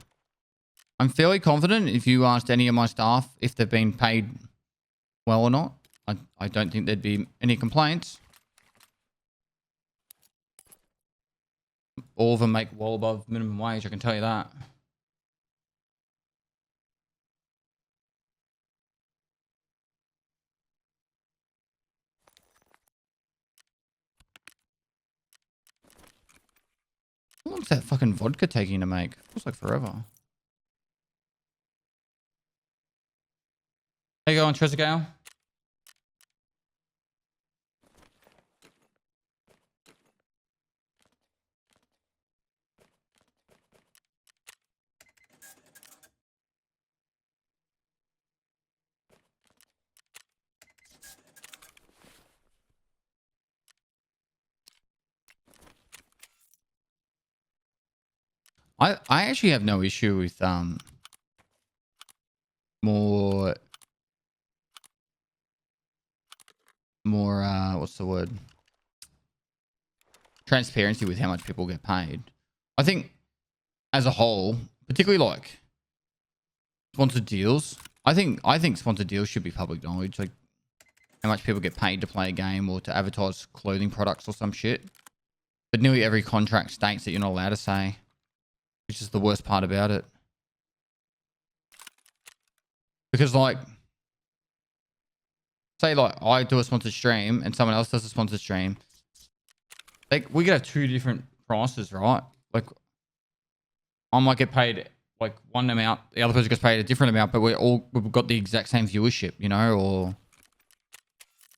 I'm fairly confident if you asked any of my staff if they've been paid well or not, I don't think there'd be any complaints. All of them make well above minimum wage, I can tell you that. How long's that fucking vodka taking to make? Feels like forever. How you going, Trezeguet? I actually have no issue with more what's the word? Transparency with how much people get paid. I think as a whole, particularly like sponsored deals, I think sponsored deals should be public knowledge, like how much people get paid to play a game or to advertise clothing products or some shit. But nearly every contract states that you're not allowed to say, which is the worst part about it. Because like, say like I do a sponsored stream and someone else does a sponsored stream, like we could have two different prices, right? Like I might get paid like one amount, the other person gets paid a different amount, but we've got the exact same viewership, you know, or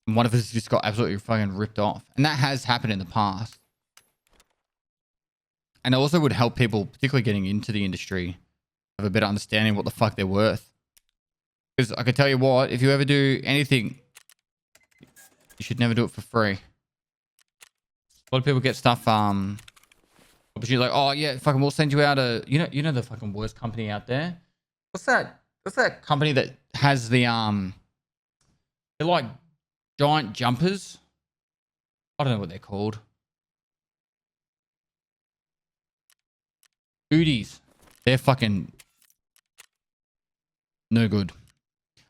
And one of us just got absolutely fucking ripped off. And that has happened in the past. And it also would help people, particularly getting into the industry, have a better understanding of what the fuck they're worth. Because I can tell you what, if you ever do anything, you should never do it for free. A lot of people get stuff, opportunity like, oh yeah, fucking we'll send you out a, you know the fucking worst company out there. What's that company that has the they're like giant jumpers? I don't know what they're called. Booties. They're fucking no good.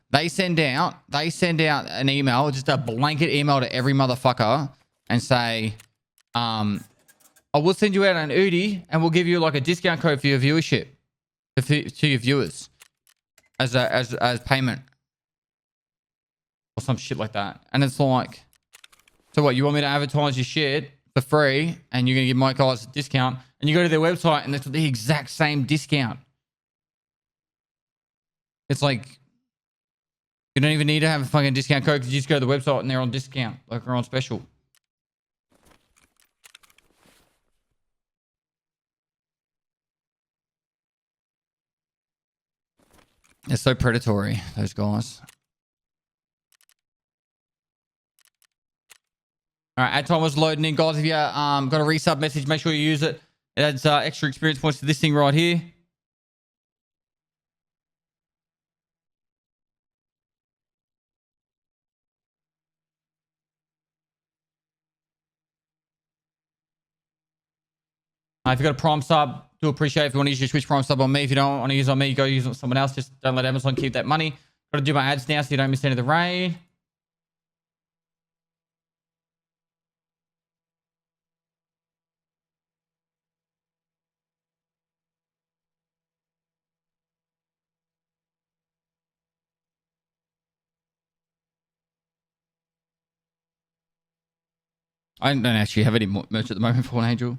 They send out an email, just a blanket email to every motherfucker and say, I will send you out an Udi and we'll give you like a discount code for your viewership, to your viewers as payment or some shit like that. And it's like, so what, you want me to advertise your shit for free and you're going to give my guys a discount, and you go to their website and it's the exact same discount. It's like, you don't even need to have a fucking discount code because you just go to the website and they're on discount, like they're on special. They're so predatory, those guys. All right, ad time was loading in, guys. If you got a resub message, make sure you use it. It adds extra experience points to this thing right here. If you've got a Prime sub, do appreciate it. If you want to use your Twitch Prime sub on me. If you don't want to use it on me, go use it on someone else. Just don't let Amazon keep that money. Got to do my ads now so you don't miss any of the raid. I don't actually have any merch at the moment, Fallen Angel.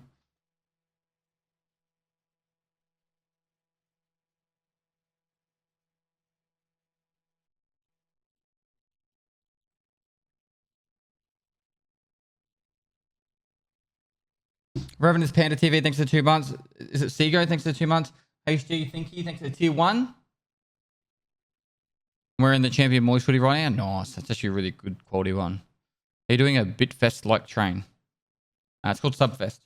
Revenant's Panda TV, thanks for the 2 months. Is it Seago? Thanks for the 2 months. HG Thinky, thanks for the tier 1. We're in the Champion Moist hoodie right now. Nice. That's actually a really good quality one. Are you doing a Bitfest-like train? It's called Subfest.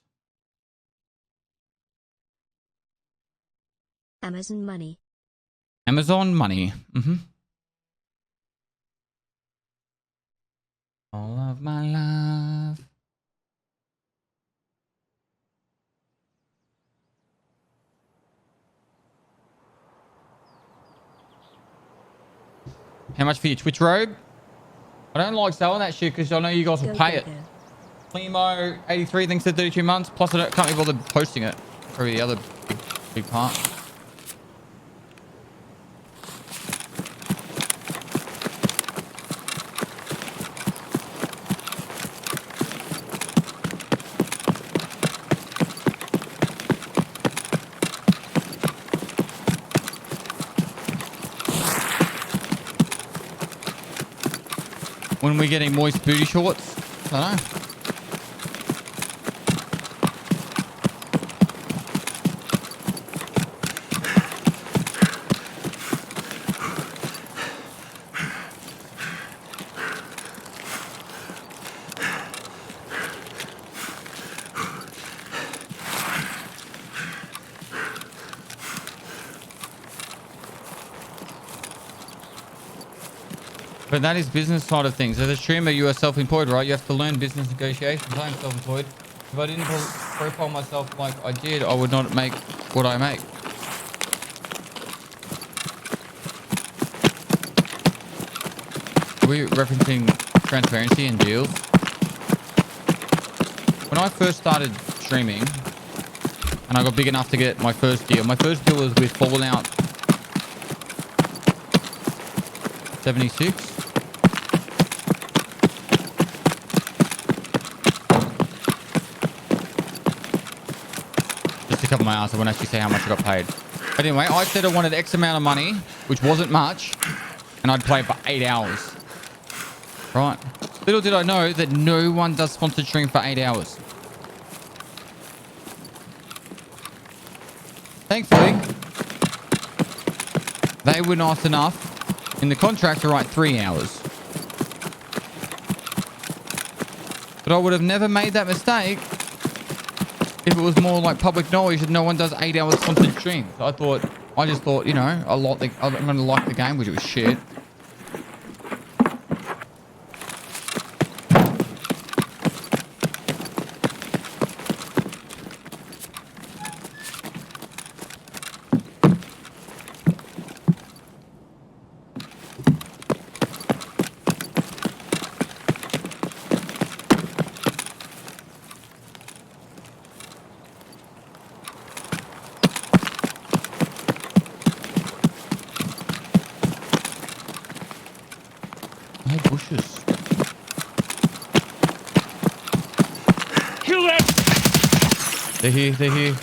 Amazon money. Amazon money. Mm-hmm. All of my love. How much for your Twitch robe? I don't like selling that shit because I know you guys will pay it. Clemo 83 thanks for 32 months. Plus I can't be bothered posting it. Probably the other big part. When we're getting moist booty shorts? I don't know. But that is business side of things. As a streamer, you are self-employed, right? You have to learn business negotiations. I am self-employed. If I didn't profile myself like I did, I would not make what I make. Are we referencing transparency and deals? When I first started streaming, and I got big enough to get my first deal was with Fallout 76. Cover my ass. I won't actually say how much I got paid. But anyway, I said I wanted X amount of money, which wasn't much, and I'd play for 8 hours. Right? Little did I know that no one does sponsored stream for 8 hours. Thankfully, they were nice enough in the contract to write 3 hours. But I would have never made that mistake if it was more like public knowledge that no one does 8 hours sponsored streams. I just thought, you know, I'm going to like the game, which it was shit. No bushes. Kill them! They're here. They're here.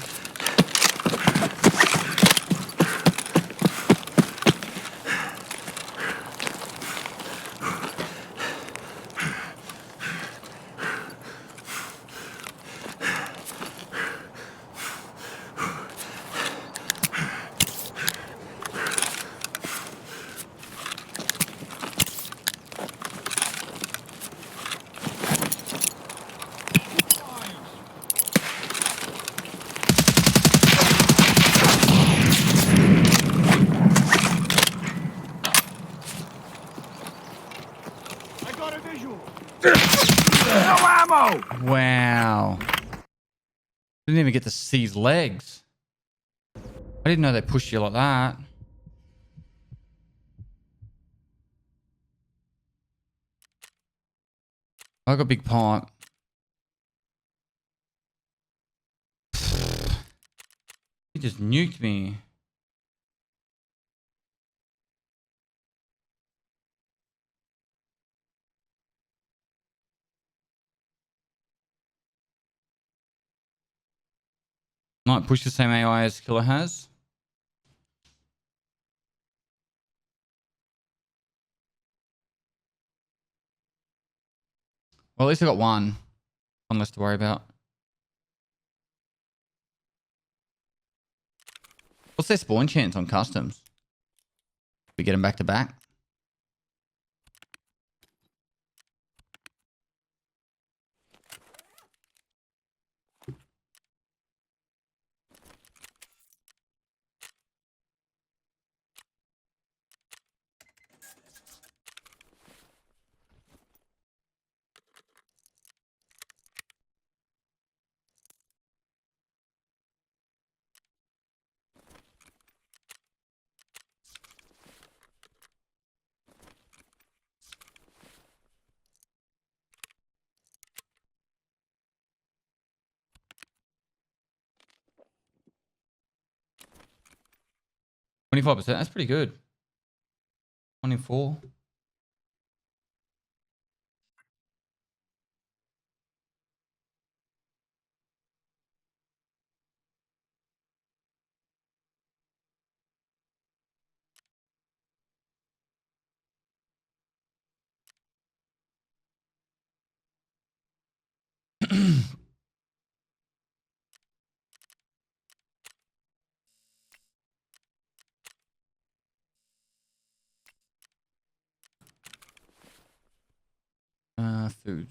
I got a visual. No ammo! Wow. Didn't even get to see his legs. I didn't know they pushed you like that. I got a big pipe. He just nuked me. Might push the same AI as Killer has. Well, at least I got one. One less to worry about. What's their spawn chance on customs? We get them back to back. $25%. That's pretty good. 1 in 4. Food.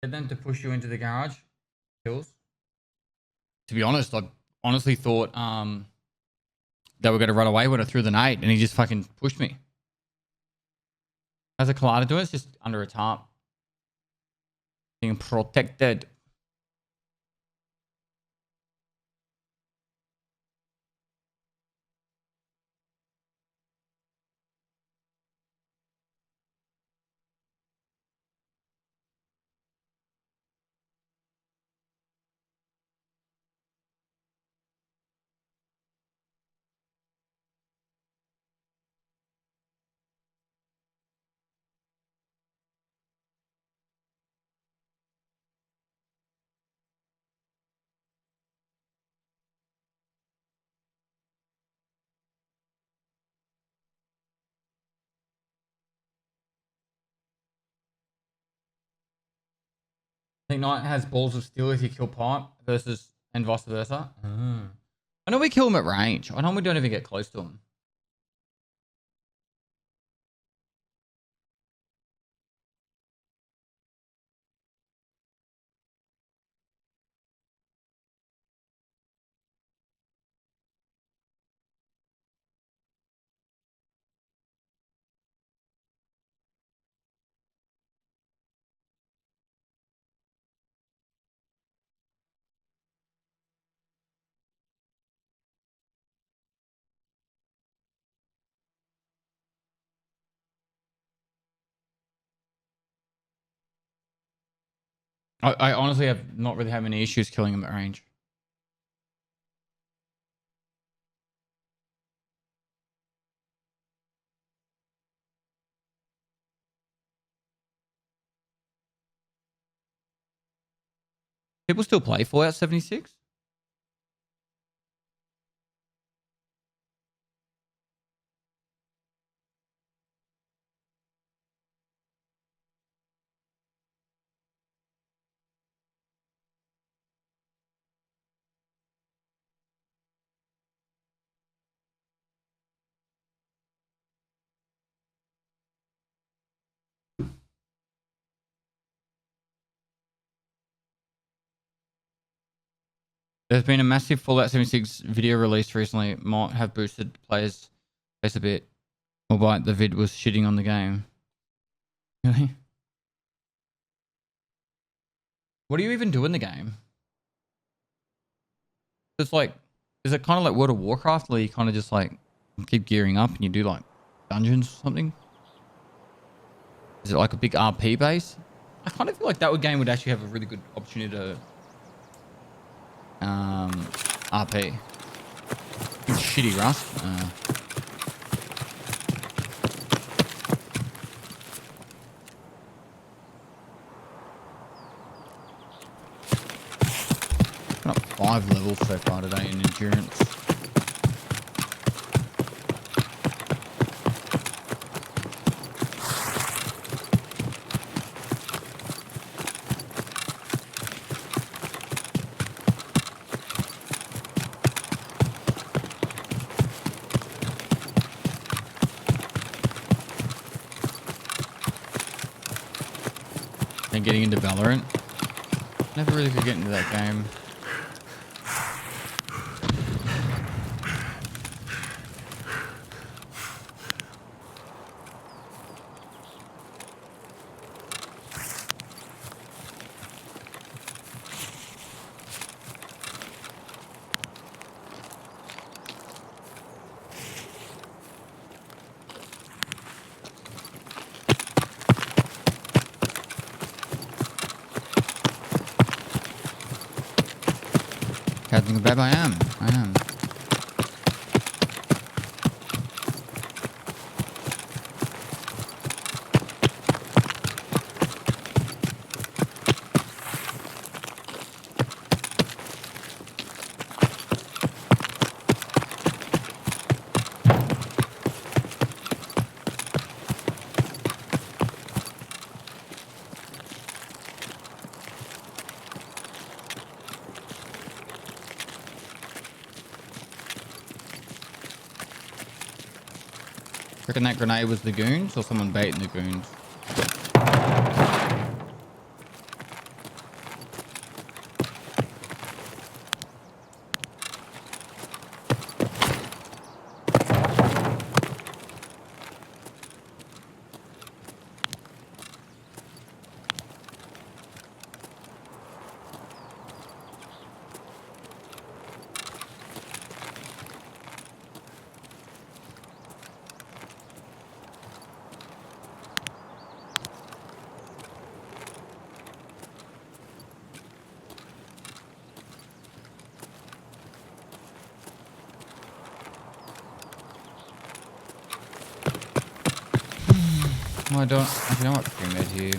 Get them to push you into the garage. Kills. To be honest, I honestly thought they were going to run away when I threw the nade, and he just fucking pushed me. How's a collider do it? It's just under a tarp. Being protected. think Knight has balls of steel if you kill pipe versus and vice versa. I know we kill him at range. I know we don't even get close to him. I honestly have not really had many issues killing him at range. People still play Fallout 76? There's been a massive Fallout 76 video released recently. It might have boosted players' base a bit. Albeit the vid was shitting on the game. Really? What do you even do in the game? It's like, is it kind of like World of Warcraft where you kind of just like keep gearing up and you do like dungeons or something? Is it like a big RP base? I kind of feel like that game would actually have a really good opportunity to RP. Shitty Rust. Got up 5 levels so far today in endurance. And getting into Valorant. Never really could get into that game. Catching a bab, I am. Reckon that grenade was the goons or someone baiting the goons? Well, I don't actually know what pre-med here.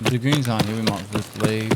The goons aren't here. We might as well just leave.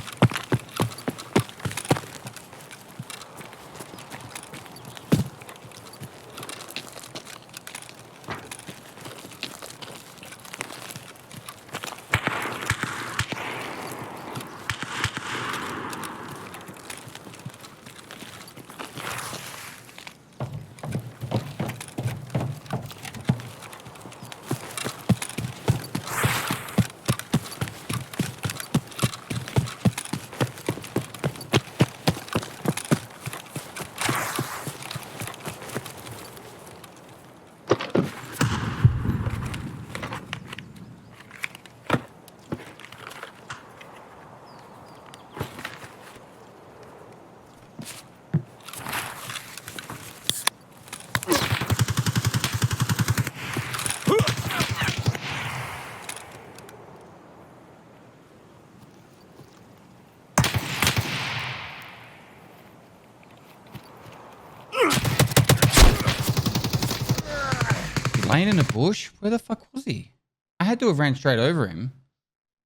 Laying in a bush? Where the fuck was he? I had to have ran straight over him.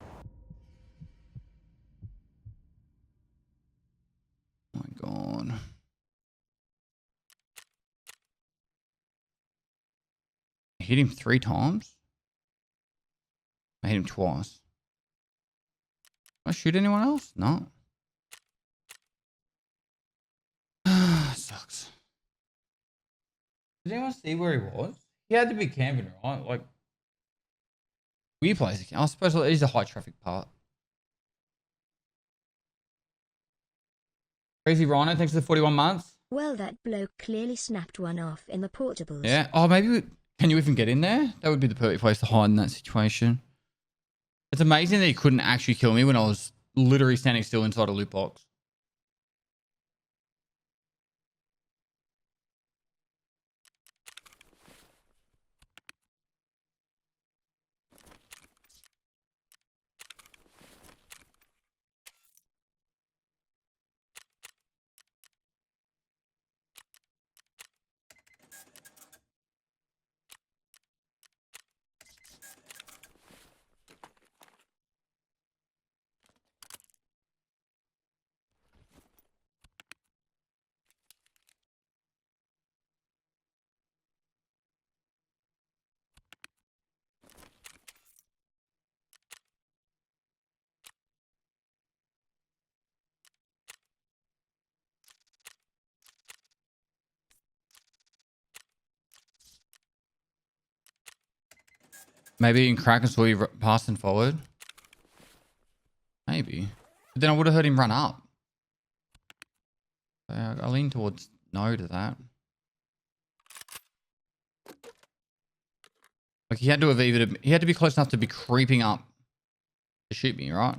Oh my god. I hit him 3 times? I hit him twice. Did I shoot anyone else? No. Sucks. Did anyone see where he was? He had to be camping, right? Like, weird place. I suppose it is a high traffic part. Crazy Rhino, thanks for the 41 months. Well, that bloke clearly snapped one off in the portables. Yeah. Oh, can you even get in there? That would be the perfect place to hide in that situation. It's amazing that he couldn't actually kill me when I was literally standing still inside a loot box. Maybe in crack and saw you passing forward. Maybe. But then I would have heard him run up. I lean towards no to that. Like he had to have he had to be close enough to be creeping up to shoot me, right?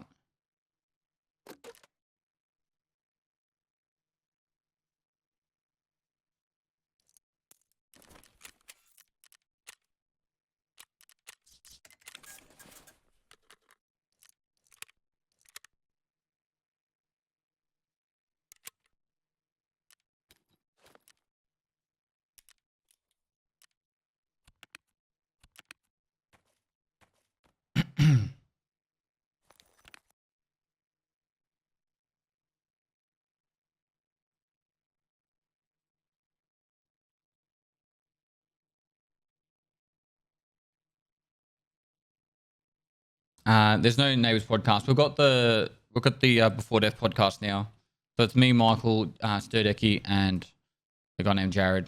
There's no neighbors podcast. We've got the Before Death podcast now. So it's me, Michael, Sturdeki, and a guy named Jared.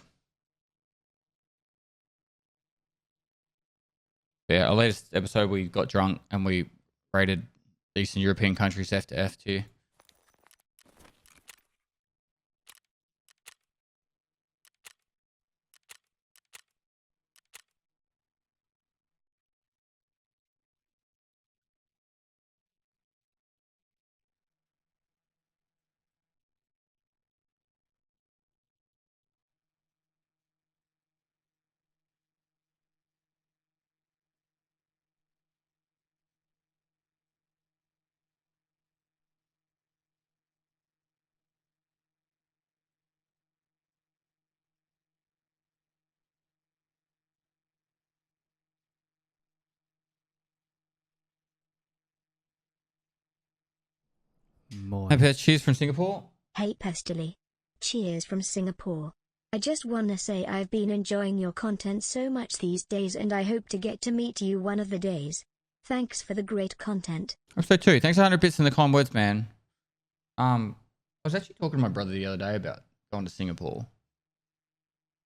Yeah, our latest episode we got drunk and we rated Eastern European countries F to F tier. More. Hey, Pets, cheers from Singapore. Hey Pestily. Cheers from Singapore. I just wanna say I've been enjoying your content so much these days and I hope to get to meet you one of the days. Thanks for the great content. I'm so too. Thanks 100 bits in the kind words, man. I was actually talking to my brother the other day about going to Singapore.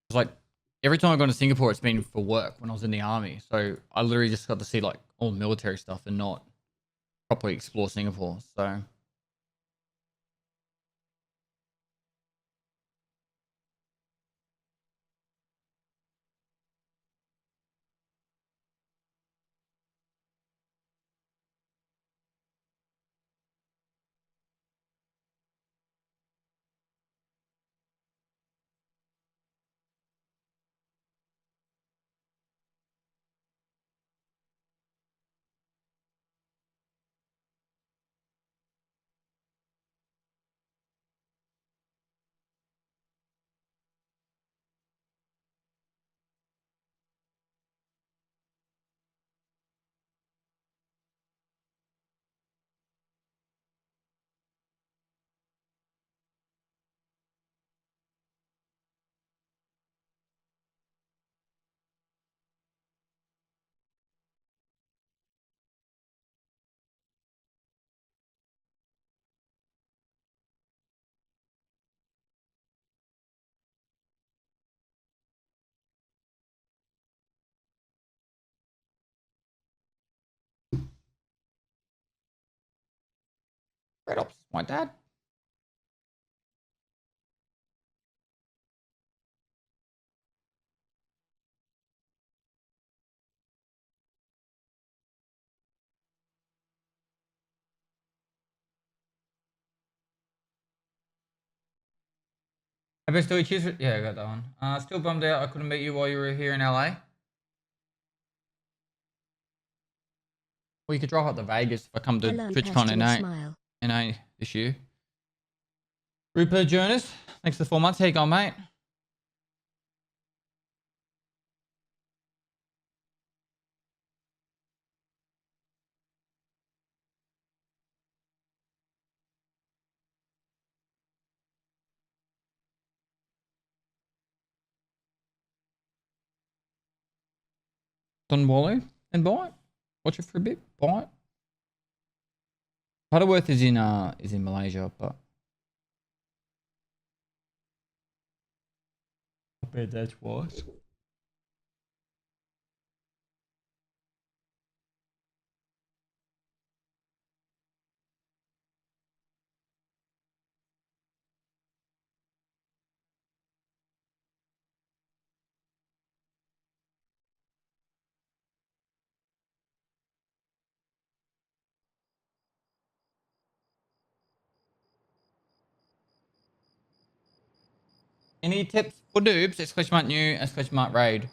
It's like every time I've gone to Singapore, it's been for work when I was in the army. So I literally just got to see like all military stuff and not properly explore Singapore. So Red Ops, my dad. Hey, Pestily, cheers. Yeah, I got that one. Still bummed out I couldn't meet you while you were here in LA. Well, you could drive up to Vegas if I come to Hello TwitchCon Pestily smile. in A this year. Rupert Jonas, thanks for the 4 months. How you going, mate? Don Wally and buy it. Watch it for a bit. Buy it. Butterworth is in Malaysia, but I bet that's wise. Any tips for noobs? Exclamation mark new, exclamation mark raid.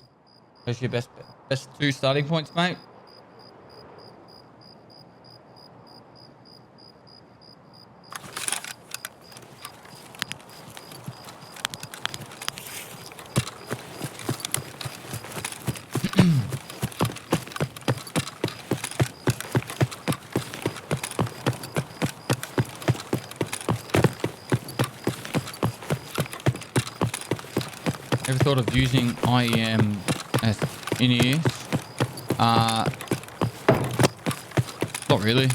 Those are your best 2 starting points, mate. Ever thought of using IEM as in-ears? Not really.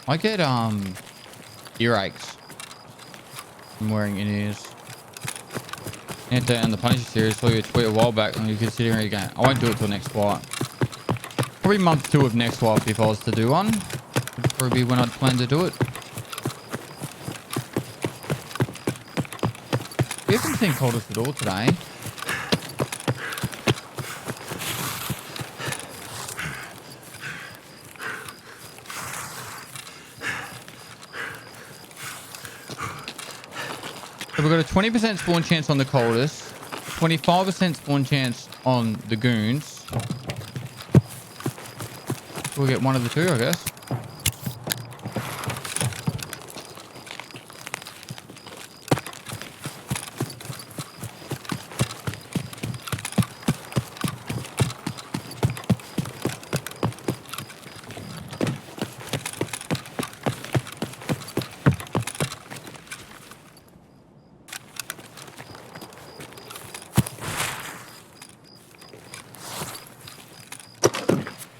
I get earaches from wearing in-ears. And the Punisher series, saw you tweet a while back and you considering it again. I won't do it till next wipe. Probably month 2 of next wipe if I was to do one. Would probably be when I'd plan to do it. We haven't seen coldest at all today. So we've got a 20% spawn chance on the coldest, 25% spawn chance on the goons. We'll get one of the 2, I guess.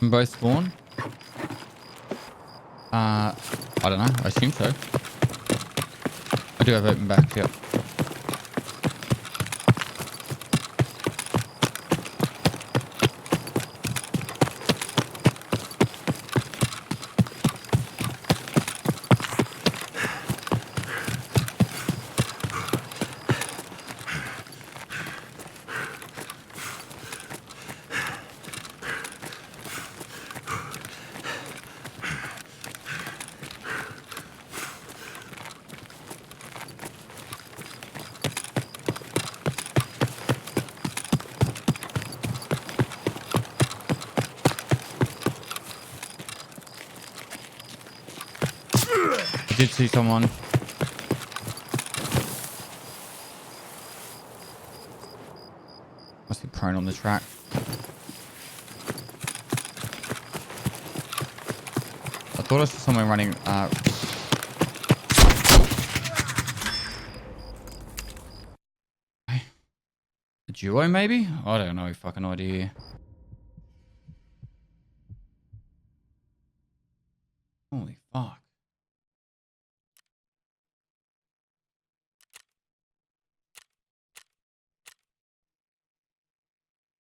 Can both spawn? I don't know. I assume so. I do have open back, yep. I did see someone. Must be prone on the track. I thought I saw someone running. A duo, maybe? I don't know. Fucking idea. Holy fuck.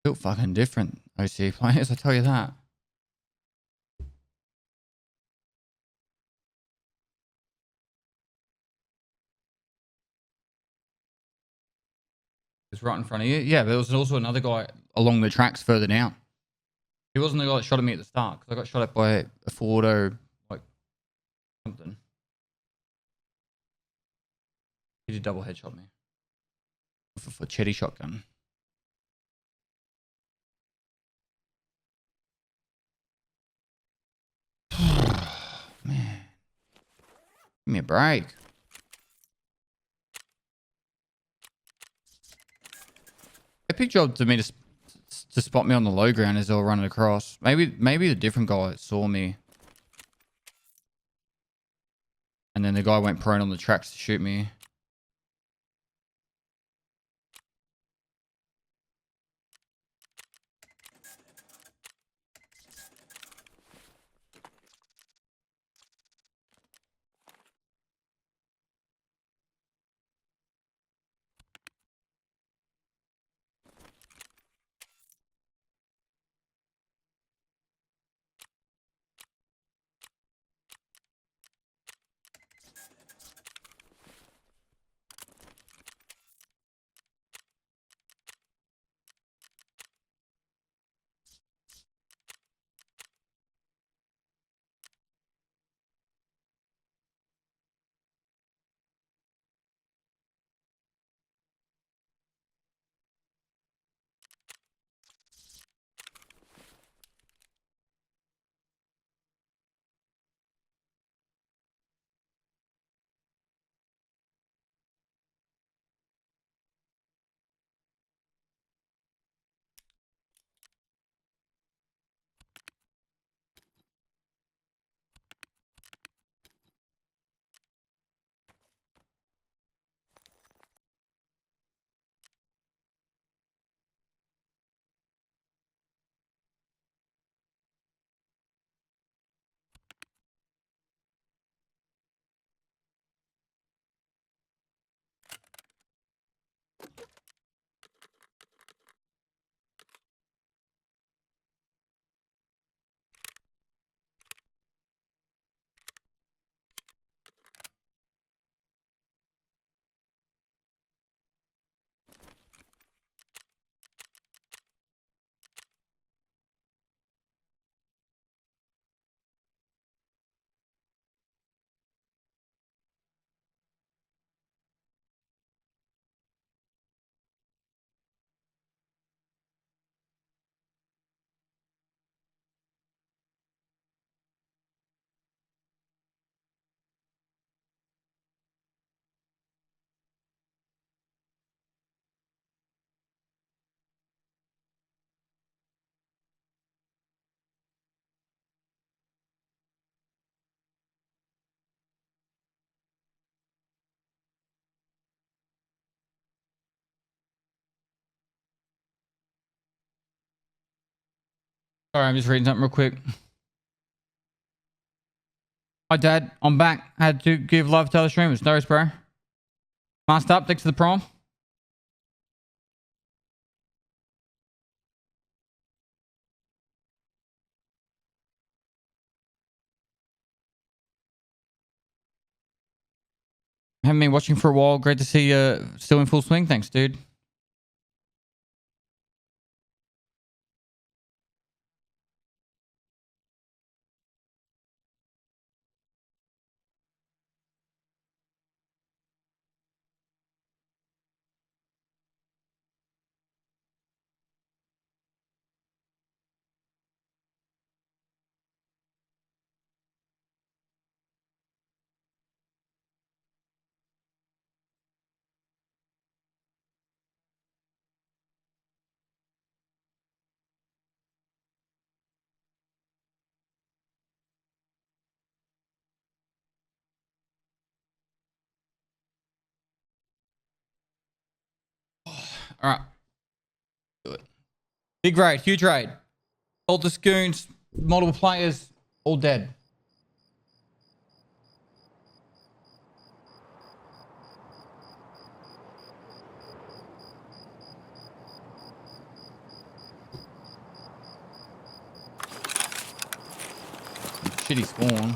Built fucking different, OC players, I tell you that. It's right in front of you. Yeah, but there was also another guy along the tracks further down. He wasn't the guy that shot at me at the start because I got shot at by a Ford or like something. He did double headshot me with a Chetty shotgun. Man, give me a break. Epic job to me to spot me on the low ground as they were running across. Maybe the different guy saw me. And then the guy went prone on the tracks to shoot me. Sorry, I'm just reading something real quick. Hi, Dad. I'm back. Had to give love to other streamers. No, bro. Masked up. Thanks to the prom. Haven't been watching for a while. Great to see you still in full swing. Thanks, dude. All right. Do it. Big raid. Huge raid. Oldest goons. Multiple players. All dead. Shitty spawn.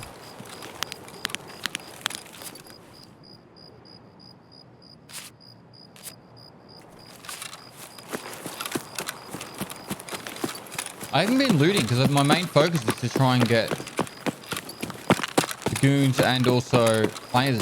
I haven't been looting because my main focus is to try and get the goons and also players.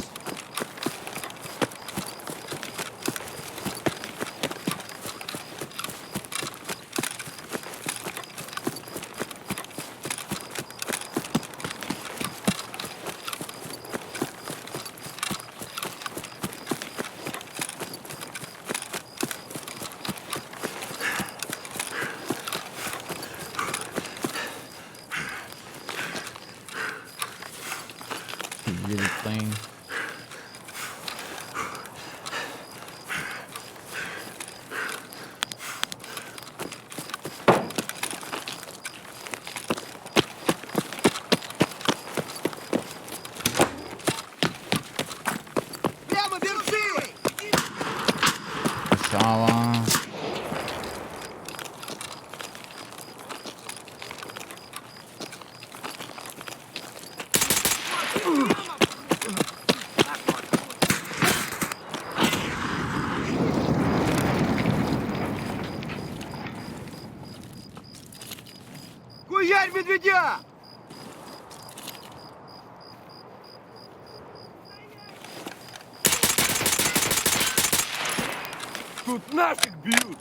Really clean. Прямо держи! Shower. Хуярь медведя! Тут наших бьют!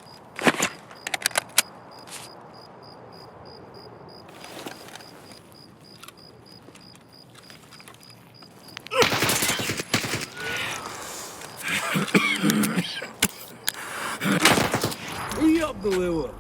Ёбнул его!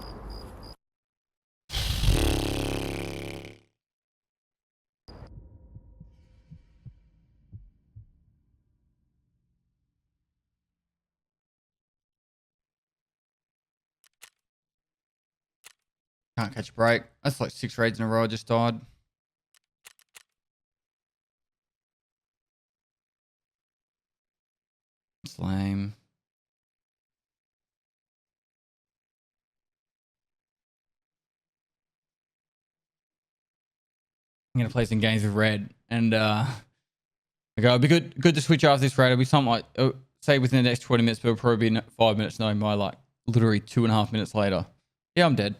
Can't catch a break. That's like 6 raids in a row. I just died. It's lame. I'm gonna play some games with Red, and okay, it'll be good to switch after this raid. It'll be something like say within the next 20 minutes, but it'll probably be 5 minutes. Knowing by like literally 2.5 minutes later. Yeah, I'm dead.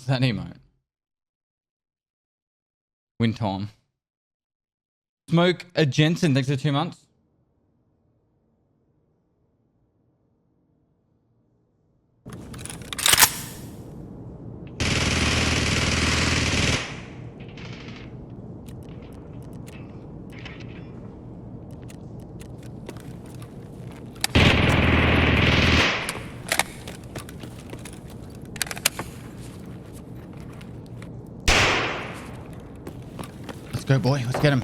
that emote? Win time. Smoke a Jensen. Thanks for 2 months. Let's go, boy. Let's get him.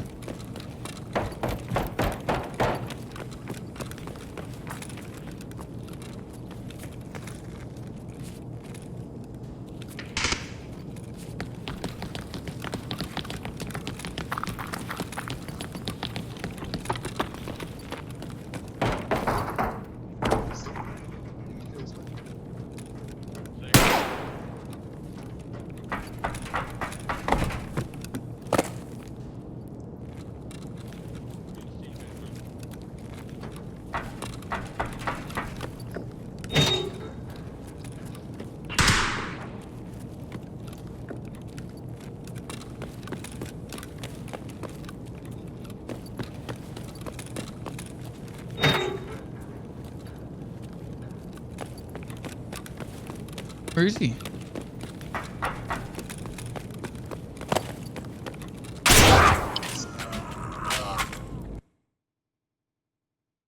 Where is he?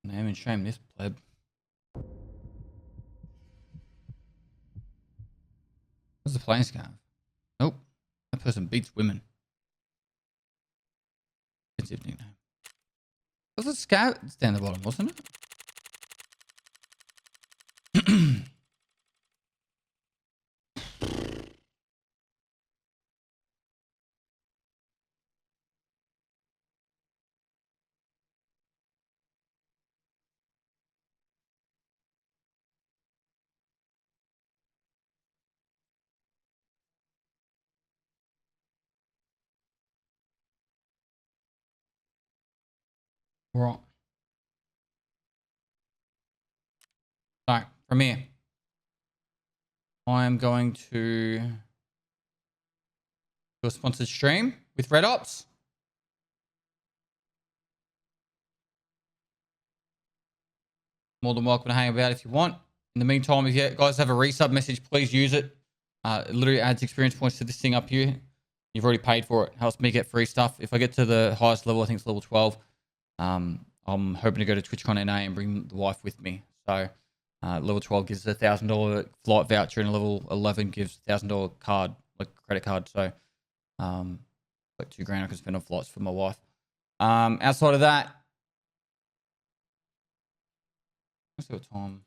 Name and shame this pleb. What's the playing scarf? Nope. That person beats women. Expensive nickname. Was the scarf? It's down the bottom, wasn't it? Right. So, from here, I'm going to do a sponsored stream with Red Ops. More than welcome to hang about if you want. In the meantime, if you guys have a resub message, please use it. It literally adds experience points to this thing up here. You've already paid for it. Helps me get free stuff. If I get to the highest level, I think it's level 12. I'm hoping to go to TwitchCon NA and bring the wife with me. So level 12 gives a $1,000 flight voucher, and level 11 gives a $1,000 card, like credit card. So like $2,000 I can spend on flights for my wife. Outside of that, let's see what time.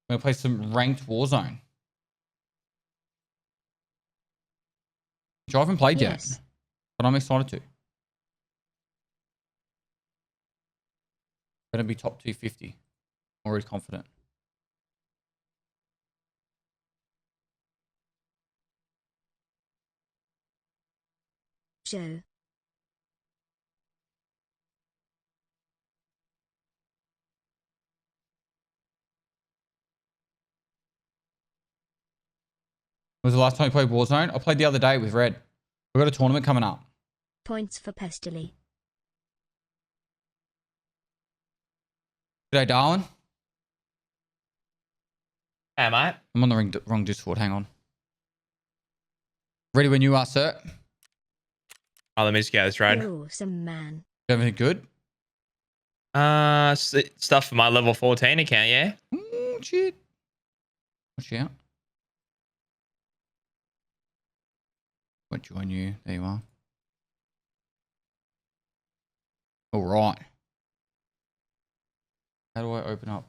I'm gonna play some ranked Warzone. Which I haven't played yet, but I'm excited to. Gonna be top 250. Already confident. Show. When was the last time you played Warzone? I played the other day with Red. We've got a tournament coming up. Points for Pestily. G'day, Darwin. Hey, mate. I'm on the wrong Discord. Hang on. Ready when you are, sir. Oh, let me just get this right. You're awesome, man. You have anything good? Stuff for my level 14 account, yeah? Oh, shit. Watch out. Won't join you. There you are. All right. How do I open up